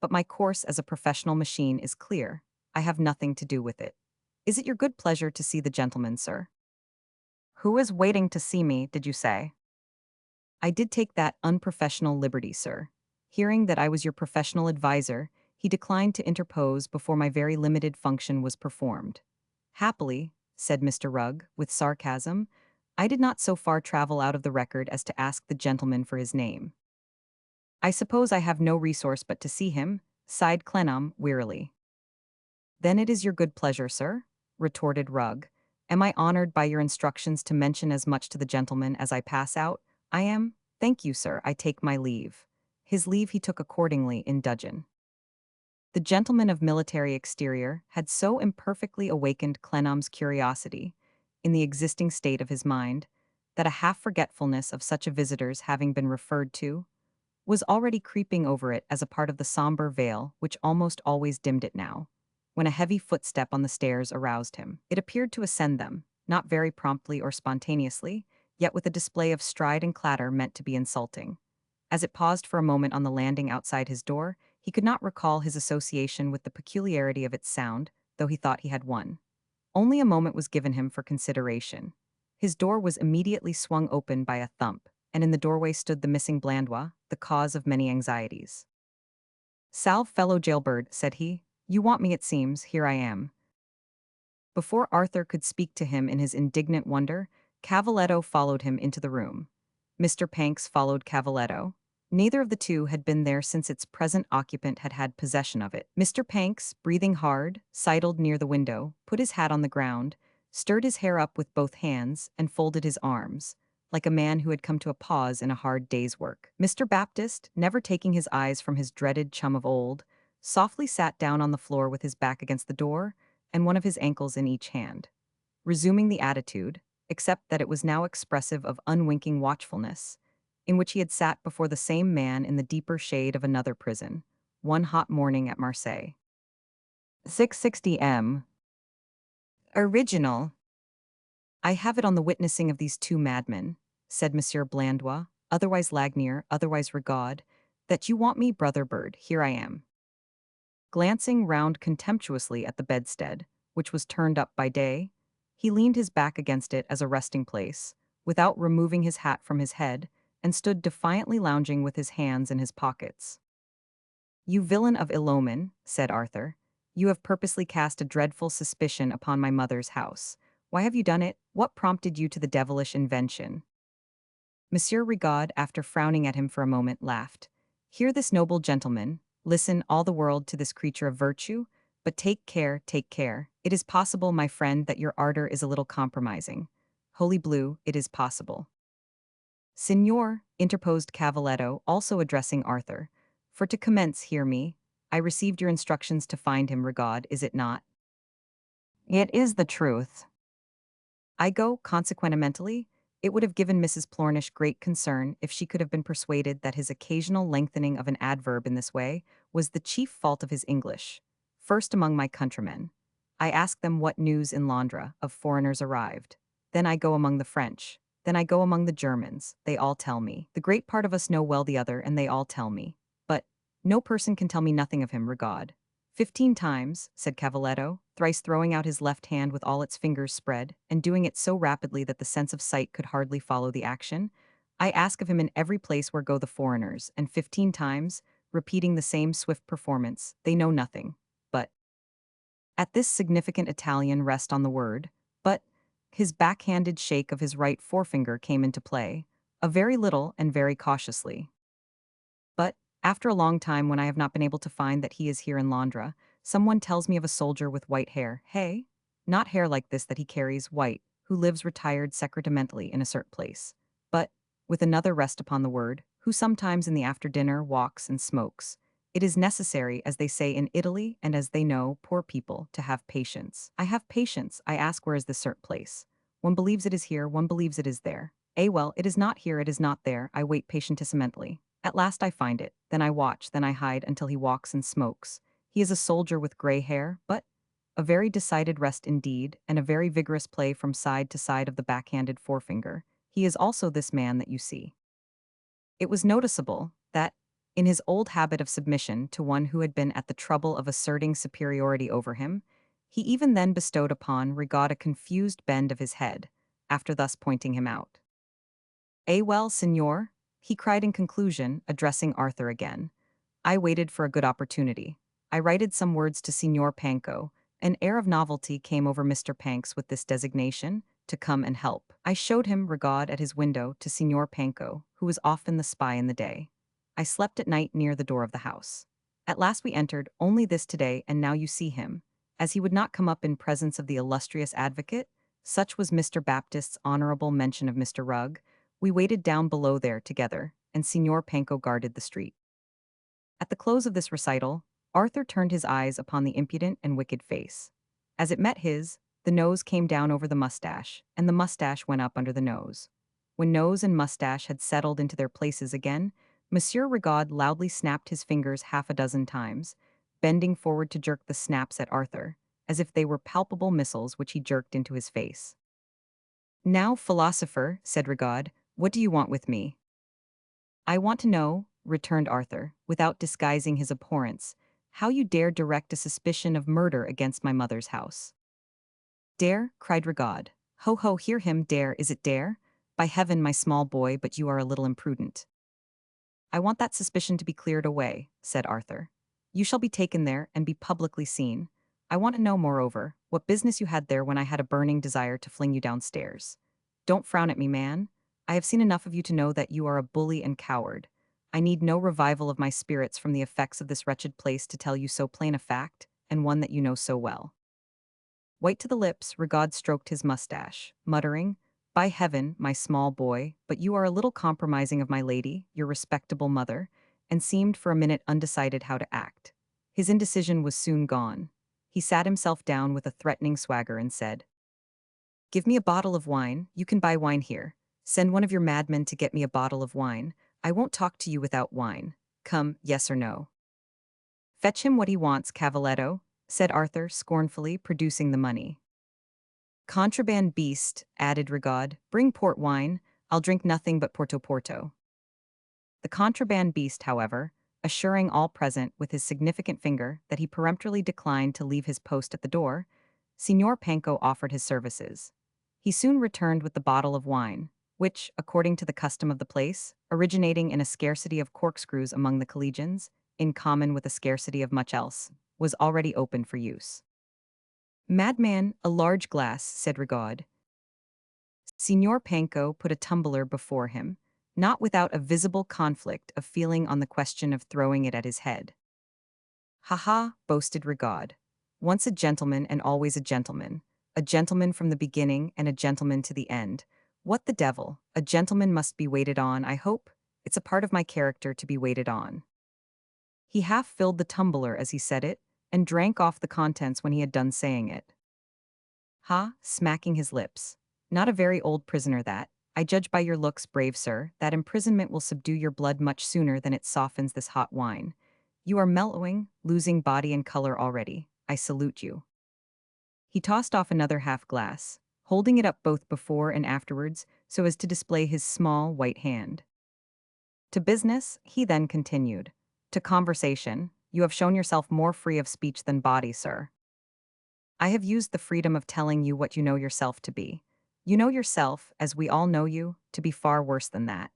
But my course as a professional machine is clear. I have nothing to do with it. Is it your good pleasure to see the gentleman, sir? Who is waiting to see me, did you say? I did take that unprofessional liberty, sir. Hearing that I was your professional adviser, he declined to interpose before my very limited function was performed. Happily, said Mr. Rugg, with sarcasm, I did not so far travel out of the record as to ask the gentleman for his name. I suppose I have no resource but to see him, sighed Clennam wearily. Then it is your good pleasure, sir, retorted Rugg. Am I honored by your instructions to mention as much to the gentleman as I pass out? I am. Thank you, sir, I take my leave. His leave he took accordingly in dudgeon. The gentleman of military exterior had so imperfectly awakened Clennam's curiosity, in the existing state of his mind, that a half-forgetfulness of such a visitor's having been referred to was already creeping over it as a part of the somber veil which almost always dimmed it now, when a heavy footstep on the stairs aroused him. It appeared to ascend them, not very promptly or spontaneously, yet with a display of stride and clatter meant to be insulting. As it paused for a moment on the landing outside his door, he could not recall his association with the peculiarity of its sound, though he thought he had one. Only a moment was given him for consideration. His door was immediately swung open by a thump, and in the doorway stood the missing Blandois, the cause of many anxieties. "Salve, fellow jailbird," said he. "You want me, it seems. Here I am." Before Arthur could speak to him in his indignant wonder, Cavaletto followed him into the room. Mr. Panks followed Cavaletto. Neither of the two had been there since its present occupant had had possession of it. Mr. Panks, breathing hard, sidled near the window, put his hat on the ground, stirred his hair up with both hands, and folded his arms, like a man who had come to a pause in a hard day's work. Mr. Baptist, never taking his eyes from his dreaded chum of old, softly sat down on the floor with his back against the door and one of his ankles in each hand. Resuming the attitude, except that it was now expressive of unwinking watchfulness, in which he had sat before the same man in the deeper shade of another prison, one hot morning at Marseille. 660 M. Original. I have it on the witnessing of these two madmen, said Monsieur Blandois, otherwise Lagnier, otherwise Rigaud, that you want me, brother bird, here I am. Glancing round contemptuously at the bedstead, which was turned up by day, he leaned his back against it as a resting place, without removing his hat from his head, and stood defiantly lounging with his hands in his pockets. "You villain of ill omen," said Arthur, "you have purposely cast a dreadful suspicion upon my mother's house. Why have you done it? What prompted you to the devilish invention?" Monsieur Rigaud, after frowning at him for a moment, laughed. "Hear this noble gentleman. Listen, all the world, to this creature of virtue. But take care, take care. It is possible, my friend, that your ardor is a little compromising. Holy Blue, it is possible." "Signor," interposed Cavaletto, also addressing Arthur, "for to commence, hear me. I received your instructions to find him, Rigaud, is it not?" "It is the truth." "I go, consequentementally. It would have given Mrs. Plornish great concern if she could have been persuaded that his occasional lengthening of an adverb in this way was the chief fault of his English. First among my countrymen, I ask them what news in Londra of foreigners arrived. Then I go among the French. Then I go among the Germans. They all tell me. The great part of us know well the other, and they all tell me. But no person can tell me nothing of him, Rigaud. 15 times, said Cavaletto, thrice throwing out his left hand with all its fingers spread, and doing it so rapidly that the sense of sight could hardly follow the action. I ask of him in every place where go the foreigners, and 15 times, repeating the same swift performance, they know nothing. But at this significant Italian rest on the word, but his backhanded shake of his right forefinger came into play, a very little and very cautiously. But after a long time, when I have not been able to find that he is here in Londra, someone tells me of a soldier with white hair. Hey? Not hair like this that he carries, white, who lives retired secretementally in a certain place. But, with another rest upon the word, who sometimes in the after dinner walks and smokes. It is necessary, as they say in Italy, and as they know, poor people, to have patience. I have patience. I ask where is this certain place. One believes it is here, one believes it is there. Well, it is not here, it is not there. I wait patientissimally. At last I find it. Then I watch, then I hide until he walks and smokes. He is a soldier with gray hair, but a very decided rest indeed, and a very vigorous play from side to side of the backhanded forefinger. He is also this man that you see. It was noticeable that, in his old habit of submission to one who had been at the trouble of asserting superiority over him, he even then bestowed upon Rigaud a confused bend of his head, after thus pointing him out. Well, senor, he cried in conclusion, addressing Arthur again. I waited for a good opportunity. I writed some words to Signor Panko. An air of novelty came over Mr. Panks with this designation, to come and help. I showed him Rigaud at his window to Signor Panko, who was often the spy in the day. I slept at night near the door of the house. At last we entered, only this today, and now you see him. As he would not come up in presence of the illustrious advocate, such was Mr. Baptist's honorable mention of Mr. Rugg, we waited down below there together, and Signor Panko guarded the street. At the close of this recital, Arthur turned his eyes upon the impudent and wicked face. As it met his, the nose came down over the mustache, and the mustache went up under the nose. When nose and mustache had settled into their places again, Monsieur Rigaud loudly snapped his fingers half a dozen times, bending forward to jerk the snaps at Arthur, as if they were palpable missiles which he jerked into his face. Now, philosopher, said Rigaud, what do you want with me? I want to know, returned Arthur, without disguising his abhorrence, how you dare direct a suspicion of murder against my mother's house. Dare, cried Rigaud. Ho ho, hear him, dare, is it dare? By heaven, my small boy, but you are a little imprudent. I want that suspicion to be cleared away, said Arthur. You shall be taken there and be publicly seen. I want to know, moreover, what business you had there when I had a burning desire to fling you downstairs. Don't frown at me, man. I have seen enough of you to know that you are a bully and coward. I need no revival of my spirits from the effects of this wretched place to tell you so plain a fact, and one that you know so well. White to the lips, Rigaud stroked his mustache, muttering, By heaven, my small boy, but you are a little compromising of my lady, your respectable mother, and seemed for a minute undecided how to act. His indecision was soon gone. He sat himself down with a threatening swagger and said, Give me a bottle of wine, you can buy wine here. Send one of your madmen to get me a bottle of wine. I won't talk to you without wine. Come, yes or no. Fetch him what he wants, Cavaletto, said Arthur scornfully, producing the money. Contraband beast, added Rigaud, bring port wine, I'll drink nothing but Porto. The contraband beast, however, assuring all present with his significant finger that he peremptorily declined to leave his post at the door, Signor Panko offered his services. He soon returned with the bottle of wine, which, according to the custom of the place, originating in a scarcity of corkscrews among the collegians, in common with a scarcity of much else, was already open for use. Madman, a large glass, said Rigaud. Signor Panko put a tumbler before him, not without a visible conflict of feeling on the question of throwing it at his head. Ha, boasted Rigaud. Once a gentleman and always a gentleman from the beginning and a gentleman to the end. What the devil, a gentleman must be waited on, I hope? It's a part of my character to be waited on. He half filled the tumbler as he said it, and drank off the contents when he had done saying it. Smacking his lips. Not a very old prisoner that. I judge by your looks, brave sir, that imprisonment will subdue your blood much sooner than it softens this hot wine. You are mellowing, losing body and color already. I salute you. He tossed off another half glass, holding it up both before and afterwards so as to display his small, white hand. To business, he then continued. To conversation, you have shown yourself more free of speech than body, sir. I have used the freedom of telling you what you know yourself to be. You know yourself, as we all know you, to be far worse than that.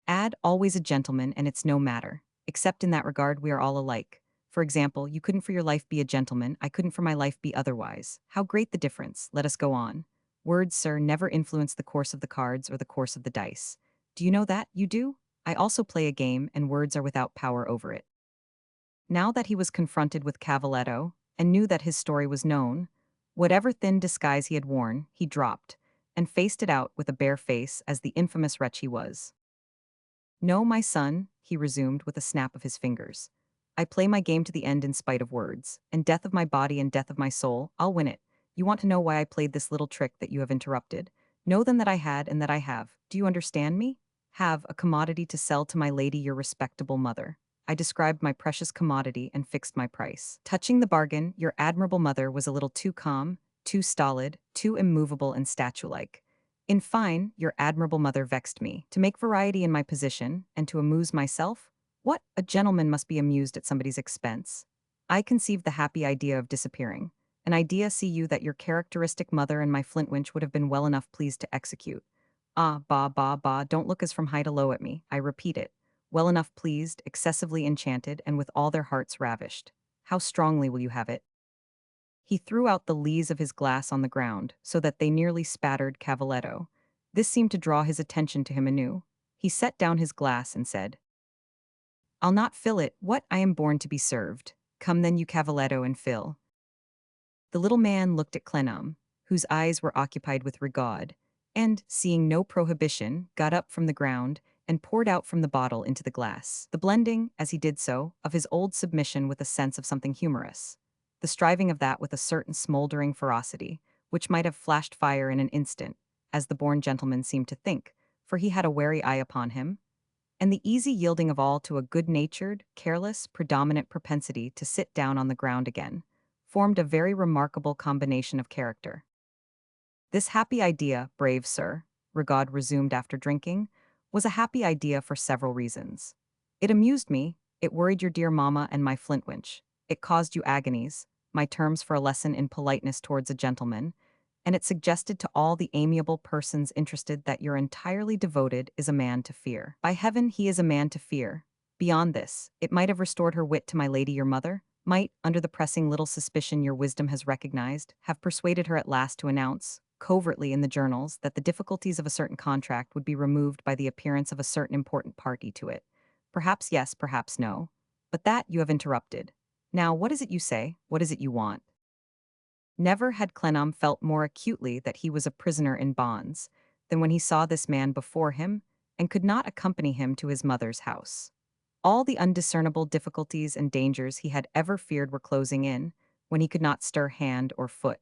Add always a gentleman and it's no matter. Except in that regard we are all alike. For example, you couldn't for your life be a gentleman, I couldn't for my life be otherwise. How great the difference, let us go on. Words, sir, never influence the course of the cards or the course of the dice. Do you know that, you do? I also play a game, and words are without power over it. Now that he was confronted with Cavaletto, and knew that his story was known, whatever thin disguise he had worn, he dropped, and faced it out with a bare face as the infamous wretch he was. No, my son, he resumed with a snap of his fingers. I play my game to the end in spite of words, and death of my body and death of my soul, I'll win it. You want to know why I played this little trick that you have interrupted. Know then that I had and that I have. Do you understand me? Have a commodity to sell to my lady your respectable mother. I described my precious commodity and fixed my price. Touching the bargain, your admirable mother was a little too calm, too stolid, too immovable and statue-like. In fine, your admirable mother vexed me. To make variety in my position, and to amuse myself? What? A gentleman must be amused at somebody's expense. I conceived the happy idea of disappearing. An idea, see you, that your characteristic mother and my flintwinch would have been well enough pleased to execute. Ah, bah, don't look as from high to low at me, I repeat it. Well enough pleased, excessively enchanted, and with all their hearts ravished. How strongly will you have it? He threw out the lees of his glass on the ground, so that they nearly spattered Cavaletto. This seemed to draw his attention to him anew. He set down his glass and said, I'll not fill it. What? I am born to be served. Come then, you Cavaletto, and fill. The little man looked at Clennam, whose eyes were occupied with Rigaud, and, seeing no prohibition, got up from the ground and poured out from the bottle into the glass, the blending, as he did so, of his old submission with a sense of something humorous, the striving of that with a certain smoldering ferocity, which might have flashed fire in an instant, as the born gentleman seemed to think, for he had a wary eye upon him, and the easy yielding of all to a good-natured, careless, predominant propensity to sit down on the ground again, formed a very remarkable combination of character. This happy idea, brave sir, Rigaud resumed after drinking, was a happy idea for several reasons. It amused me, it worried your dear mamma and my flintwinch, it caused you agonies, my terms for a lesson in politeness towards a gentleman, and it suggested to all the amiable persons interested that your entirely devoted is a man to fear. By heaven, he is a man to fear. Beyond this, it might have restored her wit to my lady your mother, might, under the pressing little suspicion your wisdom has recognized, have persuaded her at last to announce, covertly in the journals, that the difficulties of a certain contract would be removed by the appearance of a certain important party to it. Perhaps yes, perhaps no. But that you have interrupted. Now, what is it you say? What is it you want? Never had Clennam felt more acutely that he was a prisoner in bonds than when he saw this man before him and could not accompany him to his mother's house. All the undiscernible difficulties and dangers he had ever feared were closing in, when he could not stir hand or foot.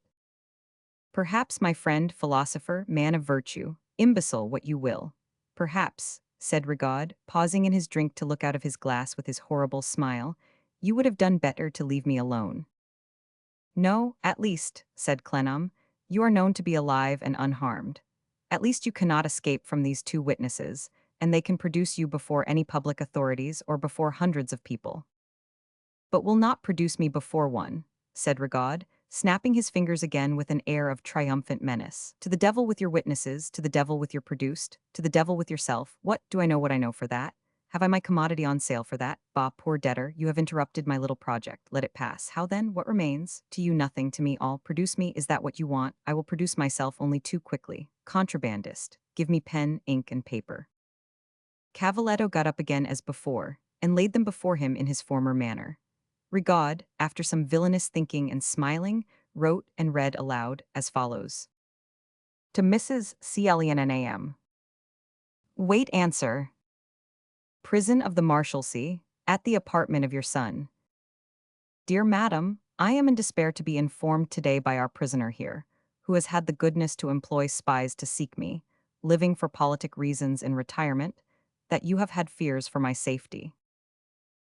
Perhaps, my friend, philosopher, man of virtue, imbecile, what you will. Perhaps, said Rigaud, pausing in his drink to look out of his glass with his horrible smile, you would have done better to leave me alone. No, at least, said Clennam, you are known to be alive and unharmed. At least you cannot escape from these two witnesses, and they can produce you before any public authorities or before hundreds of people. But will not produce me before one, said Rigaud, snapping his fingers again with an air of triumphant menace. To the devil with your witnesses, to the devil with your produced, to the devil with yourself. What what I know for that? Have I my commodity on sale for that? Bah, poor debtor, you have interrupted my little project. Let it pass. How then? What remains? To you nothing, to me all. Produce me, is that what you want? I will produce myself only too quickly. Contrabandist, give me pen, ink, and paper. Cavaletto got up again as before, and laid them before him in his former manner. Rigaud, after some villainous thinking and smiling, wrote and read aloud as follows. To Mrs. Clennam. Wait answer. Prison of the Marshalsea, at the apartment of your son. Dear Madam, I am in despair to be informed today by our prisoner here, who has had the goodness to employ spies to seek me, living for politic reasons in retirement, that you have had fears for my safety.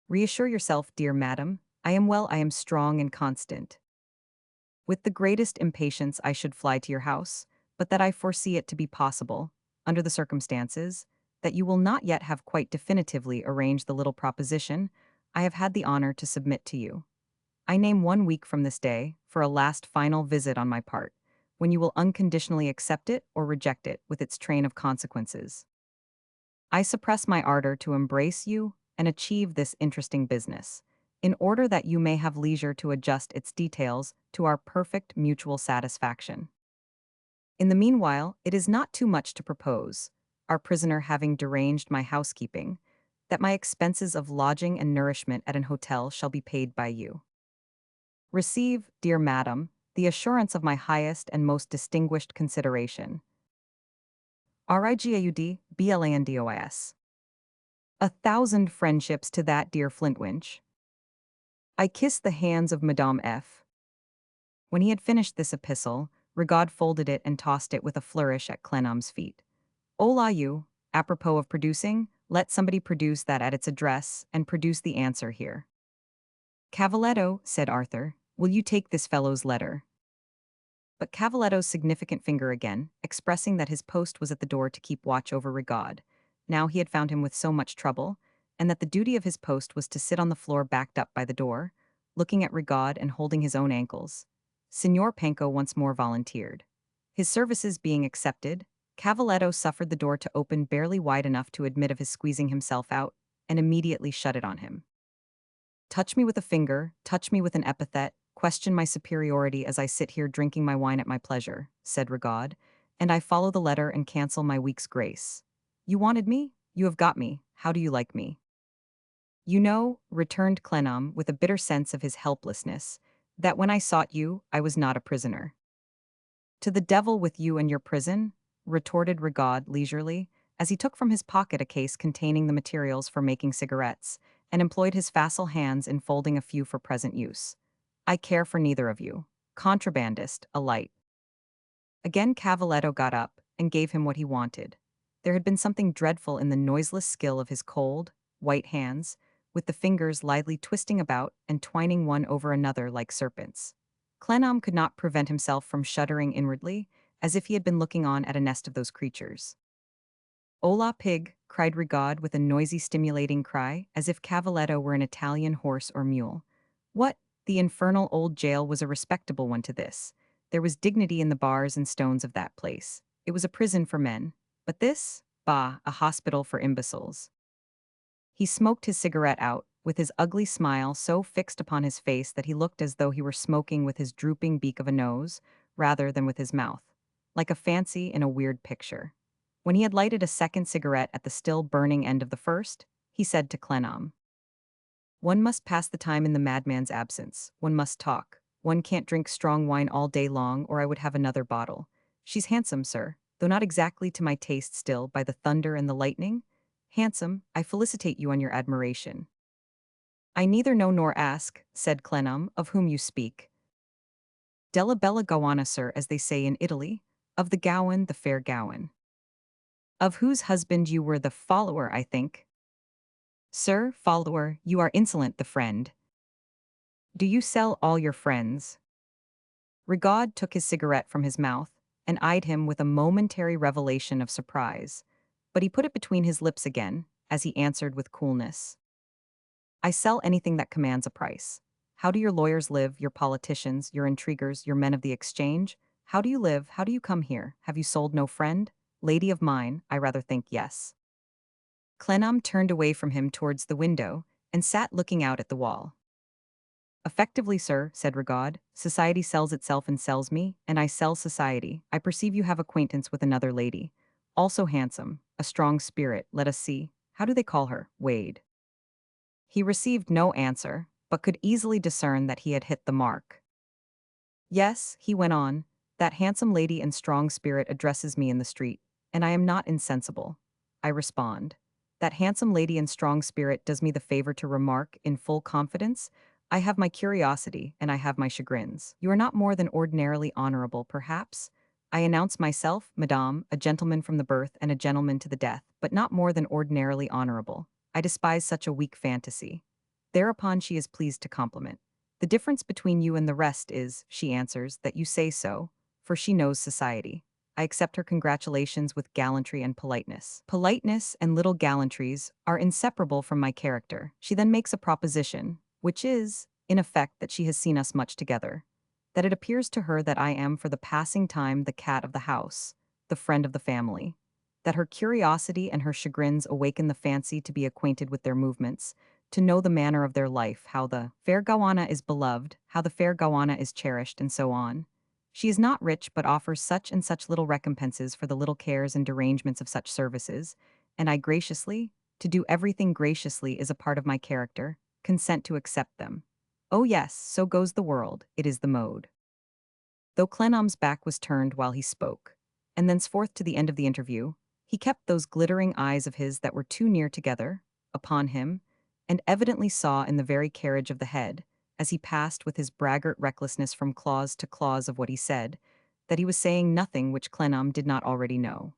Reassure yourself, dear Madam, I am well, I am strong and constant. With the greatest impatience I should fly to your house, but that I foresee it to be possible, under the circumstances, that you will not yet have quite definitively arranged the little proposition I have had the honor to submit to you. I name 1 week from this day for a last final visit on my part, when you will unconditionally accept it or reject it with its train of consequences. I suppress my ardor to embrace you and achieve this interesting business, in order that you may have leisure to adjust its details to our perfect mutual satisfaction. In the meanwhile, it is not too much to propose, our prisoner having deranged my housekeeping, that my expenses of lodging and nourishment at an hotel shall be paid by you. Receive, dear madam, the assurance of my highest and most distinguished consideration. Rigaud, Blandois. 1,000 friendships to that dear Flintwinch. I kiss the hands of Madame F. When he had finished this epistle, Rigaud folded it and tossed it with a flourish at Clennam's feet. Hola you, apropos of producing, let somebody produce that at its address, and produce the answer here. Cavaletto, said Arthur, will you take this fellow's letter? But Cavaletto's significant finger again, expressing that his post was at the door to keep watch over Rigaud. Now he had found him with so much trouble, and that the duty of his post was to sit on the floor backed up by the door, looking at Rigaud and holding his own ankles. Signor Panko once more volunteered. His services being accepted, Cavaletto suffered the door to open barely wide enough to admit of his squeezing himself out, and immediately shut it on him. Touch me with a finger, touch me with an epithet, question my superiority as I sit here drinking my wine at my pleasure, said Rigaud, and I follow the letter and cancel my week's grace. You wanted me? You have got me. How do you like me? You know, returned Clennam with a bitter sense of his helplessness, that when I sought you, I was not a prisoner. To the devil with you and your prison, retorted Rigaud leisurely, as he took from his pocket a case containing the materials for making cigarettes, and employed his facile hands in folding a few for present use. I care for neither of you. Contrabandist, a light. Again Cavaletto got up, and gave him what he wanted. There had been something dreadful in the noiseless skill of his cold, white hands, with the fingers lithely twisting about and twining one over another like serpents. Clennam could not prevent himself from shuddering inwardly, as if he had been looking on at a nest of those creatures. Hola pig, cried Rigaud with a noisy stimulating cry, as if Cavaletto were an Italian horse or mule. What? The infernal old jail was a respectable one to this. There was dignity in the bars and stones of that place. It was a prison for men. But this? Bah, a hospital for imbeciles. He smoked his cigarette out, with his ugly smile so fixed upon his face that he looked as though he were smoking with his drooping beak of a nose, rather than with his mouth, like a fancy in a weird picture. When he had lighted a second cigarette at the still burning end of the first, he said to Clennam, one must pass the time in the madman's absence. One must talk. One can't drink strong wine all day long, or I would have another bottle. She's handsome, sir, though not exactly to my taste still, by the thunder and the lightning. Handsome, I felicitate you on your admiration. I neither know nor ask, said Clennam, of whom you speak. Della bella Gowana, sir, as they say in Italy, of the Gowan, the fair Gowan. Of whose husband you were the follower, I think. Sir, follower, you are insolent, the friend. Do you sell all your friends? Rigaud took his cigarette from his mouth and eyed him with a momentary revelation of surprise, but he put it between his lips again, as he answered with coolness. I sell anything that commands a price. How do your lawyers live, your politicians, your intriguers, your men of the exchange? How do you live? How do you come here? Have you sold no friend? Lady of mine, I rather think yes. Clennam turned away from him towards the window and sat looking out at the wall. Effectively, sir, said Rigaud, society sells itself and sells me, and I sell society. I perceive you have acquaintance with another lady. Also handsome, a strong spirit, let us see. How do they call her? Wade. He received no answer, but could easily discern that he had hit the mark. Yes, he went on, that handsome lady and strong spirit addresses me in the street, and I am not insensible. I respond. That handsome lady and strong spirit does me the favor to remark, in full confidence, I have my curiosity, and I have my chagrins. You are not more than ordinarily honorable, perhaps? I announce myself, madame, a gentleman from the birth and a gentleman to the death, but not more than ordinarily honorable. I despise such a weak fantasy. Thereupon she is pleased to compliment. The difference between you and the rest is, she answers, that you say so, for she knows society. I accept her congratulations with gallantry and politeness. Politeness and little gallantries are inseparable from my character. She then makes a proposition, which is, in effect, that she has seen us much together. That it appears to her that I am for the passing time the cat of the house, the friend of the family. That her curiosity and her chagrins awaken the fancy to be acquainted with their movements, to know the manner of their life, how the fair Gowana is beloved, how the fair Gowana is cherished, and so on. She is not rich, but offers such and such little recompenses for the little cares and derangements of such services, and I graciously, to do everything graciously is a part of my character, consent to accept them. Oh yes, so goes the world, it is the mode. Though Clennam's back was turned while he spoke, and thenceforth to the end of the interview, he kept those glittering eyes of his that were too near together, upon him, and evidently saw in the very carriage of the head, as he passed with his braggart recklessness from clause to clause of what he said, that he was saying nothing which Clennam did not already know.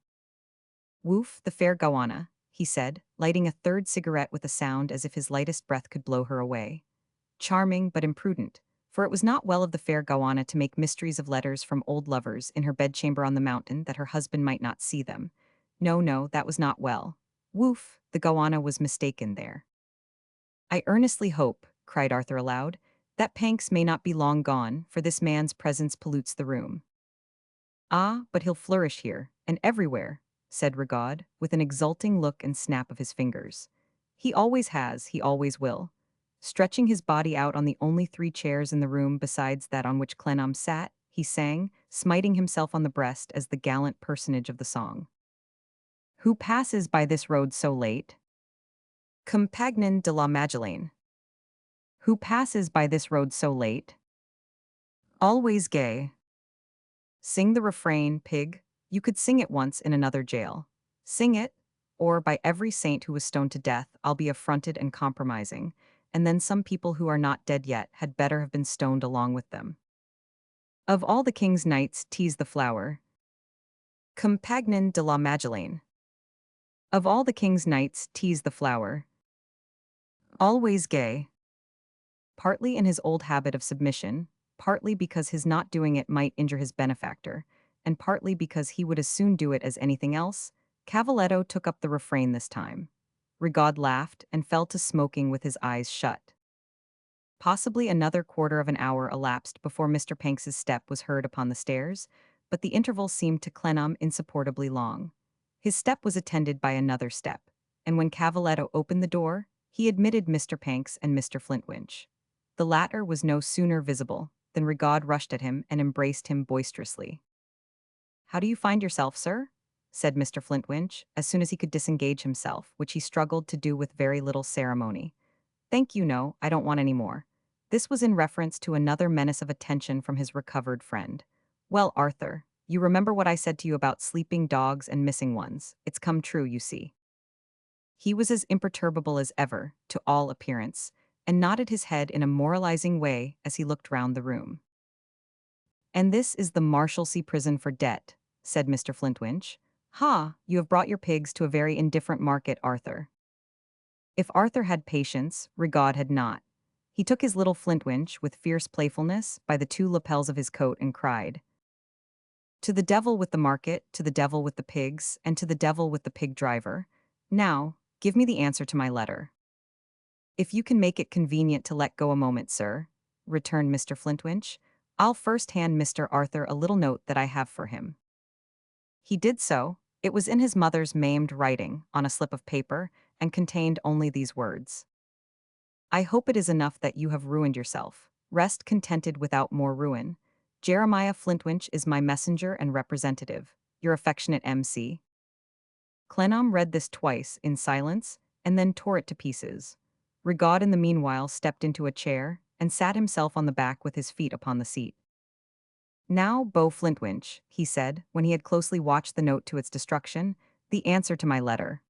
"Woof, the fair Goanna," he said, lighting a third cigarette with a sound as if his lightest breath could blow her away. Charming but imprudent, for it was not well of the fair Goanna to make mysteries of letters from old lovers in her bedchamber on the mountain that her husband might not see them. No, no, that was not well. Woof, the Goanna was mistaken there. "I earnestly hope," cried Arthur aloud, "that Panks may not be long gone, for this man's presence pollutes the room." "Ah, but he'll flourish here, and everywhere," said Rigaud, with an exulting look and snap of his fingers. "He always has, he always will." Stretching his body out on the only 3 chairs in the room besides that on which Clennam sat, he sang, smiting himself on the breast as the gallant personage of the song. "Who passes by this road so late? Compagnon de la Magdalene. Who passes by this road so late? Always gay." Sing the refrain, pig. You could sing it once in another jail. Sing it, or by every saint who was stoned to death, I'll be affronted and compromising, and then some people who are not dead yet had better have been stoned along with them. Of all the king's knights, tease the flower. Compagnon de la Magdalene. Of all the king's knights, tease the flower. Always gay. Partly in his old habit of submission, partly because his not doing it might injure his benefactor, and partly because he would as soon do it as anything else, Cavaletto took up the refrain this time. Rigaud laughed and fell to smoking with his eyes shut. Possibly another quarter of an hour elapsed before Mr. Panks's step was heard upon the stairs, but the interval seemed to Clennam insupportably long. His step was attended by another step, and when Cavaletto opened the door, he admitted Mr. Panks and Mr. Flintwinch. The latter was no sooner visible than Rigaud rushed at him and embraced him boisterously. "How do you find yourself, sir?" said Mr. Flintwinch, as soon as he could disengage himself, which he struggled to do with very little ceremony. "Thank you, no, I don't want any more." This was in reference to another menace of attention from his recovered friend. "Well, Arthur, you remember what I said to you about sleeping dogs and missing ones. It's come true, you see." He was as imperturbable as ever, to all appearance, and nodded his head in a moralizing way as he looked round the room. "And this is the Marshalsea prison for debt," said Mr. Flintwinch. "Ha, you have brought your pigs to a very indifferent market, Arthur." If Arthur had patience, Rigaud had not. He took his little Flintwinch, with fierce playfulness, by the 2 lapels of his coat and cried, "To the devil with the market, to the devil with the pigs, and to the devil with the pig driver. Now, give me the answer to my letter." "If you can make it convenient to let go a moment, sir," returned Mr. Flintwinch, "I'll first hand Mr. Arthur a little note that I have for him." He did so. It was in his mother's maimed writing, on a slip of paper, and contained only these words: "I hope it is enough that you have ruined yourself. Rest contented without more ruin. Jeremiah Flintwinch is my messenger and representative. Your affectionate M.C." Clennam read this twice, in silence, and then tore it to pieces. Rigaud in the meanwhile stepped into a chair, and sat himself on the back with his feet upon the seat. "Now, Beau Flintwinch," he said, when he had closely watched the note to its destruction, "the answer to my letter."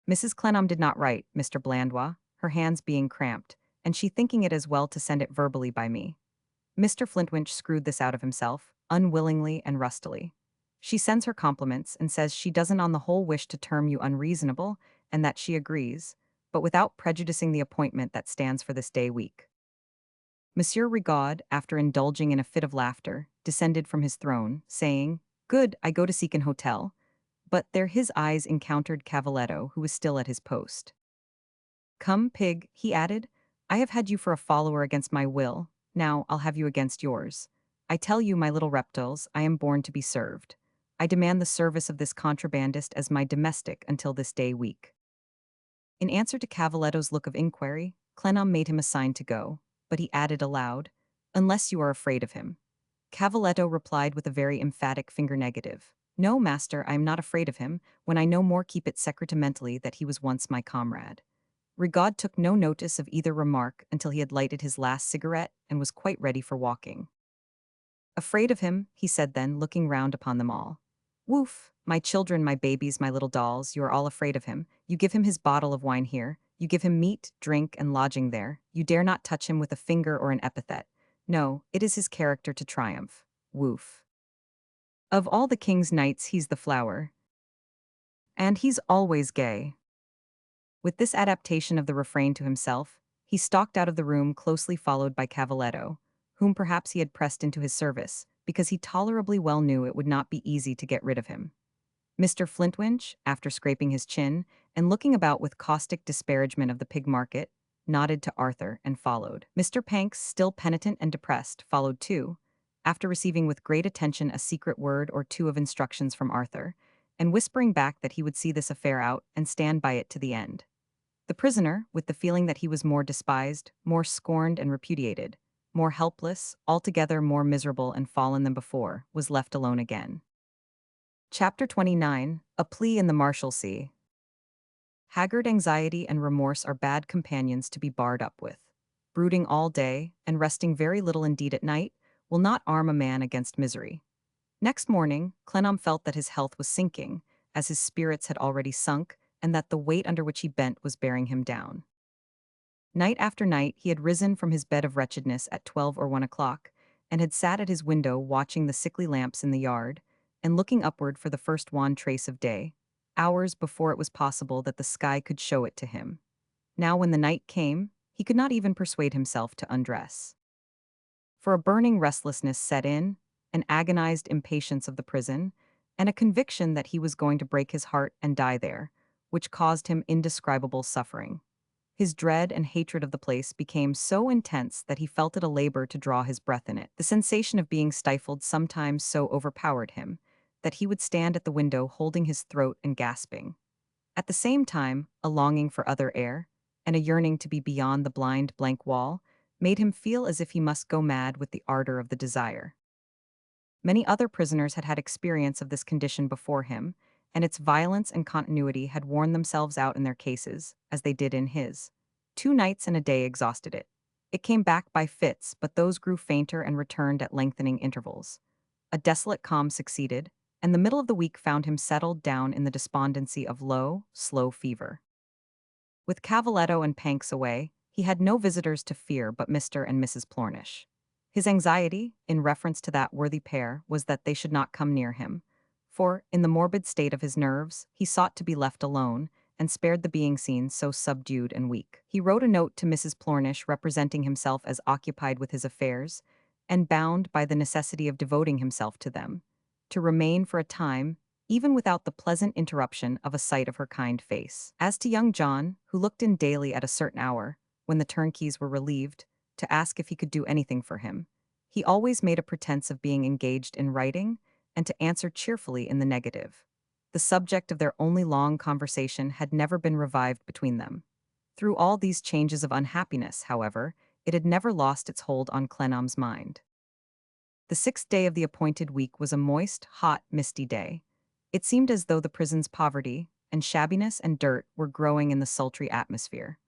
Mrs. Clennam did not write, Mr. Blandois, her hands being cramped, and she thinking it as well to send it verbally by me. Mr. Flintwinch screwed this out of himself, unwillingly and rustily. "She sends her compliments and says she doesn't on the whole wish to term you unreasonable, and that she agrees, but without prejudicing the appointment that stands for this day week." Monsieur Rigaud, after indulging in a fit of laughter, descended from his throne, saying, "Good, I go to seek an hotel." But there his eyes encountered Cavaletto, who was still at his post. "Come, pig," he added, "I have had you for a follower against my will, now I'll have you against yours. I tell you, my little reptiles, I am born to be served. I demand the service of this contrabandist as my domestic until this day week." In answer to Cavaletto's look of inquiry, Clennam made him a sign to go, but he added aloud, "Unless you are afraid of him." Cavaletto replied with a very emphatic finger negative. "No, master, I am not afraid of him, when I no more keep it secretamentally that he was once my comrade." Rigaud took no notice of either remark until he had lighted his last cigarette and was quite ready for walking. "Afraid of him," he said then, looking round upon them all. "Woof, my children, my babies, my little dolls, you are all afraid of him. You give him his bottle of wine here, You give him meat, drink, and lodging there. You dare not touch him with a finger or an epithet. No, it is his character to triumph. Woof. Of all the king's knights, he's the flower. And he's always gay. With this adaptation of the refrain to himself, he stalked out of the room, closely followed by Cavaletto, whom perhaps he had pressed into his service, because he tolerably well knew it would not be easy to get rid of him. Mr. Flintwinch, after scraping his chin and looking about with caustic disparagement of the pig market, nodded to Arthur and followed. Mr. Panks, still penitent and depressed, followed too, after receiving with great attention a secret word or two of instructions from Arthur, and whispering back that he would see this affair out and stand by it to the end. The prisoner, with the feeling that he was more despised, more scorned and repudiated, more helpless, altogether more miserable and fallen than before, was left alone again. Chapter 29, A Plea in the Marshalsea. Haggard anxiety and remorse are bad companions to be barred up with. Brooding all day, and resting very little indeed at night, will not arm a man against misery. Next morning, Clennam felt that his health was sinking, as his spirits had already sunk, and that the weight under which he bent was bearing him down. Night after night he had risen from his bed of wretchedness at 12 or 1 o'clock, and had sat at his window watching the sickly lamps in the yard, and looking upward for the first wan trace of day, hours before it was possible that the sky could show it to him. Now when the night came, he could not even persuade himself to undress. For a burning restlessness set in, an agonized impatience of the prison, and a conviction that he was going to break his heart and die there, which caused him indescribable suffering. His dread and hatred of the place became so intense that he felt it a labor to draw his breath in it. The sensation of being stifled sometimes so overpowered him that he would stand at the window holding his throat and gasping. At the same time, a longing for other air, and a yearning to be beyond the blind blank wall, made him feel as if he must go mad with the ardor of the desire. Many other prisoners had had experience of this condition before him, and its violence and continuity had worn themselves out in their cases, as they did in his. 2 nights and a day exhausted it. It came back by fits, but those grew fainter and returned at lengthening intervals. A desolate calm succeeded, and the middle of the week found him settled down in the despondency of low, slow fever. With Cavaletto and Panks away, he had no visitors to fear but Mr. and Mrs. Plornish. His anxiety, in reference to that worthy pair, was that they should not come near him, for, in the morbid state of his nerves, he sought to be left alone, and spared the being seen so subdued and weak. He wrote a note to Mrs. Plornish representing himself as occupied with his affairs, and bound by the necessity of devoting himself to them, to remain for a time, even without the pleasant interruption of a sight of her kind face. As to young John, who looked in daily at a certain hour, when the turnkeys were relieved, to ask if he could do anything for him, he always made a pretense of being engaged in writing, and to answer cheerfully in the negative. The subject of their only long conversation had never been revived between them. Through all these changes of unhappiness, however, it had never lost its hold on Clennam's mind. The 6th day of the appointed week was a moist, hot, misty day. It seemed as though the prison's poverty, and shabbiness and dirt were growing in the sultry atmosphere.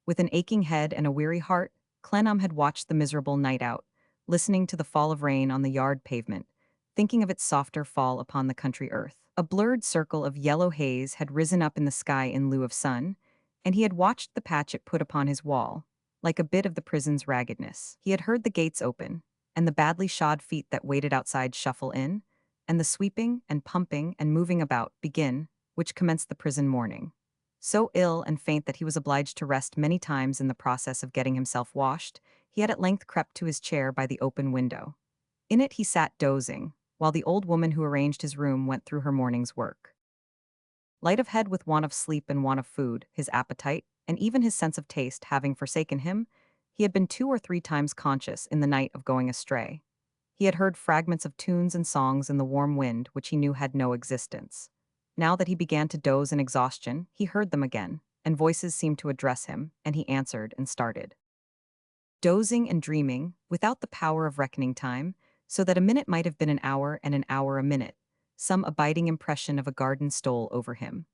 With an aching head and a weary heart, Clennam had watched the miserable night out, listening to the fall of rain on the yard pavement, thinking of its softer fall upon the country earth. A blurred circle of yellow haze had risen up in the sky in lieu of sun, and he had watched the patch it put upon his wall, like a bit of the prison's raggedness. He had heard the gates open, and the badly shod feet that waited outside shuffle in, and the sweeping and pumping and moving about begin, which commenced the prison morning. So ill and faint that he was obliged to rest many times in the process of getting himself washed, he had at length crept to his chair by the open window. In it he sat dozing, while the old woman who arranged his room went through her morning's work. Light of head with want of sleep and want of food, his appetite, and even his sense of taste having forsaken him, he had been 2 or 3 times conscious in the night of going astray. He had heard fragments of tunes and songs in the warm wind which he knew had no existence. Now that he began to doze in exhaustion, he heard them again, and voices seemed to address him, and he answered and started. Dozing and dreaming, without the power of reckoning time, so that a minute might have been an hour and an hour a minute, some abiding impression of a garden stole over him.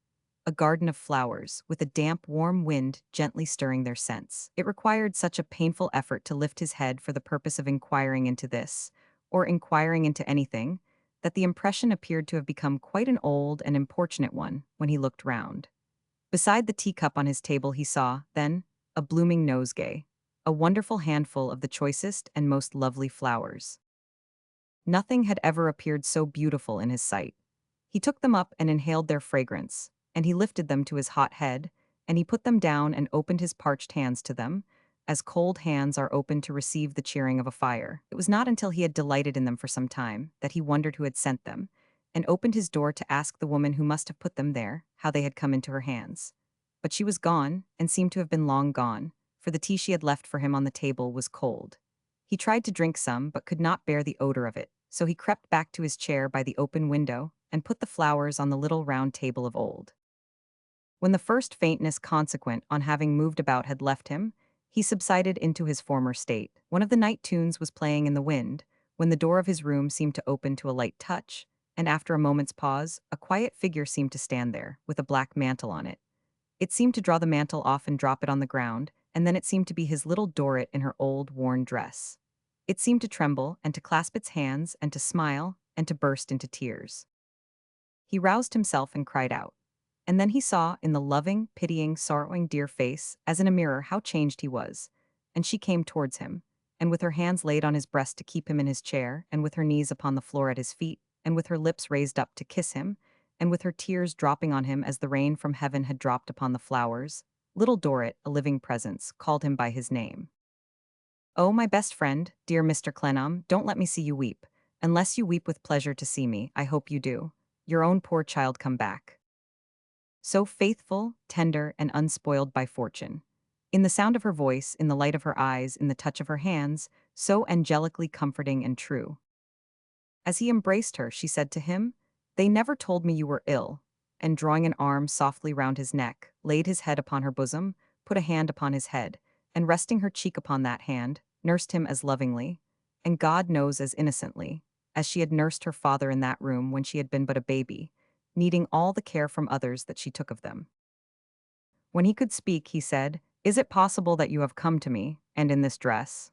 A garden of flowers, with a damp, warm wind gently stirring their scents. It required such a painful effort to lift his head for the purpose of inquiring into this, or inquiring into anything, that the impression appeared to have become quite an old and importunate one when he looked round. Beside the teacup on his table he saw, then, a blooming nosegay, a wonderful handful of the choicest and most lovely flowers. Nothing had ever appeared so beautiful in his sight. He took them up and inhaled their fragrance, and he lifted them to his hot head, and he put them down and opened his parched hands to them, as cold hands are open to receive the cheering of a fire. It was not until he had delighted in them for some time that he wondered who had sent them, and opened his door to ask the woman who must have put them there how they had come into her hands. But she was gone, and seemed to have been long gone, for the tea she had left for him on the table was cold. He tried to drink some, but could not bear the odor of it, so he crept back to his chair by the open window and put the flowers on the little round table of old. When the first faintness consequent on having moved about had left him, he subsided into his former state. One of the night tunes was playing in the wind, when the door of his room seemed to open to a light touch, and after a moment's pause, a quiet figure seemed to stand there, with a black mantle on it. It seemed to draw the mantle off and drop it on the ground, and then it seemed to be his little Dorrit in her old, worn dress. It seemed to tremble, and to clasp its hands, and to smile, and to burst into tears. He roused himself and cried out. And then he saw, in the loving, pitying, sorrowing dear face, as in a mirror, how changed he was. And she came towards him, and with her hands laid on his breast to keep him in his chair, and with her knees upon the floor at his feet, and with her lips raised up to kiss him, and with her tears dropping on him as the rain from heaven had dropped upon the flowers, Little Dorrit, a living presence, called him by his name. "Oh, my best friend, dear Mr. Clennam, don't let me see you weep. Unless you weep with pleasure to see me, I hope you do. Your own poor child come back. So faithful, tender, and unspoiled by fortune. In the sound of her voice, in the light of her eyes, in the touch of her hands, so angelically comforting and true." As he embraced her, she said to him, "They never told me you were ill," and drawing an arm softly round his neck, laid his head upon her bosom, put a hand upon his head, and resting her cheek upon that hand, nursed him as lovingly, and God knows as innocently, as she had nursed her father in that room when she had been but a baby, needing all the care from others that she took of them. When he could speak, he said, "Is it possible that you have come to me, and in this dress?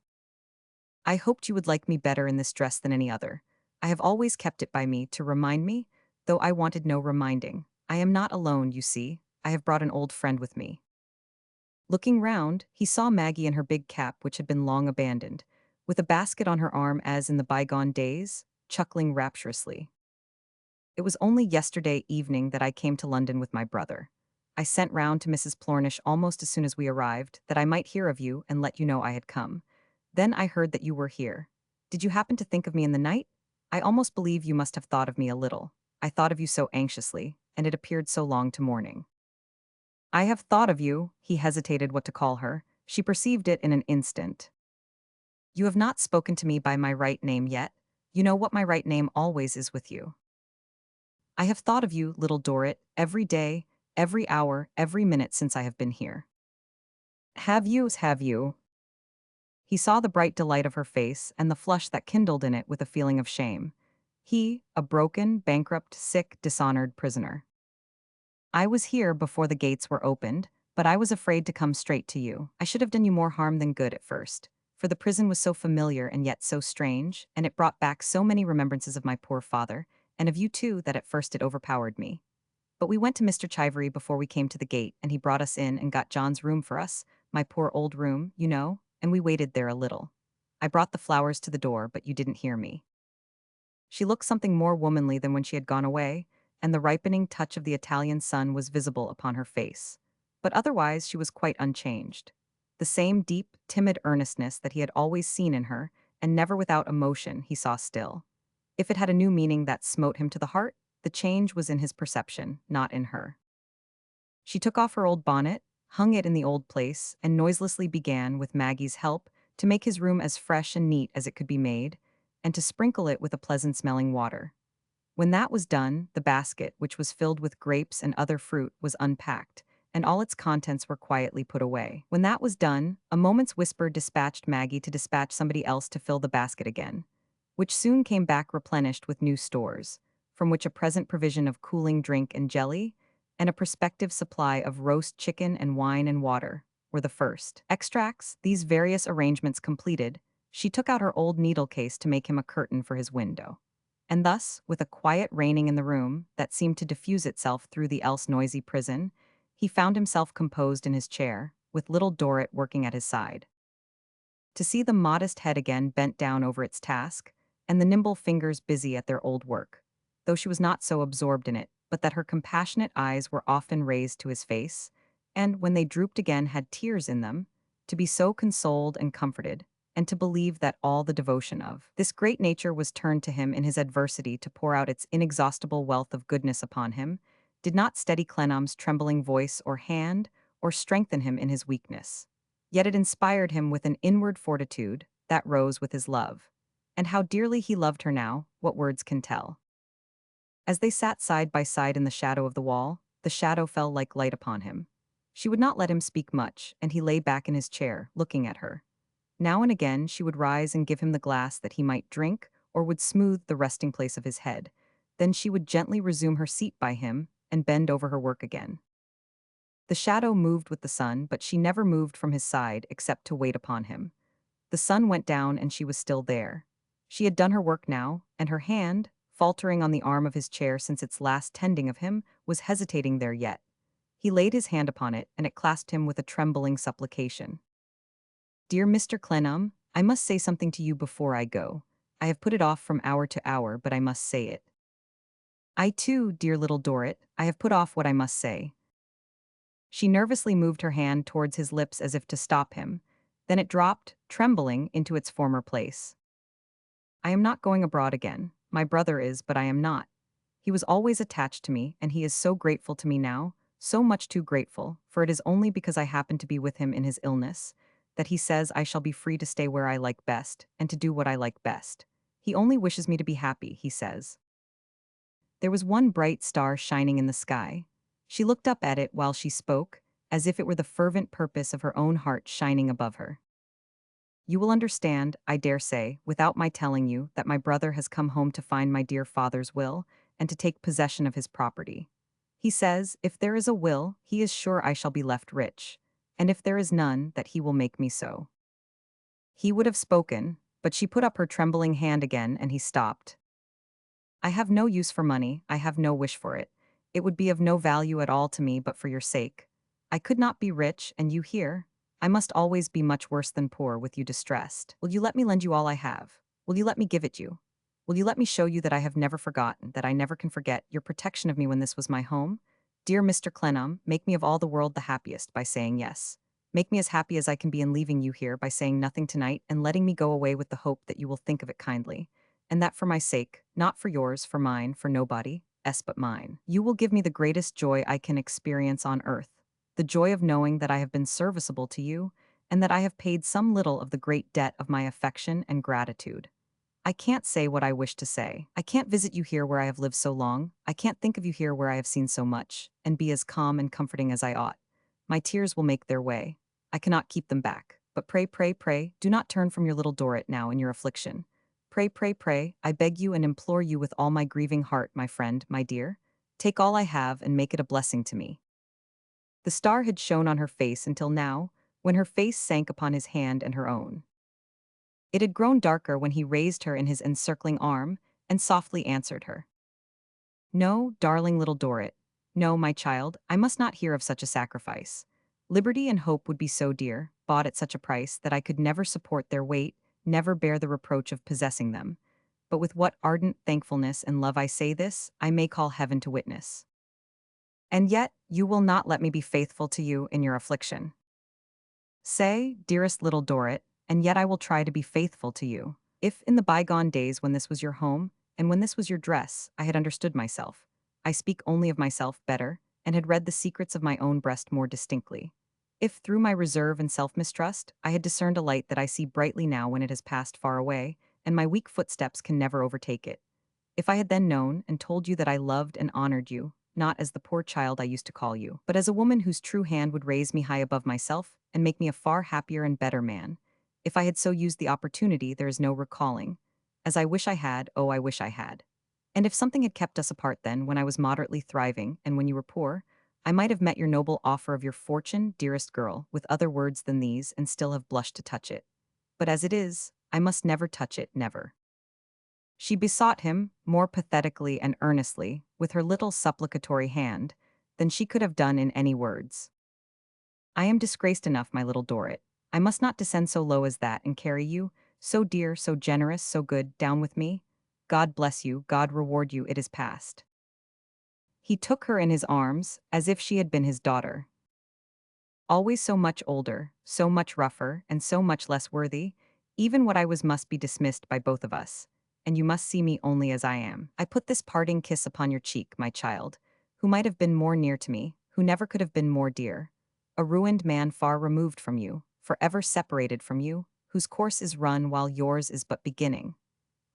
I hoped you would like me better in this dress than any other. I have always kept it by me to remind me, though I wanted no reminding. I am not alone, you see. I have brought an old friend with me." Looking round, he saw Maggie in her big cap, which had been long abandoned, with a basket on her arm as in the bygone days, chuckling rapturously. "It was only yesterday evening that I came to London with my brother. I sent round to Mrs. Plornish almost as soon as we arrived, that I might hear of you and let you know I had come. Then I heard that you were here. Did you happen to think of me in the night? I almost believe you must have thought of me a little. I thought of you so anxiously, and it appeared so long to morning." "I have thought of you," he hesitated what to call her. She perceived it in an instant. "You have not spoken to me by my right name yet. You know what my right name always is with you. I have thought of you, Little Dorrit, every day, every hour, every minute since I have been here." "Have you, have you?" He saw the bright delight of her face and the flush that kindled in it with a feeling of shame. He, a broken, bankrupt, sick, dishonored prisoner. "I was here before the gates were opened, but I was afraid to come straight to you. I should have done you more harm than good at first, for the prison was so familiar and yet so strange, and it brought back so many remembrances of my poor father, and of you too, that at first it overpowered me. But we went to Mr. Chivery before we came to the gate, and he brought us in and got John's room for us, my poor old room, you know, and we waited there a little. I brought the flowers to the door, but you didn't hear me." She looked something more womanly than when she had gone away, and the ripening touch of the Italian sun was visible upon her face. But otherwise she was quite unchanged. The same deep, timid earnestness that he had always seen in her, and never without emotion, he saw still. If it had a new meaning that smote him to the heart, the change was in his perception, not in her. She took off her old bonnet, hung it in the old place, and noiselessly began, with Maggie's help, to make his room as fresh and neat as it could be made, and to sprinkle it with a pleasant-smelling water. When that was done, the basket, which was filled with grapes and other fruit, was unpacked, and all its contents were quietly put away. When that was done, a moment's whisper dispatched Maggie to dispatch somebody else to fill the basket again, which soon came back replenished with new stores, from which a present provision of cooling drink and jelly, and a prospective supply of roast chicken and wine and water, were the first. Extracts, these various arrangements completed, she took out her old needle case to make him a curtain for his window. And thus, with a quiet reigning in the room that seemed to diffuse itself through the else noisy prison, He found himself composed in his chair, with Little Dorrit working at his side. To see the modest head again bent down over its task, and the nimble fingers busy at their old work, though she was not so absorbed in it, but that her compassionate eyes were often raised to his face, and, when they drooped again, had tears in them, to be so consoled and comforted, and to believe that all the devotion of this great nature was turned to him in his adversity to pour out its inexhaustible wealth of goodness upon him, did not steady Clennam's trembling voice or hand, or strengthen him in his weakness. Yet it inspired him with an inward fortitude that rose with his love. And how dearly he loved her now, what words can tell. As they sat side by side in the shadow of the wall, the shadow fell like light upon him. She would not let him speak much, and he lay back in his chair, looking at her. Now and again she would rise and give him the glass that he might drink, or would smooth the resting place of his head. Then she would gently resume her seat by him, and bend over her work again. The shadow moved with the sun, but she never moved from his side except to wait upon him. The sun went down and she was still there. She had done her work now, and her hand, faltering on the arm of his chair since its last tending of him, was hesitating there yet. He laid his hand upon it, and it clasped him with a trembling supplication. "Dear Mr. Clennam, I must say something to you before I go. I have put it off from hour to hour, but I must say it." "I too, dear Little Dorrit, I have put off what I must say." She nervously moved her hand towards his lips as if to stop him. Then it dropped, trembling, into its former place. "I am not going abroad again. My brother is, but I am not. He was always attached to me, and he is so grateful to me now, so much too grateful, for it is only because I happen to be with him in his illness, that he says I shall be free to stay where I like best, and to do what I like best. He only wishes me to be happy, he says." There was one bright star shining in the sky. She looked up at it while she spoke, as if it were the fervent purpose of her own heart shining above her. "You will understand, I dare say, without my telling you, that my brother has come home to find my dear father's will, and to take possession of his property. He says, if there is a will, he is sure I shall be left rich, and if there is none, that he will make me so." He would have spoken, but she put up her trembling hand again, and he stopped. "I have no use for money, I have no wish for it. It would be of no value at all to me but for your sake. I could not be rich, and you here. I must always be much worse than poor, with you distressed. Will you let me lend you all I have? Will you let me give it you? Will you let me show you that I have never forgotten, that I never can forget, your protection of me when this was my home? Dear Mr. Clennam, make me of all the world the happiest by saying yes. Make me as happy as I can be in leaving you here by saying nothing tonight and letting me go away with the hope that you will think of it kindly. And that for my sake, not for yours, for mine, for nobody, but mine. You will give me the greatest joy I can experience on earth, the joy of knowing that I have been serviceable to you, and that I have paid some little of the great debt of my affection and gratitude. I can't say what I wish to say. I can't visit you here where I have lived so long. I can't think of you here where I have seen so much, and be as calm and comforting as I ought. My tears will make their way. I cannot keep them back. But pray, pray, pray, do not turn from your Little Dorrit now in your affliction. Pray, pray, pray, I beg you and implore you with all my grieving heart, my friend, my dear. Take all I have and make it a blessing to me." The star had shone on her face until now, when her face sank upon his hand and her own. It had grown darker when he raised her in his encircling arm and softly answered her. "No, darling Little Dorrit. No, my child, I must not hear of such a sacrifice. Liberty and hope would be so dear, bought at such a price, that I could never support their weight, never bear the reproach of possessing them. But with what ardent thankfulness and love I say this, I may call heaven to witness. And yet, you will not let me be faithful to you in your affliction. Say, dearest Little Dorrit, and yet I will try to be faithful to you. If in the bygone days when this was your home, and when this was your dress, I had understood myself, I speak only of myself better, and had read the secrets of my own breast more distinctly. If through my reserve and self-mistrust, I had discerned a light that I see brightly now when it has passed far away, and my weak footsteps can never overtake it. If I had then known and told you that I loved and honored you, not as the poor child I used to call you, but as a woman whose true hand would raise me high above myself and make me a far happier and better man. If I had so used the opportunity, there is no recalling. As I wish I had, oh, I wish I had. And if something had kept us apart then, when I was moderately thriving and when you were poor, I might have met your noble offer of your fortune, dearest girl, with other words than these, and still have blushed to touch it. But as it is, I must never touch it, never." She besought him, more pathetically and earnestly, with her little supplicatory hand, than she could have done in any words. I am disgraced enough, my little Dorrit. I must not descend so low as that and carry you, so dear, so generous, so good, down with me. God bless you, God reward you, it is past. He took her in his arms, as if she had been his daughter. Always so much older, so much rougher, and so much less worthy, even what I was must be dismissed by both of us, and you must see me only as I am. I put this parting kiss upon your cheek, my child, who might have been more near to me, who never could have been more dear. A ruined man far removed from you, forever separated from you, whose course is run while yours is but beginning.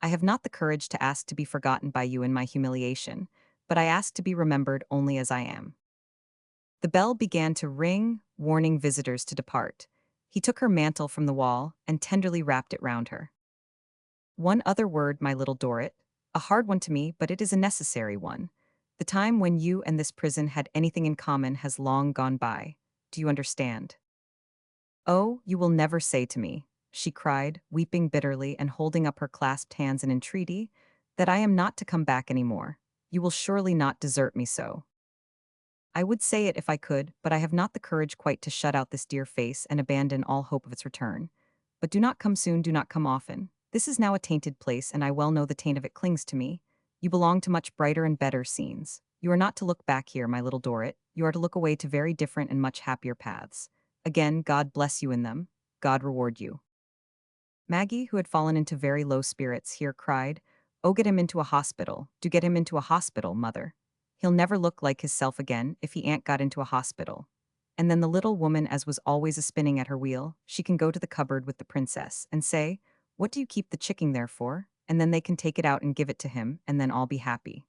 I have not the courage to ask to be forgotten by you in my humiliation, but I ask to be remembered only as I am. The bell began to ring, warning visitors to depart. He took her mantle from the wall and tenderly wrapped it round her. One other word, my little Dorrit, a hard one to me, but it is a necessary one. The time when you and this prison had anything in common has long gone by. Do you understand? Oh, you will never say to me, she cried, weeping bitterly and holding up her clasped hands in entreaty, that I am not to come back any more. You will surely not desert me so. I would say it if I could, but I have not the courage quite to shut out this dear face and abandon all hope of its return. But do not come soon, do not come often. This is now a tainted place, and I well know the taint of it clings to me. You belong to much brighter and better scenes. You are not to look back here, my little Dorrit. You are to look away to very different and much happier paths. Again, God bless you in them. God reward you. Maggie, who had fallen into very low spirits, here cried, "Oh, get him into a hospital. Do get him into a hospital, mother. He'll never look like hisself again if he ain't got into a hospital." And then the little woman, as was always a spinning at her wheel, she can go to the cupboard with the princess and say, "What do you keep the chicken there for?" And then they can take it out and give it to him, and then all be happy.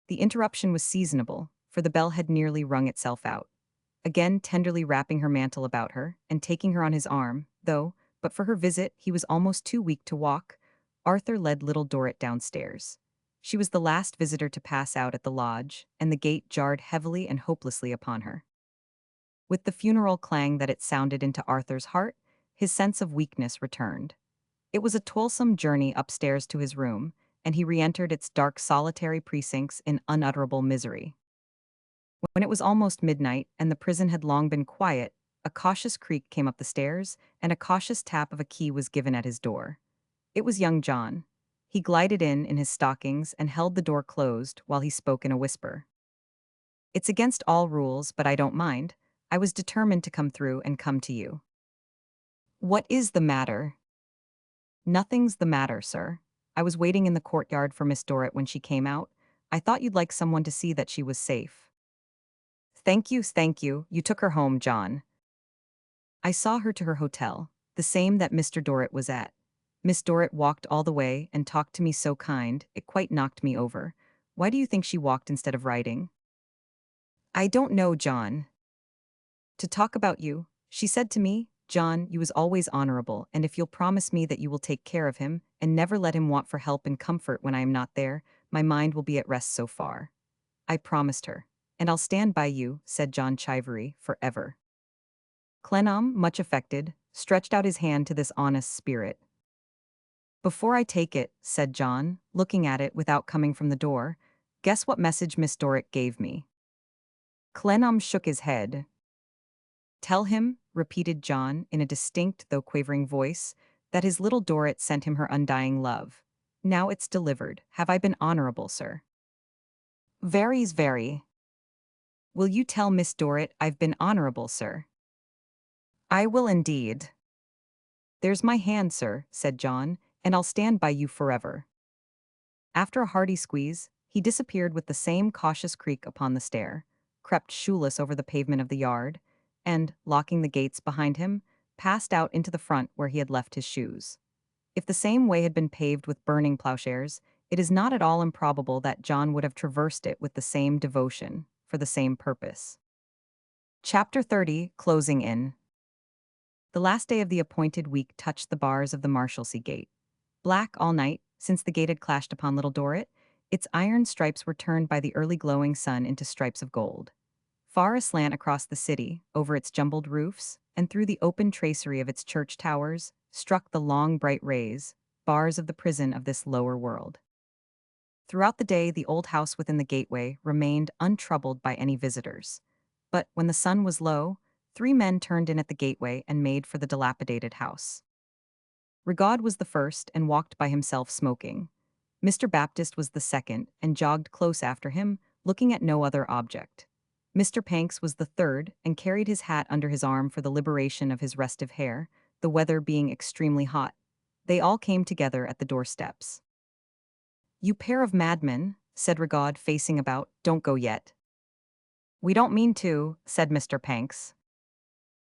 The interruption was seasonable, for the bell had nearly rung itself out. Again tenderly wrapping her mantle about her, and taking her on his arm, though, but for her visit, he was almost too weak to walk, Arthur led little Dorrit downstairs. She was the last visitor to pass out at the lodge, and the gate jarred heavily and hopelessly upon her. With the funeral clang that it sounded into Arthur's heart, his sense of weakness returned. It was a toilsome journey upstairs to his room, and he re-entered its dark solitary precincts in unutterable misery. When it was almost midnight, and the prison had long been quiet, a cautious creak came up the stairs, and a cautious tap of a key was given at his door. It was young John. He glided in his stockings and held the door closed while he spoke in a whisper. "It's against all rules, but I don't mind. I was determined to come through and come to you." "What is the matter?" "Nothing's the matter, sir. I was waiting in the courtyard for Miss Dorrit when she came out. I thought you'd like someone to see that she was safe." Thank you, thank you. You took her home, John." "I saw her to her hotel, the same that Mr. Dorrit was at. Miss Dorrit walked all the way and talked to me so kind, it quite knocked me over. Why do you think she walked instead of riding?" "I don't know, John." "To talk about you. She said to me, 'John, you is always honorable, and if you'll promise me that you will take care of him, and never let him want for help and comfort when I am not there, my mind will be at rest so far.' I promised her. And I'll stand by you," said John Chivery, "forever." Clennam, much affected, stretched out his hand to this honest spirit. "Before I take it," said John, looking at it without coming from the door, "guess what message Miss Dorrit gave me." Clennam shook his head. "Tell him," repeated John in a distinct though quavering voice, "that his little Dorrit sent him her undying love. Now it's delivered. Have I been honorable, sir?" "Very's very." "Will you tell Miss Dorrit I've been honorable, sir?" "I will indeed." "There's my hand, sir," said John, "and I'll stand by you forever." After a hearty squeeze, he disappeared with the same cautious creak upon the stair, crept shoeless over the pavement of the yard, and, locking the gates behind him, passed out into the front where he had left his shoes. If the same way had been paved with burning plowshares, it is not at all improbable that John would have traversed it with the same devotion, for the same purpose. Chapter 30, Closing in. The last day of the appointed week touched the bars of the Marshalsea gate. Black all night, since the gate had clashed upon Little Dorrit, its iron stripes were turned by the early glowing sun into stripes of gold. Far aslant across the city, over its jumbled roofs, and through the open tracery of its church towers, struck the long bright rays, bars of the prison of this lower world. Throughout the day, the old house within the gateway remained untroubled by any visitors. But when the sun was low, three men turned in at the gateway and made for the dilapidated house. Rigaud was the first and walked by himself smoking. Mr. Baptist was the second and jogged close after him, looking at no other object. Mr. Panks was the third and carried his hat under his arm for the liberation of his restive hair, the weather being extremely hot. They all came together at the doorsteps. "You pair of madmen," said Rigaud, facing about, "don't go yet." "We don't mean to," said Mr. Panks.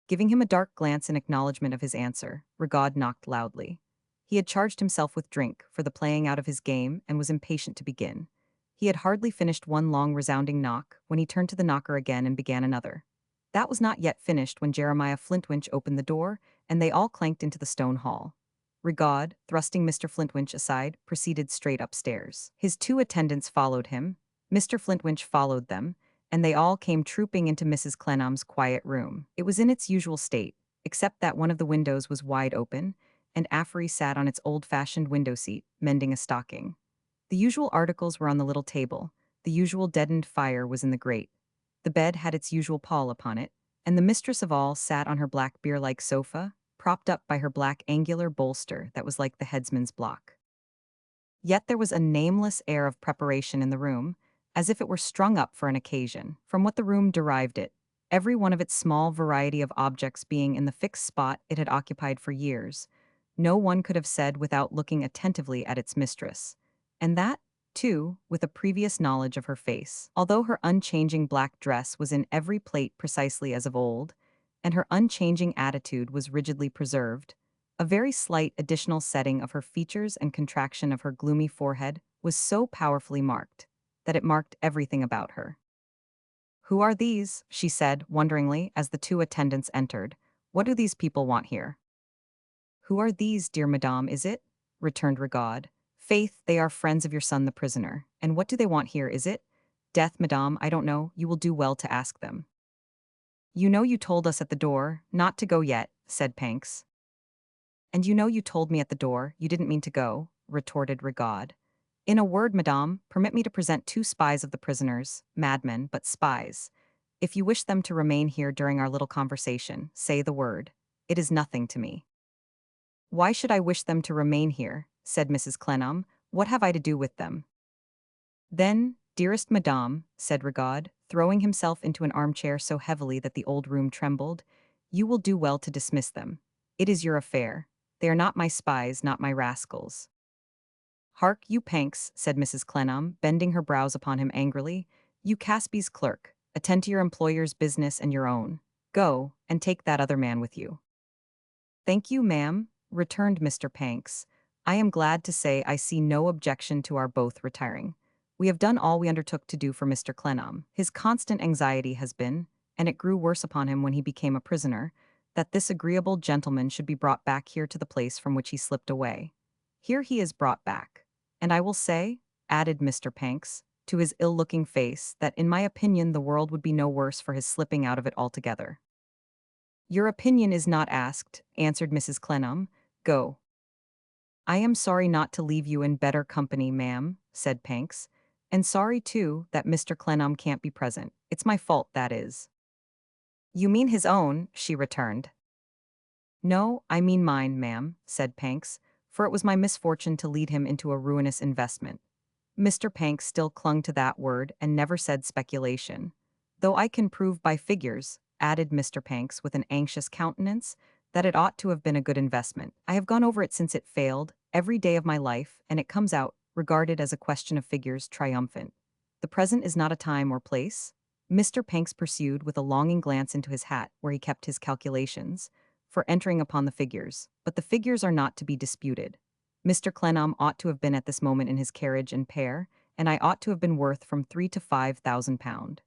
Giving him a dark glance in acknowledgement of his answer, Rigaud knocked loudly. He had charged himself with drink for the playing out of his game and was impatient to begin. He had hardly finished one long resounding knock when he turned to the knocker again and began another. That was not yet finished when Jeremiah Flintwinch opened the door, and they all clanked into the stone hall. Rigaud, thrusting Mr. Flintwinch aside, proceeded straight upstairs. His two attendants followed him, Mr. Flintwinch followed them, and they all came trooping into Mrs. Clennam's quiet room. It was in its usual state, except that one of the windows was wide open, and Affery sat on its old-fashioned window seat, mending a stocking. The usual articles were on the little table, the usual deadened fire was in the grate. The bed had its usual pall upon it, and the mistress of all sat on her black bier-like sofa, propped up by her black angular bolster that was like the headsman's block. Yet there was a nameless air of preparation in the room, as if it were strung up for an occasion. From what the room derived it, every one of its small variety of objects being in the fixed spot it had occupied for years, no one could have said without looking attentively at its mistress. And that, too, with a previous knowledge of her face. Although her unchanging black dress was in every plate precisely as of old, and her unchanging attitude was rigidly preserved, a very slight additional setting of her features and contraction of her gloomy forehead was so powerfully marked that it marked everything about her. "Who are these?" she said, wonderingly, as the two attendants entered. "What do these people want here?" "Who are these, dear madame, is it?" returned Rigaud. "Faith, they are friends of your son the prisoner. And what do they want here, is it? Death, madame, I don't know, you will do well to ask them." "You know you told us at the door not to go yet," said Panks. "And you know you told me at the door you didn't mean to go," retorted Rigaud. "In a word, madame, permit me to present two spies of the prisoners, madmen, but spies. If you wish them to remain here during our little conversation, say the word. It is nothing to me." "Why should I wish them to remain here?" said Mrs. Clennam. "What have I to do with them?" "Then, dearest madame," said Rigaud, throwing himself into an armchair so heavily that the old room trembled, "you will do well to dismiss them. It is your affair. They are not my spies, not my rascals." "Hark, you Panks," said Mrs. Clennam, bending her brows upon him angrily, "you Caspy's clerk, attend to your employer's business and your own. Go, and take that other man with you." "Thank you, ma'am," returned Mr. Panks. "I am glad to say I see no objection to our both retiring. We have done all we undertook to do for Mr. Clennam. His constant anxiety has been, and it grew worse upon him when he became a prisoner, that this agreeable gentleman should be brought back here to the place from which he slipped away. Here he is brought back. And I will say," added Mr. Panks, to his ill-looking face, "that in my opinion the world would be no worse for his slipping out of it altogether." "Your opinion is not asked," answered Mrs. Clennam. "Go." "I am sorry not to leave you in better company, ma'am," said Panks. "And sorry, too, that Mr. Clennam can't be present. It's my fault, that is." "You mean his own," she returned. "No, I mean mine, ma'am," said Panks, "for it was my misfortune to lead him into a ruinous investment." Mr. Panks still clung to that word and never said speculation. "Though I can prove by figures," added Mr. Panks with an anxious countenance, "that it ought to have been a good investment. I have gone over it since it failed, every day of my life, and it comes out, regarded as a question of figures, triumphant. The present is not a time or place," Mr. Panks pursued with a longing glance into his hat where he kept his calculations, "for entering upon the figures, but the figures are not to be disputed. Mr. Clennam ought to have been at this moment in his carriage and pair, and I ought to have been worth from 3 to 5,000 pounds.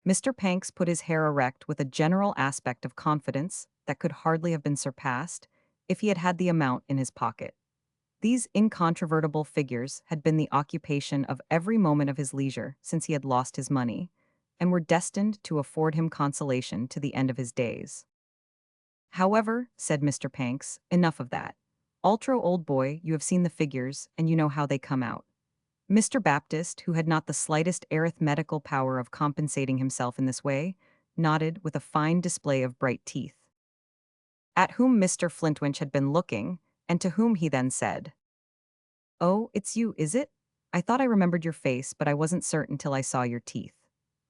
Mr. Panks put his hair erect with a general aspect of confidence that could hardly have been surpassed if he had had the amount in his pocket. These incontrovertible figures had been the occupation of every moment of his leisure since he had lost his money, and were destined to afford him consolation to the end of his days. "However," said Mr. Panks, "enough of that. Altro, old boy, you have seen the figures, and you know how they come out. Mr. Baptist, who had not the slightest arithmetical power of compensating himself in this way, nodded with a fine display of bright teeth. At whom Mr. Flintwinch had been looking, and to whom he then said, "Oh, it's you, is it? I thought I remembered your face, but I wasn't certain till I saw your teeth."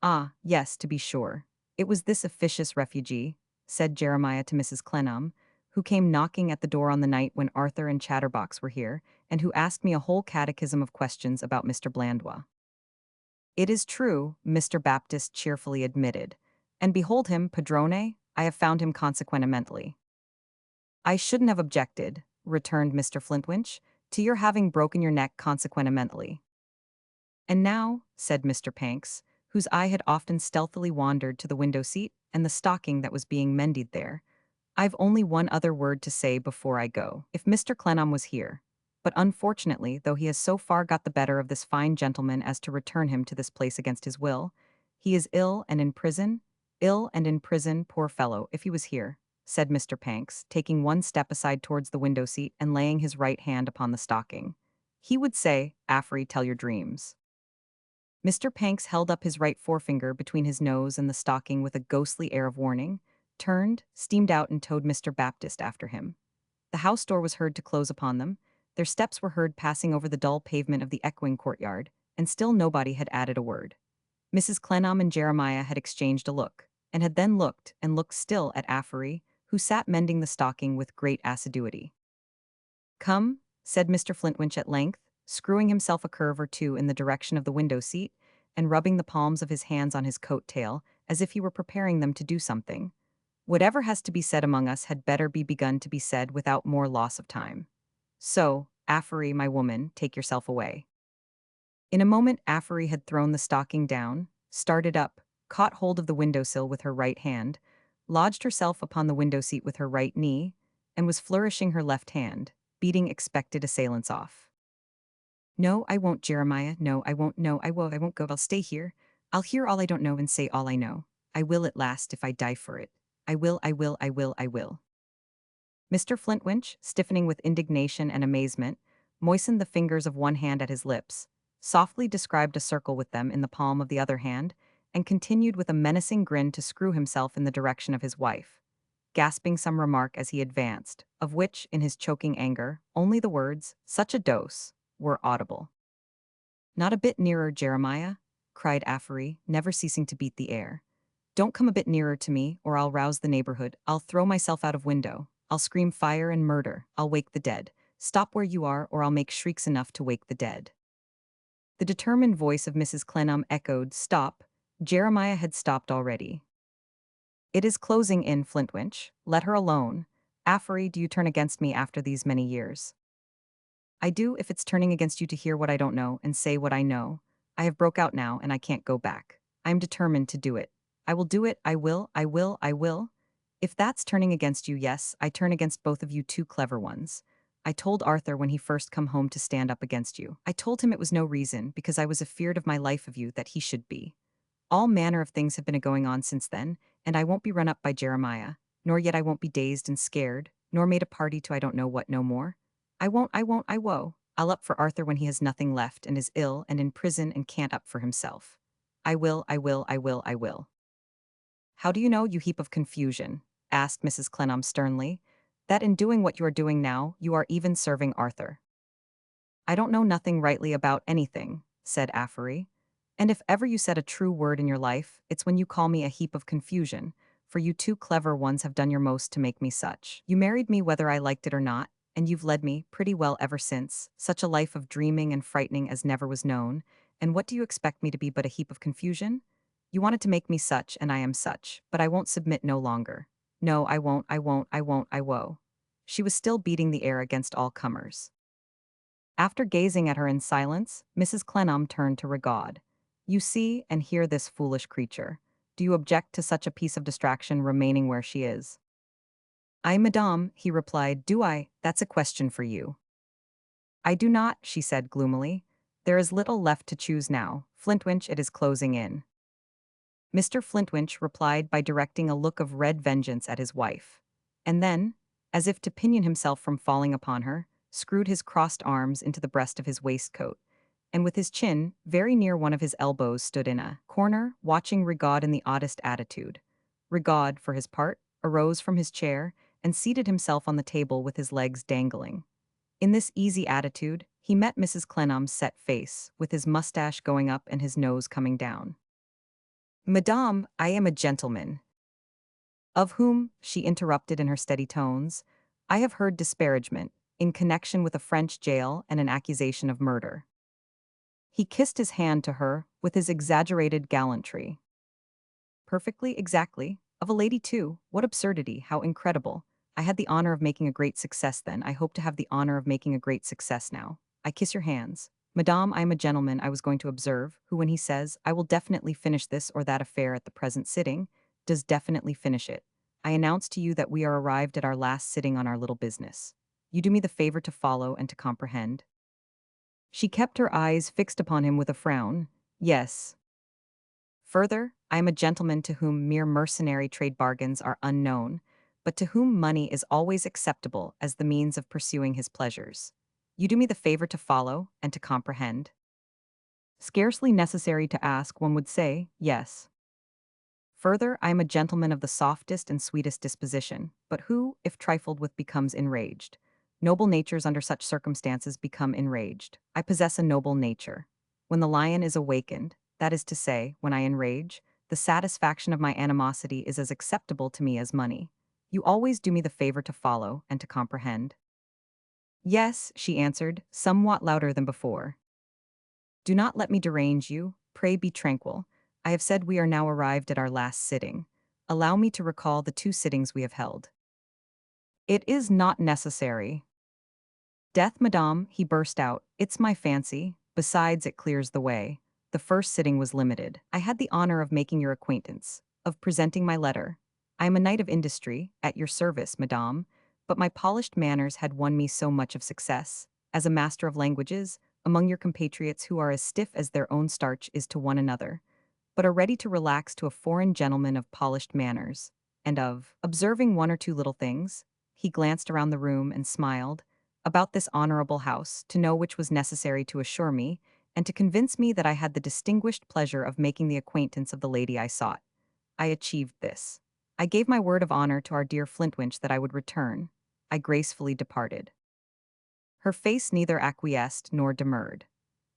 "Ah, yes, to be sure. It was this officious refugee," said Jeremiah to Mrs. Clennam, "who came knocking at the door on the night when Arthur and Chatterbox were here, and who asked me a whole catechism of questions about Mr. Blandois." "It is true," Mr. Baptist cheerfully admitted. "And behold him, padrone, I have found him consequentementally." "I shouldn't have objected," returned Mr. Flintwinch, "to your having broken your neck consequentementally." "And now," said Mr. Panks, whose eye had often stealthily wandered to the window seat and the stocking that was being mended there, "I've only one other word to say before I go. If Mr. Clennam was here, but unfortunately, though he has so far got the better of this fine gentleman as to return him to this place against his will, he is ill and in prison, poor fellow, if he was here," said Mr. Panks, taking one step aside towards the window seat and laying his right hand upon the stocking. "He would say, 'Affery, tell your dreams.'" Mr. Panks held up his right forefinger between his nose and the stocking with a ghostly air of warning, turned, steamed out and towed Mr. Baptist after him. The house door was heard to close upon them, their steps were heard passing over the dull pavement of the echoing courtyard, and still nobody had added a word. Mrs. Clennam and Jeremiah had exchanged a look, and had then looked and looked still at Affery, who sat mending the stocking with great assiduity. "Come," said Mr. Flintwinch at length, screwing himself a curve or two in the direction of the window seat, and rubbing the palms of his hands on his coat tail, as if he were preparing them to do something. "Whatever has to be said among us had better be begun to be said without more loss of time. So, Affery, my woman, take yourself away." In a moment Affery had thrown the stocking down, started up, caught hold of the window-sill with her right hand, lodged herself upon the window-seat with her right knee, and was flourishing her left hand, beating expected assailants off. "No, I won't, Jeremiah, no, I won't, no, I won't go, I'll stay here. I'll hear all I don't know and say all I know. I will at last if I die for it. I will, I will, I will, I will." Mr. Flintwinch, stiffening with indignation and amazement, moistened the fingers of one hand at his lips, softly described a circle with them in the palm of the other hand, and continued with a menacing grin to screw himself in the direction of his wife, gasping some remark as he advanced, of which, in his choking anger, only the words, "such a dose," were audible. "Not a bit nearer, Jeremiah," cried Affery, never ceasing to beat the air. "Don't come a bit nearer to me, or I'll rouse the neighborhood, I'll throw myself out of window, I'll scream fire and murder, I'll wake the dead. Stop where you are, or I'll make shrieks enough to wake the dead." The determined voice of Mrs. Clennam echoed, "Stop." Jeremiah had stopped already. "It is closing in, Flintwinch. Let her alone. Affery, do you turn against me after these many years?" "I do, if it's turning against you to hear what I don't know and say what I know. I have broke out now, and I can't go back. I am determined to do it. I will do it, I will, I will, I will. If that's turning against you, yes, I turn against both of you two clever ones. I told Arthur when he first come home to stand up against you. I told him it was no reason, because I was afeard of my life of you that he should be. All manner of things have been a-going on since then, and I won't be run up by Jeremiah, nor yet I won't be dazed and scared, nor made a party to I don't know what no more. I woe. I'll up for Arthur when he has nothing left and is ill and in prison and can't up for himself. I will, I will, I will, I will." "How do you know, you heap of confusion," asked Mrs. Clennam sternly, "that in doing what you are doing now, you are even serving Arthur?" "I don't know nothing rightly about anything," said Affery. "And if ever you said a true word in your life, it's when you call me a heap of confusion, for you two clever ones have done your most to make me such. You married me whether I liked it or not, and you've led me, pretty well ever since, such a life of dreaming and frightening as never was known, and what do you expect me to be but a heap of confusion? You wanted to make me such, and I am such, but I won't submit no longer. No, I won't, I won't, I won't, I woe." She was still beating the air against all comers. After gazing at her in silence, Mrs. Clennam turned to Rigaud. "You see and hear this foolish creature. Do you object to such a piece of distraction remaining where she is?" "Ay, madame," he replied, "do I? That's a question for you." "I do not," she said gloomily. "There is little left to choose now. Flintwinch, it is closing in." Mr. Flintwinch replied by directing a look of red vengeance at his wife, and then, as if to pinion himself from falling upon her, screwed his crossed arms into the breast of his waistcoat, and with his chin very near one of his elbows stood in a corner, watching Rigaud in the oddest attitude. Rigaud, for his part, arose from his chair and seated himself on the table with his legs dangling. In this easy attitude, he met Mrs. Clennam's set face, with his mustache going up and his nose coming down. "Madame, I am a gentleman." "Of whom," she interrupted in her steady tones, "I have heard disparagement, in connection with a French jail and an accusation of murder." He kissed his hand to her, with his exaggerated gallantry. "Perfectly, exactly. Of a lady too. What absurdity, how incredible. I had the honor of making a great success then. I hope to have the honor of making a great success now. I kiss your hands. Madame, I am a gentleman, I was going to observe, who when he says, I will definitely finish this or that affair at the present sitting, does definitely finish it. I announce to you that we are arrived at our last sitting on our little business. You do me the favor to follow and to comprehend." She kept her eyes fixed upon him with a frown. "Yes. Further, I am a gentleman to whom mere mercenary trade bargains are unknown, but to whom money is always acceptable as the means of pursuing his pleasures. You do me the favor to follow and to comprehend." Scarcely necessary to ask, one would say, yes. Further, I am a gentleman of the softest and sweetest disposition, but who, if trifled with, becomes enraged. Noble natures under such circumstances become enraged. I possess a noble nature. When the lion is awakened, that is to say, when I enrage, the satisfaction of my animosity is as acceptable to me as money. You always do me the favor to follow and to comprehend. "Yes," she answered, somewhat louder than before. "Do not let me derange you. Pray be tranquil. I have said we are now arrived at our last sitting. Allow me to recall the 2 sittings we have held." "It is not necessary." "Death, madame," he burst out. "It's my fancy. Besides, it clears the way. The first sitting was limited. I had the honor of making your acquaintance, of presenting my letter. I am a knight of industry, at your service, madame, but my polished manners had won me so much of success, as a master of languages, among your compatriots who are as stiff as their own starch is to one another, but are ready to relax to a foreign gentleman of polished manners, and of observing one or two little things." He glanced around the room and smiled, "about this honorable house, to know which was necessary to assure me, and to convince me that I had the distinguished pleasure of making the acquaintance of the lady I sought. I achieved this. I gave my word of honor to our dear Flintwinch that I would return. I gracefully departed." Her face neither acquiesced nor demurred.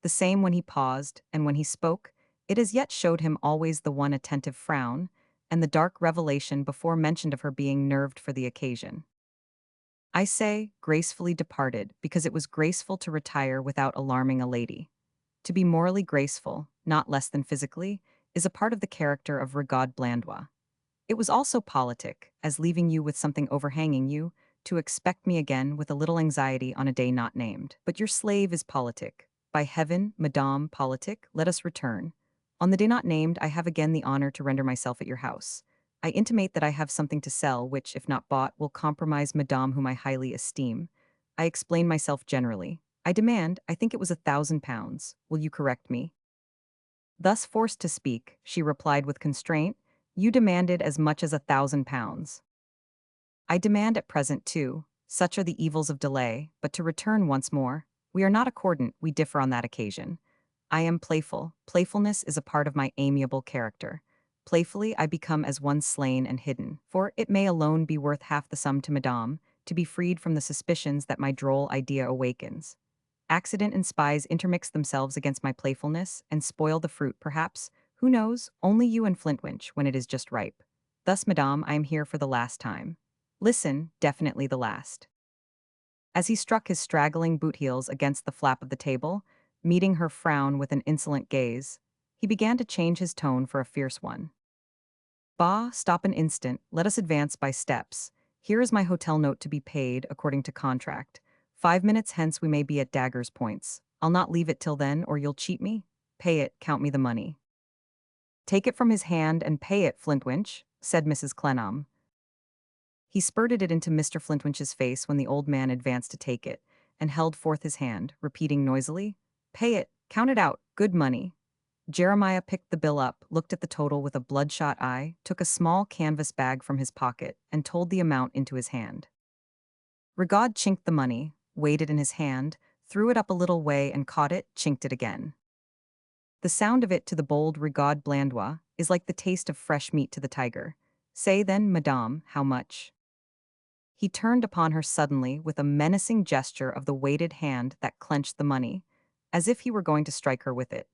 The same when he paused, and when he spoke, it as yet showed him always the one attentive frown, and the dark revelation before mentioned of her being nerved for the occasion. I say, gracefully departed, because it was graceful to retire without alarming a lady. To be morally graceful, not less than physically, is a part of the character of Rigaud Blandois. It was also politic, as leaving you with something overhanging you, to expect me again with a little anxiety on a day not named. But your slave is politic. By heaven, madame, politic, let us return. On the day not named, I have again the honor to render myself at your house. I intimate that I have something to sell, which, if not bought, will compromise madame whom I highly esteem. I explain myself generally. I demand, I think it was £1,000. Will you correct me?" Thus forced to speak, she replied with constraint, "You demanded as much as £1,000. I demand at present too. Such are the evils of delay, but to return once more, we are not accordant, we differ on that occasion. I am playful. Playfulness is a part of my amiable character. Playfully I become as one slain and hidden, for it may alone be worth half the sum to madame, to be freed from the suspicions that my droll idea awakens. Accident and spies intermix themselves against my playfulness, and spoil the fruit, perhaps, who knows, only you and Flintwinch, when it is just ripe. Thus, madame, I am here for the last time. Listen, definitely the last." As he struck his straggling boot heels against the flap of the table, meeting her frown with an insolent gaze, he began to change his tone for a fierce one. "Bah, stop an instant, let us advance by steps. Here is my hotel note to be paid, according to contract. 5 minutes hence we may be at daggers' points. I'll not leave it till then, or you'll cheat me. Pay it, count me the money." "Take it from his hand and pay it, Flintwinch," said Mrs. Clennam. He spurted it into Mr. Flintwinch's face when the old man advanced to take it, and held forth his hand, repeating noisily, "Pay it, count it out, good money." Jeremiah picked the bill up, looked at the total with a bloodshot eye, took a small canvas bag from his pocket, and told the amount into his hand. Rigaud chinked the money, weighed it in his hand, threw it up a little way and caught it, chinked it again. The sound of it to the bold Rigaud Blandois is like the taste of fresh meat to the tiger. Say then, madame, how much? He turned upon her suddenly with a menacing gesture of the weighted hand that clenched the money, as if he were going to strike her with it.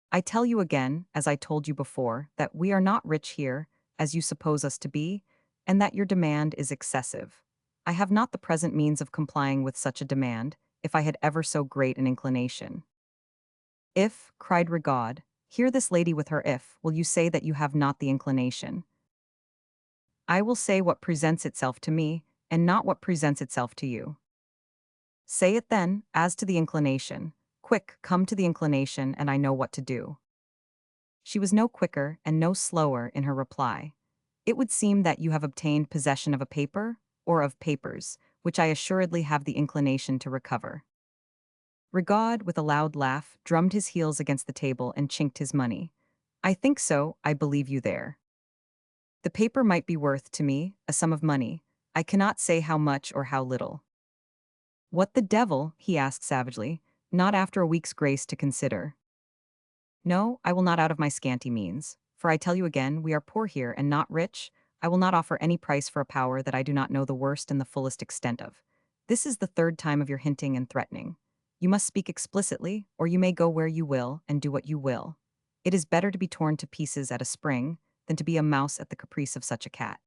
I tell you again, as I told you before, that we are not rich here, as you suppose us to be, and that your demand is excessive. I have not the present means of complying with such a demand, if I had ever so great an inclination. If, cried Rigaud, hear this lady with her if, will you say that you have not the inclination? I will say what presents itself to me, and not what presents itself to you. Say it then, as to the inclination. Quick, come to the inclination, and I know what to do. She was no quicker and no slower in her reply. It would seem that you have obtained possession of a paper, or of papers, which I assuredly have the inclination to recover. Rigaud, with a loud laugh, drummed his heels against the table and chinked his money. I think so, I believe you there. The paper might be worth, to me, a sum of money. I cannot say how much or how little. What the devil, he asked savagely, not after a week's grace to consider. No, I will not out of my scanty means, for I tell you again, we are poor here and not rich. I will not offer any price for a power that I do not know the worst and the fullest extent of. This is the third time of your hinting and threatening. You must speak explicitly, or you may go where you will and do what you will. It is better to be torn to pieces at a spring than to be a mouse at the caprice of such a cat.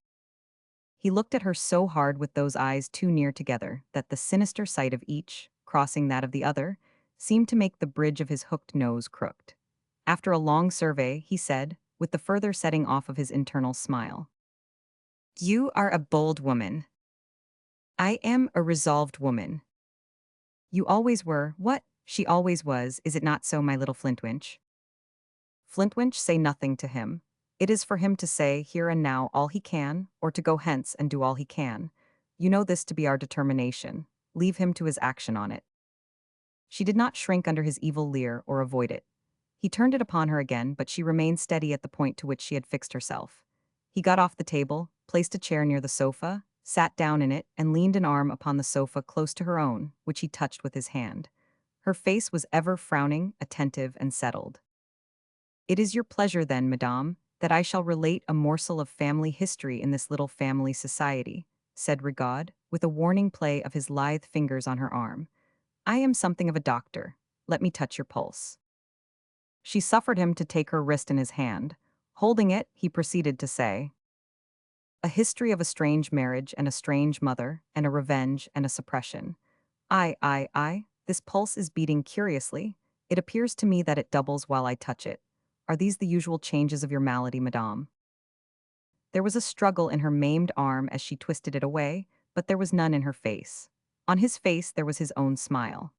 He looked at her so hard with those eyes too near together that the sinister sight of each, crossing that of the other, seemed to make the bridge of his hooked nose crooked. After a long survey, he said, with the further setting off of his internal smile, "You are a bold woman. I am a resolved woman. You always were, what? She always was, is it not so, my little Flintwinch?" Flintwinch say nothing to him. It is for him to say here and now all he can, or to go hence and do all he can. You know this to be our determination. Leave him to his action on it. She did not shrink under his evil leer or avoid it. He turned it upon her again, but she remained steady at the point to which she had fixed herself. He got off the table, placed a chair near the sofa, sat down in it, and leaned an arm upon the sofa close to her own, which he touched with his hand. Her face was ever frowning, attentive, and settled. It is your pleasure, then, madame, that I shall relate a morsel of family history in this little family society, said Rigaud, with a warning play of his lithe fingers on her arm. I am something of a doctor. Let me touch your pulse. She suffered him to take her wrist in his hand. Holding it, he proceeded to say, "A history of a strange marriage and a strange mother, and a revenge and a suppression. I. This pulse is beating curiously. It appears to me that it doubles while I touch it. Are these the usual changes of your malady, madame?" There was a struggle in her maimed arm as she twisted it away, but there was none in her face. On his face there was his own smile.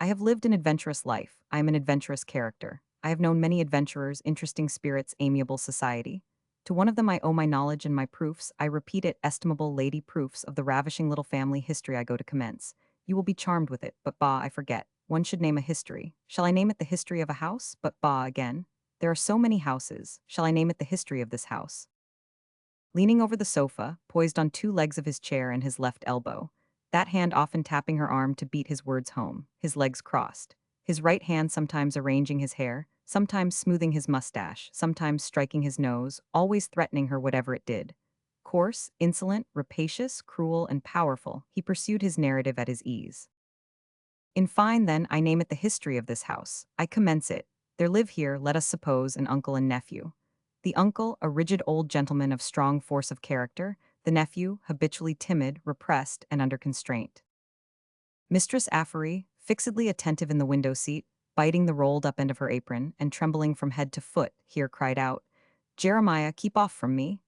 I have lived an adventurous life. I am an adventurous character. I have known many adventurers, interesting spirits, amiable society. To one of them I owe my knowledge and my proofs. I repeat it, estimable lady, proofs of the ravishing little family history I go to commence. You will be charmed with it, but bah, I forget. One should name a history. Shall I name it the history of a house? But bah, again. There are so many houses. Shall I name it the history of this house? Leaning over the sofa, poised on two legs of his chair and his left elbow, that hand often tapping her arm to beat his words home, his legs crossed, his right hand sometimes arranging his hair, sometimes smoothing his mustache, sometimes striking his nose, always threatening her whatever it did. Coarse, insolent, rapacious, cruel, and powerful, he pursued his narrative at his ease. In fine, then, I name it the history of this house. I commence it. There live here, let us suppose, an uncle and nephew. The uncle, a rigid old gentleman of strong force of character, the nephew, habitually timid, repressed, and under constraint. Mistress Affery, fixedly attentive in the window seat, biting the rolled-up end of her apron, and trembling from head to foot, here cried out, "Jeremiah, keep off from me.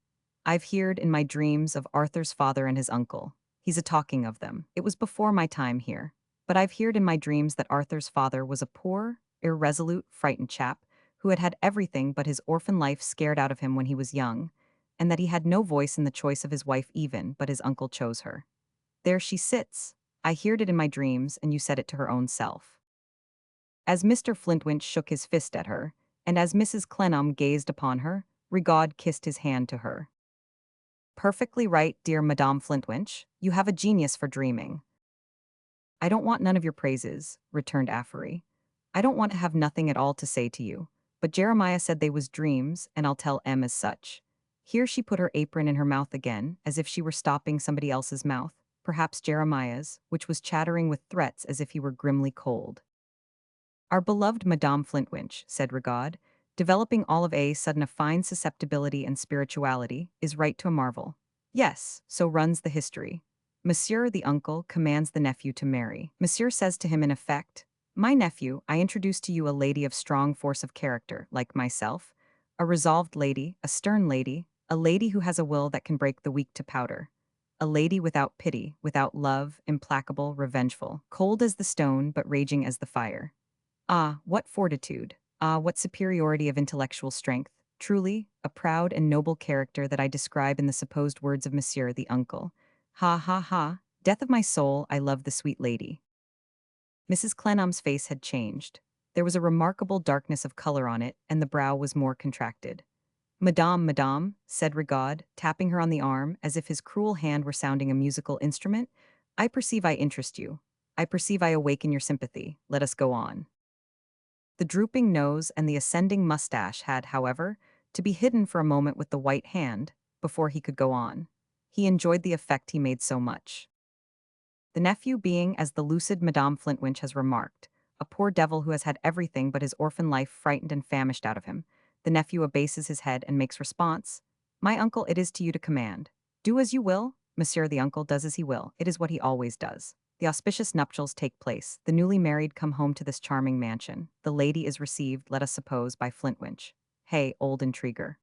I've heard in my dreams of Arthur's father and his uncle. He's a-talking of them. It was before my time here. But I've heard in my dreams that Arthur's father was a poor, irresolute, frightened chap, who had had everything but his orphan life scared out of him when he was young, and that he had no voice in the choice of his wife even, but his uncle chose her. There she sits. I heard it in my dreams, and you said it to her own self." As Mr. Flintwinch shook his fist at her, and as Mrs. Clennam gazed upon her, Rigaud kissed his hand to her. "Perfectly right, dear Madame Flintwinch. You have a genius for dreaming. I don't want none of your praises, returned Affery. I don't want to have nothing at all to say to you. But Jeremiah said they was dreams, and I'll tell em as such. Here she put her apron in her mouth again, as if she were stopping somebody else's mouth, perhaps Jeremiah's, which was chattering with threats as if he were grimly cold. Our beloved Madame Flintwinch, said Rigaud, developing all of a sudden a fine susceptibility and spirituality, is right to a marvel. Yes, so runs the history. Monsieur the uncle commands the nephew to marry. Monsieur says to him in effect, my nephew, I introduce to you a lady of strong force of character, like myself, a resolved lady, a stern lady, a lady who has a will that can break the weak to powder. A lady without pity, without love, implacable, revengeful, cold as the stone but raging as the fire. Ah, what fortitude! Ah, what superiority of intellectual strength! Truly, a proud and noble character that I describe in the supposed words of Monsieur the uncle. Ha ha ha, death of my soul, I love the sweet lady. Mrs. Clennam's face had changed. There was a remarkable darkness of color on it, and the brow was more contracted. Madame, madame, said Rigaud, tapping her on the arm as if his cruel hand were sounding a musical instrument, I perceive I interest you. I perceive I awaken your sympathy. Let us go on. The drooping nose and the ascending mustache had, however, to be hidden for a moment with the white hand before he could go on. He enjoyed the effect he made so much. The nephew being, as the lucid Madame Flintwinch has remarked, a poor devil who has had everything but his orphan life frightened and famished out of him, the nephew abases his head and makes response, my uncle, it is to you to command. Do as you will. Monsieur the uncle does as he will. It is what he always does. The auspicious nuptials take place. The newly married come home to this charming mansion. The lady is received, let us suppose, by Flintwinch. Hey, old intriguer.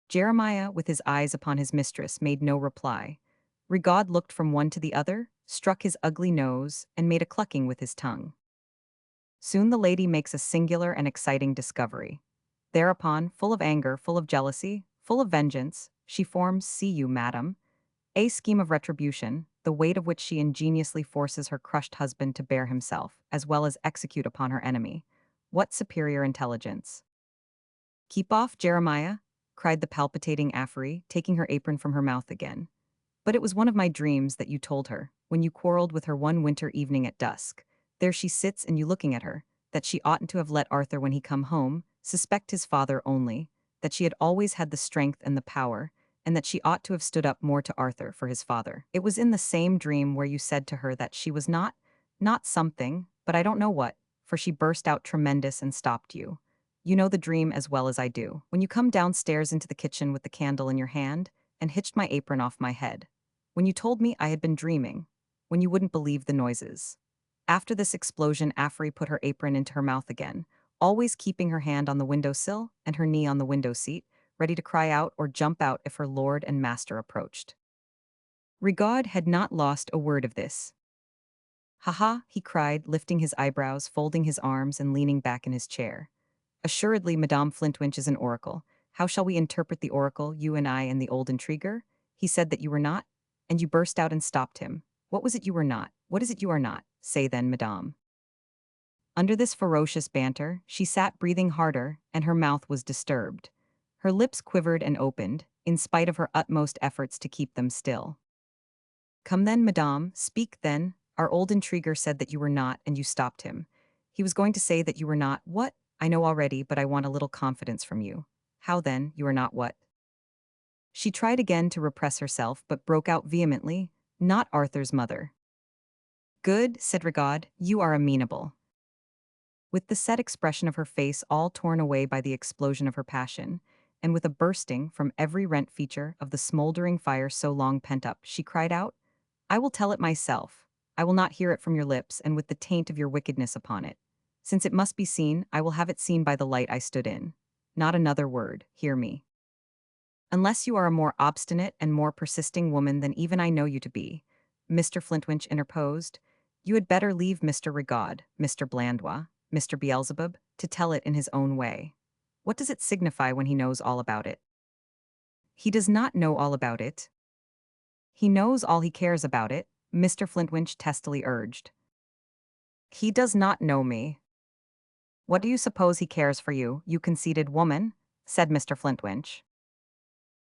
Jeremiah, with his eyes upon his mistress, made no reply. Rigaud looked from one to the other, struck his ugly nose, and made a clucking with his tongue. Soon the lady makes a singular and exciting discovery. Thereupon, full of anger, full of jealousy, full of vengeance, she forms, see you, madam, a scheme of retribution, the weight of which she ingeniously forces her crushed husband to bear himself, as well as execute upon her enemy. What superior intelligence! Keep off, Jeremiah, cried the palpitating Affery, taking her apron from her mouth again. But it was one of my dreams that you told her, when you quarreled with her one winter evening at dusk. There she sits and you looking at her, that she oughtn't to have let Arthur when he come home, suspect his father only, that she had always had the strength and the power, and that she ought to have stood up more to Arthur for his father. It was in the same dream where you said to her that she was not something, but I don't know what, for she burst out tremendous and stopped you. You know the dream as well as I do. When you come downstairs into the kitchen with the candle in your hand, and hitched my apron off my head. When you told me I had been dreaming. When you wouldn't believe the noises. After this explosion, Affery put her apron into her mouth again, always keeping her hand on the window-sill and her knee on the window seat, ready to cry out or jump out if her lord and master approached. Rigaud had not lost a word of this. Ha ha, he cried, lifting his eyebrows, folding his arms, and leaning back in his chair. Assuredly, Madame Flintwinch is an oracle. How shall we interpret the oracle, you and I and the old intriguer? He said that you were not, and you burst out and stopped him. What was it you were not? What is it you are not? Say then, Madame. Under this ferocious banter, she sat breathing harder, and her mouth was disturbed. Her lips quivered and opened, in spite of her utmost efforts to keep them still. Come then, Madame, speak then. Our old intriguer said that you were not, and you stopped him. He was going to say that you were not what? I know already, but I want a little confidence from you. How then, you are not what? She tried again to repress herself, but broke out vehemently, not Arthur's mother. Good, said Rigaud, you are amenable. With the set expression of her face all torn away by the explosion of her passion, and with a bursting from every rent feature of the smoldering fire so long pent up, she cried out, I will tell it myself. I will not hear it from your lips and with the taint of your wickedness upon it. Since it must be seen, I will have it seen by the light I stood in. Not another word, hear me. Unless you are a more obstinate and more persisting woman than even I know you to be, Mr. Flintwinch interposed, you had better leave Mr. Rigaud, Mr. Blandois, Mr. Beelzebub, to tell it in his own way. What does it signify when he knows all about it? He does not know all about it. He knows all he cares about it, Mr. Flintwinch testily urged. He does not know me. What do you suppose he cares for you, you conceited woman? Said Mr. Flintwinch.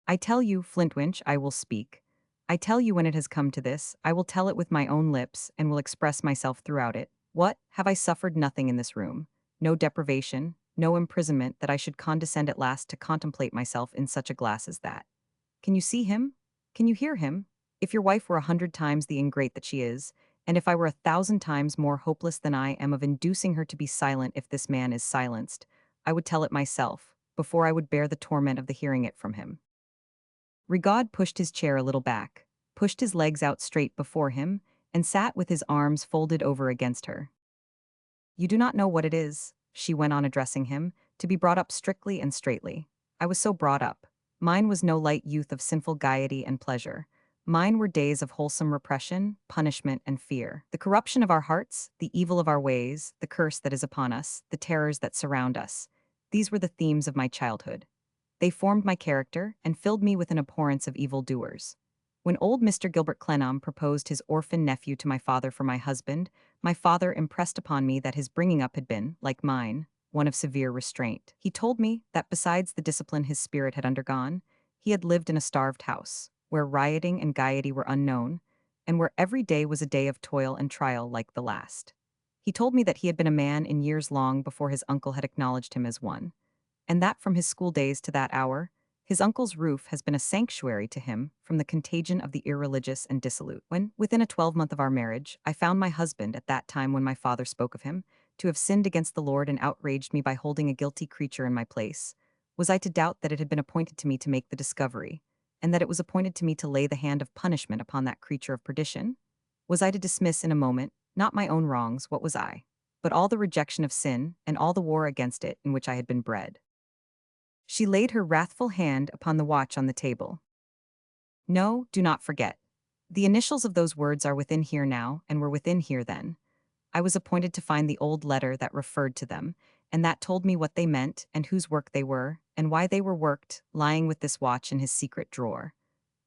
I tell you, Flintwinch, I will speak. I tell you when it has come to this, I will tell it with my own lips and will express myself throughout it. What, have I suffered nothing in this room? No deprivation, no imprisonment that I should condescend at last to contemplate myself in such a glass as that. Can you see him? Can you hear him? If your wife were 100 times the ingrate that she is, and if I were 1,000 times more hopeless than I am of inducing her to be silent if this man is silenced, I would tell it myself, before I would bear the torment of the hearing it from him. Rigaud pushed his chair a little back, pushed his legs out straight before him, and sat with his arms folded over against her. You do not know what it is, she went on addressing him, to be brought up strictly and straightly. I was so brought up. Mine was no light youth of sinful gaiety and pleasure. Mine were days of wholesome repression, punishment, and fear. The corruption of our hearts, the evil of our ways, the curse that is upon us, the terrors that surround us. These were the themes of my childhood. They formed my character and filled me with an abhorrence of evildoers. When old Mr. Gilbert Clennam proposed his orphan nephew to my father for my husband, my father impressed upon me that his bringing up had been, like mine, one of severe restraint. He told me that besides the discipline his spirit had undergone, he had lived in a starved house, where rioting and gaiety were unknown, and where every day was a day of toil and trial like the last. He told me that he had been a man in years long before his uncle had acknowledged him as one, and that from his school days to that hour, his uncle's roof has been a sanctuary to him from the contagion of the irreligious and dissolute. When, within a 12-month of our marriage, I found my husband, at that time when my father spoke of him, to have sinned against the Lord and outraged me by holding a guilty creature in my place, was I to doubt that it had been appointed to me to make the discovery, and that it was appointed to me to lay the hand of punishment upon that creature of perdition? Was I to dismiss in a moment, not my own wrongs, what was I, but all the rejection of sin, and all the war against it in which I had been bred? She laid her wrathful hand upon the watch on the table. No, do not forget. The initials of those words are within here now, and were within here then. I was appointed to find the old letter that referred to them, and that told me what they meant, and whose work they were, and why they were worked, lying with this watch in his secret drawer.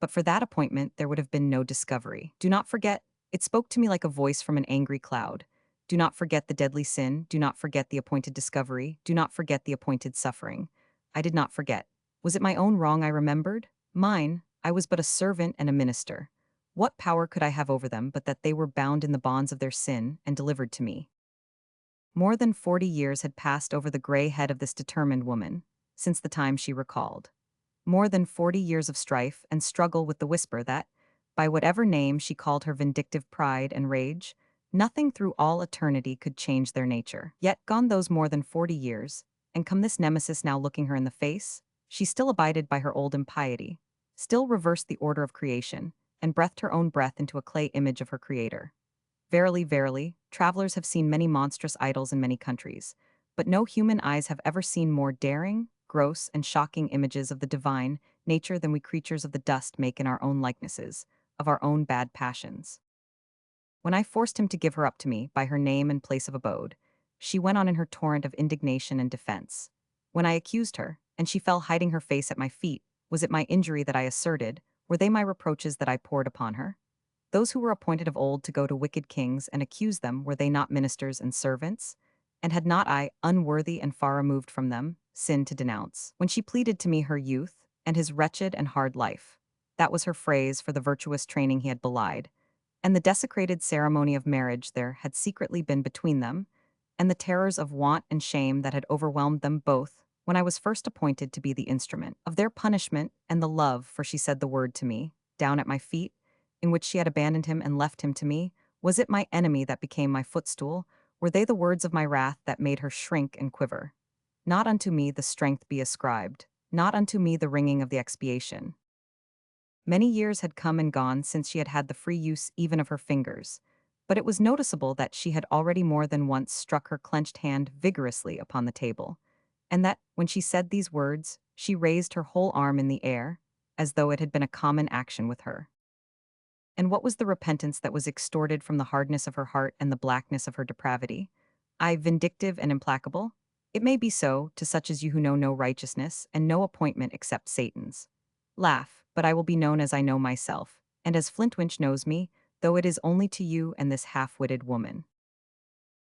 But for that appointment there would have been no discovery. Do not forget, it spoke to me like a voice from an angry cloud. Do not forget the deadly sin, do not forget the appointed discovery, do not forget the appointed suffering. I did not forget. Was it my own wrong I remembered? Mine, I was but a servant and a minister. What power could I have over them but that they were bound in the bonds of their sin and delivered to me? More than 40 years had passed over the gray head of this determined woman, since the time she recalled. More than 40 years of strife and struggle with the whisper that, by whatever name she called her vindictive pride and rage, nothing through all eternity could change their nature. Yet gone those more than 40 years, and come this nemesis now looking her in the face, she still abided by her old impiety, still reversed the order of creation, and breathed her own breath into a clay image of her Creator. Verily, verily, travelers have seen many monstrous idols in many countries, but no human eyes have ever seen more daring, gross, and shocking images of the divine nature than we creatures of the dust make in our own likenesses, of our own bad passions. When I forced him to give her up to me by her name and place of abode, she went on in her torrent of indignation and defense. When I accused her, and she fell hiding her face at my feet, was it my injury that I asserted? Were they my reproaches that I poured upon her? Those who were appointed of old to go to wicked kings and accuse them, were they not ministers and servants? And had not I, unworthy and far removed from them, sin to denounce? When she pleaded to me her youth, and his wretched and hard life, that was her phrase for the virtuous training he had belied, and the desecrated ceremony of marriage there had secretly been between them, and the terrors of want and shame that had overwhelmed them both, when I was first appointed to be the instrument of their punishment, and the love, for she said the word to me, down at my feet, in which she had abandoned him and left him to me, was it my enemy that became my footstool? Were they the words of my wrath that made her shrink and quiver? Not unto me the strength be ascribed, not unto me the ringing of the expiation. Many years had come and gone since she had had the free use even of her fingers, but it was noticeable that she had already more than once struck her clenched hand vigorously upon the table, and that, when she said these words, she raised her whole arm in the air, as though it had been a common action with her. And what was the repentance that was extorted from the hardness of her heart and the blackness of her depravity? I, vindictive and implacable? It may be so, to such as you who know no righteousness, and no appointment except Satan's. Laugh, but I will be known as I know myself, and as Flintwinch knows me, though it is only to you and this half-witted woman.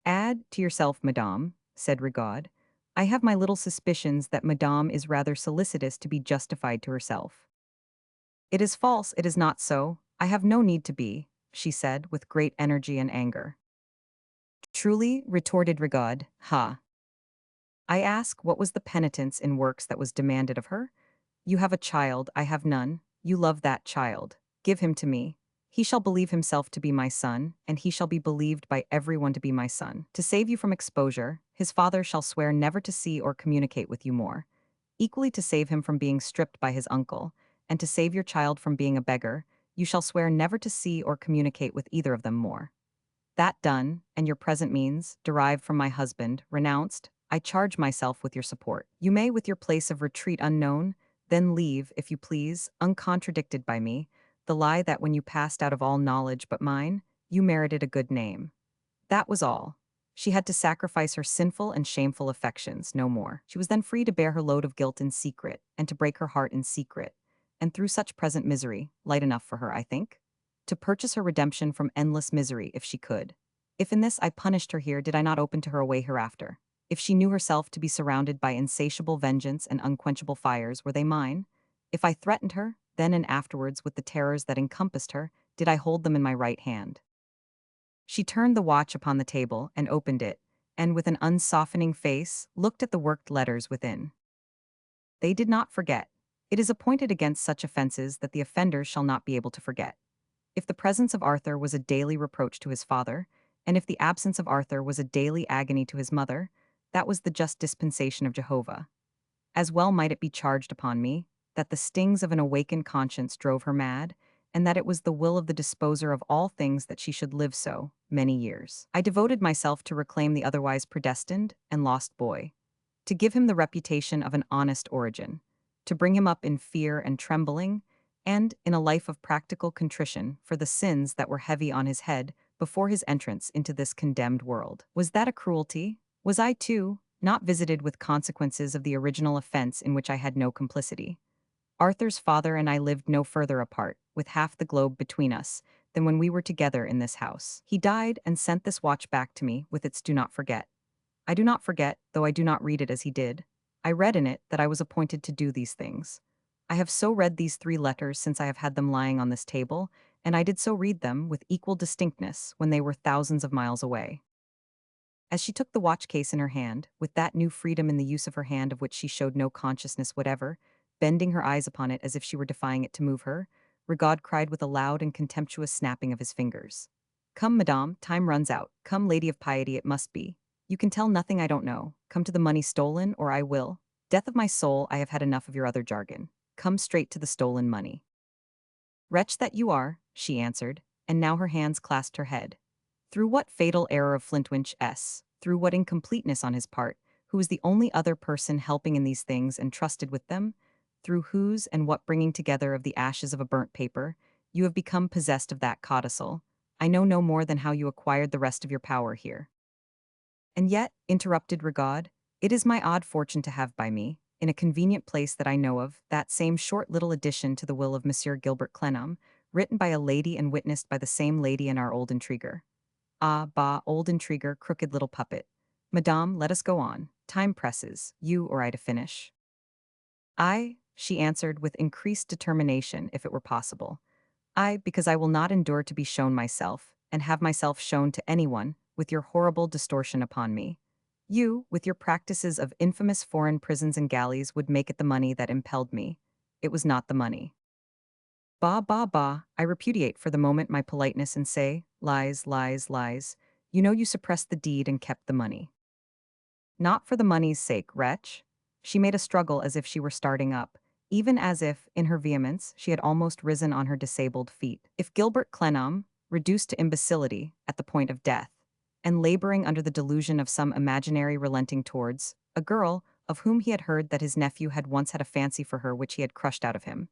Add to yourself, madame, said Rigaud. I have my little suspicions that madame is rather solicitous to be justified to herself. It is false, it is not so. I have no need to be, she said with great energy and anger. Truly, retorted Rigaud, ha. I ask, what was the penitence in works that was demanded of her? You have a child, I have none. You love that child. Give him to me. He shall believe himself to be my son, and he shall be believed by everyone to be my son. To save you from exposure, his father shall swear never to see or communicate with you more. Equally to save him from being stripped by his uncle, and to save your child from being a beggar, you shall swear never to see or communicate with either of them more. That done, and your present means, derived from my husband, renounced, I charge myself with your support. You may, with your place of retreat unknown, then leave, if you please, uncontradicted by me, the lie that when you passed out of all knowledge but mine, you merited a good name. That was all. She had to sacrifice her sinful and shameful affections, no more. She was then free to bear her load of guilt in secret, and to break her heart in secret, and through such present misery, light enough for her, I think, to purchase her redemption from endless misery if she could. If in this I punished her here, did I not open to her a way hereafter? If she knew herself to be surrounded by insatiable vengeance and unquenchable fires, were they mine? If I threatened her, then and afterwards, with the terrors that encompassed her, did I hold them in my right hand? She turned the watch upon the table and opened it, and with an unsoftening face, looked at the worked letters within. They did not forget. It is appointed against such offenses that the offender shall not be able to forget. If the presence of Arthur was a daily reproach to his father, and if the absence of Arthur was a daily agony to his mother, that was the just dispensation of Jehovah. As well might it be charged upon me, that the stings of an awakened conscience drove her mad, and that it was the will of the disposer of all things that she should live so many years. I devoted myself to reclaim the otherwise predestined and lost boy, to give him the reputation of an honest origin, to bring him up in fear and trembling, and in a life of practical contrition for the sins that were heavy on his head before his entrance into this condemned world. Was that a cruelty? Was I, too, not visited with consequences of the original offense in which I had no complicity? Arthur's father and I lived no further apart, with half the globe between us, than when we were together in this house. He died and sent this watch back to me with its do not forget. I do not forget, though I do not read it as he did. I read in it that I was appointed to do these things. I have so read these 3 letters since I have had them lying on this table, and I did so read them with equal distinctness when they were thousands of miles away. As she took the watch case in her hand, with that new freedom in the use of her hand of which she showed no consciousness whatever, bending her eyes upon it as if she were defying it to move her, Rigaud cried with a loud and contemptuous snapping of his fingers. Come, madame, time runs out. Come, lady of piety, it must be. You can tell nothing I don't know. Come to the money stolen, or I will. Death of my soul, I have had enough of your other jargon. Come straight to the stolen money. Wretch that you are, she answered, and now her hands clasped her head. Through what fatal error of Flintwinch, through what incompleteness on his part, who is the only other person helping in these things and trusted with them, through whose and what bringing together of the ashes of a burnt paper, you have become possessed of that codicil, I know no more than how you acquired the rest of your power here. And yet, interrupted Rigaud, it is my odd fortune to have by me, in a convenient place that I know of, that same short little addition to the will of Monsieur Gilbert Clennam, written by a lady and witnessed by the same lady and our old intriguer. Ah, bah, old intriguer, crooked little puppet. Madame, let us go on. Time presses, you or I to finish. I, she answered with increased determination, if it were possible. I, because I will not endure to be shown myself, and have myself shown to anyone, with your horrible distortion upon me. You, with your practices of infamous foreign prisons and galleys, would make it the money that impelled me. It was not the money. Bah, bah, bah, I repudiate for the moment my politeness and say, lies, lies, lies. You know you suppressed the deed and kept the money. Not for the money's sake, wretch. She made a struggle as if she were starting up, even as if, in her vehemence, she had almost risen on her disabled feet. If Gilbert Clennam, reduced to imbecility, at the point of death, and laboring under the delusion of some imaginary relenting towards a girl of whom he had heard that his nephew had once had a fancy for her which he had crushed out of him,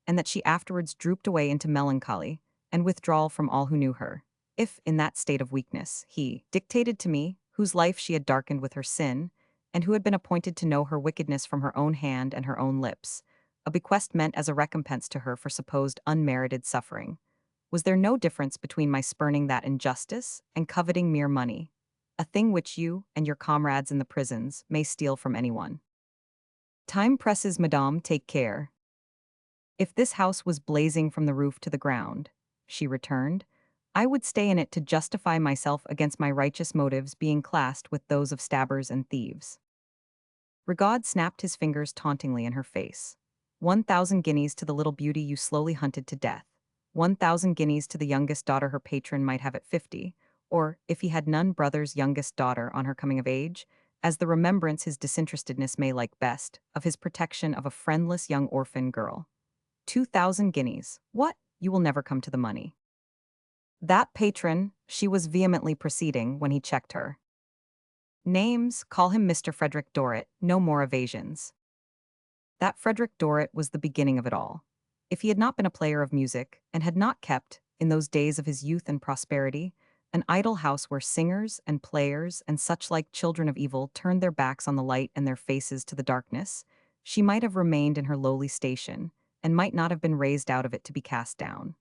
and that she afterwards drooped away into melancholy and withdrawal from all who knew her. If, in that state of weakness, he dictated to me, whose life she had darkened with her sin, and who had been appointed to know her wickedness from her own hand and her own lips, a bequest meant as a recompense to her for supposed unmerited suffering, was there no difference between my spurning that injustice and coveting mere money, a thing which you and your comrades in the prisons may steal from anyone? Time presses, madame, take care. If this house was blazing from the roof to the ground, she returned, I would stay in it to justify myself against my righteous motives being classed with those of stabbers and thieves. Rigaud snapped his fingers tauntingly in her face. 1,000 guineas to the little beauty you slowly hunted to death. 1,000 guineas to the youngest daughter her patron might have at 50, or, if he had none, brother's youngest daughter on her coming of age, as the remembrance his disinterestedness may like best, of his protection of a friendless young orphan girl. 2,000 guineas. What? You will never come to the money. That patron, she was vehemently proceeding when he checked her. Names, call him Mr. Frederick Dorrit, no more evasions. That Frederick Dorrit was the beginning of it all. If he had not been a player of music, and had not kept, in those days of his youth and prosperity, an idle house where singers and players and such like children of evil turned their backs on the light and their faces to the darkness, she might have remained in her lowly station, and might not have been raised out of it to be cast down.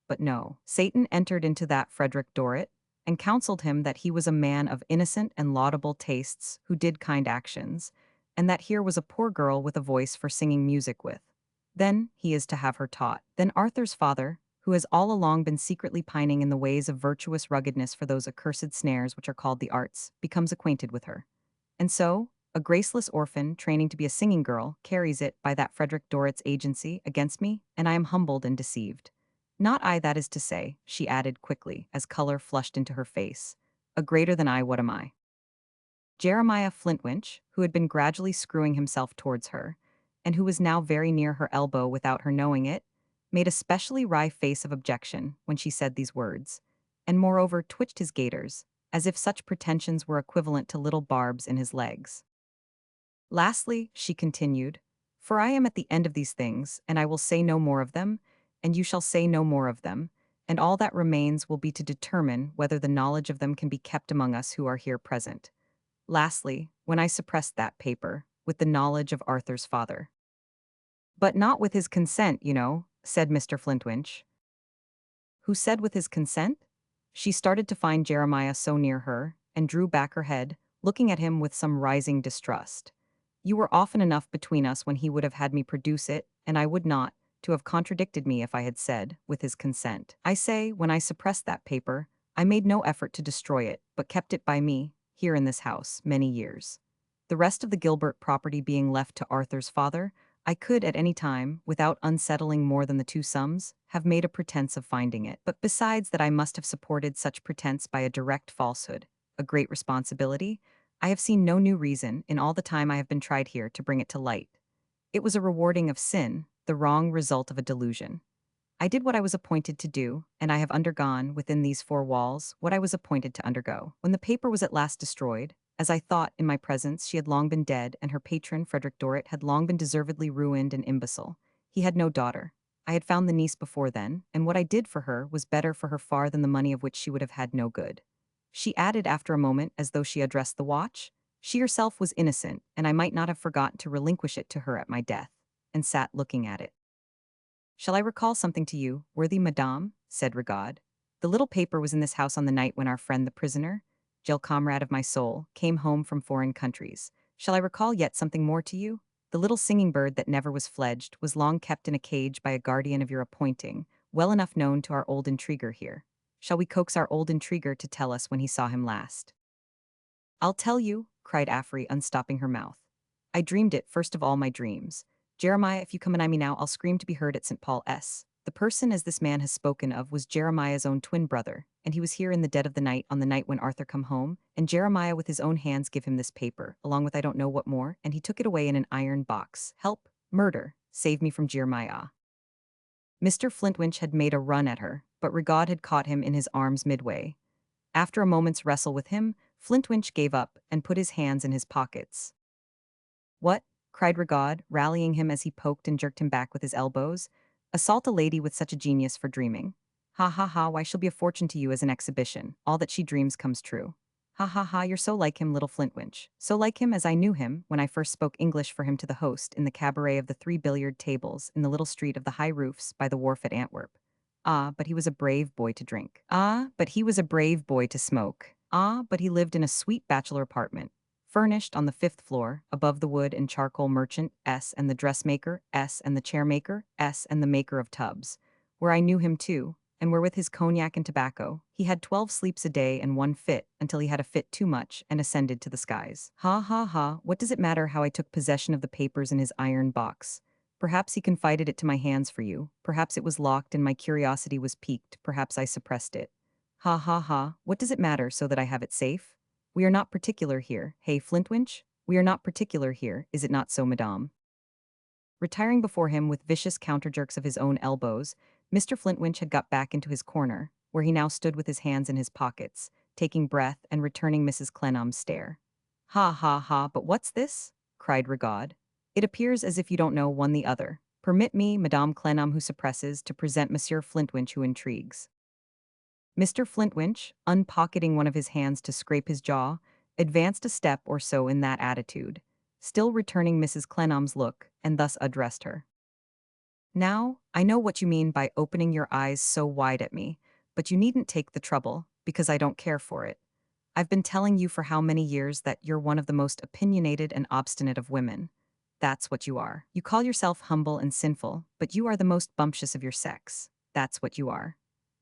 But no, Satan entered into that Frederick Dorrit, and counseled him that he was a man of innocent and laudable tastes who did kind actions, and that here was a poor girl with a voice for singing music with. Then he is to have her taught. Then Arthur's father, who has all along been secretly pining in the ways of virtuous ruggedness for those accursed snares which are called the arts, becomes acquainted with her. And so, a graceless orphan, training to be a singing girl, carries it, by that Frederick Dorrit's agency, against me, and I am humbled and deceived. Not I, that is to say, she added quickly, as color flushed into her face. A greater than I, what am I? Jeremiah Flintwinch, who had been gradually screwing himself towards her, and who was now very near her elbow without her knowing it, made a specially wry face of objection when she said these words, and moreover twitched his gaiters, as if such pretensions were equivalent to little barbs in his legs. Lastly, she continued, for I am at the end of these things, and I will say no more of them, and you shall say no more of them, and all that remains will be to determine whether the knowledge of them can be kept among us who are here present. Lastly, when I suppressed that paper, with the knowledge of Arthur's father. But not with his consent, you know, said Mr. Flintwinch. Who said with his consent? She started to find Jeremiah so near her, and drew back her head, looking at him with some rising distrust. You were often enough between us when he would have had me produce it, and I would not, to have contradicted me if I had said, with his consent. I say, when I suppressed that paper, I made no effort to destroy it, but kept it by me, here in this house, many years. The rest of the Gilbert property being left to Arthur's father, I could at any time, without unsettling more than the two sums, have made a pretense of finding it. But besides that I must have supported such pretense by a direct falsehood, a great responsibility, I have seen no new reason, in all the time I have been tried here, to bring it to light. It was a rewarding of sin, the wrong result of a delusion. I did what I was appointed to do, and I have undergone, within these four walls, what I was appointed to undergo. When the paper was at last destroyed, as I thought, in my presence, she had long been dead, and her patron, Frederick Dorrit, had long been deservedly ruined and imbecile. He had no daughter. I had found the niece before then, and what I did for her was better for her far than the money of which she would have had no good. She added after a moment, as though she addressed the watch, she herself was innocent, and I might not have forgotten to relinquish it to her at my death, and sat looking at it. Shall I recall something to you, worthy madame? Said Rigaud. The little paper was in this house on the night when our friend the prisoner, jail comrade of my soul, came home from foreign countries. Shall I recall yet something more to you? The little singing bird that never was fledged was long kept in a cage by a guardian of your appointing, well enough known to our old intriguer here. Shall we coax our old intriguer to tell us when he saw him last? I'll tell you, cried Afri, unstopping her mouth. I dreamed it, first of all my dreams. Jeremiah, if you come anigh me now, I'll scream to be heard at St. Paul S. The person as this man has spoken of was Jeremiah's own twin brother, and he was here in the dead of the night, on the night when Arthur come home, and Jeremiah with his own hands give him this paper, along with I don't know what more, and he took it away in an iron box. Help, murder, save me from Jeremiah. Mr. Flintwinch had made a run at her, but Rigaud had caught him in his arms midway. After a moment's wrestle with him, Flintwinch gave up and put his hands in his pockets. What? Cried Rigaud, rallying him as he poked and jerked him back with his elbows. Assault a lady with such a genius for dreaming. Ha ha ha, why she'll be a fortune to you as an exhibition. All that she dreams comes true. Ha ha ha, you're so like him, little Flintwinch. So like him as I knew him when I first spoke English for him to the host in the cabaret of the 3 billiard tables in the little street of the high roofs by the wharf at Antwerp. Ah, but he was a brave boy to drink. Ah, but he was a brave boy to smoke. Ah, but he lived in a sweet bachelor apartment, furnished on the 5th floor, above the wood and charcoal merchant, S, and the dressmaker, S, and the chairmaker, S, and the maker of tubs, where I knew him too, and where with his cognac and tobacco, he had 12 sleeps a day and one fit, until he had a fit too much, and ascended to the skies. Ha ha ha, what does it matter how I took possession of the papers in his iron box? Perhaps he confided it to my hands for you, perhaps it was locked and my curiosity was piqued, perhaps I suppressed it. Ha ha ha, what does it matter so that I have it safe? We are not particular here, hey Flintwinch? We are not particular here, is it not so, madame? Retiring before him with vicious counterjerks of his own elbows, Mr. Flintwinch had got back into his corner, where he now stood with his hands in his pockets, taking breath and returning Mrs. Clennam's stare. Ha ha ha, but what's this? Cried Rigaud. It appears as if you don't know one the other. Permit me, Madame Clennam who suppresses, to present Monsieur Flintwinch who intrigues. Mr. Flintwinch, unpocketing one of his hands to scrape his jaw, advanced a step or so in that attitude, still returning Mrs. Clennam's look, and thus addressed her. Now, I know what you mean by opening your eyes so wide at me, but you needn't take the trouble, because I don't care for it. I've been telling you for how many years that you're one of the most opinionated and obstinate of women. That's what you are. You call yourself humble and sinful, but you are the most bumptious of your sex. That's what you are.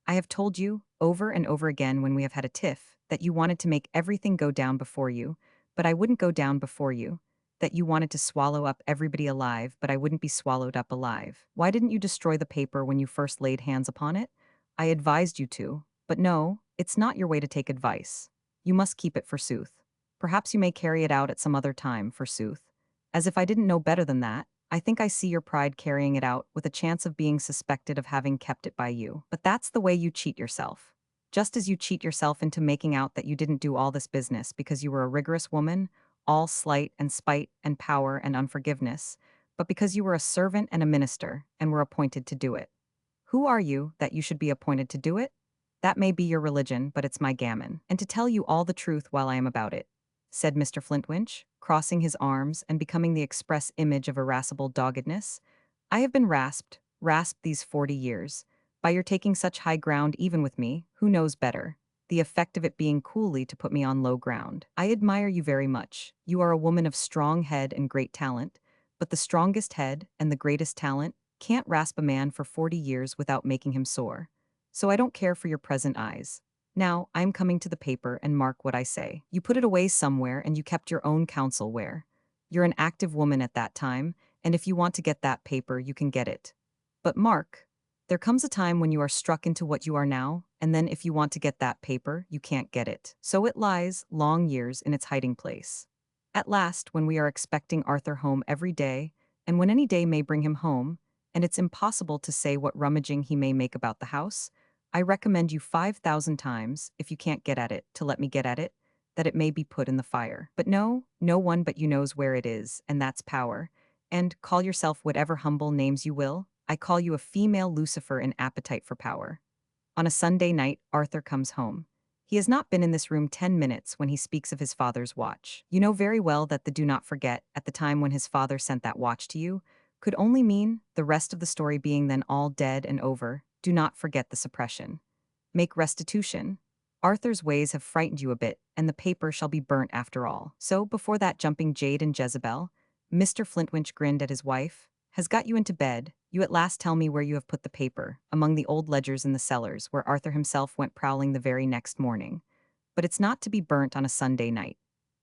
I have told you, over and over again when we have had a tiff, that you wanted to make everything go down before you, but I wouldn't go down before you. That you wanted to swallow up everybody alive, but I wouldn't be swallowed up alive. Why didn't you destroy the paper when you first laid hands upon it? I advised you to, but no, it's not your way to take advice. You must keep it forsooth. Perhaps you may carry it out at some other time, forsooth. As if I didn't know better than that. I think I see your pride carrying it out with a chance of being suspected of having kept it by you. But that's the way you cheat yourself. Just as you cheat yourself into making out that you didn't do all this business because you were a rigorous woman, all slight and spite and power and unforgiveness, but because you were a servant and a minister and were appointed to do it. Who are you that you should be appointed to do it? That may be your religion, but it's my gammon. And to tell you all the truth while I am about it, said Mr. Flintwinch, crossing his arms and becoming the express image of irascible doggedness, I have been rasped these 40 years, by your taking such high ground even with me, who knows better, the effect of it being coolly to put me on low ground. I admire you very much. You are a woman of strong head and great talent, but the strongest head and the greatest talent can't rasp a man for 40 years without making him sore. So I don't care for your present eyes. Now, I'm coming to the paper and mark what I say. You put it away somewhere and you kept your own counsel where. You're an active woman at that time, and if you want to get that paper, you can get it. But mark, there comes a time when you are struck into what you are now, and then if you want to get that paper, you can't get it. So it lies, long years, in its hiding place. At last, when we are expecting Arthur home every day, and when any day may bring him home, and it's impossible to say what rummaging he may make about the house, I recommend you 5,000 times, if you can't get at it, to let me get at it, that it may be put in the fire. But no, no one but you knows where it is, and that's power. And, call yourself whatever humble names you will, I call you a female Lucifer in appetite for power. On a Sunday night, Arthur comes home. He has not been in this room 10 minutes when he speaks of his father's watch. You know very well that the do not forget, at the time when his father sent that watch to you, could only mean, the rest of the story being then all dead and over, do not forget the suppression. Make restitution. Arthur's ways have frightened you a bit, and the paper shall be burnt after all. So, before that jumping jade and Jezebel, Mr. Flintwinch grinned at his wife, has got you into bed, you at last tell me where you have put the paper, among the old ledgers in the cellars, where Arthur himself went prowling the very next morning. But it's not to be burnt on a Sunday night.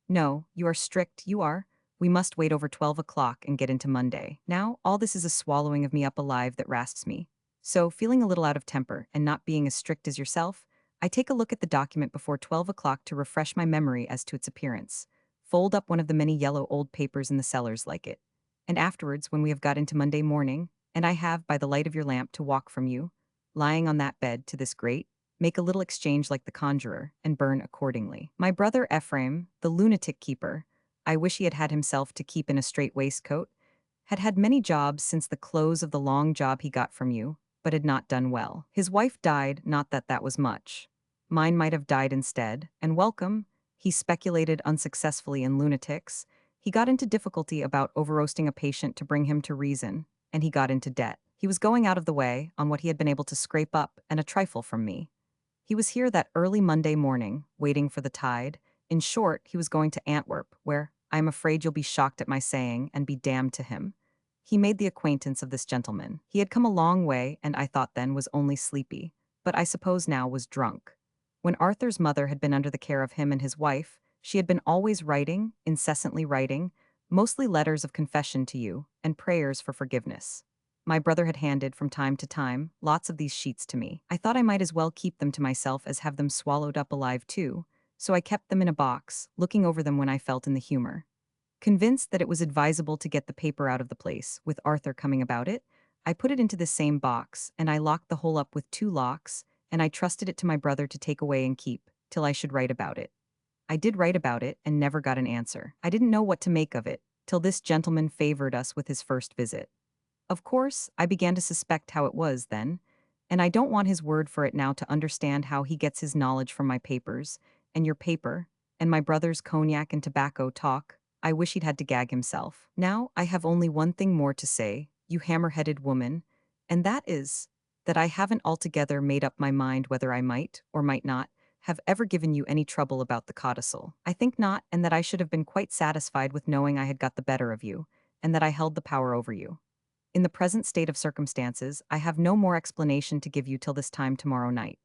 No, you are strict, you are. We must wait over 12 o'clock and get into Monday. Now, all this is a swallowing of me up alive that rasps me. So, feeling a little out of temper, and not being as strict as yourself, I take a look at the document before 12 o'clock to refresh my memory as to its appearance, fold up one of the many yellow old papers in the cellars like it, and afterwards, when we have got into Monday morning, and I have, by the light of your lamp, to walk from you, lying on that bed, to this grate, make a little exchange like the conjurer, and burn accordingly. My brother Ephraim, the lunatic keeper, I wish he had had himself to keep in a straight waistcoat, had had many jobs since the close of the long job he got from you, but had not done well. His wife died, not that that was much. Mine might have died instead, and welcome. He speculated unsuccessfully in lunatics. He got into difficulty about over-roasting a patient to bring him to reason, and he got into debt. He was going out of the way on what he had been able to scrape up and a trifle from me. He was here that early Monday morning, waiting for the tide, In short, he was going to Antwerp, where, I am afraid you'll be shocked at my saying, and be damned to him. He made the acquaintance of this gentleman. He had come a long way, and I thought then was only sleepy, but I suppose now was drunk. When Arthur's mother had been under the care of him and his wife, she had been always writing, incessantly writing, mostly letters of confession to you, and prayers for forgiveness. My brother had handed, from time to time, lots of these sheets to me. I thought I might as well keep them to myself as have them swallowed up alive too, so I kept them in a box, looking over them when I felt in the humor. Convinced that it was advisable to get the paper out of the place, with Arthur coming about it, I put it into the same box, and I locked the whole up with 2 locks, and I trusted it to my brother to take away and keep, till I should write about it. I did write about it, and never got an answer. I didn't know what to make of it, till this gentleman favored us with his first visit. Of course, I began to suspect how it was then, and I don't want his word for it now to understand how he gets his knowledge from my papers, and your paper, and my brother's cognac and tobacco talk. I wish he'd had to gag himself. Now, I have only one thing more to say, you hammer-headed woman, and that is, that I haven't altogether made up my mind whether I might, or might not, have ever given you any trouble about the codicil. I think not, and that I should have been quite satisfied with knowing I had got the better of you, and that I held the power over you. In the present state of circumstances, I have no more explanation to give you till this time tomorrow night.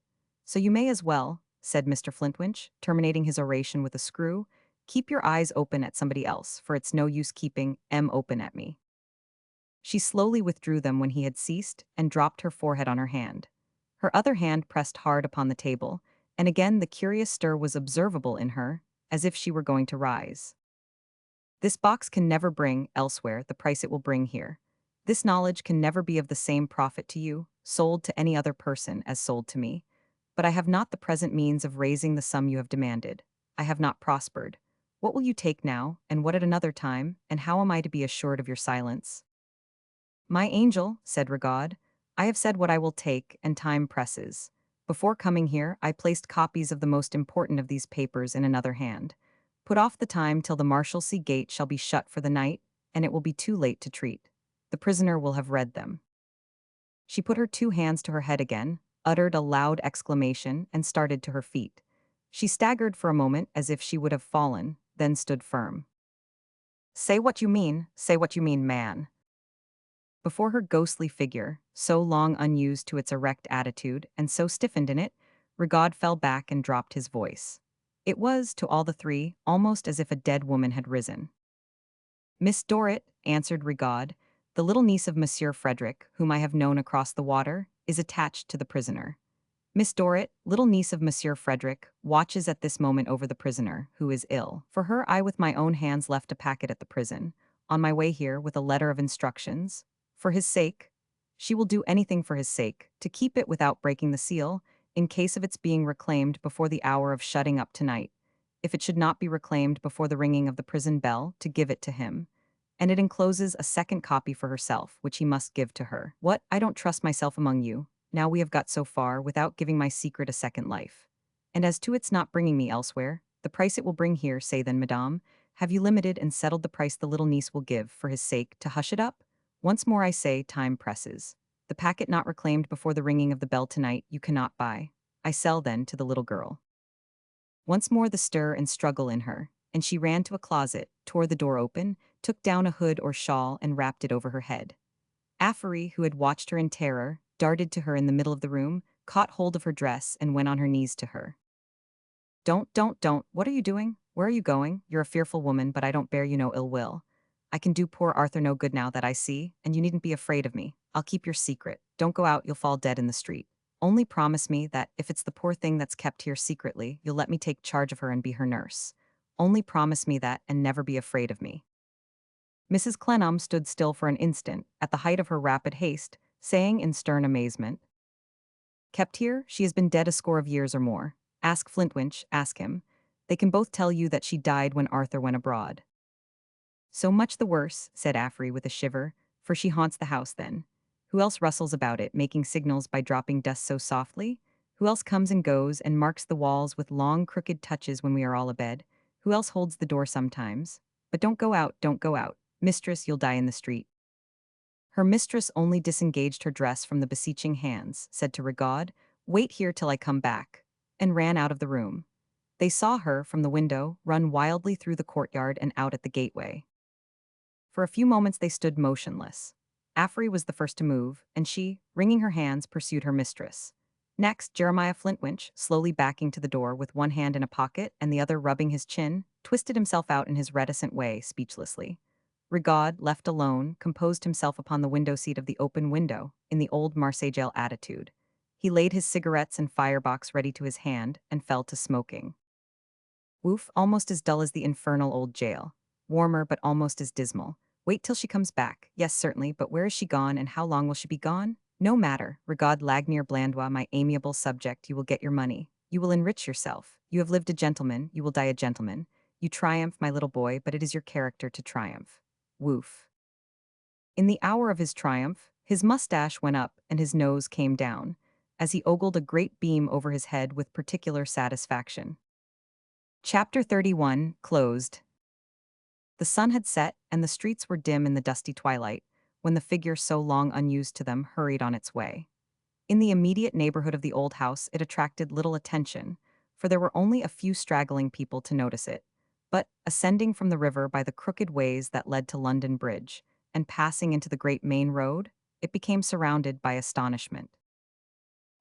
So you may as well, said Mr. Flintwinch, terminating his oration with a screw, keep your eyes open at somebody else, for it's no use keeping 'em open at me. She slowly withdrew them when he had ceased, and dropped her forehead on her hand. Her other hand pressed hard upon the table, and again the curious stir was observable in her, as if she were going to rise. This box can never bring, elsewhere, the price it will bring here. This knowledge can never be of the same profit to you, sold to any other person, as sold to me. But I have not the present means of raising the sum you have demanded. I have not prospered. What will you take now, and what at another time, and how am I to be assured of your silence? My angel, said Rigaud, I have said what I will take, and time presses. Before coming here, I placed copies of the most important of these papers in another hand. Put off the time till the Marshalsea gate shall be shut for the night, and it will be too late to treat. The prisoner will have read them. She put her 2 hands to her head again, uttered a loud exclamation, and started to her feet. She staggered for a moment as if she would have fallen, then stood firm. Say what you mean, man. Before her ghostly figure, so long unused to its erect attitude, and so stiffened in it, Rigaud fell back and dropped his voice. It was, to all the three, almost as if a dead woman had risen. Miss Dorrit, answered Rigaud, the little niece of Monsieur Frederick, whom I have known across the water, is attached to the prisoner. Miss Dorrit, little niece of Monsieur Frederick, watches at this moment over the prisoner, who is ill. For her I with my own hands left a packet at the prison, on my way here with a letter of instructions. For his sake, she will do anything for his sake, to keep it without breaking the seal, in case of its being reclaimed before the hour of shutting up tonight. If it should not be reclaimed before the ringing of the prison bell, to give it to him. And it encloses a second copy for herself, which he must give to her. What? I don't trust myself among you, now we have got so far, without giving my secret a second life. And as to its not bringing me elsewhere, the price it will bring here, say then, madame, have you limited and settled the price the little niece will give, for his sake, to hush it up? Once more I say, time presses. The packet not reclaimed before the ringing of the bell tonight you cannot buy. I sell then to the little girl. Once more the stir and struggle in her, and she ran to a closet, tore the door open, took down a hood or shawl and wrapped it over her head. Affery, who had watched her in terror, darted to her in the middle of the room, caught hold of her dress and went on her knees to her. Don't, what are you doing? Where are you going? You're a fearful woman, but I don't bear you no ill will. I can do poor Arthur no good now that I see, and you needn't be afraid of me. I'll keep your secret. Don't go out, you'll fall dead in the street. Only promise me that, if it's the poor thing that's kept here secretly, you'll let me take charge of her and be her nurse. Only promise me that, and never be afraid of me. Mrs. Clennam stood still for an instant, at the height of her rapid haste, saying in stern amazement, Kept here? She has been dead a score of years or more. Ask Flintwinch, ask him. They can both tell you that she died when Arthur went abroad. So much the worse, said Affery with a shiver, for she haunts the house then. Who else rustles about it, making signals by dropping dust so softly? Who else comes and goes and marks the walls with long crooked touches when we are all abed? Who else holds the door sometimes? But don't go out, don't go out. Mistress, you'll die in the street. Her mistress only disengaged her dress from the beseeching hands, said to Rigaud, Wait here till I come back, and ran out of the room. They saw her, from the window, run wildly through the courtyard and out at the gateway. For a few moments they stood motionless. Affery was the first to move, and she, wringing her hands, pursued her mistress. Next, Jeremiah Flintwinch, slowly backing to the door with one hand in a pocket and the other rubbing his chin, twisted himself out in his reticent way, speechlessly. Rigaud, left alone, composed himself upon the window seat of the open window, in the old Marseillais attitude. He laid his cigarettes and firebox ready to his hand and fell to smoking. Woof, almost as dull as the infernal old jail. Warmer, but almost as dismal. Wait till she comes back. Yes, certainly, but where is she gone, and how long will she be gone? No matter. Regard Lagnier Blandois, my amiable subject, you will get your money. You will enrich yourself. You have lived a gentleman, you will die a gentleman. You triumph, my little boy, but it is your character to triumph. Woof. In the hour of his triumph, his mustache went up and his nose came down, as he ogled a great beam over his head with particular satisfaction. Chapter 31, closed. The sun had set, and the streets were dim in the dusty twilight, when the figure so long unused to them hurried on its way. In the immediate neighborhood of the old house it attracted little attention, for there were only a few straggling people to notice it. But, ascending from the river by the crooked ways that led to London Bridge, and passing into the great main road, it became surrounded by astonishment.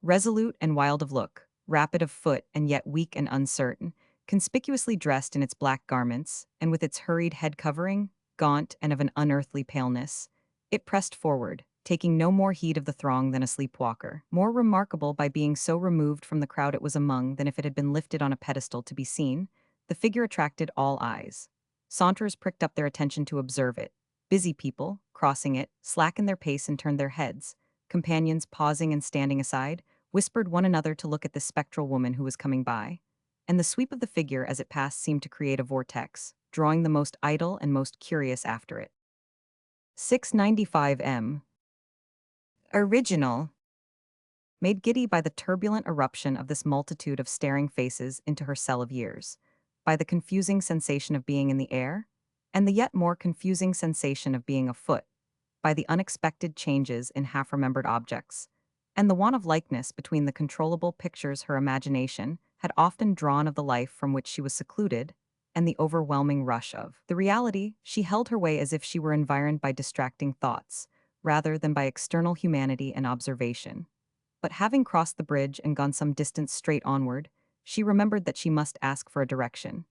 Resolute and wild of look, rapid of foot and yet weak and uncertain, conspicuously dressed in its black garments, and with its hurried head covering, gaunt and of an unearthly paleness, it pressed forward, taking no more heed of the throng than a sleepwalker, more remarkable by being so removed from the crowd it was among than if it had been lifted on a pedestal to be seen. The figure attracted all eyes. Saunterers pricked up their attention to observe it. Busy people, crossing it, slackened their pace and turned their heads. Companions, pausing and standing aside, whispered one another to look at this spectral woman who was coming by. And the sweep of the figure as it passed seemed to create a vortex, drawing the most idle and most curious after it. 695 M. Original. Made giddy by the turbulent eruption of this multitude of staring faces into her cell of years, by the confusing sensation of being in the air, and the yet more confusing sensation of being afoot, by the unexpected changes in half-remembered objects, and the want of likeness between the controllable pictures her imagination had often drawn of the life from which she was secluded, and the overwhelming rush of the reality, she held her way as if she were environed by distracting thoughts, rather than by external humanity and observation. But having crossed the bridge and gone some distance straight onward, she remembered that she must ask for a direction.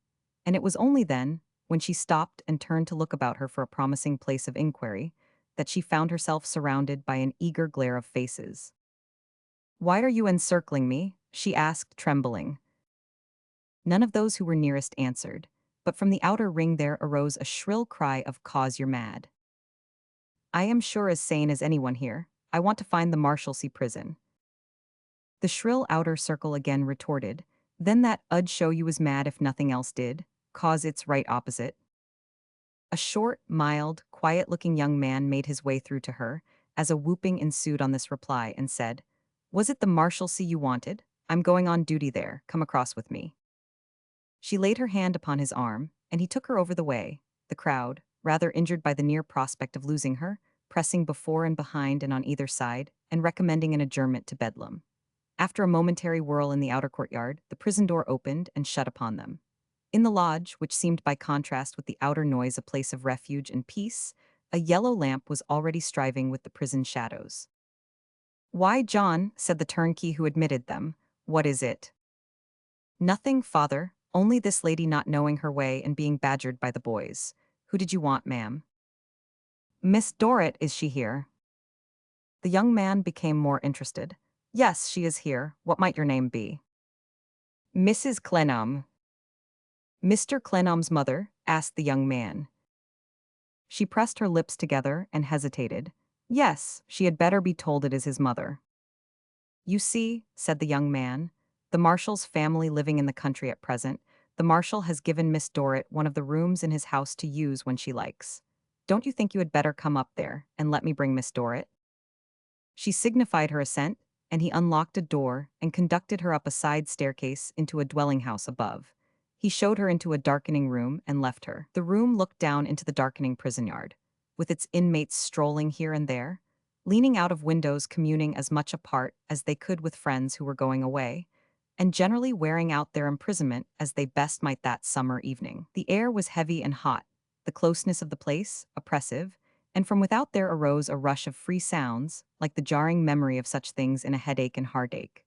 And it was only then, when she stopped and turned to look about her for a promising place of inquiry, that she found herself surrounded by an eager glare of faces. "Why are you encircling me?" she asked, trembling. None of those who were nearest answered, but from the outer ring there arose a shrill cry of "Cause you're mad." "I am sure as sane as anyone here. I want to find the Marshalsea prison." The shrill outer circle again retorted, "Then that 'ud show you was mad if nothing else did, 'cause it's right opposite." A short, mild, quiet-looking young man made his way through to her, as a whooping ensued on this reply, and said, "Was it the Marshalsea you wanted? I'm going on duty there, come across with me." She laid her hand upon his arm, and he took her over the way, the crowd, rather injured by the near prospect of losing her, pressing before and behind and on either side, and recommending an adjournment to Bedlam. After a momentary whirl in the outer courtyard, the prison door opened and shut upon them. In the lodge, which seemed by contrast with the outer noise a place of refuge and peace, a yellow lamp was already striving with the prison shadows. "Why, John," said the turnkey who admitted them, "what is it?" "Nothing, father, only this lady not knowing her way and being badgered by the boys. Who did you want, ma'am?" "Miss Dorrit, is she here?" The young man became more interested. "Yes, she is here. What might your name be?" "Mrs. Clennam." "Mr. Clennam's mother?" asked the young man. She pressed her lips together and hesitated. Yes, she had better be told it is his mother. "You see," said the young man, "the Marshal's family living in the country at present. The Marshal has given Miss Dorrit one of the rooms in his house to use when she likes. Don't you think you had better come up there and let me bring Miss Dorrit?" She signified her assent, and he unlocked a door and conducted her up a side staircase into a dwelling house above. He showed her into a darkening room and left her. The room looked down into the darkening prison yard, with its inmates strolling here and there, leaning out of windows communing as much apart as they could with friends who were going away, and generally wearing out their imprisonment as they best might that summer evening. The air was heavy and hot, the closeness of the place oppressive, and from without there arose a rush of free sounds, like the jarring memory of such things in a headache and heartache.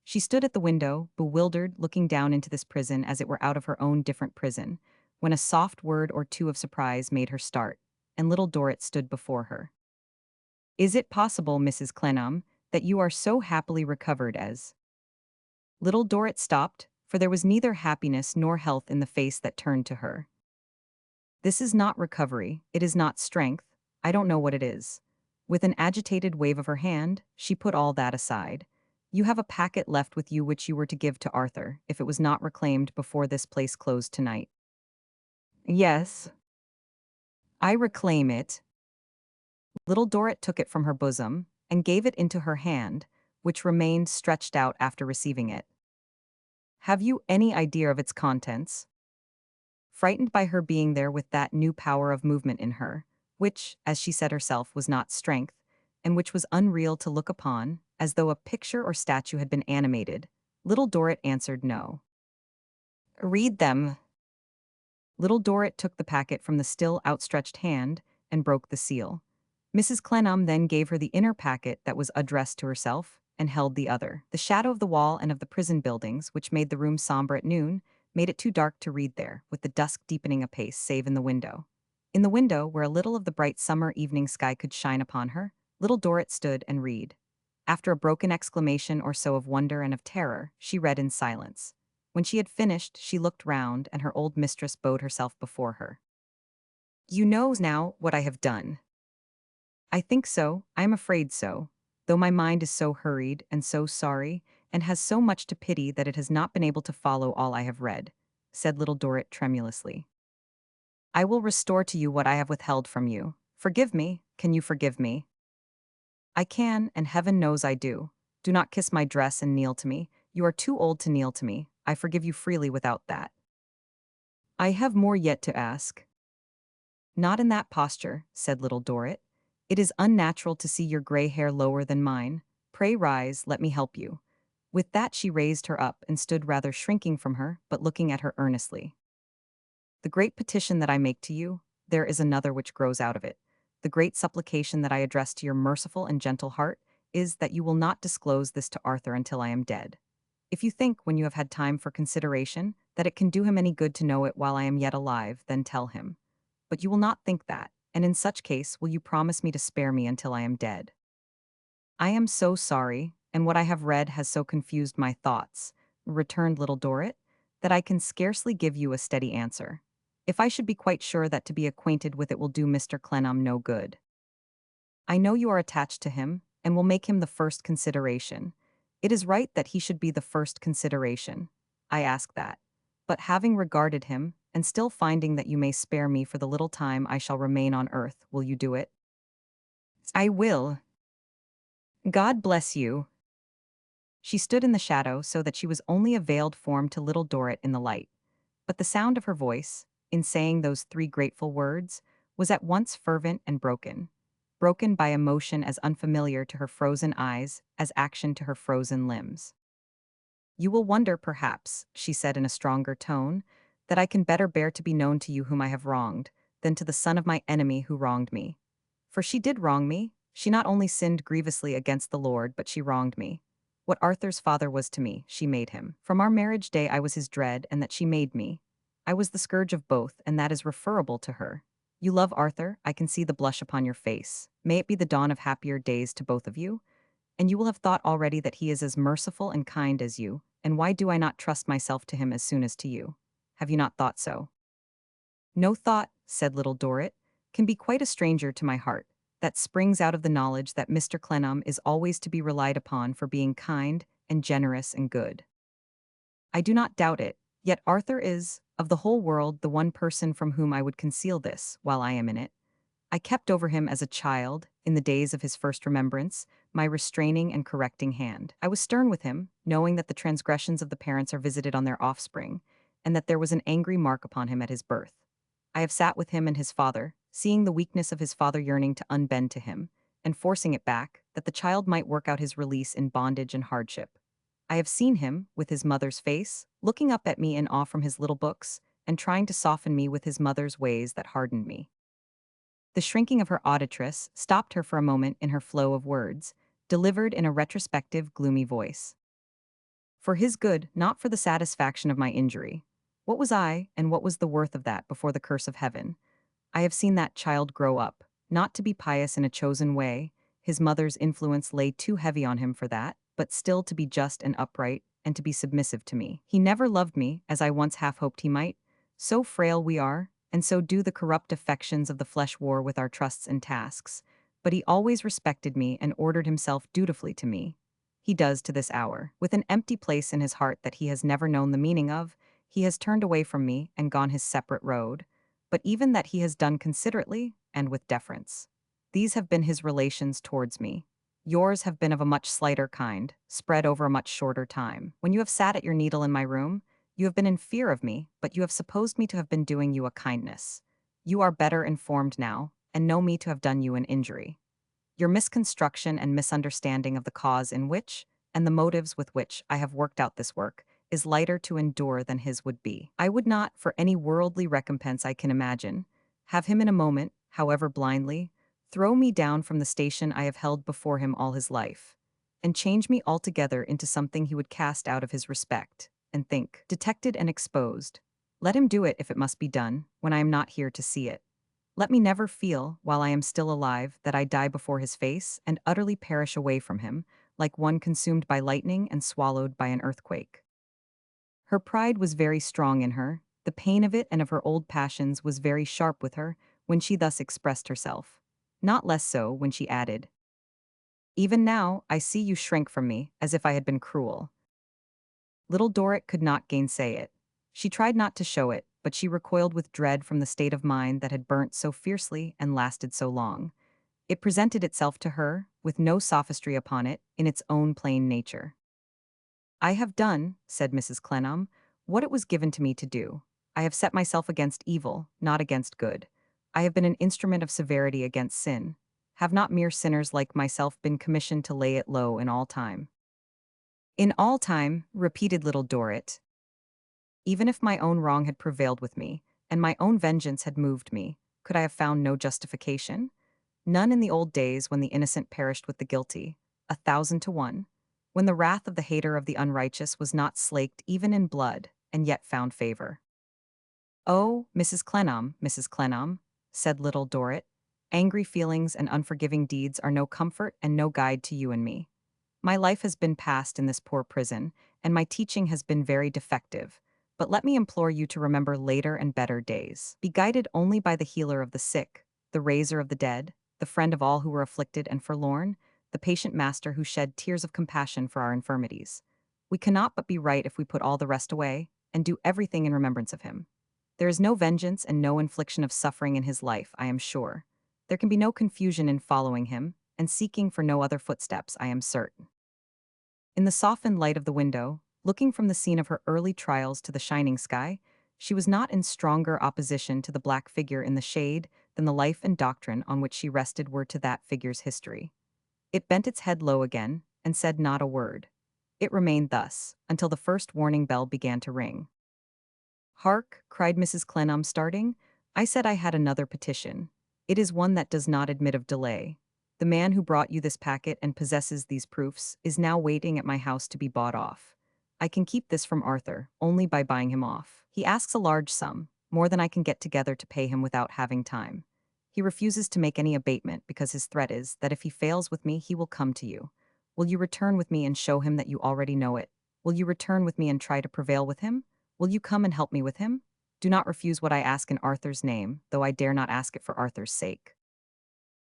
She stood at the window, bewildered, looking down into this prison as it were out of her own different prison, when a soft word or two of surprise made her start, and Little Dorrit stood before her. "Is it possible, Mrs. Clennam, that you are so happily recovered as—" Little Dorrit stopped, for there was neither happiness nor health in the face that turned to her. "This is not recovery, it is not strength, I don't know what it is." With an agitated wave of her hand, she put all that aside. "You have a packet left with you which you were to give to Arthur, if it was not reclaimed before this place closed tonight." "Yes, I reclaim it." Little Dorrit took it from her bosom, and gave it into her hand, which remained stretched out after receiving it. "Have you any idea of its contents?" Frightened by her being there with that new power of movement in her, which, as she said herself, was not strength, and which was unreal to look upon, as though a picture or statue had been animated, Little Dorrit answered no. "Read them." Little Dorrit took the packet from the still outstretched hand, and broke the seal. Mrs. Clennam then gave her the inner packet that was addressed to herself, and held the other. The shadow of the wall and of the prison buildings, which made the room somber at noon, made it too dark to read there, with the dusk deepening apace save in the window. In the window, where a little of the bright summer evening sky could shine upon her, Little Dorrit stood and read. After a broken exclamation or so of wonder and of terror, she read in silence. When she had finished, she looked round, and her old mistress bowed herself before her. "You know now what I have done." "I think so, I am afraid so, though my mind is so hurried and so sorry, and has so much to pity that it has not been able to follow all I have read," said Little Dorrit tremulously. "I will restore to you what I have withheld from you. Forgive me, can you forgive me?" "I can, and heaven knows I do. Do not kiss my dress and kneel to me. You are too old to kneel to me. I forgive you freely without that." "I have more yet to ask." "Not in that posture," said Little Dorrit. "It is unnatural to see your gray hair lower than mine. Pray rise, let me help you." With that she raised her up and stood rather shrinking from her, but looking at her earnestly. "The great petition that I make to you, there is another which grows out of it. The great supplication that I address to your merciful and gentle heart is that you will not disclose this to Arthur until I am dead. If you think, when you have had time for consideration, that it can do him any good to know it while I am yet alive, then tell him. But you will not think that, and in such case will you promise me to spare me until I am dead? "I am so sorry, and what I have read has so confused my thoughts," returned Little Dorrit, "that I can scarcely give you a steady answer. If I should be quite sure that to be acquainted with it will do Mr. Clennam no good. I know you are attached to him, and will make him the first consideration. It is right that he should be the first consideration. I ask that. But having regarded him, and still finding that you may spare me for the little time I shall remain on earth, will you do it?" "I will." "God bless you." She stood in the shadow so that she was only a veiled form to Little Dorrit in the light. But the sound of her voice, in saying those three grateful words, was at once fervent and broken. Broken by emotion as unfamiliar to her frozen eyes as action to her frozen limbs. "You will wonder, perhaps," she said in a stronger tone, "that I can better bear to be known to you whom I have wronged, than to the son of my enemy who wronged me. For she did wrong me. She not only sinned grievously against the Lord, but she wronged me. What Arthur's father was to me, she made him. From our marriage day I was his dread, and that she made me. I was the scourge of both, and that is referable to her. You love Arthur, I can see the blush upon your face. May it be the dawn of happier days to both of you? And you will have thought already that he is as merciful and kind as you, and why do I not trust myself to him as soon as to you? Have you not thought so?" "No thought," said Little Dorrit, "can be quite a stranger to my heart, that springs out of the knowledge that Mr. Clennam is always to be relied upon for being kind and generous and good. I do not doubt it, yet Arthur is, of the whole world, the one person from whom I would conceal this, while I am in it. I kept over him as a child, in the days of his first remembrance, my restraining and correcting hand. I was stern with him, knowing that the transgressions of the parents are visited on their offspring, and that there was an angry mark upon him at his birth. I have sat with him and his father, seeing the weakness of his father yearning to unbend to him, and forcing it back, that the child might work out his release in bondage and hardship. I have seen him, with his mother's face, looking up at me in awe from his little books, and trying to soften me with his mother's ways that hardened me. The shrinking of her auditress stopped her for a moment in her flow of words, delivered in a retrospective, gloomy voice. For his good, not for the satisfaction of my injury. What was I, and what was the worth of that before the curse of heaven? I have seen that child grow up, not to be pious in a chosen way, his mother's influence lay too heavy on him for that, but still to be just and upright, and to be submissive to me. He never loved me, as I once half hoped he might. So frail we are, and so do the corrupt affections of the flesh war with our trusts and tasks. But he always respected me and ordered himself dutifully to me. He does to this hour. With an empty place in his heart that he has never known the meaning of, he has turned away from me and gone his separate road, but even that he has done considerately and with deference. These have been his relations towards me. Yours have been of a much slighter kind, spread over a much shorter time. When you have sat at your needle in my room, you have been in fear of me, but you have supposed me to have been doing you a kindness. You are better informed now, and know me to have done you an injury. Your misconstruction and misunderstanding of the cause in which, and the motives with which I have worked out this work, is lighter to endure than his would be. I would not, for any worldly recompense I can imagine, have him in a moment, however blindly, throw me down from the station I have held before him all his life, and change me altogether into something he would cast out of his respect, and think, detected and exposed. Let him do it if it must be done, when I am not here to see it. Let me never feel, while I am still alive, that I die before his face and utterly perish away from him, like one consumed by lightning and swallowed by an earthquake. Her pride was very strong in her, the pain of it and of her old passions was very sharp with her when she thus expressed herself. Not less so when she added, "Even now, I see you shrink from me, as if I had been cruel." Little Dorrit could not gainsay it. She tried not to show it, but she recoiled with dread from the state of mind that had burnt so fiercely and lasted so long. It presented itself to her, with no sophistry upon it, in its own plain nature. "I have done," said Mrs. Clennam, "what it was given to me to do. I have set myself against evil, not against good. I have been an instrument of severity against sin. Have not mere sinners like myself been commissioned to lay it low in all time?" "In all time," repeated Little Dorrit. "Even if my own wrong had prevailed with me, and my own vengeance had moved me, could I have found no justification? None in the old days when the innocent perished with the guilty, 1,000 to 1, when the wrath of the hater of the unrighteous was not slaked even in blood, and yet found favor." "Oh, Mrs. Clennam," said Little Dorrit, "angry feelings and unforgiving deeds are no comfort and no guide to you and me. My life has been passed in this poor prison, and my teaching has been very defective, but let me implore you to remember later and better days. Be guided only by the healer of the sick, the raiser of the dead, the friend of all who were afflicted and forlorn, the patient master who shed tears of compassion for our infirmities. We cannot but be right if we put all the rest away, and do everything in remembrance of him. There is no vengeance and no infliction of suffering in his life, I am sure. There can be no confusion in following him, and seeking for no other footsteps, I am certain." In the softened light of the window, looking from the scene of her early trials to the shining sky, she was not in stronger opposition to the black figure in the shade than the life and doctrine on which she rested were to that figure's history. It bent its head low again, and said not a word. It remained thus, until the first warning bell began to ring. "Hark!" cried Mrs. Clennam, starting. "I said I had another petition. It is one that does not admit of delay. The man who brought you this packet and possesses these proofs is now waiting at my house to be bought off. I can keep this from Arthur, only by buying him off. He asks a large sum, more than I can get together to pay him without having time. He refuses to make any abatement because his threat is that if he fails with me, he will come to you. Will you return with me and show him that you already know it? Will you return with me and try to prevail with him? Will you come and help me with him? Do not refuse what I ask in Arthur's name, though I dare not ask it for Arthur's sake."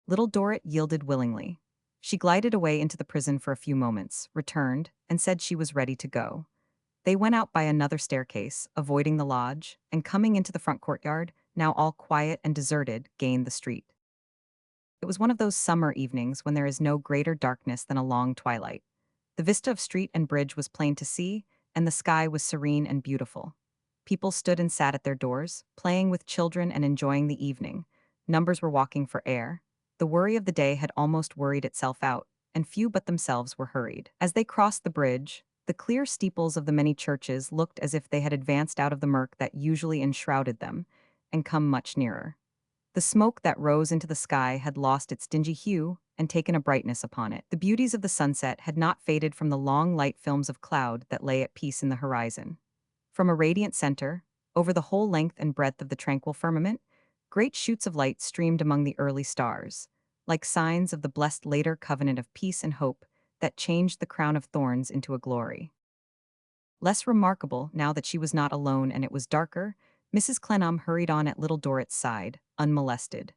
Little Dorrit yielded willingly. She glided away into the prison for a few moments, returned, and said she was ready to go. They went out by another staircase, avoiding the lodge, and coming into the front courtyard, now all quiet and deserted, gained the street. It was one of those summer evenings when there is no greater darkness than a long twilight. The vista of street and bridge was plain to see, and the sky was serene and beautiful. People stood and sat at their doors, playing with children and enjoying the evening. Numbers were walking for air. The worry of the day had almost worried itself out, and few but themselves were hurried. As they crossed the bridge, The clear steeples of the many churches looked as if they had advanced out of the murk that usually enshrouded them, and come much nearer. The smoke that rose into the sky had lost its dingy hue and taken a brightness upon it. The beauties of the sunset had not faded from the long light films of cloud that lay at peace in the horizon. From a radiant center, over the whole length and breadth of the tranquil firmament, great shoots of light streamed among the early stars, like signs of the blessed later covenant of peace and hope that changed the crown of thorns into a glory. Less remarkable, now that she was not alone and it was darker, Mrs. Clennam hurried on at Little Dorrit's side, unmolested.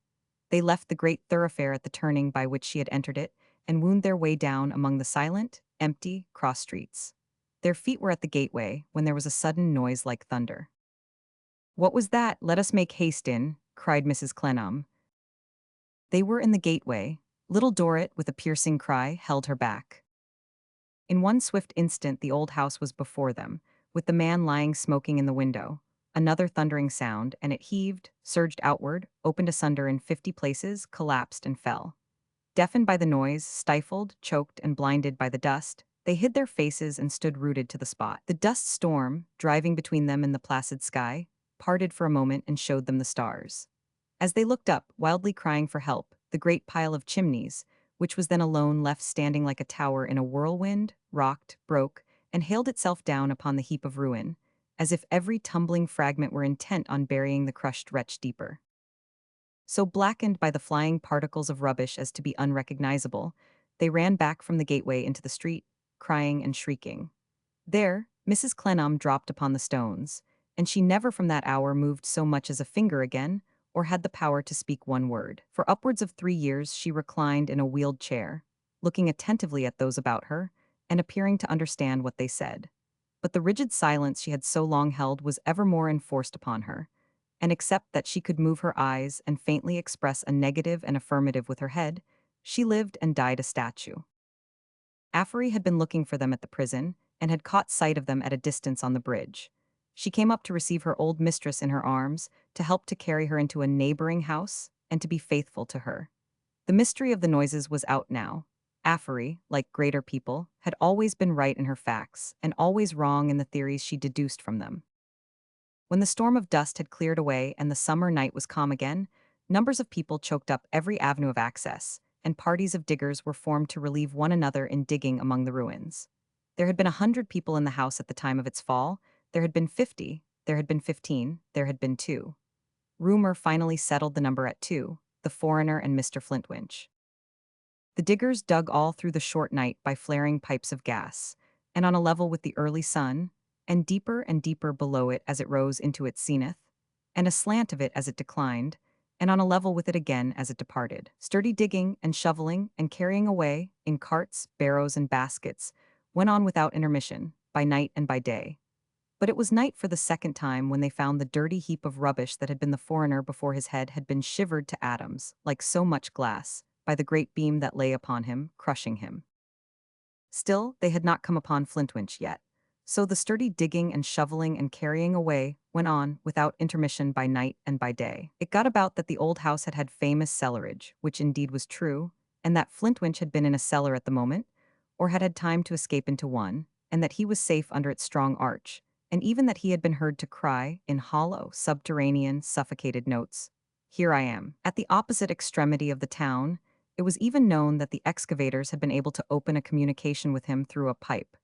They left the great thoroughfare at the turning by which she had entered it, and wound their way down among the silent, empty, cross streets. Their feet were at the gateway, when there was a sudden noise like thunder. "What was that? Let us make haste in," cried Mrs. Clennam. They were in the gateway. Little Dorrit, with a piercing cry, held her back. In one swift instant the old house was before them, with the man lying smoking in the window. Another thundering sound, and it heaved, surged outward, opened asunder in 50 places, collapsed and fell. Deafened by the noise, stifled, choked, and blinded by the dust, they hid their faces and stood rooted to the spot. The dust storm, driving between them and the placid sky, parted for a moment and showed them the stars. As they looked up, wildly crying for help, the great pile of chimneys, which was then alone left standing like a tower in a whirlwind, rocked, broke, and hailed itself down upon the heap of ruin, as if every tumbling fragment were intent on burying the crushed wretch deeper. So blackened by the flying particles of rubbish as to be unrecognizable, they ran back from the gateway into the street, crying and shrieking. There, Mrs. Clennam dropped upon the stones, and she never from that hour moved so much as a finger again, or had the power to speak one word. For upwards of 3 years she reclined in a wheeled chair, looking attentively at those about her, and appearing to understand what they said. But the rigid silence she had so long held was ever more enforced upon her, and except that she could move her eyes and faintly express a negative and affirmative with her head, she lived and died a statue. Affery had been looking for them at the prison, and had caught sight of them at a distance on the bridge. She came up to receive her old mistress in her arms, to help to carry her into a neighboring house, and to be faithful to her. The mystery of the noises was out now. Affery, like greater people, had always been right in her facts, and always wrong in the theories she deduced from them. When the storm of dust had cleared away and the summer night was calm again, numbers of people choked up every avenue of access, and parties of diggers were formed to relieve one another in digging among the ruins. There had been 100 people in the house at the time of its fall, there had been 50, there had been 15, there had been 2. Rumor finally settled the number at 2, the foreigner and Mr. Flintwinch. The diggers dug all through the short night by flaring pipes of gas, and on a level with the early sun, and deeper below it as it rose into its zenith, and aslant of it as it declined, and on a level with it again as it departed. Sturdy digging and shoveling and carrying away, in carts, barrows, and baskets, went on without intermission, by night and by day. But it was night for the second time when they found the dirty heap of rubbish that had been the foreigner before his head had been shivered to atoms, like so much glass, by the great beam that lay upon him, crushing him. Still, they had not come upon Flintwinch yet. So the sturdy digging and shoveling and carrying away went on without intermission by night and by day. It got about that the old house had had famous cellarage, which indeed was true, and that Flintwinch had been in a cellar at the moment, or had had time to escape into one, and that he was safe under its strong arch, and even that he had been heard to cry, in hollow, subterranean, suffocated notes, "Here I am." At the opposite extremity of the town, it was even known that the excavators had been able to open a communication with him through a pipe,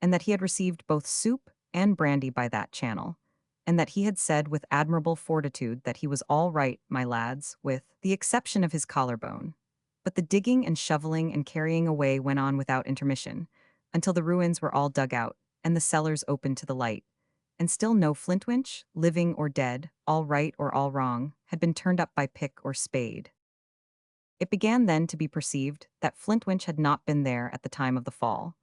and that he had received both soup and brandy by that channel, and that he had said with admirable fortitude that he was all right, my lads, with the exception of his collarbone. But the digging and shoveling and carrying away went on without intermission, until the ruins were all dug out, and the cellars opened to the light, and still no Flintwinch, living or dead, all right or all wrong, had been turned up by pick or spade. It began then to be perceived that Flintwinch had not been there at the time of the fall,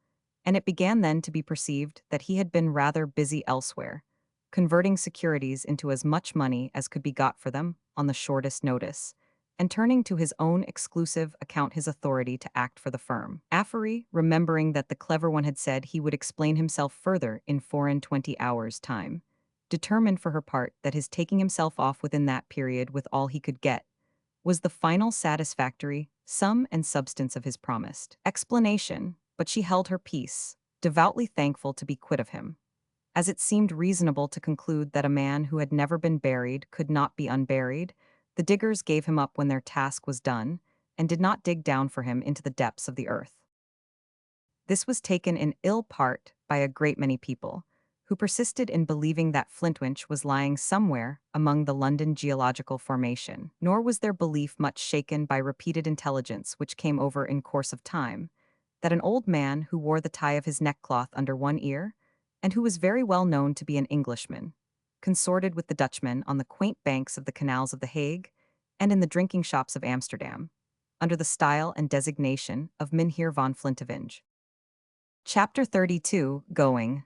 and it began then to be perceived that he had been rather busy elsewhere, converting securities into as much money as could be got for them on the shortest notice, and turning to his own exclusive account his authority to act for the firm. Affery, remembering that the clever one had said he would explain himself further in 24 hours' time, determined for her part that his taking himself off within that period with all he could get was the final satisfactory sum and substance of his promised explanation, but she held her peace, devoutly thankful to be quit of him. As it seemed reasonable to conclude that a man who had never been buried could not be unburied, the diggers gave him up when their task was done, and did not dig down for him into the depths of the earth. This was taken in ill part by a great many people, who persisted in believing that Flintwinch was lying somewhere among the London geological formation, nor was their belief much shaken by repeated intelligence which came over in course of time, that an old man who wore the tie of his neckcloth under one ear, and who was very well known to be an Englishman, consorted with the Dutchmen on the quaint banks of the canals of the Hague, and in the drinking shops of Amsterdam, under the style and designation of Mynheer van Flintewinch. Chapter 32, Going.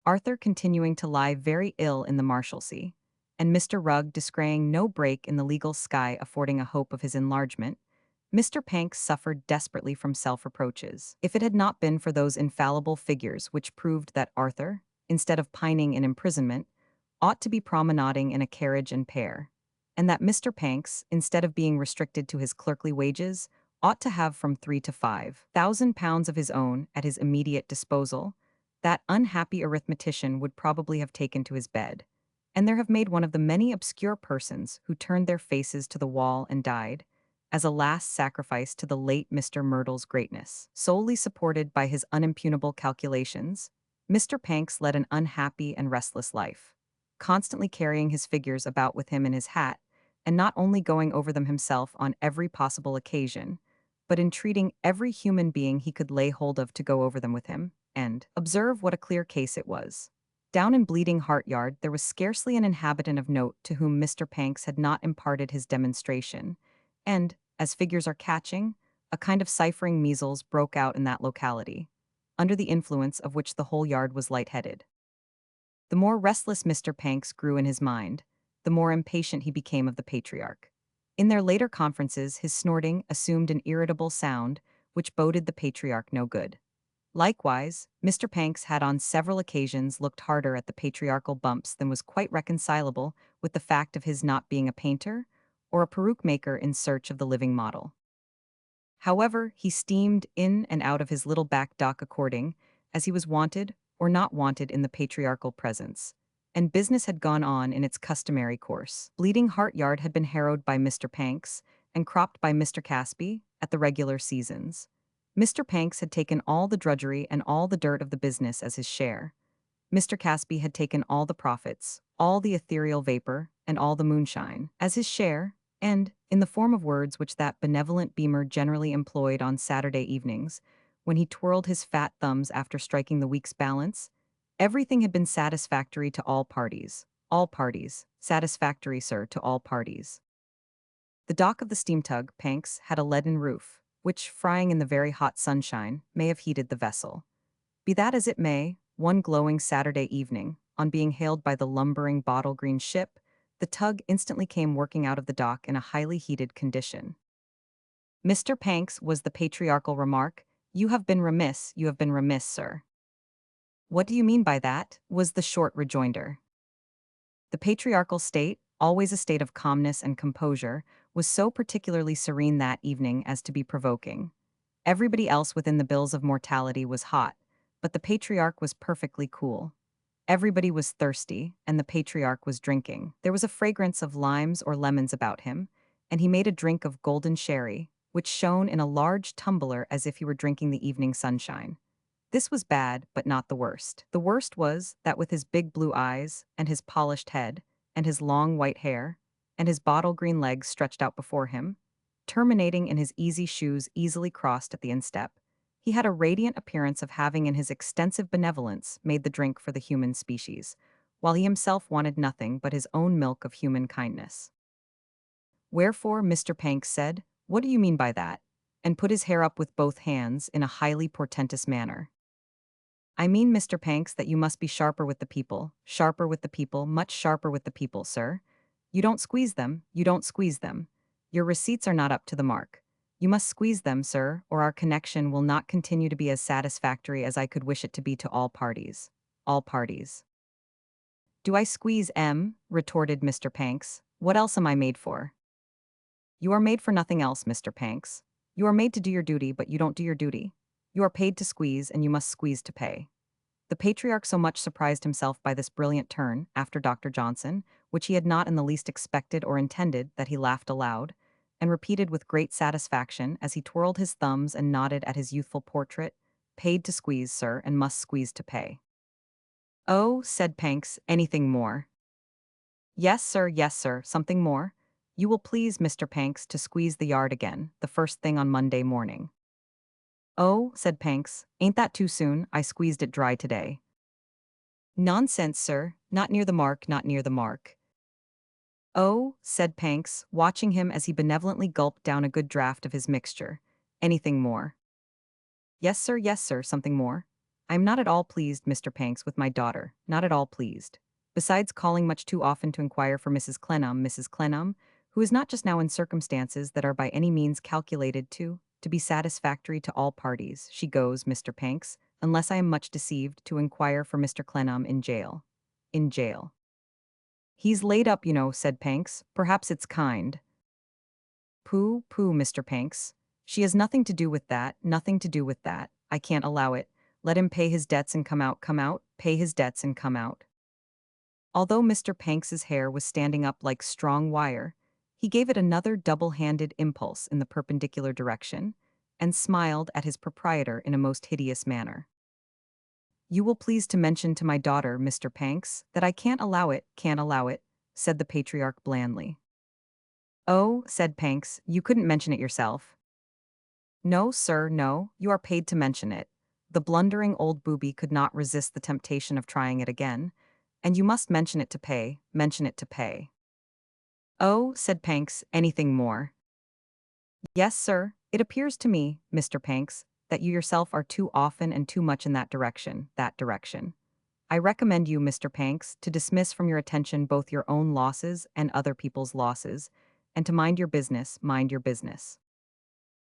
Arthur continuing to lie very ill in the Marshalsea, and Mr. Rugg descrying no break in the legal sky affording a hope of his enlargement, Mr. Panks suffered desperately from self-reproaches. If it had not been for those infallible figures which proved that Arthur, instead of pining in imprisonment, ought to be promenading in a carriage and pair, and that Mr. Panks, instead of being restricted to his clerkly wages, ought to have from £3,000 of his own at his immediate disposal, that unhappy arithmetician would probably have taken to his bed, and there have made one of the many obscure persons who turned their faces to the wall and died, as a last sacrifice to the late Mr. Merdle's greatness. Solely supported by his unimpugnable calculations, Mr. Panks led an unhappy and restless life, constantly carrying his figures about with him in his hat, and not only going over them himself on every possible occasion, but entreating every human being he could lay hold of to go over them with him, and observe what a clear case it was. Down in Bleeding Heart Yard there was scarcely an inhabitant of note to whom Mr. Panks had not imparted his demonstration, and, as figures are catching, a kind of ciphering measles broke out in that locality, under the influence of which the whole yard was light-headed. The more restless Mr. Panks grew in his mind, the more impatient he became of the patriarch. In their later conferences his snorting assumed an irritable sound, which boded the patriarch no good. Likewise, Mr. Panks had on several occasions looked harder at the patriarchal bumps than was quite reconcilable with the fact of his not being a painter, or a peruke maker in search of the living model. However, he steamed in and out of his little back dock according as he was wanted or not wanted in the patriarchal presence, and business had gone on in its customary course. Bleeding Heart Yard had been harrowed by Mr. Panks, and cropped by Mr. Casby, at the regular seasons. Mr. Panks had taken all the drudgery and all the dirt of the business as his share. Mr. Casby had taken all the profits, all the ethereal vapor, and all the moonshine, as his share, and, in the form of words which that benevolent beamer generally employed on Saturday evenings, when he twirled his fat thumbs after striking the week's balance, everything had been satisfactory to all parties, satisfactory, sir, to all parties. The dock of the steam tug, Panks, had a leaden roof, which, frying in the very hot sunshine, may have heated the vessel. Be that as it may, one glowing Saturday evening, on being hailed by the lumbering bottle-green ship, the tug instantly came working out of the dock in a highly heated condition. Mr. Panks, was the patriarchal remark, you have been remiss, sir. What do you mean by that? Was the short rejoinder. The patriarchal state, always a state of calmness and composure, was so particularly serene that evening as to be provoking. Everybody else within the bills of mortality was hot, but the patriarch was perfectly cool. Everybody was thirsty, and the patriarch was drinking. There was a fragrance of limes or lemons about him, and he made a drink of golden sherry, which shone in a large tumbler as if he were drinking the evening sunshine. This was bad, but not the worst. The worst was that with his big blue eyes, and his polished head, and his long white hair, and his bottle-green legs stretched out before him, terminating in his easy shoes easily crossed at the instep, he had a radiant appearance of having in his extensive benevolence made the drink for the human species, while he himself wanted nothing but his own milk of human kindness. Wherefore, Mr. Panks said, "What do you mean by that?" and put his hair up with both hands in a highly portentous manner. "I mean, Mr. Panks, that you must be sharper with the people, much sharper with the people, sir. You don't squeeze them. Your receipts are not up to the mark. You must squeeze them, sir, or our connection will not continue to be as satisfactory as I could wish it to be to all parties. "Do I squeeze 'em?" retorted Mr. Panks. "What else am I made for?" "You are made for nothing else, Mr. Panks. You are made to do your duty, but you don't do your duty. You are paid to squeeze, and you must squeeze to pay. The patriarch so much surprised himself by this brilliant turn, after Dr. Johnson, which he had not in the least expected or intended, that he laughed aloud, and repeated with great satisfaction as he twirled his thumbs and nodded at his youthful portrait, "Paid to squeeze, sir, and must squeeze to pay." "Oh," said Panks, "anything more?" Yes, sir, something more. You will please, Mr. Panks, to squeeze the yard again, the first thing on Monday morning." "Oh," said Panks, "ain't that too soon? I squeezed it dry today." "Nonsense, sir, not near the mark, not near the mark." "Oh," said Panks, watching him as he benevolently gulped down a good draught of his mixture. "Anything more?" Yes, sir, something more. I am not at all pleased, Mr. Panks, with my daughter, not at all pleased. Besides calling much too often to inquire for Mrs. Clennam, who is not just now in circumstances that are by any means calculated to be satisfactory to all parties, she goes, Mr. Panks, unless I am much deceived, to inquire for Mr. Clennam in jail. In jail. He's laid up, you know, said Panks. Perhaps it's kind. Pooh, pooh, Mr. Panks. She has nothing to do with that, nothing to do with that. I can't allow it. Let him pay his debts and come out, pay his debts and come out. Although Mr. Panks's hair was standing up like strong wire, he gave it another double-handed impulse in the perpendicular direction, and smiled at his proprietor in a most hideous manner. "You will please to mention to my daughter, Mr. Panks, that I can't allow it," said the patriarch blandly. "Oh," said Panks, "you couldn't mention it yourself." "No, sir, no, you are paid to mention it." The blundering old booby could not resist the temptation of trying it again. "And you must mention it to pay, mention it to pay." "Oh," said Panks, "anything more?" "Yes, sir, it appears to me, Mr. Panks, that you yourself are too often and too much in that direction, that direction. I recommend you, Mr. Panks, to dismiss from your attention both your own losses and other people's losses, and to mind your business, mind your business."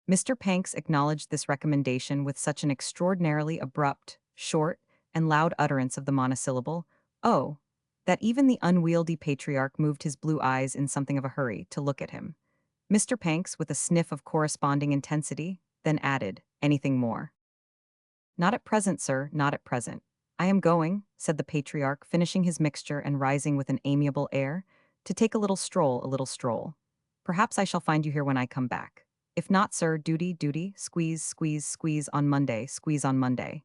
Mr. Panks acknowledged this recommendation with such an extraordinarily abrupt, short, and loud utterance of the monosyllable, "Oh," that even the unwieldy patriarch moved his blue eyes in something of a hurry to look at him. Mr. Panks, with a sniff of corresponding intensity, then added, "Anything more?" "Not at present, sir, not at present. I am going," said the patriarch, finishing his mixture and rising with an amiable air, "to take a little stroll, a little stroll. Perhaps I shall find you here when I come back. If not, sir, duty, squeeze on Monday, squeeze on Monday."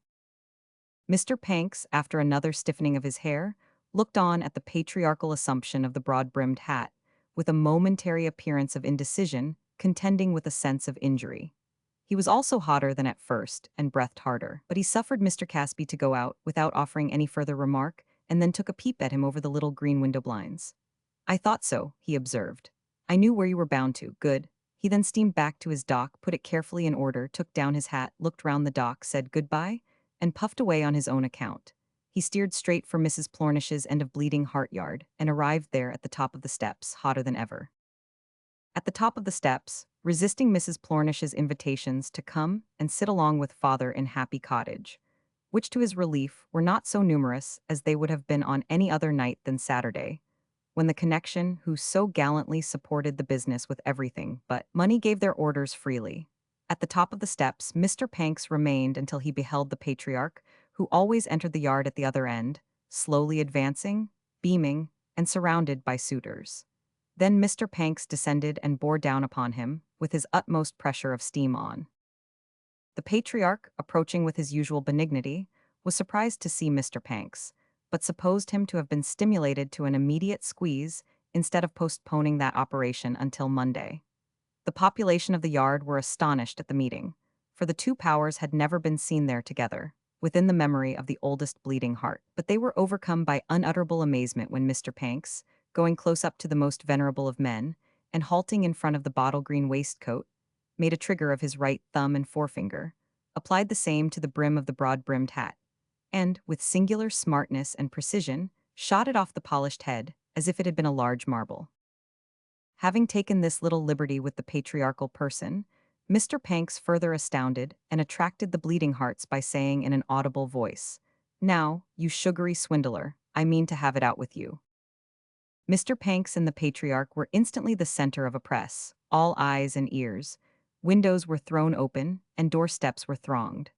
Mr. Panks, after another stiffening of his hair, looked on at the patriarchal assumption of the broad-brimmed hat, with a momentary appearance of indecision, contending with a sense of injury. He was also hotter than at first, and breathed harder, but he suffered Mr. Casby to go out without offering any further remark, and then took a peep at him over the little green window blinds. "I thought so," he observed. "I knew where you were bound to. Good." He then steamed back to his dock, put it carefully in order, took down his hat, looked round the dock, said goodbye, and puffed away on his own account. He steered straight for Mrs. Plornish's end of Bleeding Heart Yard, and arrived there at the top of the steps, hotter than ever. At the top of the steps, resisting Mrs. Plornish's invitations to come and sit along with father in Happy Cottage, which to his relief were not so numerous as they would have been on any other night than Saturday, when the connection who so gallantly supported the business with everything but money gave their orders freely. At the top of the steps, Mr. Panks remained until he beheld the patriarch, who always entered the yard at the other end, slowly advancing, beaming, and surrounded by suitors. Then Mr. Panks descended and bore down upon him, with his utmost pressure of steam on. The patriarch, approaching with his usual benignity, was surprised to see Mr. Panks, but supposed him to have been stimulated to an immediate squeeze instead of postponing that operation until Monday. The population of the yard were astonished at the meeting, for the two powers had never been seen there together, within the memory of the oldest bleeding heart. But they were overcome by unutterable amazement when Mr. Panks, going close up to the most venerable of men, and halting in front of the bottle-green waistcoat, made a trigger of his right thumb and forefinger, applied the same to the brim of the broad-brimmed hat, and, with singular smartness and precision, shot it off the polished head, as if it had been a large marble. Having taken this little liberty with the patriarchal person, Mr. Panks further astounded and attracted the bleeding hearts by saying in an audible voice, "Now, you sugary swindler, I mean to have it out with you." Mr. Panks and the patriarch were instantly the center of a press, all eyes and ears. Windows were thrown open, and doorsteps were thronged.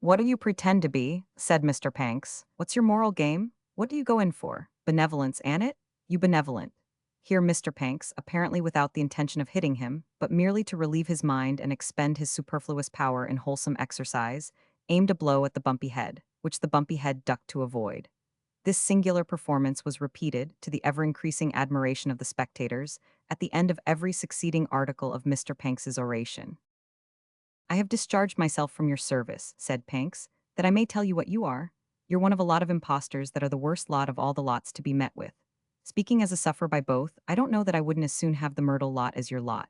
What do you pretend to be? Said Mr. Panks. What's your moral game? What do you go in for? Benevolence, an it? You benevolent. Here Mr. Panks, apparently without the intention of hitting him, but merely to relieve his mind and expend his superfluous power in wholesome exercise, aimed a blow at the bumpy head, which the bumpy head ducked to avoid. This singular performance was repeated, to the ever-increasing admiration of the spectators, at the end of every succeeding article of Mr. Panks's oration. I have discharged myself from your service, said Panks, that I may tell you what you are. You're one of a lot of impostors that are the worst lot of all the lots to be met with. Speaking as a sufferer by both, I don't know that I wouldn't as soon have the Myrtle lot as your lot.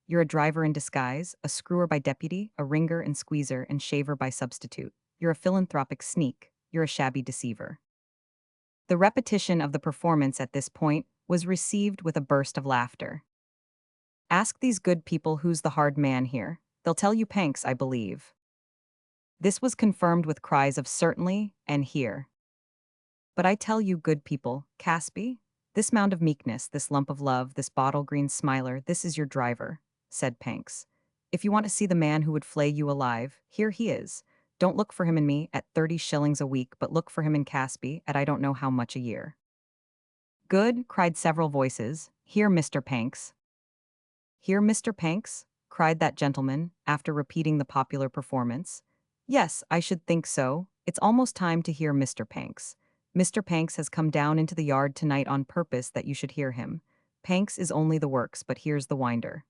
You're a driver in disguise, a screwer by deputy, a wringer and squeezer and shaver by substitute. You're a philanthropic sneak. You're a shabby deceiver. The repetition of the performance at this point was received with a burst of laughter. Ask these good people who's the hard man here. They'll tell you Panks, I believe. This was confirmed with cries of certainly and here. But I tell you, good people, Casby, this mound of meekness, this lump of love, this bottle-green smiler, this is your driver, said Panks. If you want to see the man who would flay you alive, here he is. Don't look for him in me at 30 shillings a week, but look for him in Casby at I don't know how much a year. Good, cried several voices. Here, Mr. Panks. Here, Mr. Panks? Cried that gentleman, after repeating the popular performance. Yes, I should think so. It's almost time to hear Mr. Panks. Mr. Panks has come down into the yard tonight on purpose that you should hear him. Panks is only the works, but here's the winder.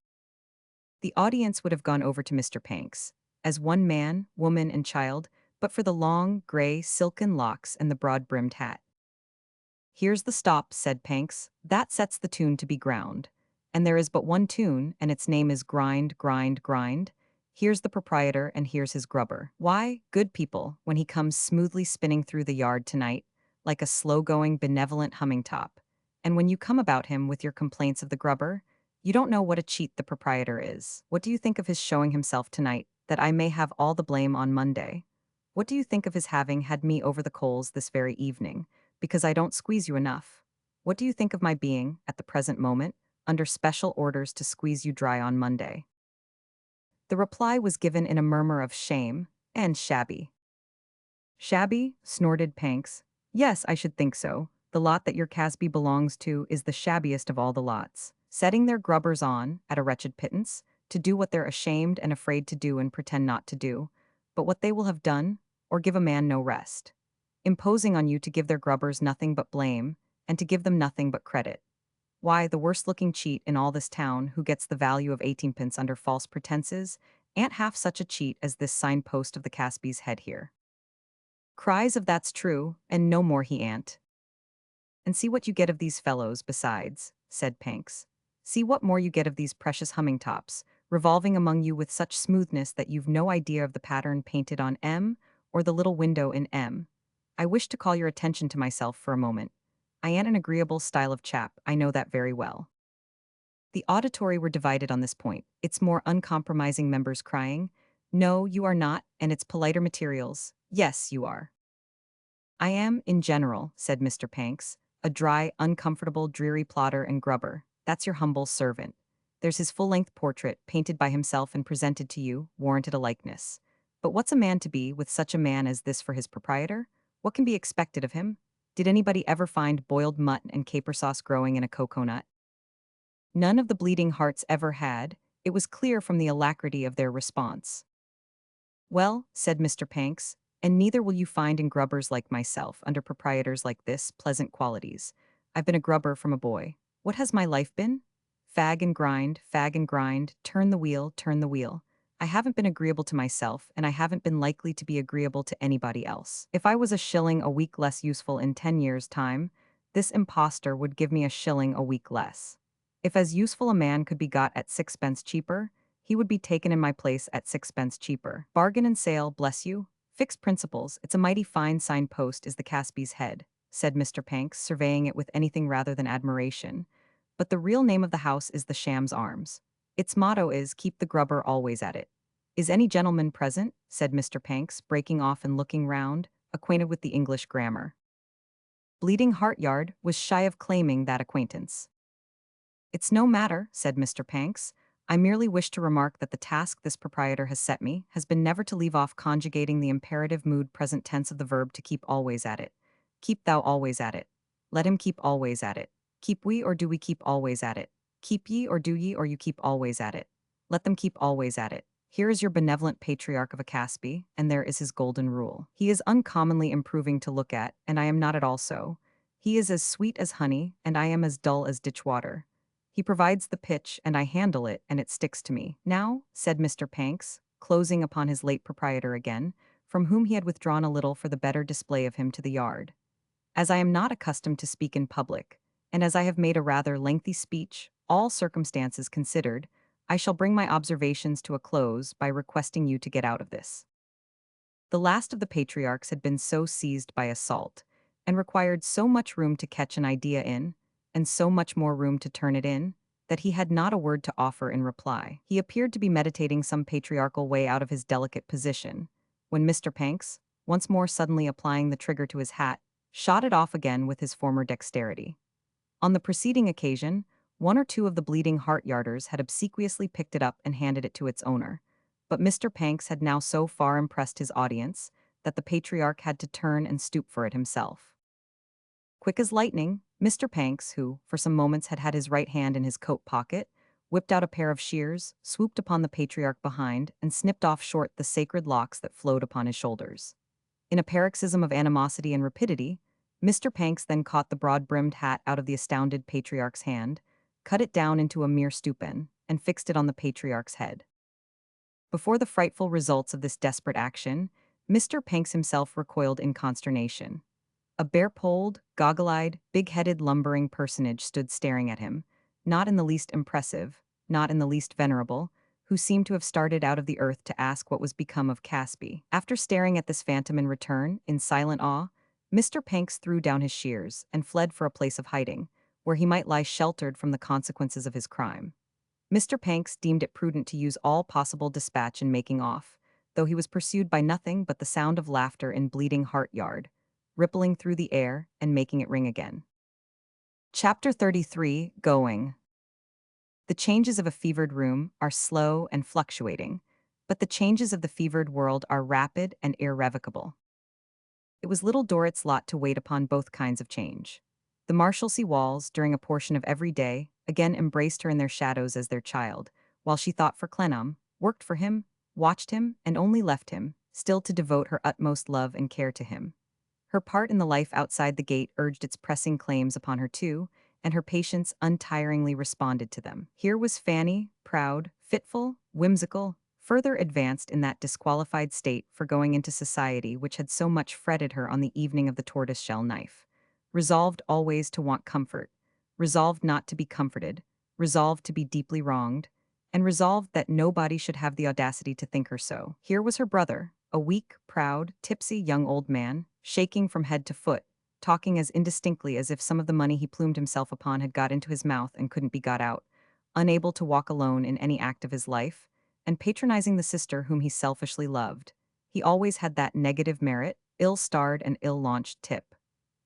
The audience would have gone over to Mr. Panks, as one man, woman, and child, but for the long, gray, silken locks and the broad-brimmed hat. Here's the stop, said Panks. That sets the tune to be ground. And there is but one tune, and its name is grind, grind, grind. Here's the proprietor, and here's his grubber. Why, good people, when he comes smoothly spinning through the yard tonight, like a slow-going, benevolent humming top, and when you come about him with your complaints of the grubber, you don't know what a cheat the proprietor is. What do you think of his showing himself tonight, that I may have all the blame on Monday? What do you think of his having had me over the coals this very evening, because I don't squeeze you enough? What do you think of my being, at the present moment, under special orders to squeeze you dry on Monday? The reply was given in a murmur of shame and shabby. Shabby? Snorted Panks. Yes, I should think so. The lot that your Casby belongs to is the shabbiest of all the lots. Setting their grubbers on, at a wretched pittance, to do what they're ashamed and afraid to do and pretend not to do, but what they will have done, or give a man no rest. Imposing on you to give their grubbers nothing but blame, and to give them nothing but credit. Why, the worst-looking cheat in all this town, who gets the value of 18pence under false pretenses, ain't half such a cheat as this signpost of the Casby's head here. Cries of that's true, and no more he ain't. And see what you get of these fellows, besides, said Panks. See what more you get of these precious humming tops, revolving among you with such smoothness that you've no idea of the pattern painted on M, or the little window in M. I wish to call your attention to myself for a moment. I ain't an agreeable style of chap, I know that very well. The auditory were divided on this point, its more uncompromising members crying, no, you are not, and its politer materials, yes, you are. I am, in general, said Mr. Panks, a dry, uncomfortable, dreary plodder and grubber. That's your humble servant. There's his full-length portrait, painted by himself and presented to you, warranted a likeness. But what's a man to be with such a man as this for his proprietor? What can be expected of him? Did anybody ever find boiled mutton and caper sauce growing in a cocoa-nut? None of the bleeding hearts ever had. It was clear from the alacrity of their response. Well, said Mr. Panks, and neither will you find in grubbers like myself, under proprietors like this, pleasant qualities. I've been a grubber from a boy. What has my life been? Fag and grind, turn the wheel, turn the wheel. I haven't been agreeable to myself, and I haven't been likely to be agreeable to anybody else. If I was a shilling a week less useful in 10 years' time, this impostor would give me a shilling a week less. If as useful a man could be got at 6 pence cheaper, he would be taken in my place at 6 pence cheaper. Bargain and sale, bless you. Fixed principles, it's a mighty fine signpost is the Casby's head, said Mr. Panks, surveying it with anything rather than admiration. But the real name of the house is the Sham's Arms. Its motto is, keep the grubber always at it. Is any gentleman present? Said Mr. Panks, breaking off and looking round, acquainted with the English grammar. Bleeding Heart Yard was shy of claiming that acquaintance. It's no matter, said Mr. Panks. I merely wish to remark that the task this proprietor has set me has been never to leave off conjugating the imperative mood present tense of the verb to keep always at it. Keep thou always at it. Let him keep always at it. Keep we or do we keep always at it? Keep ye or do ye or you keep always at it? Let them keep always at it. Here is your benevolent patriarch of a Caspi, and there is his golden rule. He is uncommonly improving to look at, and I am not at all so. He is as sweet as honey, and I am as dull as ditch water. He provides the pitch, and I handle it, and it sticks to me. Now, said Mr. Panks, closing upon his late proprietor again, from whom he had withdrawn a little for the better display of him to the yard. As I am not accustomed to speak in public, and as I have made a rather lengthy speech, all circumstances considered, I shall bring my observations to a close by requesting you to get out of this. The last of the patriarchs had been so seized by assault, and required so much room to catch an idea in, and so much more room to turn it in, that he had not a word to offer in reply. He appeared to be meditating some patriarchal way out of his delicate position, when Mr. Panks, once more suddenly applying the trigger to his hat, shot it off again with his former dexterity. On the preceding occasion, one or two of the bleeding heart-yarders had obsequiously picked it up and handed it to its owner, but Mr. Panks had now so far impressed his audience that the patriarch had to turn and stoop for it himself. Quick as lightning, Mr. Panks, who, for some moments had had his right hand in his coat pocket, whipped out a pair of shears, swooped upon the patriarch behind, and snipped off short the sacred locks that flowed upon his shoulders. In a paroxysm of animosity and rapidity, Mr. Panks then caught the broad-brimmed hat out of the astounded patriarch's hand, cut it down into a mere stupend, and fixed it on the patriarch's head. Before the frightful results of this desperate action, Mr. Panks himself recoiled in consternation. A bare-polled, goggle-eyed, big-headed lumbering personage stood staring at him, not in the least impressive, not in the least venerable, who seemed to have started out of the earth to ask what was become of Caspi. After staring at this phantom in return, in silent awe, Mr. Panks threw down his shears and fled for a place of hiding, where he might lie sheltered from the consequences of his crime. Mr. Panks deemed it prudent to use all possible dispatch in making off, though he was pursued by nothing but the sound of laughter in Bleeding Heart Yard, rippling through the air and making it ring again. Chapter 33, Going. The changes of a fevered room are slow and fluctuating, but the changes of the fevered world are rapid and irrevocable. It was Little Dorrit's lot to wait upon both kinds of change. The Marshalsea walls, during a portion of every day, again embraced her in their shadows as their child, while she thought for Clennam, worked for him, watched him, and only left him, still to devote her utmost love and care to him. Her part in the life outside the gate urged its pressing claims upon her too, and her patience untiringly responded to them. Here was Fanny, proud, fitful, whimsical, further advanced in that disqualified state for going into society which had so much fretted her on the evening of the tortoise-shell knife. Resolved always to want comfort, resolved not to be comforted, resolved to be deeply wronged, and resolved that nobody should have the audacity to think her so. Here was her brother, a weak, proud, tipsy young old man, shaking from head to foot, talking as indistinctly as if some of the money he plumed himself upon had got into his mouth and couldn't be got out, unable to walk alone in any act of his life, and patronizing the sister whom he selfishly loved. He always had that negative merit, ill-starred and ill-launched tip,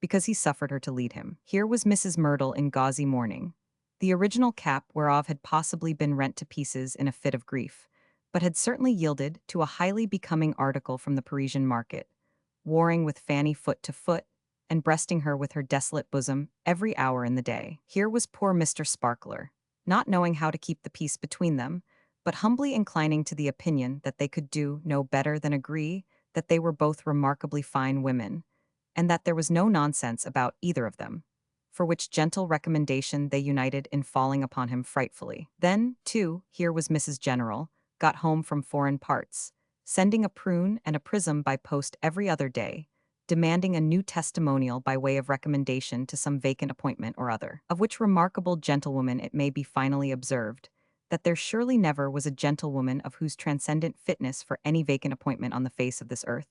because he suffered her to lead him. Here was Mrs. Merdle in gauzy mourning, the original cap whereof had possibly been rent to pieces in a fit of grief, but had certainly yielded to a highly becoming article from the Parisian market, warring with Fanny foot to foot, and breasting her with her desolate bosom every hour in the day. Here was poor Mr. Sparkler, not knowing how to keep the peace between them, but humbly inclining to the opinion that they could do no better than agree that they were both remarkably fine women, and that there was no nonsense about either of them, for which gentle recommendation they united in falling upon him frightfully. Then, too, here was Mrs. General, got home from foreign parts, sending a prune and a prism by post every other day, demanding a new testimonial by way of recommendation to some vacant appointment or other. Of which remarkable gentlewoman it may be finally observed, that there surely never was a gentlewoman of whose transcendent fitness for any vacant appointment on the face of this earth.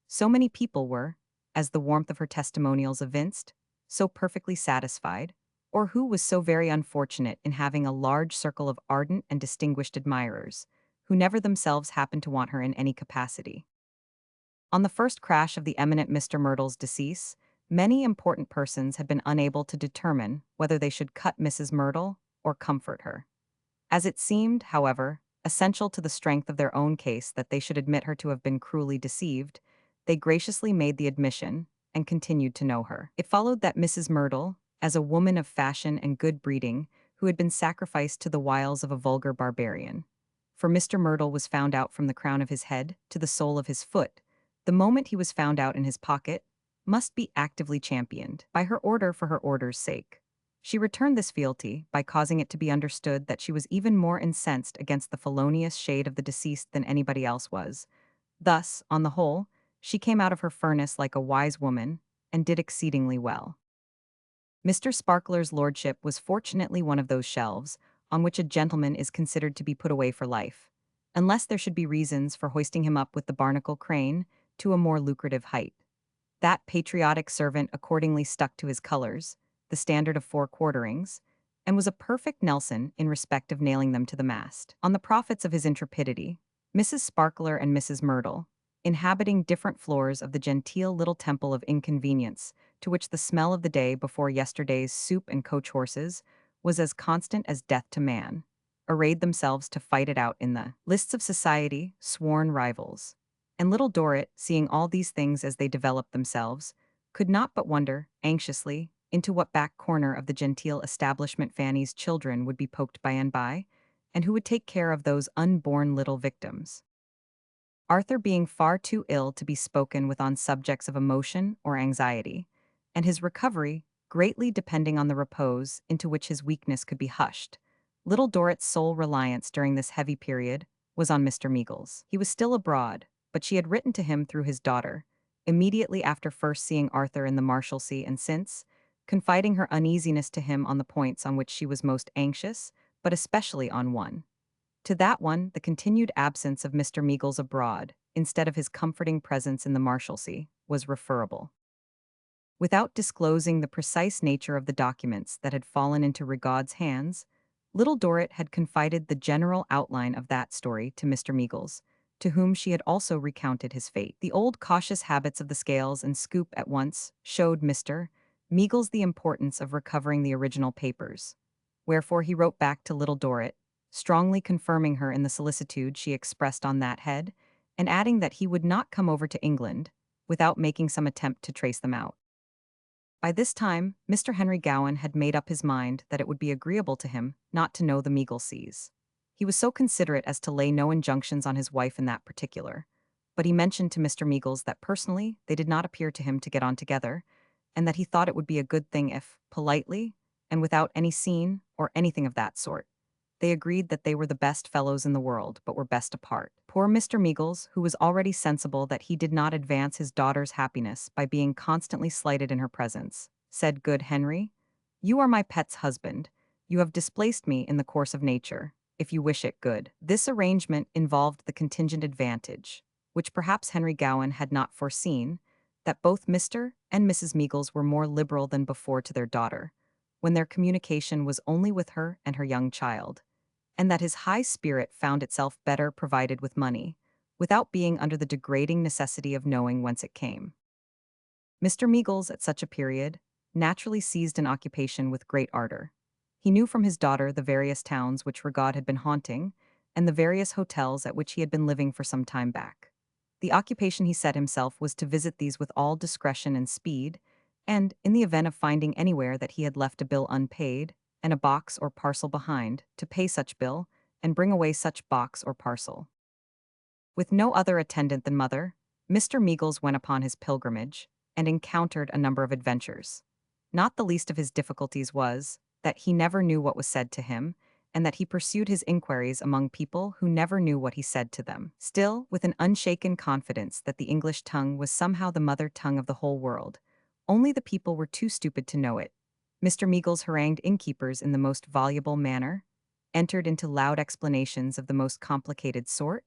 So many people were, as the warmth of her testimonials evinced, so perfectly satisfied, or who was so very unfortunate in having a large circle of ardent and distinguished admirers, who never themselves happened to want her in any capacity. On the first crash of the eminent Mr. Merdle's decease, many important persons had been unable to determine whether they should cut Mrs. Merdle or comfort her. As it seemed, however, essential to the strength of their own case that they should admit her to have been cruelly deceived, they graciously made the admission and continued to know her. It followed that Mrs. Myrtle, as a woman of fashion and good breeding, who had been sacrificed to the wiles of a vulgar barbarian. For Mr. Myrtle was found out from the crown of his head to the sole of his foot. The moment he was found out in his pocket must be actively championed by her order for her order's sake. She returned this fealty by causing it to be understood that she was even more incensed against the felonious shade of the deceased than anybody else was. Thus, on the whole, she came out of her furnace like a wise woman, and did exceedingly well. Mr. Sparkler's lordship was fortunately one of those shelves on which a gentleman is considered to be put away for life, unless there should be reasons for hoisting him up with the barnacle crane to a more lucrative height. That patriotic servant accordingly stuck to his colors, the standard of 4 quarterings, and was a perfect Nelson in respect of nailing them to the mast. On the profits of his intrepidity, Mrs. Sparkler and Mrs. Myrtle, inhabiting different floors of the genteel little temple of inconvenience, to which the smell of the day before yesterday's soup and coach horses was as constant as death to man, arrayed themselves to fight it out in the lists of society, sworn rivals. And Little Dorrit, seeing all these things as they developed themselves, could not but wonder, anxiously, into what back corner of the genteel establishment Fanny's children would be poked by and by, and who would take care of those unborn little victims. Arthur being far too ill to be spoken with on subjects of emotion or anxiety, and his recovery greatly depending on the repose into which his weakness could be hushed, Little Dorrit's sole reliance during this heavy period was on Mr. Meagles. He was still abroad, but she had written to him through his daughter, immediately after first seeing Arthur in the Marshalsea and since, confiding her uneasiness to him on the points on which she was most anxious, but especially on one. To that one, the continued absence of Mr. Meagles abroad, instead of his comforting presence in the Marshalsea, was referable. Without disclosing the precise nature of the documents that had fallen into Rigaud's hands, Little Dorrit had confided the general outline of that story to Mr. Meagles, to whom she had also recounted his fate. The old cautious habits of the scales and scoop at once showed Mr. Meagles the importance of recovering the original papers. Wherefore he wrote back to Little Dorrit, strongly confirming her in the solicitude she expressed on that head, and adding that he would not come over to England without making some attempt to trace them out. By this time, Mr. Henry Gowan had made up his mind that it would be agreeable to him not to know the Meagleses. He was so considerate as to lay no injunctions on his wife in that particular, but he mentioned to Mr. Meagles that personally they did not appear to him to get on together, and that he thought it would be a good thing if, politely, and without any scene or anything of that sort, they agreed that they were the best fellows in the world, but were best apart. Poor Mr. Meagles, who was already sensible that he did not advance his daughter's happiness by being constantly slighted in her presence, said, "Good Henry, you are my pet's husband. You have displaced me in the course of nature, if you wish it good." This arrangement involved the contingent advantage, which perhaps Henry Gowan had not foreseen, that both Mr. and Mrs. Meagles were more liberal than before to their daughter, when their communication was only with her and her young child, and that his high spirit found itself better provided with money, without being under the degrading necessity of knowing whence it came. Mr. Meagles, at such a period, naturally seized an occupation with great ardor. He knew from his daughter the various towns which Rigaud had been haunting, and the various hotels at which he had been living for some time back. The occupation he set himself was to visit these with all discretion and speed, and, in the event of finding anywhere that he had left a bill unpaid, and a box or parcel behind, to pay such bill, and bring away such box or parcel. With no other attendant than mother, Mr. Meagles went upon his pilgrimage, and encountered a number of adventures. Not the least of his difficulties was, that he never knew what was said to him, and that he pursued his inquiries among people who never knew what he said to them. Still, with an unshaken confidence that the English tongue was somehow the mother tongue of the whole world, only the people were too stupid to know it, Mr. Meagles harangued innkeepers in the most voluble manner, entered into loud explanations of the most complicated sort,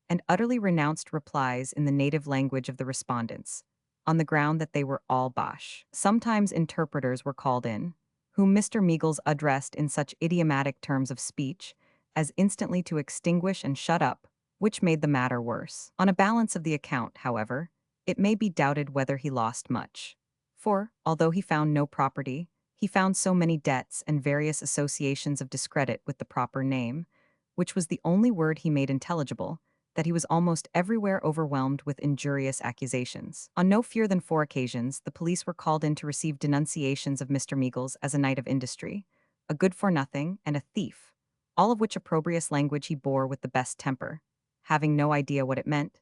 and utterly renounced replies in the native language of the respondents, on the ground that they were all bosh. Sometimes interpreters were called in, whom Mr. Meagles addressed in such idiomatic terms of speech as instantly to extinguish and shut up, which made the matter worse. On a balance of the account, however, it may be doubted whether he lost much. For, although he found no property, He found so many debts and various associations of discredit with the proper name, which was the only word he made intelligible, that he was almost everywhere overwhelmed with injurious accusations. On no fewer than 4 occasions, the police were called in to receive denunciations of Mr. Meagles as a knight of industry, a good-for-nothing, and a thief, all of which opprobrious language he bore with the best temper, having no idea what it meant,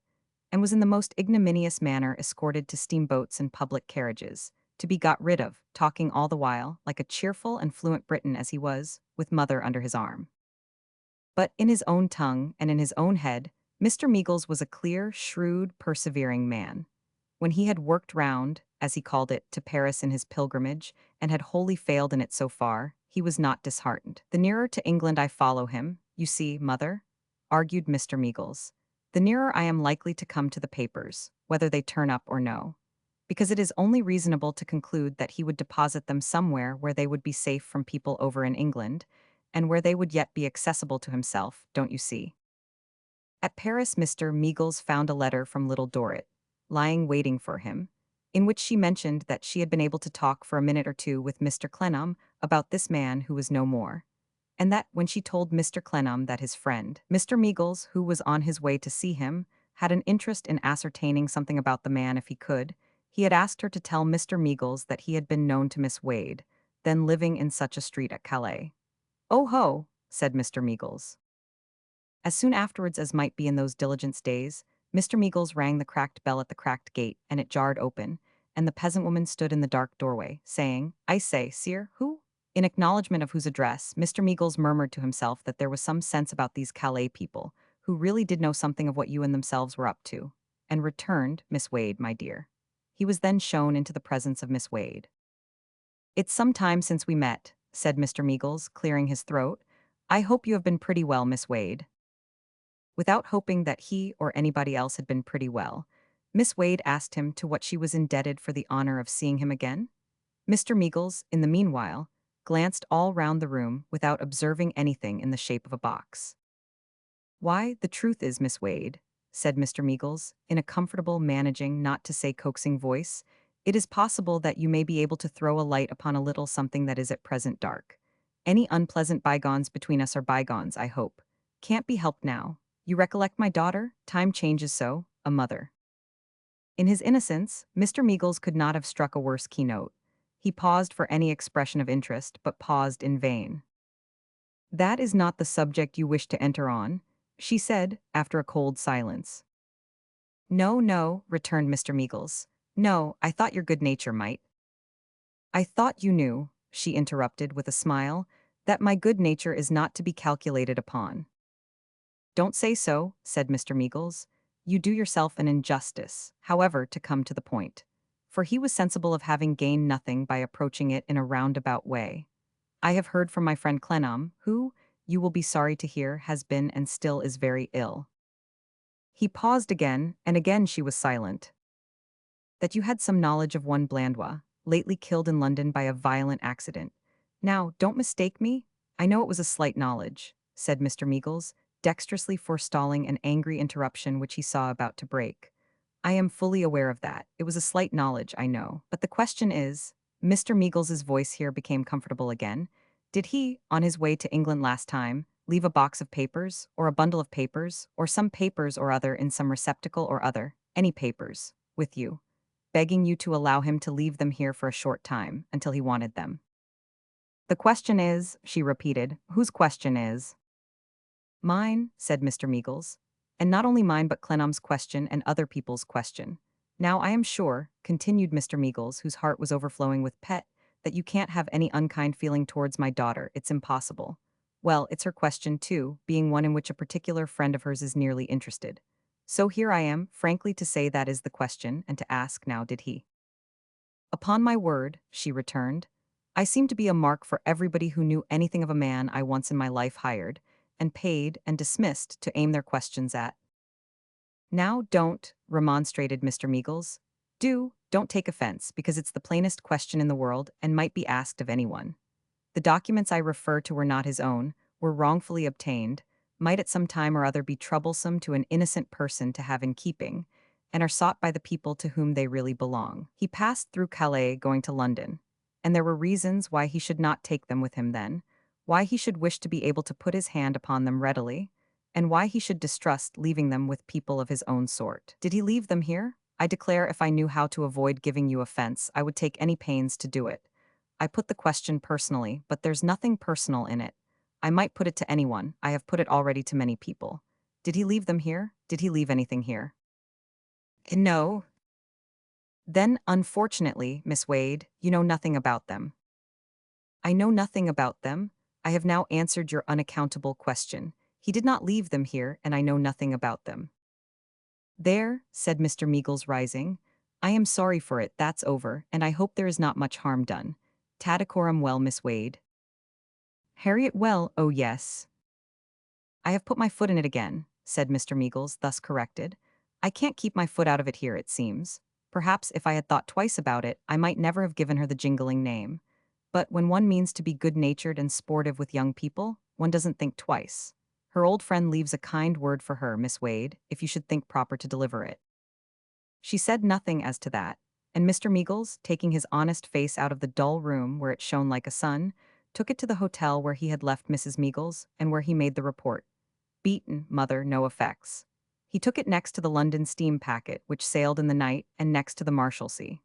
and was in the most ignominious manner escorted to steamboats and public carriages, to be got rid of, talking all the while, like a cheerful and fluent Briton as he was, with mother under his arm. But in his own tongue and in his own head, Mr. Meagles was a clear, shrewd, persevering man. When he had worked round, as he called it, to Paris in his pilgrimage, and had wholly failed in it so far, he was not disheartened. "The nearer to England I follow him, you see, mother," argued Mr. Meagles, "the nearer I am likely to come to the papers, whether they turn up or no. Because it is only reasonable to conclude that he would deposit them somewhere where they would be safe from people over in England, and where they would yet be accessible to himself, don't you see?" At Paris, Mr. Meagles found a letter from Little Dorrit, lying waiting for him, in which she mentioned that she had been able to talk for a minute or two with Mr. Clennam about this man who was no more, and that when she told Mr. Clennam that his friend, Mr. Meagles, who was on his way to see him, had an interest in ascertaining something about the man if he could, he had asked her to tell Mr. Meagles that he had been known to Miss Wade, then living in such a street at Calais. "Oh ho," said Mr. Meagles. As soon afterwards as might be in those diligence days, Mr. Meagles rang the cracked bell at the cracked gate, and it jarred open, and the peasant woman stood in the dark doorway, saying, "I say, sir, who?" In acknowledgment of whose address, Mr. Meagles murmured to himself that there was some sense about these Calais people, who really did know something of what you and themselves were up to, and returned, "Miss Wade, my dear." He was then shown into the presence of Miss Wade. "It's some time since we met," said Mr. Meagles, clearing his throat. "I hope you have been pretty well, Miss Wade." Without hoping that he or anybody else had been pretty well, Miss Wade asked him to what she was indebted for the honor of seeing him again. Mr. Meagles, in the meanwhile, glanced all round the room without observing anything in the shape of a box. "Why, the truth is, Miss Wade," said Mr. Meagles, in a comfortable, managing, not to say coaxing voice, "it is possible that you may be able to throw a light upon a little something that is at present dark. Any unpleasant bygones between us are bygones, I hope. Can't be helped now. You recollect my daughter? Time changes so, a mother." In his innocence, Mr. Meagles could not have struck a worse keynote. He paused for any expression of interest, but paused in vain. "That is not the subject you wish to enter on," she said, after a cold silence. "No, no," returned Mr. Meagles. "No, I thought your good nature might." "I thought you knew," she interrupted with a smile, "that my good nature is not to be calculated upon." "Don't say so," said Mr. Meagles. "You do yourself an injustice, however, to come to the point." For he was sensible of having gained nothing by approaching it in a roundabout way. "I have heard from my friend Clennam, who, you will be sorry to hear, has been and still is very ill." He paused again, and again she was silent. "That you had some knowledge of one Blandois, lately killed in London by a violent accident. Now, don't mistake me. I know it was a slight knowledge," said Mr. Meagles, dexterously forestalling an angry interruption which he saw about to break. "I am fully aware of that. It was a slight knowledge, I know. But the question is," Mr. Meagles's voice here became comfortable again, "did he, on his way to England last time, leave a box of papers, or a bundle of papers, or some papers or other in some receptacle or other, any papers, with you, begging you to allow him to leave them here for a short time, until he wanted them?" "The question is," she repeated, "whose question is?" "Mine," said Mr. Meagles. "And not only mine but Clennam's question and other people's question. Now I am sure," continued Mr. Meagles, whose heart was overflowing with pet, "that you can't have any unkind feeling towards my daughter. It's impossible. Well, it's her question too, being one in which a particular friend of hers is nearly interested. So here I am, frankly to say that is the question, and to ask now did he?" "Upon my word," she returned, "I seem to be a mark for everybody who knew anything of a man I once in my life hired, and paid and dismissed to aim their questions at." "Now don't," remonstrated Mr. Meagles. Don't take offense, because it's the plainest question in the world and might be asked of anyone. The documents I refer to were not his own, were wrongfully obtained, might at some time or other be troublesome to an innocent person to have in keeping, and are sought by the people to whom they really belong. He passed through Calais going to London. And there were reasons why he should not take them with him then, why he should wish to be able to put his hand upon them readily, and why he should distrust leaving them with people of his own sort. Did he leave them here? I declare if I knew how to avoid giving you offense, I would take any pains to do it. I put the question personally, but there's nothing personal in it. I might put it to anyone, I have put it already to many people. Did he leave them here? Did he leave anything here? No. Then, unfortunately, Miss Wade, you know nothing about them. I know nothing about them. I have now answered your unaccountable question. He did not leave them here, and I know nothing about them. There, said Mr. Meagles, rising. I am sorry for it, that's over, and I hope there is not much harm done. Tadicorum well, Miss Wade. Harriet well, oh yes. I have put my foot in it again, said Mr. Meagles, thus corrected. I can't keep my foot out of it here, it seems. Perhaps if I had thought twice about it, I might never have given her the jingling name. But when one means to be good-natured and sportive with young people, one doesn't think twice. Her old friend leaves a kind word for her, Miss Wade, if you should think proper to deliver it. She said nothing as to that, and Mr. Meagles, taking his honest face out of the dull room where it shone like a sun, took it to the hotel where he had left Mrs. Meagles and where he made the report. Beaten, mother, no effects. He took it next to the London steam packet, which sailed in the night, and next to the Marshalsea.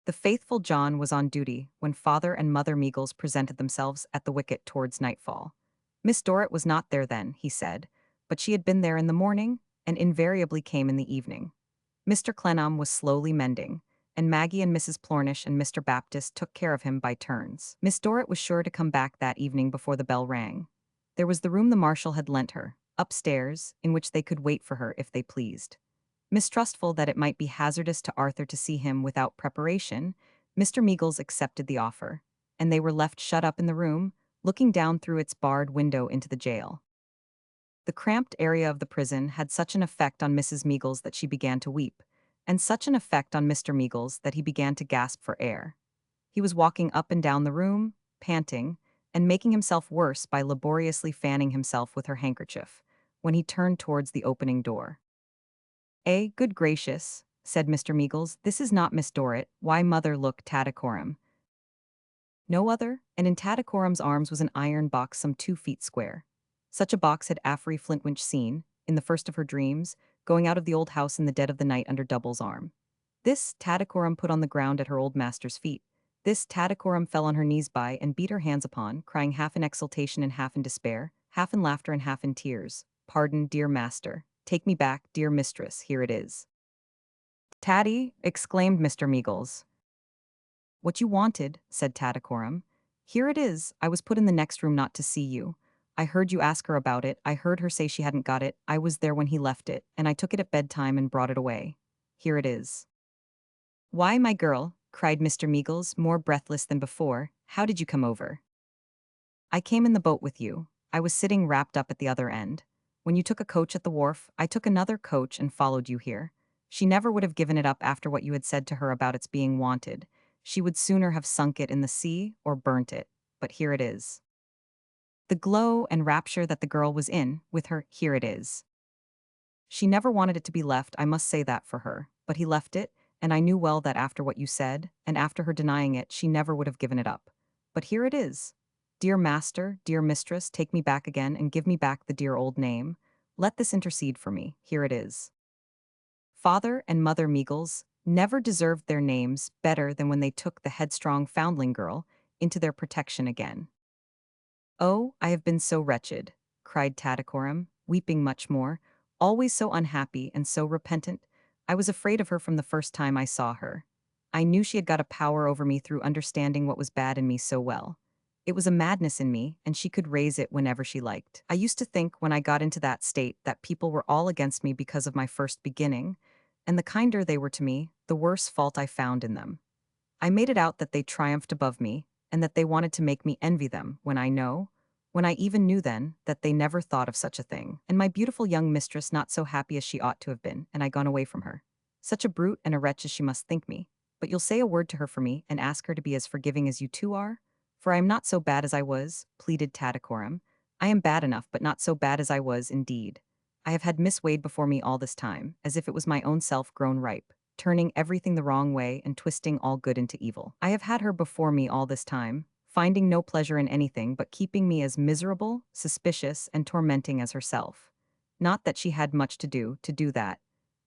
The faithful John was on duty when Father and Mother Meagles presented themselves at the wicket towards nightfall. Miss Dorrit was not there then, he said, but she had been there in the morning, and invariably came in the evening. Mr. Clennam was slowly mending, and Maggie and Mrs. Plornish and Mr. Baptist took care of him by turns. Miss Dorrit was sure to come back that evening before the bell rang. There was the room the marshal had lent her, upstairs, in which they could wait for her if they pleased. Mistrustful that it might be hazardous to Arthur to see him without preparation, Mr. Meagles accepted the offer, and they were left shut up in the room, looking down through its barred window into the jail. The cramped area of the prison had such an effect on Mrs. Meagles that she began to weep, and such an effect on Mr. Meagles that he began to gasp for air. He was walking up and down the room, panting, and making himself worse by laboriously fanning himself with her handkerchief, when he turned towards the opening door. Good gracious, said Mr. Meagles, this is not Miss Dorrit, why mother look Tadicorum. No other, and in Tadicorum's arms was an iron box some 2 feet square. Such a box had Affery Flintwinch seen, in the first of her dreams, going out of the old house in the dead of the night under Double's arm. This Tadicorum put on the ground at her old master's feet. This Tadicorum fell on her knees by and beat her hands upon, crying half in exultation and half in despair, half in laughter and half in tears. Pardon, dear master. Take me back, dear mistress, here it is. Taddy, exclaimed Mr. Meagles. What you wanted, said Tadicorum. Here it is, I was put in the next room not to see you. I heard you ask her about it, I heard her say she hadn't got it, I was there when he left it, and I took it at bedtime and brought it away. Here it is. Why, my girl, cried Mr. Meagles, more breathless than before, how did you come over? I came in the boat with you. I was sitting wrapped up at the other end. When you took a coach at the wharf, I took another coach and followed you here. She never would have given it up after what you had said to her about its being wanted. She would sooner have sunk it in the sea or burnt it. But here it is. The glow and rapture that the girl was in, with her, here it is. She never wanted it to be left, I must say that for her, but he left it, and I knew well that after what you said, and after her denying it, she never would have given it up. But here it is. Dear master, dear mistress, take me back again and give me back the dear old name. Let this intercede for me, here it is. Father and Mother Meagles never deserved their names better than when they took the headstrong foundling girl into their protection again. Oh, I have been so wretched, cried Tadicorum, weeping much more, always so unhappy and so repentant. I was afraid of her from the first time I saw her. I knew she had got a power over me through understanding what was bad in me so well. It was a madness in me, and she could raise it whenever she liked. I used to think when I got into that state that people were all against me because of my first beginning, and the kinder they were to me, the worse fault I found in them. I made it out that they triumphed above me, and that they wanted to make me envy them, when I even knew then, that they never thought of such a thing. And my beautiful young mistress not so happy as she ought to have been, and I gone away from her. Such a brute and a wretch as she must think me. But you'll say a word to her for me, and ask her to be as forgiving as you two are? For I am not so bad as I was, pleaded Tadicorum. I am bad enough, but not so bad as I was, indeed. I have had Miss Wade before me all this time, as if it was my own self grown ripe. turning everything the wrong way and twisting all good into evil. I have had her before me all this time, finding no pleasure in anything but keeping me as miserable, suspicious, and tormenting as herself. Not that she had much to do that,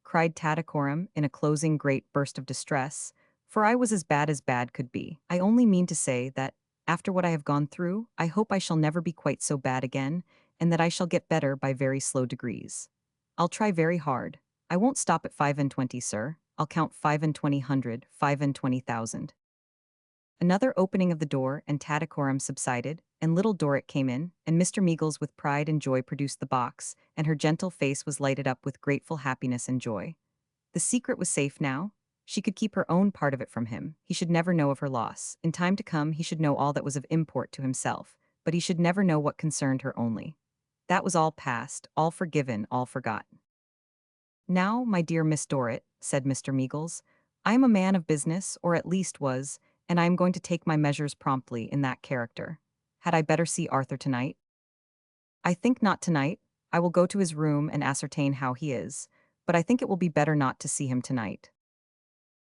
cried Tattycoram in a closing great burst of distress, for I was as bad could be. I only mean to say that, after what I have gone through, I hope I shall never be quite so bad again, and that I shall get better by very slow degrees. I'll try very hard. I won't stop at 5 and 20, sir. I'll count 5 and 20 hundred, 5 and 20,000. Another opening of the door, and Tattycoram subsided, and Little Dorrit came in, and Mr. Meagles with pride and joy produced the box, and her gentle face was lighted up with grateful happiness and joy. The secret was safe now. She could keep her own part of it from him. He should never know of her loss. In time to come, he should know all that was of import to himself, but he should never know what concerned her only. That was all past, all forgiven, all forgotten. Now, my dear Miss Dorrit, said Mr. Meagles, I am a man of business, or at least was, and I am going to take my measures promptly in that character. Had I better see Arthur tonight? I think not tonight. I will go to his room and ascertain how he is, but I think it will be better not to see him tonight.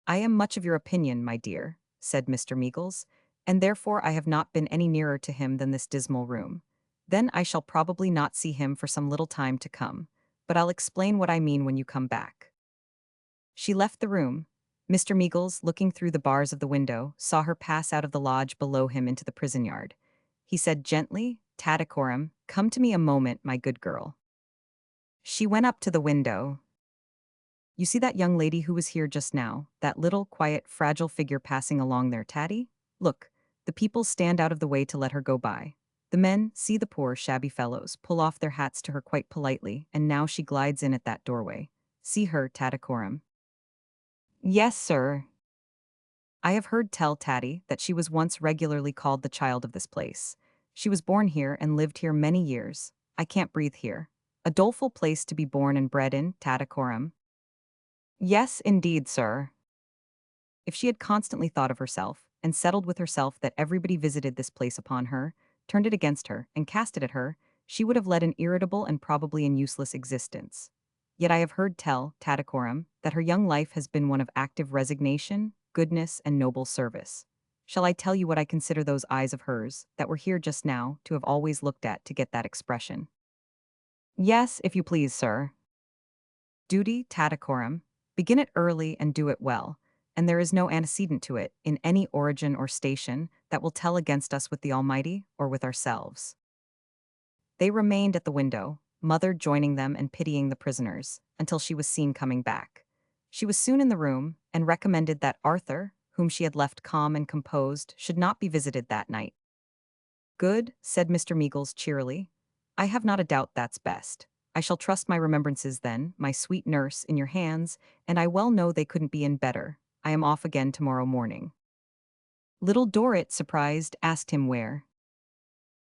I am much of your opinion, my dear, said Mr. Meagles, and therefore I have not been any nearer to him than this dismal room. Then I shall probably not see him for some little time to come, but I'll explain what I mean when you come back. She left the room. Mr. Meagles, looking through the bars of the window, saw her pass out of the lodge below him into the prison yard. He said gently, Tattycoram, come to me a moment, my good girl. She went up to the window. You see that young lady who was here just now, that little, quiet, fragile figure passing along there, Tatty? Look, the people stand out of the way to let her go by. The men, see the poor, shabby fellows, pull off their hats to her quite politely, and now she glides in at that doorway. See her, Tattycoram. Yes, sir. I have heard tell Tatty that she was once regularly called the child of this place. She was born here and lived here many years. I can't breathe here. A doleful place to be born and bred in, Tattycoram. Yes, indeed, sir. If she had constantly thought of herself, and settled with herself that everybody visited this place upon her, turned it against her, and cast it at her, she would have led an irritable and probably an useless existence. Yet I have heard tell, Tattycoram, that her young life has been one of active resignation, goodness, and noble service. Shall I tell you what I consider those eyes of hers, that were here just now, to have always looked at to get that expression? Yes, if you please, sir. Duty, Tattycoram. Begin it early and do it well, and there is no antecedent to it, in any origin or station, that will tell against us with the Almighty or with ourselves. They remained at the window, mother joining them and pitying the prisoners, until she was seen coming back. She was soon in the room, and recommended that Arthur, whom she had left calm and composed, should not be visited that night. Good, said Mr. Meagles cheerily. I have not a doubt that's best. I shall trust my remembrances then, my sweet nurse, in your hands, and I well know they couldn't be in better. I am off again tomorrow morning. Little Dorrit, surprised, asked him where.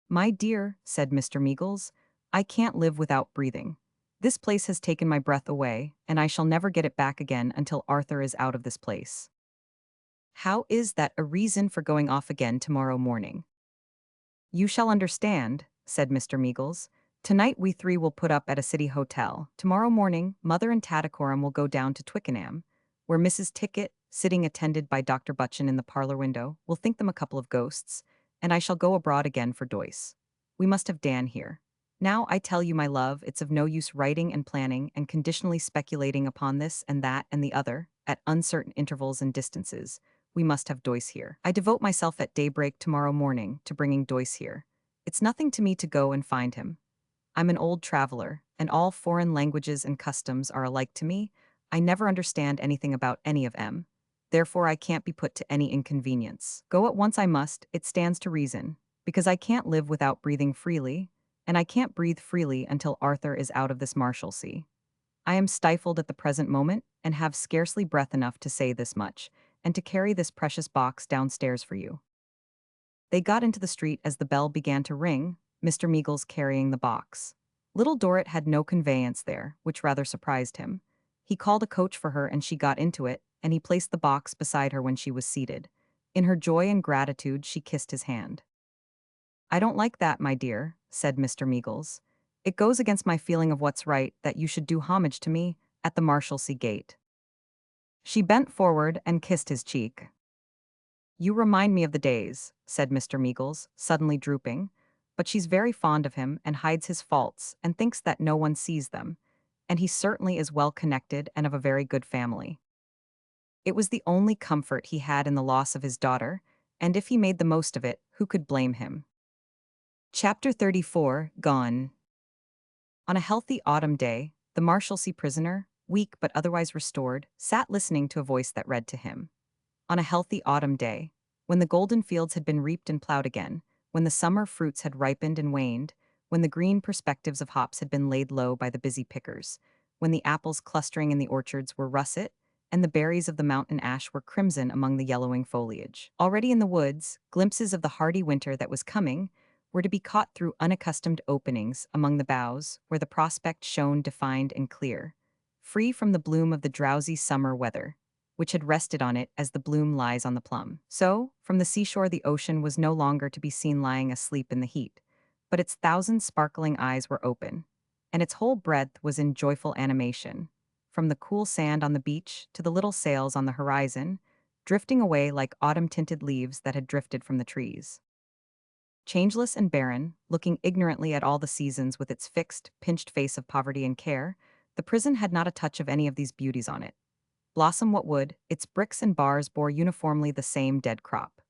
My dear, said Mr. Meagles, I can't live without breathing. This place has taken my breath away, and I shall never get it back again until Arthur is out of this place. How is that a reason for going off again tomorrow morning? You shall understand, said Mr. Meagles. Tonight we three will put up at a city hotel. Tomorrow morning, Mother and Tattycoram will go down to Twickenham, where Mrs. Tickett, sitting attended by Dr. Butchin in the parlor window, will think them a couple of ghosts, and I shall go abroad again for Doyce. We must have Dan here. Now I tell you, my love, it's of no use writing and planning and conditionally speculating upon this and that and the other, at uncertain intervals and distances. We must have Doyce here. I devote myself at daybreak tomorrow morning to bringing Doyce here. It's nothing to me to go and find him. I'm an old traveler, and all foreign languages and customs are alike to me. I never understand anything about any of 'em. Therefore I can't be put to any inconvenience. Go at once I must, it stands to reason, because I can't live without breathing freely, and I can't breathe freely until Arthur is out of this Marshalsea. I am stifled at the present moment, and have scarcely breath enough to say this much, and to carry this precious box downstairs for you. They got into the street as the bell began to ring, Mr. Meagles carrying the box. Little Dorrit had no conveyance there, which rather surprised him. He called a coach for her and she got into it, and he placed the box beside her when she was seated. In her joy and gratitude, she kissed his hand. I don't like that, my dear, said Mr. Meagles. It goes against my feeling of what's right that you should do homage to me at the Marshalsea gate. She bent forward and kissed his cheek. You remind me of the days, said Mr. Meagles, suddenly drooping. But she's very fond of him and hides his faults and thinks that no one sees them. And he certainly is well connected and of a very good family. It was the only comfort he had in the loss of his daughter, and if he made the most of it, who could blame him? Chapter 34, Gone. On a healthy autumn day, the Marshalsea prisoner, weak but otherwise restored, sat listening to a voice that read to him. On a healthy autumn day, when the golden fields had been reaped and plowed again, when the summer fruits had ripened and waned, when the green perspectives of hops had been laid low by the busy pickers, when the apples clustering in the orchards were russet, and the berries of the mountain ash were crimson among the yellowing foliage. Already in the woods, glimpses of the hardy winter that was coming were to be caught through unaccustomed openings among the boughs where the prospect shone defined and clear, free from the bloom of the drowsy summer weather, which had rested on it as the bloom lies on the plum. So, from the seashore the ocean was no longer to be seen lying asleep in the heat, but its thousand sparkling eyes were open, and its whole breadth was in joyful animation, from the cool sand on the beach to the little sails on the horizon, drifting away like autumn-tinted leaves that had drifted from the trees. Changeless and barren, looking ignorantly at all the seasons with its fixed, pinched face of poverty and care, the prison had not a touch of any of these beauties on it. Blossom what would, its bricks and bars bore uniformly the same dead crop.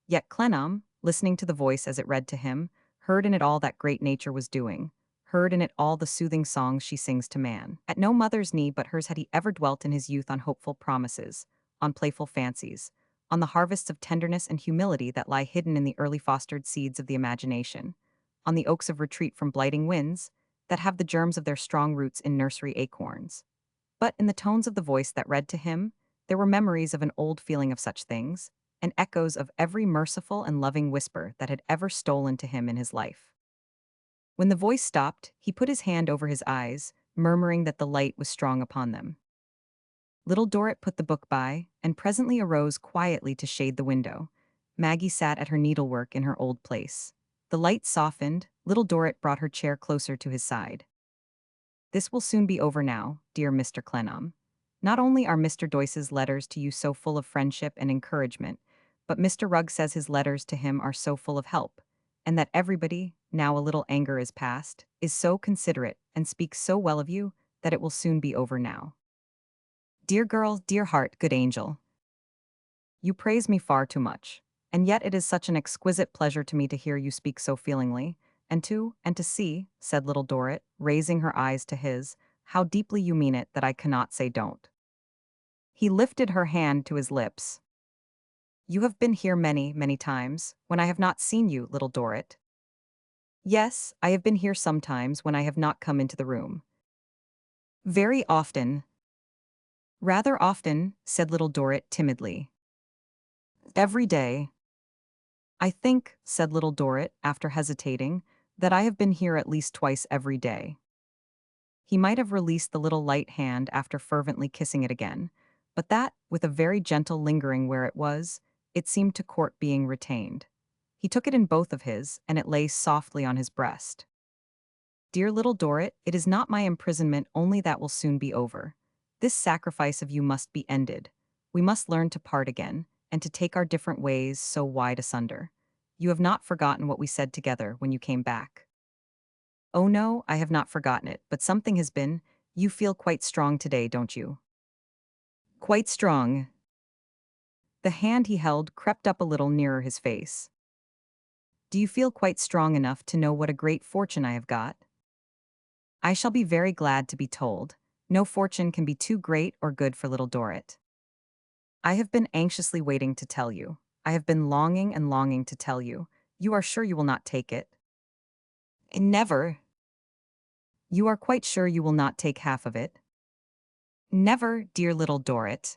Yet Clennam, listening to the voice as it read to him, heard in it all that great nature was doing, heard in it all the soothing songs she sings to man. At no mother's knee but hers had he ever dwelt in his youth on hopeful promises, on playful fancies, on the harvests of tenderness and humility that lie hidden in the early fostered seeds of the imagination, on the oaks of retreat from blighting winds, that have the germs of their strong roots in nursery acorns. But in the tones of the voice that read to him, there were memories of an old feeling of such things, and echoes of every merciful and loving whisper that had ever stolen to him in his life. When the voice stopped, he put his hand over his eyes, murmuring that the light was strong upon them. Little Dorrit put the book by, and presently arose quietly to shade the window. Maggie sat at her needlework in her old place. The light softened, Little Dorrit brought her chair closer to his side. This will soon be over now, dear Mr. Clennam. Not only are Mr. Doyce's letters to you so full of friendship and encouragement, but Mr. Rugg says his letters to him are so full of help, and that everybody, now a little anger is past, is so considerate and speaks so well of you that it will soon be over now. Dear girl, dear heart, good angel. You praise me far too much, and yet it is such an exquisite pleasure to me to hear you speak so feelingly, and to see, said Little Dorrit, raising her eyes to his, how deeply you mean it that I cannot say don't. He lifted her hand to his lips. You have been here many, many times, when I have not seen you, Little Dorrit. Yes, I have been here sometimes when I have not come into the room. Very often. Rather often, said Little Dorrit timidly. Every day. I think, said Little Dorrit, after hesitating, that I have been here at least twice every day. He might have released the little light hand after fervently kissing it again, but that, with a very gentle lingering where it was, it seemed to court being retained. He took it in both of his, and it lay softly on his breast. Dear Little Dorrit, it is not my imprisonment only that will soon be over. This sacrifice of you must be ended. We must learn to part again, and to take our different ways so wide asunder. You have not forgotten what we said together when you came back. Oh no, I have not forgotten it, but something has been. You feel quite strong today, don't you? Quite strong. The hand he held crept up a little nearer his face. Do you feel quite strong enough to know what a great fortune I have got? I shall be very glad to be told. No fortune can be too great or good for Little Dorrit. I have been anxiously waiting to tell you. I have been longing and longing to tell you. You are sure you will not take it? Never. You are quite sure you will not take half of it? Never, dear Little Dorrit.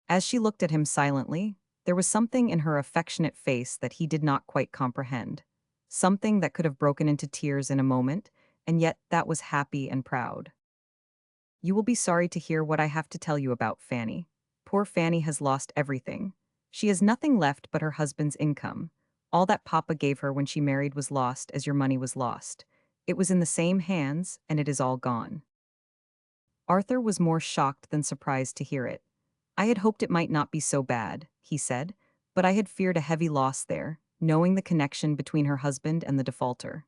As she looked at him silently, there was something in her affectionate face that he did not quite comprehend. Something that could have broken into tears in a moment, and yet that was happy and proud. You will be sorry to hear what I have to tell you about Fanny. Poor Fanny has lost everything. She has nothing left but her husband's income. All that Papa gave her when she married was lost as your money was lost. It was in the same hands, and it is all gone. Arthur was more shocked than surprised to hear it. I had hoped it might not be so bad, he said, but I had feared a heavy loss there, knowing the connection between her husband and the defaulter.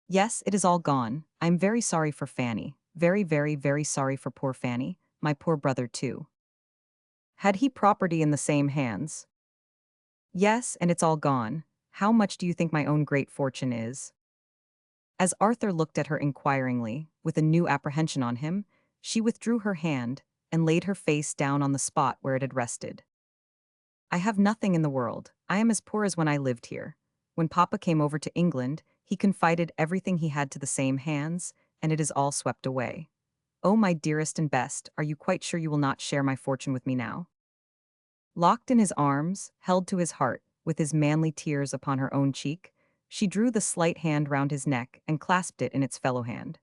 Yes, it is all gone. I am very sorry for Fanny. Very, very, very sorry for poor Fanny. My poor brother, too. Had he property in the same hands? Yes, and it's all gone. How much do you think my own great fortune is? As Arthur looked at her inquiringly, with a new apprehension on him, she withdrew her hand and laid her face down on the spot where it had rested. I have nothing in the world. I am as poor as when I lived here. When Papa came over to England, he confided everything he had to the same hands, and it is all swept away. Oh, my dearest and best, are you quite sure you will not share my fortune with me now? Locked in his arms, held to his heart, with his manly tears upon her own cheek, she drew the slight hand round his neck and clasped it in its fellow hand.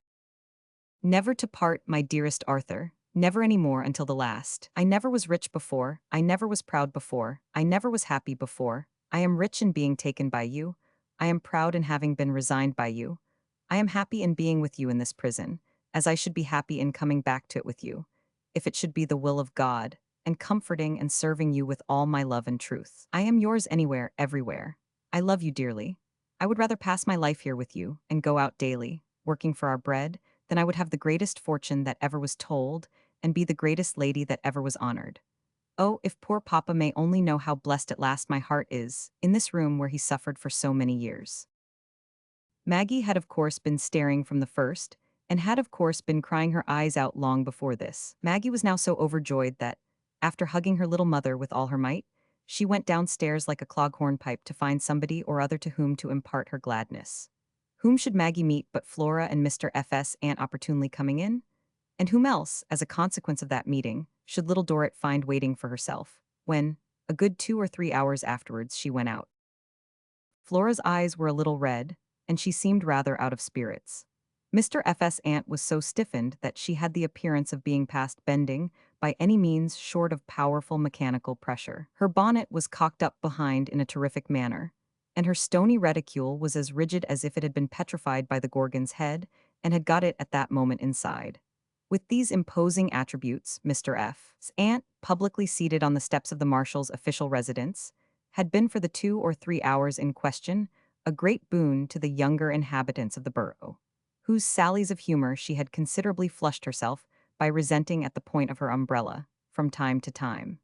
Never to part, my dearest Arthur, never any more until the last. I never was rich before, I never was proud before, I never was happy before. I am rich in being taken by you. I am proud in having been resigned by you. I am happy in being with you in this prison, as I should be happy in coming back to it with you, if it should be the will of God, and comforting and serving you with all my love and truth. I am yours anywhere, everywhere. I love you dearly. I would rather pass my life here with you, and go out daily, working for our bread, then I would have the greatest fortune that ever was told, and be the greatest lady that ever was honored. Oh, if poor Papa may only know how blessed at last my heart is, in this room where he suffered for so many years. Maggie had of course been staring from the first, and had of course been crying her eyes out long before this. Maggie was now so overjoyed that, after hugging her little mother with all her might, she went downstairs like a cloghorn pipe to find somebody or other to whom to impart her gladness. Whom should Maggie meet but Flora and Mr. F.'s aunt opportunely coming in? And whom else, as a consequence of that meeting, should Little Dorrit find waiting for herself, when, a good 2 or 3 hours afterwards, she went out? Flora's eyes were a little red, and she seemed rather out of spirits. Mr. F.'s aunt was so stiffened that she had the appearance of being past bending by any means short of powerful mechanical pressure. Her bonnet was cocked up behind in a terrific manner, and her stony reticule was as rigid as if it had been petrified by the Gorgon's head and had got it at that moment inside. With these imposing attributes, Mr. F.'s aunt, publicly seated on the steps of the marshal's official residence, had been for the 2 or 3 hours in question a great boon to the younger inhabitants of the borough, whose sallies of humor she had considerably flushed herself by resenting at the point of her umbrella, from time to time.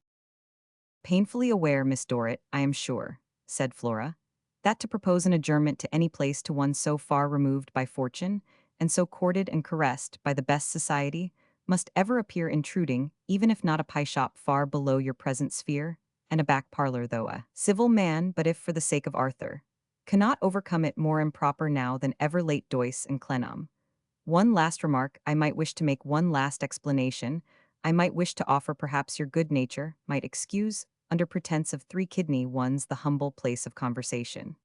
Painfully aware, Miss Dorrit, I am sure, said Flora, that to propose an adjournment to any place to one so far removed by fortune, and so courted and caressed by the best society, must ever appear intruding, even if not a pie-shop far below your present sphere, and a back parlor though a civil man, but if for the sake of Arthur, cannot overcome it more improper now than ever late Doyce and Clennam. One last remark, I might wish to make one last explanation, I might wish to offer perhaps your good nature, might excuse, under pretense of 3 kidney ones the humble place of conversation.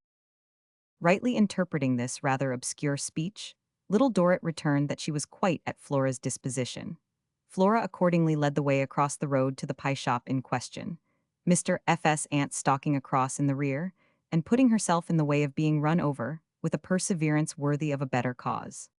Rightly interpreting this rather obscure speech, Little Dorrit returned that she was quite at Flora's disposition. Flora accordingly led the way across the road to the pie shop in question, Mr. F.'s aunt stalking across in the rear, and putting herself in the way of being run over, with a perseverance worthy of a better cause.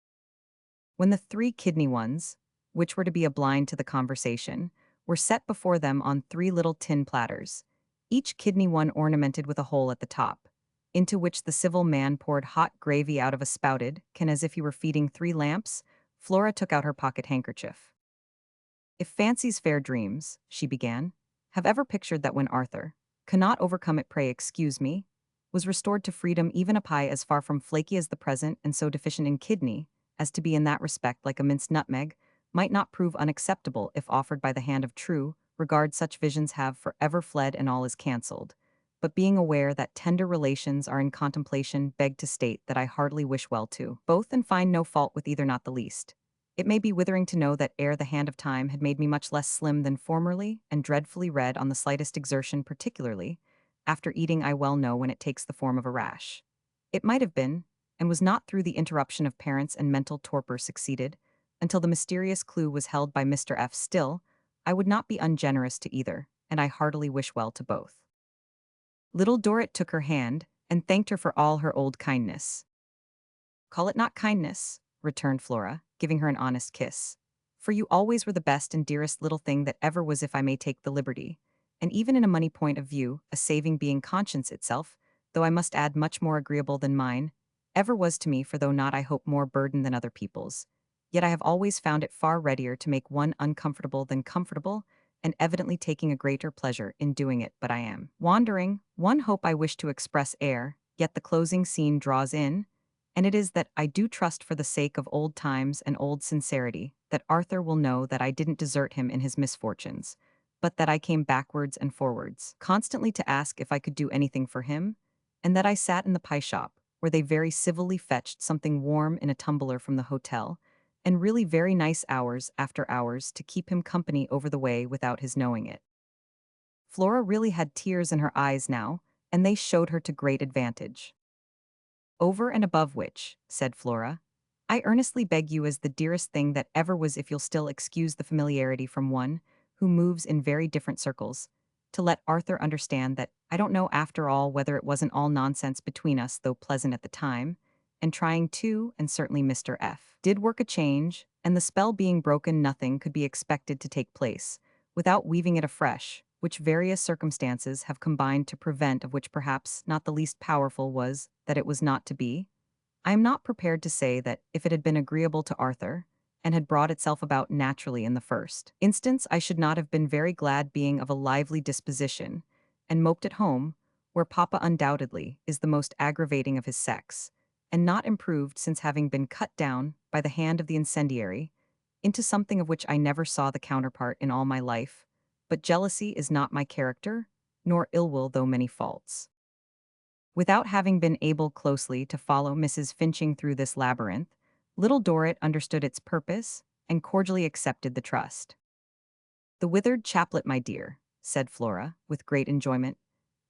When the 3 kidney ones, which were to be a blind to the conversation, were set before them on 3 little tin platters, each kidney one ornamented with a hole at the top, into which the civil man poured hot gravy out of a spouted can as if he were feeding 3 lamps, Flora took out her pocket handkerchief. If fancy's fair dreams, she began, have ever pictured that when Arthur, cannot overcome it, pray excuse me, was restored to freedom, even a pie as far from flaky as the present and so deficient in kidney as to be in that respect like a minced nutmeg, might not prove unacceptable if offered by the hand of true regard. Such visions have forever fled and all is cancelled. But being aware that tender relations are in contemplation, beg to state that I heartily wish well to both and find no fault with either, not the least. It may be withering to know that ere the hand of time had made me much less slim than formerly, and dreadfully red on the slightest exertion, particularly after eating, I well know when it takes the form of a rash. It might have been, and was not through the interruption of parents and mental torpor succeeded, until the mysterious clue was held by Mr. F. Still, I would not be ungenerous to either, and I heartily wish well to both. Little Dorrit took her hand, and thanked her for all her old kindness. Call it not kindness, returned Flora, giving her an honest kiss. For you always were the best and dearest little thing that ever was, if I may take the liberty. And even in a money point of view, a saving being conscience itself, though I must add much more agreeable than mine, ever was to me, for though not I hope more burden than other people's, yet I have always found it far readier to make one uncomfortable than comfortable, and evidently taking a greater pleasure in doing it. But I am wandering. One hope I wish to express ere, yet the closing scene draws in, and it is that I do trust, for the sake of old times and old sincerity, that Arthur will know that I didn't desert him in his misfortunes, but that I came backwards and forwards, constantly to ask if I could do anything for him, and that I sat in the pie shop, where they very civilly fetched something warm in a tumbler from the hotel, and really very nice hours after hours to keep him company over the way without his knowing it. Flora really had tears in her eyes now, and they showed her to great advantage. Over and above which, said Flora, I earnestly beg you, as the dearest thing that ever was, if you'll still excuse the familiarity from one who moves in very different circles, to let Arthur understand that I don't know after all whether it wasn't all nonsense between us, though pleasant at the time, and trying to, and certainly Mr. F. did work a change, and the spell being broken, nothing could be expected to take place without weaving it afresh, which various circumstances have combined to prevent, of which perhaps not the least powerful was that it was not to be. I am not prepared to say that if it had been agreeable to Arthur, and had brought itself about naturally in the first instance, I should not have been very glad, being of a lively disposition, and moped at home, where papa undoubtedly is the most aggravating of his sex, and not improved since having been cut down, by the hand of the incendiary, into something of which I never saw the counterpart in all my life. But jealousy is not my character, nor ill will, though many faults. Without having been able closely to follow Mrs. Finching through this labyrinth, Little Dorrit understood its purpose, and cordially accepted the trust. The withered chaplet, my dear, said Flora, with great enjoyment,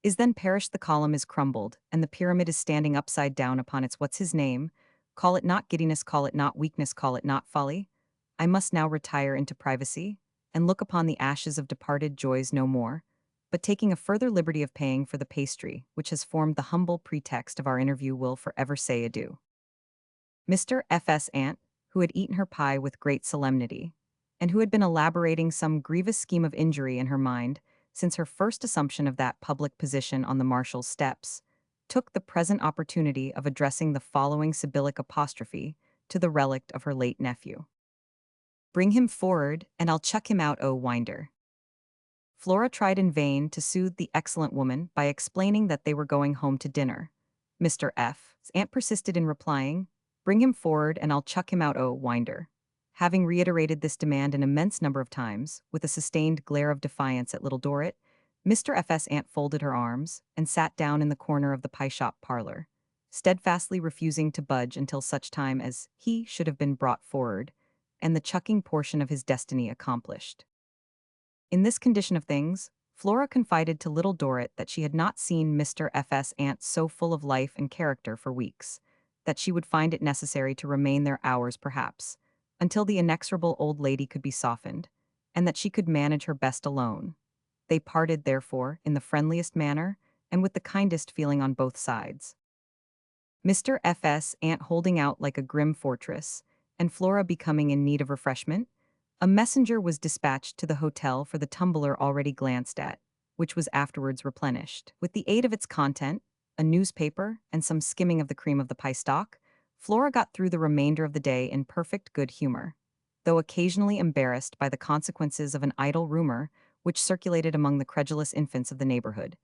is then perished, the column is crumbled, and the pyramid is standing upside down upon its what's his name. Call it not giddiness, call it not weakness, call it not folly. I must now retire into privacy, and look upon the ashes of departed joys no more, but taking a further liberty of paying for the pastry, which has formed the humble pretext of our interview, will forever say adieu. Mr. F.'s aunt, who had eaten her pie with great solemnity, and who had been elaborating some grievous scheme of injury in her mind since her first assumption of that public position on the Marshal's steps, took the present opportunity of addressing the following sibyllic apostrophe to the relict of her late nephew. Bring him forward, and I'll chuck him out, O winder. Flora tried in vain to soothe the excellent woman by explaining that they were going home to dinner. Mr. F.'s aunt persisted in replying, Bring him forward, and I'll chuck him out, O winder. Having reiterated this demand an immense number of times, with a sustained glare of defiance at Little Dorrit, Mr. F.'s aunt folded her arms and sat down in the corner of the pie-shop parlor, steadfastly refusing to budge until such time as he should have been brought forward, and the chucking portion of his destiny accomplished. In this condition of things, Flora confided to Little Dorrit that she had not seen Mr. F.'s aunt so full of life and character for weeks, that she would find it necessary to remain there hours perhaps, until the inexorable old lady could be softened, and that she could manage her best alone. They parted, therefore, in the friendliest manner, and with the kindest feeling on both sides. Mr. F.'s aunt holding out like a grim fortress, and Flora becoming in need of refreshment, a messenger was dispatched to the hotel for the tumbler already glanced at, which was afterwards replenished. With the aid of its content, a newspaper, and some skimming of the cream of the pie stock, Flora got through the remainder of the day in perfect good humor, though occasionally embarrassed by the consequences of an idle rumor which circulated among the credulous infants of the neighborhood,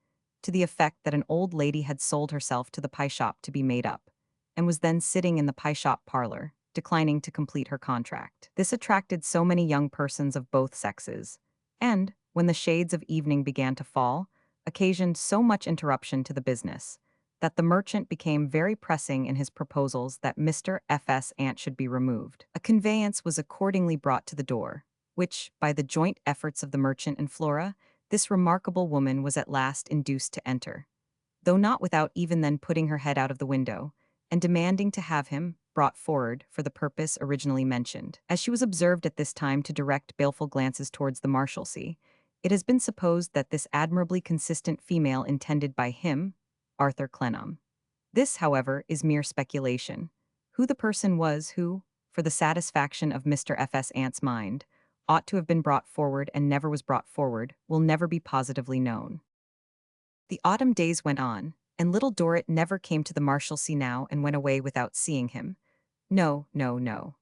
to the effect that an old lady had sold herself to the pie shop to be made up, and was then sitting in the pie shop parlor, declining to complete her contract. This attracted so many young persons of both sexes, and, when the shades of evening began to fall, occasioned so much interruption to the business, that the merchant became very pressing in his proposals that Mr. F.'s aunt should be removed. A conveyance was accordingly brought to the door, which, by the joint efforts of the merchant and Flora, this remarkable woman was at last induced to enter, though not without even then putting her head out of the window, and demanding to have him brought forward for the purpose originally mentioned. As she was observed at this time to direct baleful glances towards the Marshalsea, it has been supposed that this admirably consistent female intended by him, Arthur Clennam. This, however, is mere speculation. Who the person was who, for the satisfaction of Mr. F.S. Ant's mind, ought to have been brought forward and never was brought forward, will never be positively known. The autumn days went on, and Little Dorrit never came to the Marshalsea now and went away without seeing him. No, no, no.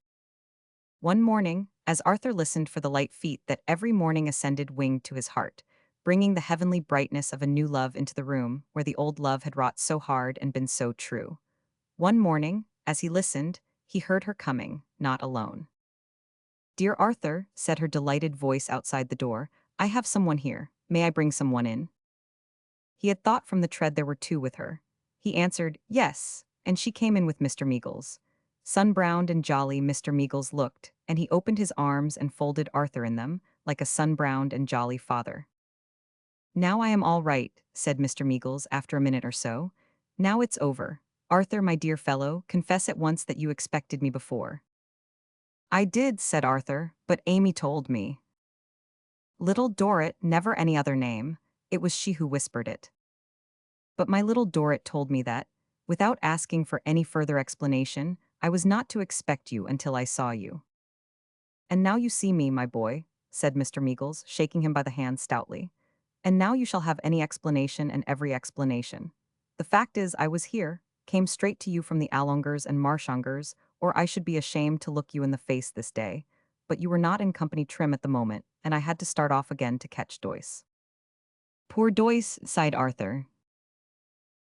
One morning, as Arthur listened for the light feet that every morning ascended winged to his heart, bringing the heavenly brightness of a new love into the room where the old love had wrought so hard and been so true. One morning, as he listened, he heard her coming, not alone. "Dear Arthur," said her delighted voice outside the door, "I have someone here. May I bring someone in?" He had thought from the tread there were two with her. He answered, "Yes," and she came in with Mr. Meagles. Sun-browned and jolly Mr. Meagles looked, and he opened his arms and folded Arthur in them, like a sun-browned and jolly father. "Now I am all right," said Mr. Meagles after a minute or so. "Now it's over. Arthur, my dear fellow, confess at once that you expected me before." "I did," said Arthur, "but Amy told me." Little Dorrit, never any other name. It was she who whispered it. "But my Little Dorrit told me that, without asking for any further explanation, I was not to expect you until I saw you." "And now you see me, my boy," said Mr. Meagles, shaking him by the hand stoutly. "And now you shall have any explanation and every explanation. The fact is I was here, came straight to you from the Allongers and Marshongers, or I should be ashamed to look you in the face this day, but you were not in company trim at the moment, and I had to start off again to catch Doyce." "Poor Doyce," sighed Arthur.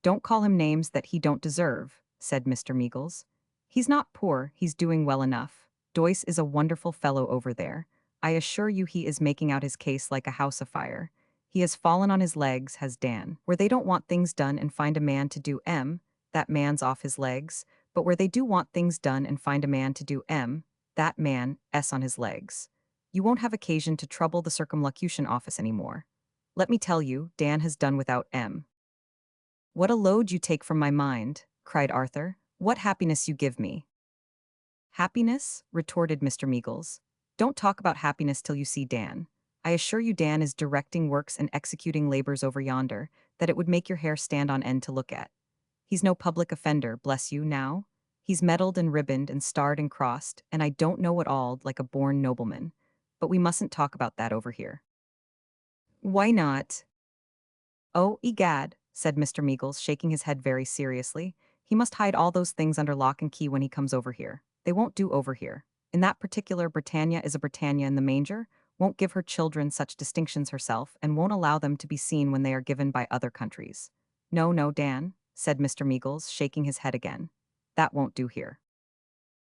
"Don't call him names that he don't deserve," said Mr. Meagles. "He's not poor, he's doing well enough. Doyce is a wonderful fellow over there. I assure you he is making out his case like a house afire. He has fallen on his legs, has Dan. Where they don't want things done and find a man to do that man's off his legs, but where they do want things done and find a man to do that man on his legs. You won't have occasion to trouble the Circumlocution Office anymore. Let me tell you, Dan has done without "What a load you take from my mind," cried Arthur. "What happiness you give me." "Happiness?" retorted Mr. Meagles. "Don't talk about happiness till you see Dan. I assure you Dan is directing works and executing labors over yonder, that it would make your hair stand on end to look at. He's no public offender, bless you, now. He's medalled and ribboned and starred and crossed, and I don't know what all, like a born nobleman. But we mustn't talk about that over here." "Why not?" "Oh, egad," said Mr. Meagles, shaking his head very seriously. "He must hide all those things under lock and key when he comes over here. They won't do over here. In that particular, Britannia is a Britannia in the manger, won't give her children such distinctions herself, and won't allow them to be seen when they are given by other countries. No, no, Dan," said Mr. Meagles, shaking his head again. "That won't do here."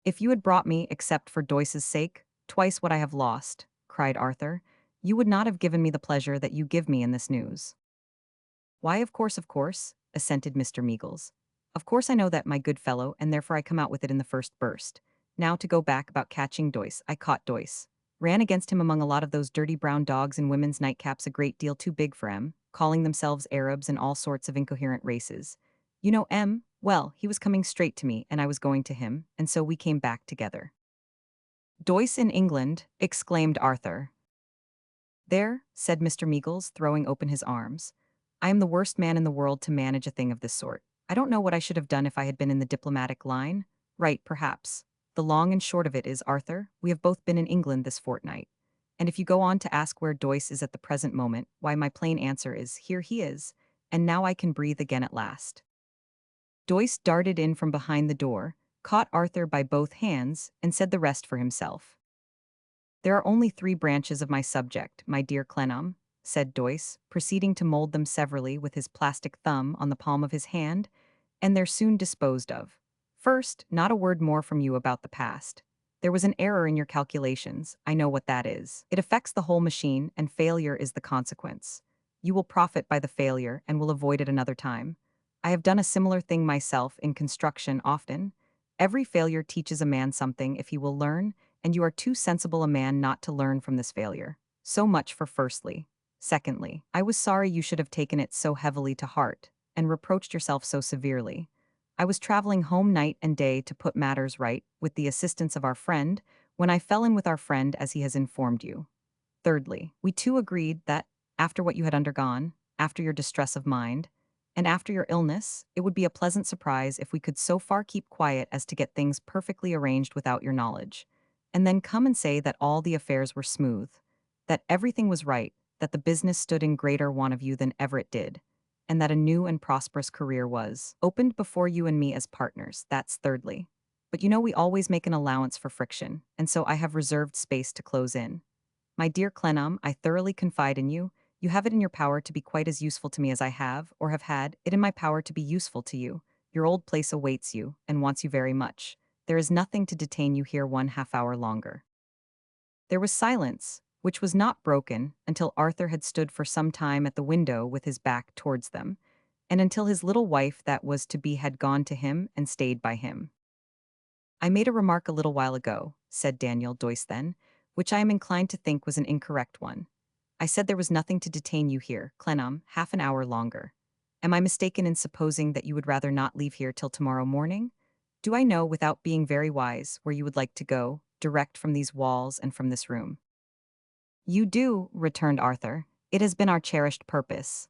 "If you had brought me, except for Doyce's sake, twice what I have lost," cried Arthur, "you would not have given me the pleasure that you give me in this news." "Why, of course," assented Mr. Meagles. "Of course I know that, my good fellow, and therefore I come out with it in the first burst. Now to go back about catching Doyce. I caught Doyce. Ran against him among a lot of those dirty brown dogs in women's nightcaps a great deal too big for calling themselves Arabs and all sorts of incoherent races. You know well, he was coming straight to me, and I was going to him, and so we came back together." "Doyce in England!" exclaimed Arthur. "There," said Mr. Meagles, throwing open his arms. "I am the worst man in the world to manage a thing of this sort. I don't know what I should have done if I had been in the diplomatic line. Right, perhaps. The long and short of it is, Arthur, we have both been in England this fortnight. And if you go on to ask where Doyce is at the present moment, why, my plain answer is, here he is, and now I can breathe again at last." Doyce darted in from behind the door, caught Arthur by both hands, and said the rest for himself. "There are only 3 branches of my subject, my dear Clennam," said Doyce, proceeding to mold them severally with his plastic thumb on the palm of his hand, "and they're soon disposed of. First, not a word more from you about the past. There was an error in your calculations, I know what that is. It affects the whole machine, and failure is the consequence. You will profit by the failure, and will avoid it another time. I have done a similar thing myself in construction often. Every failure teaches a man something if he will learn, and you are too sensible a man not to learn from this failure. So much for firstly. Secondly, I was sorry you should have taken it so heavily to heart, and reproached yourself so severely. I was traveling home night and day to put matters right, with the assistance of our friend, when I fell in with our friend as he has informed you. Thirdly, we two agreed that, after what you had undergone, after your distress of mind, And after your illness, it would be a pleasant surprise if we could so far keep quiet as to get things perfectly arranged without your knowledge. And then come and say that all the affairs were smooth, that everything was right, that the business stood in greater want of you than ever it did, and that a new and prosperous career was opened before you and me as partners. That's thirdly. But you know we always make an allowance for friction, and so I have reserved space to close in. My dear Clennam, I thoroughly confide in you. You have it in your power to be quite as useful to me as I have, or have had, it in my power to be useful to you. Your old place awaits you, and wants you very much. There is nothing to detain you here 1/2 hour longer. There was silence, which was not broken until Arthur had stood for some time at the window with his back towards them, and until his little wife that was to be had gone to him and stayed by him. I made a remark a little while ago, said Daniel Doyce then, which I am inclined to think was an incorrect one. I said there was nothing to detain you here, Clennam, 1/2 hour longer. Am I mistaken in supposing that you would rather not leave here till tomorrow morning? Do I know, without being very wise, where you would like to go, direct from these walls and from this room? You do, returned Arthur. It has been our cherished purpose.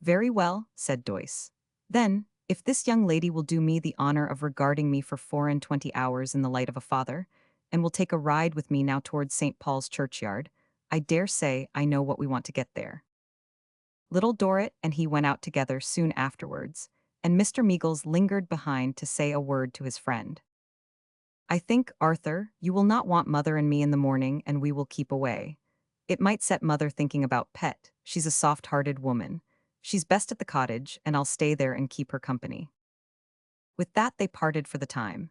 Very well, said Doyce. Then, if this young lady will do me the honor of regarding me for 24 hours in the light of a father, and will take a ride with me now towards St. Paul's churchyard, I dare say I know what we want to get there. Little Dorrit and he went out together soon afterwards, and Mr. Meagles lingered behind to say a word to his friend. I think, Arthur, you will not want Mother and me in the morning, and we will keep away. It might set Mother thinking about Pet. She's a soft-hearted woman. She's best at the cottage, and I'll stay there and keep her company. With that they parted for the time.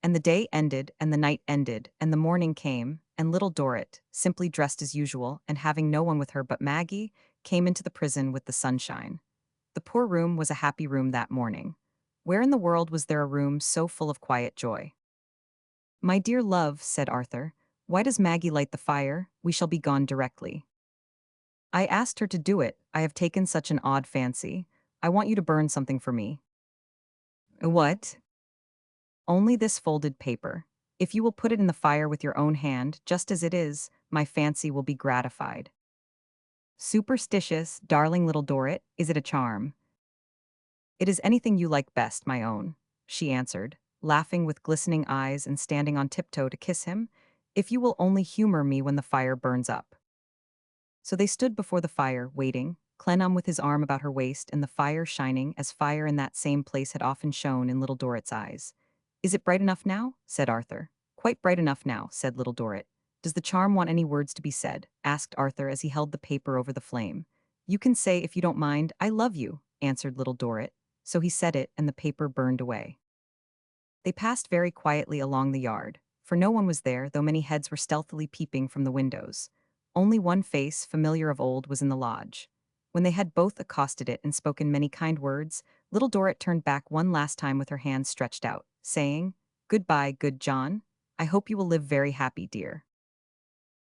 And the day ended, and the night ended, and the morning came, and little Dorrit, simply dressed as usual, and having no one with her but Maggie, came into the prison with the sunshine. The poor room was a happy room that morning. Where in the world was there a room so full of quiet joy? My dear love, said Arthur, why does Maggie light the fire? We shall be gone directly. I asked her to do it. I have taken such an odd fancy. I want you to burn something for me. What? Only this folded paper. If you will put it in the fire with your own hand, just as it is, my fancy will be gratified. Superstitious, darling little Dorrit, is it a charm? It is anything you like best, my own, she answered, laughing with glistening eyes and standing on tiptoe to kiss him, if you will only humor me when the fire burns up. So they stood before the fire, waiting, Clennam with his arm about her waist and the fire shining as fire in that same place had often shone in little Dorrit's eyes. Is it bright enough now? Said Arthur. Quite bright enough now, said little Dorrit. Does the charm want any words to be said? Asked Arthur as he held the paper over the flame. You can say, if you don't mind, I love you, answered little Dorrit. So he said it, and the paper burned away. They passed very quietly along the yard, for no one was there, though many heads were stealthily peeping from the windows. Only one face, familiar of old, was in the lodge. When they had both accosted it and spoken many kind words, little Dorrit turned back one last time with her hands stretched out, saying, Goodbye, good John. I hope you will live very happy, dear.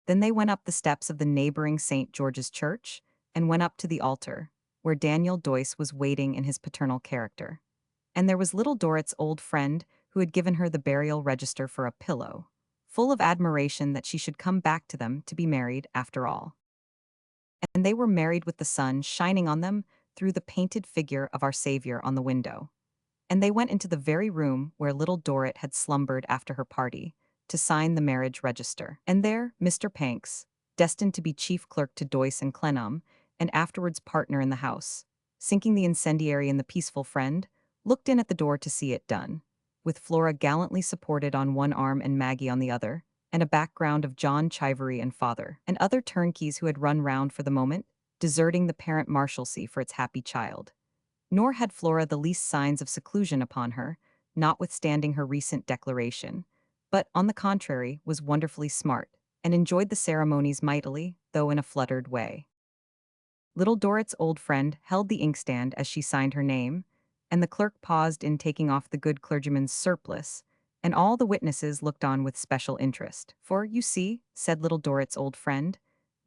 Then they went up the steps of the neighboring St. George's Church, and went up to the altar, where Daniel Doyce was waiting in his paternal character. And there was little Dorrit's old friend, who had given her the burial register for a pillow, full of admiration that she should come back to them to be married after all. And they were married with the sun shining on them through the painted figure of our Savior on the window. And they went into the very room where little Dorrit had slumbered after her party, to sign the marriage register. And there, Mr. Panks, destined to be chief clerk to Doyce and Clennam, and afterwards partner in the house, sinking the incendiary in the peaceful friend, looked in at the door to see it done, with Flora gallantly supported on one arm and Maggie on the other, and a background of John Chivery and father, and other turnkeys who had run round for the moment, deserting the parent marshalsea for its happy child. Nor had Flora the least signs of seclusion upon her, notwithstanding her recent declaration, but, on the contrary, was wonderfully smart, and enjoyed the ceremonies mightily, though in a fluttered way. Little Dorrit's old friend held the inkstand as she signed her name, and the clerk paused in taking off the good clergyman's surplice, and all the witnesses looked on with special interest. For, you see, said little Dorrit's old friend,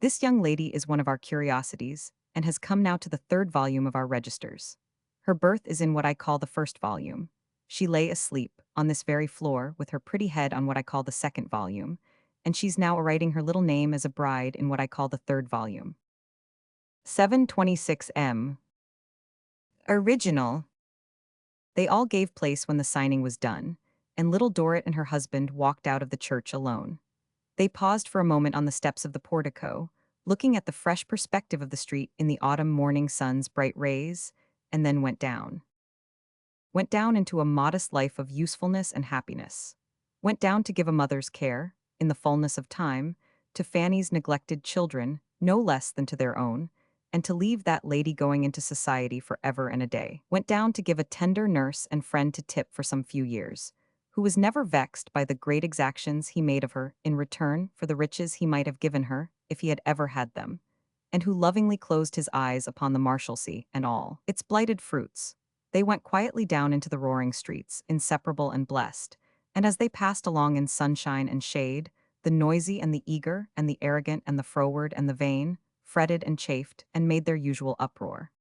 this young lady is one of our curiosities, and has come now to the 3rd volume of our registers. Her birth is in what I call the 1st volume. She lay asleep, on this very floor, with her pretty head on what I call the 2nd volume, and she's now writing her little name as a bride in what I call the 3rd volume. 726M. Original. They all gave place when the signing was done, and Little Dorrit and her husband walked out of the church alone. They paused for a moment on the steps of the portico, looking at the fresh perspective of the street in the autumn morning sun's bright rays, and then went down. Went down into a modest life of usefulness and happiness. Went down to give a mother's care, in the fullness of time, to Fanny's neglected children, no less than to their own, and to leave that lady going into society for ever and a day. Went down to give a tender nurse and friend to Tip for some few years, who was never vexed by the great exactions he made of her in return for the riches he might have given her if he had ever had them, and who lovingly closed his eyes upon the Marshalsea and all its blighted fruits. They went quietly down into the roaring streets, inseparable and blessed, and as they passed along in sunshine and shade, the noisy and the eager and the arrogant and the froward and the vain, fretted and chafed and made their usual uproar.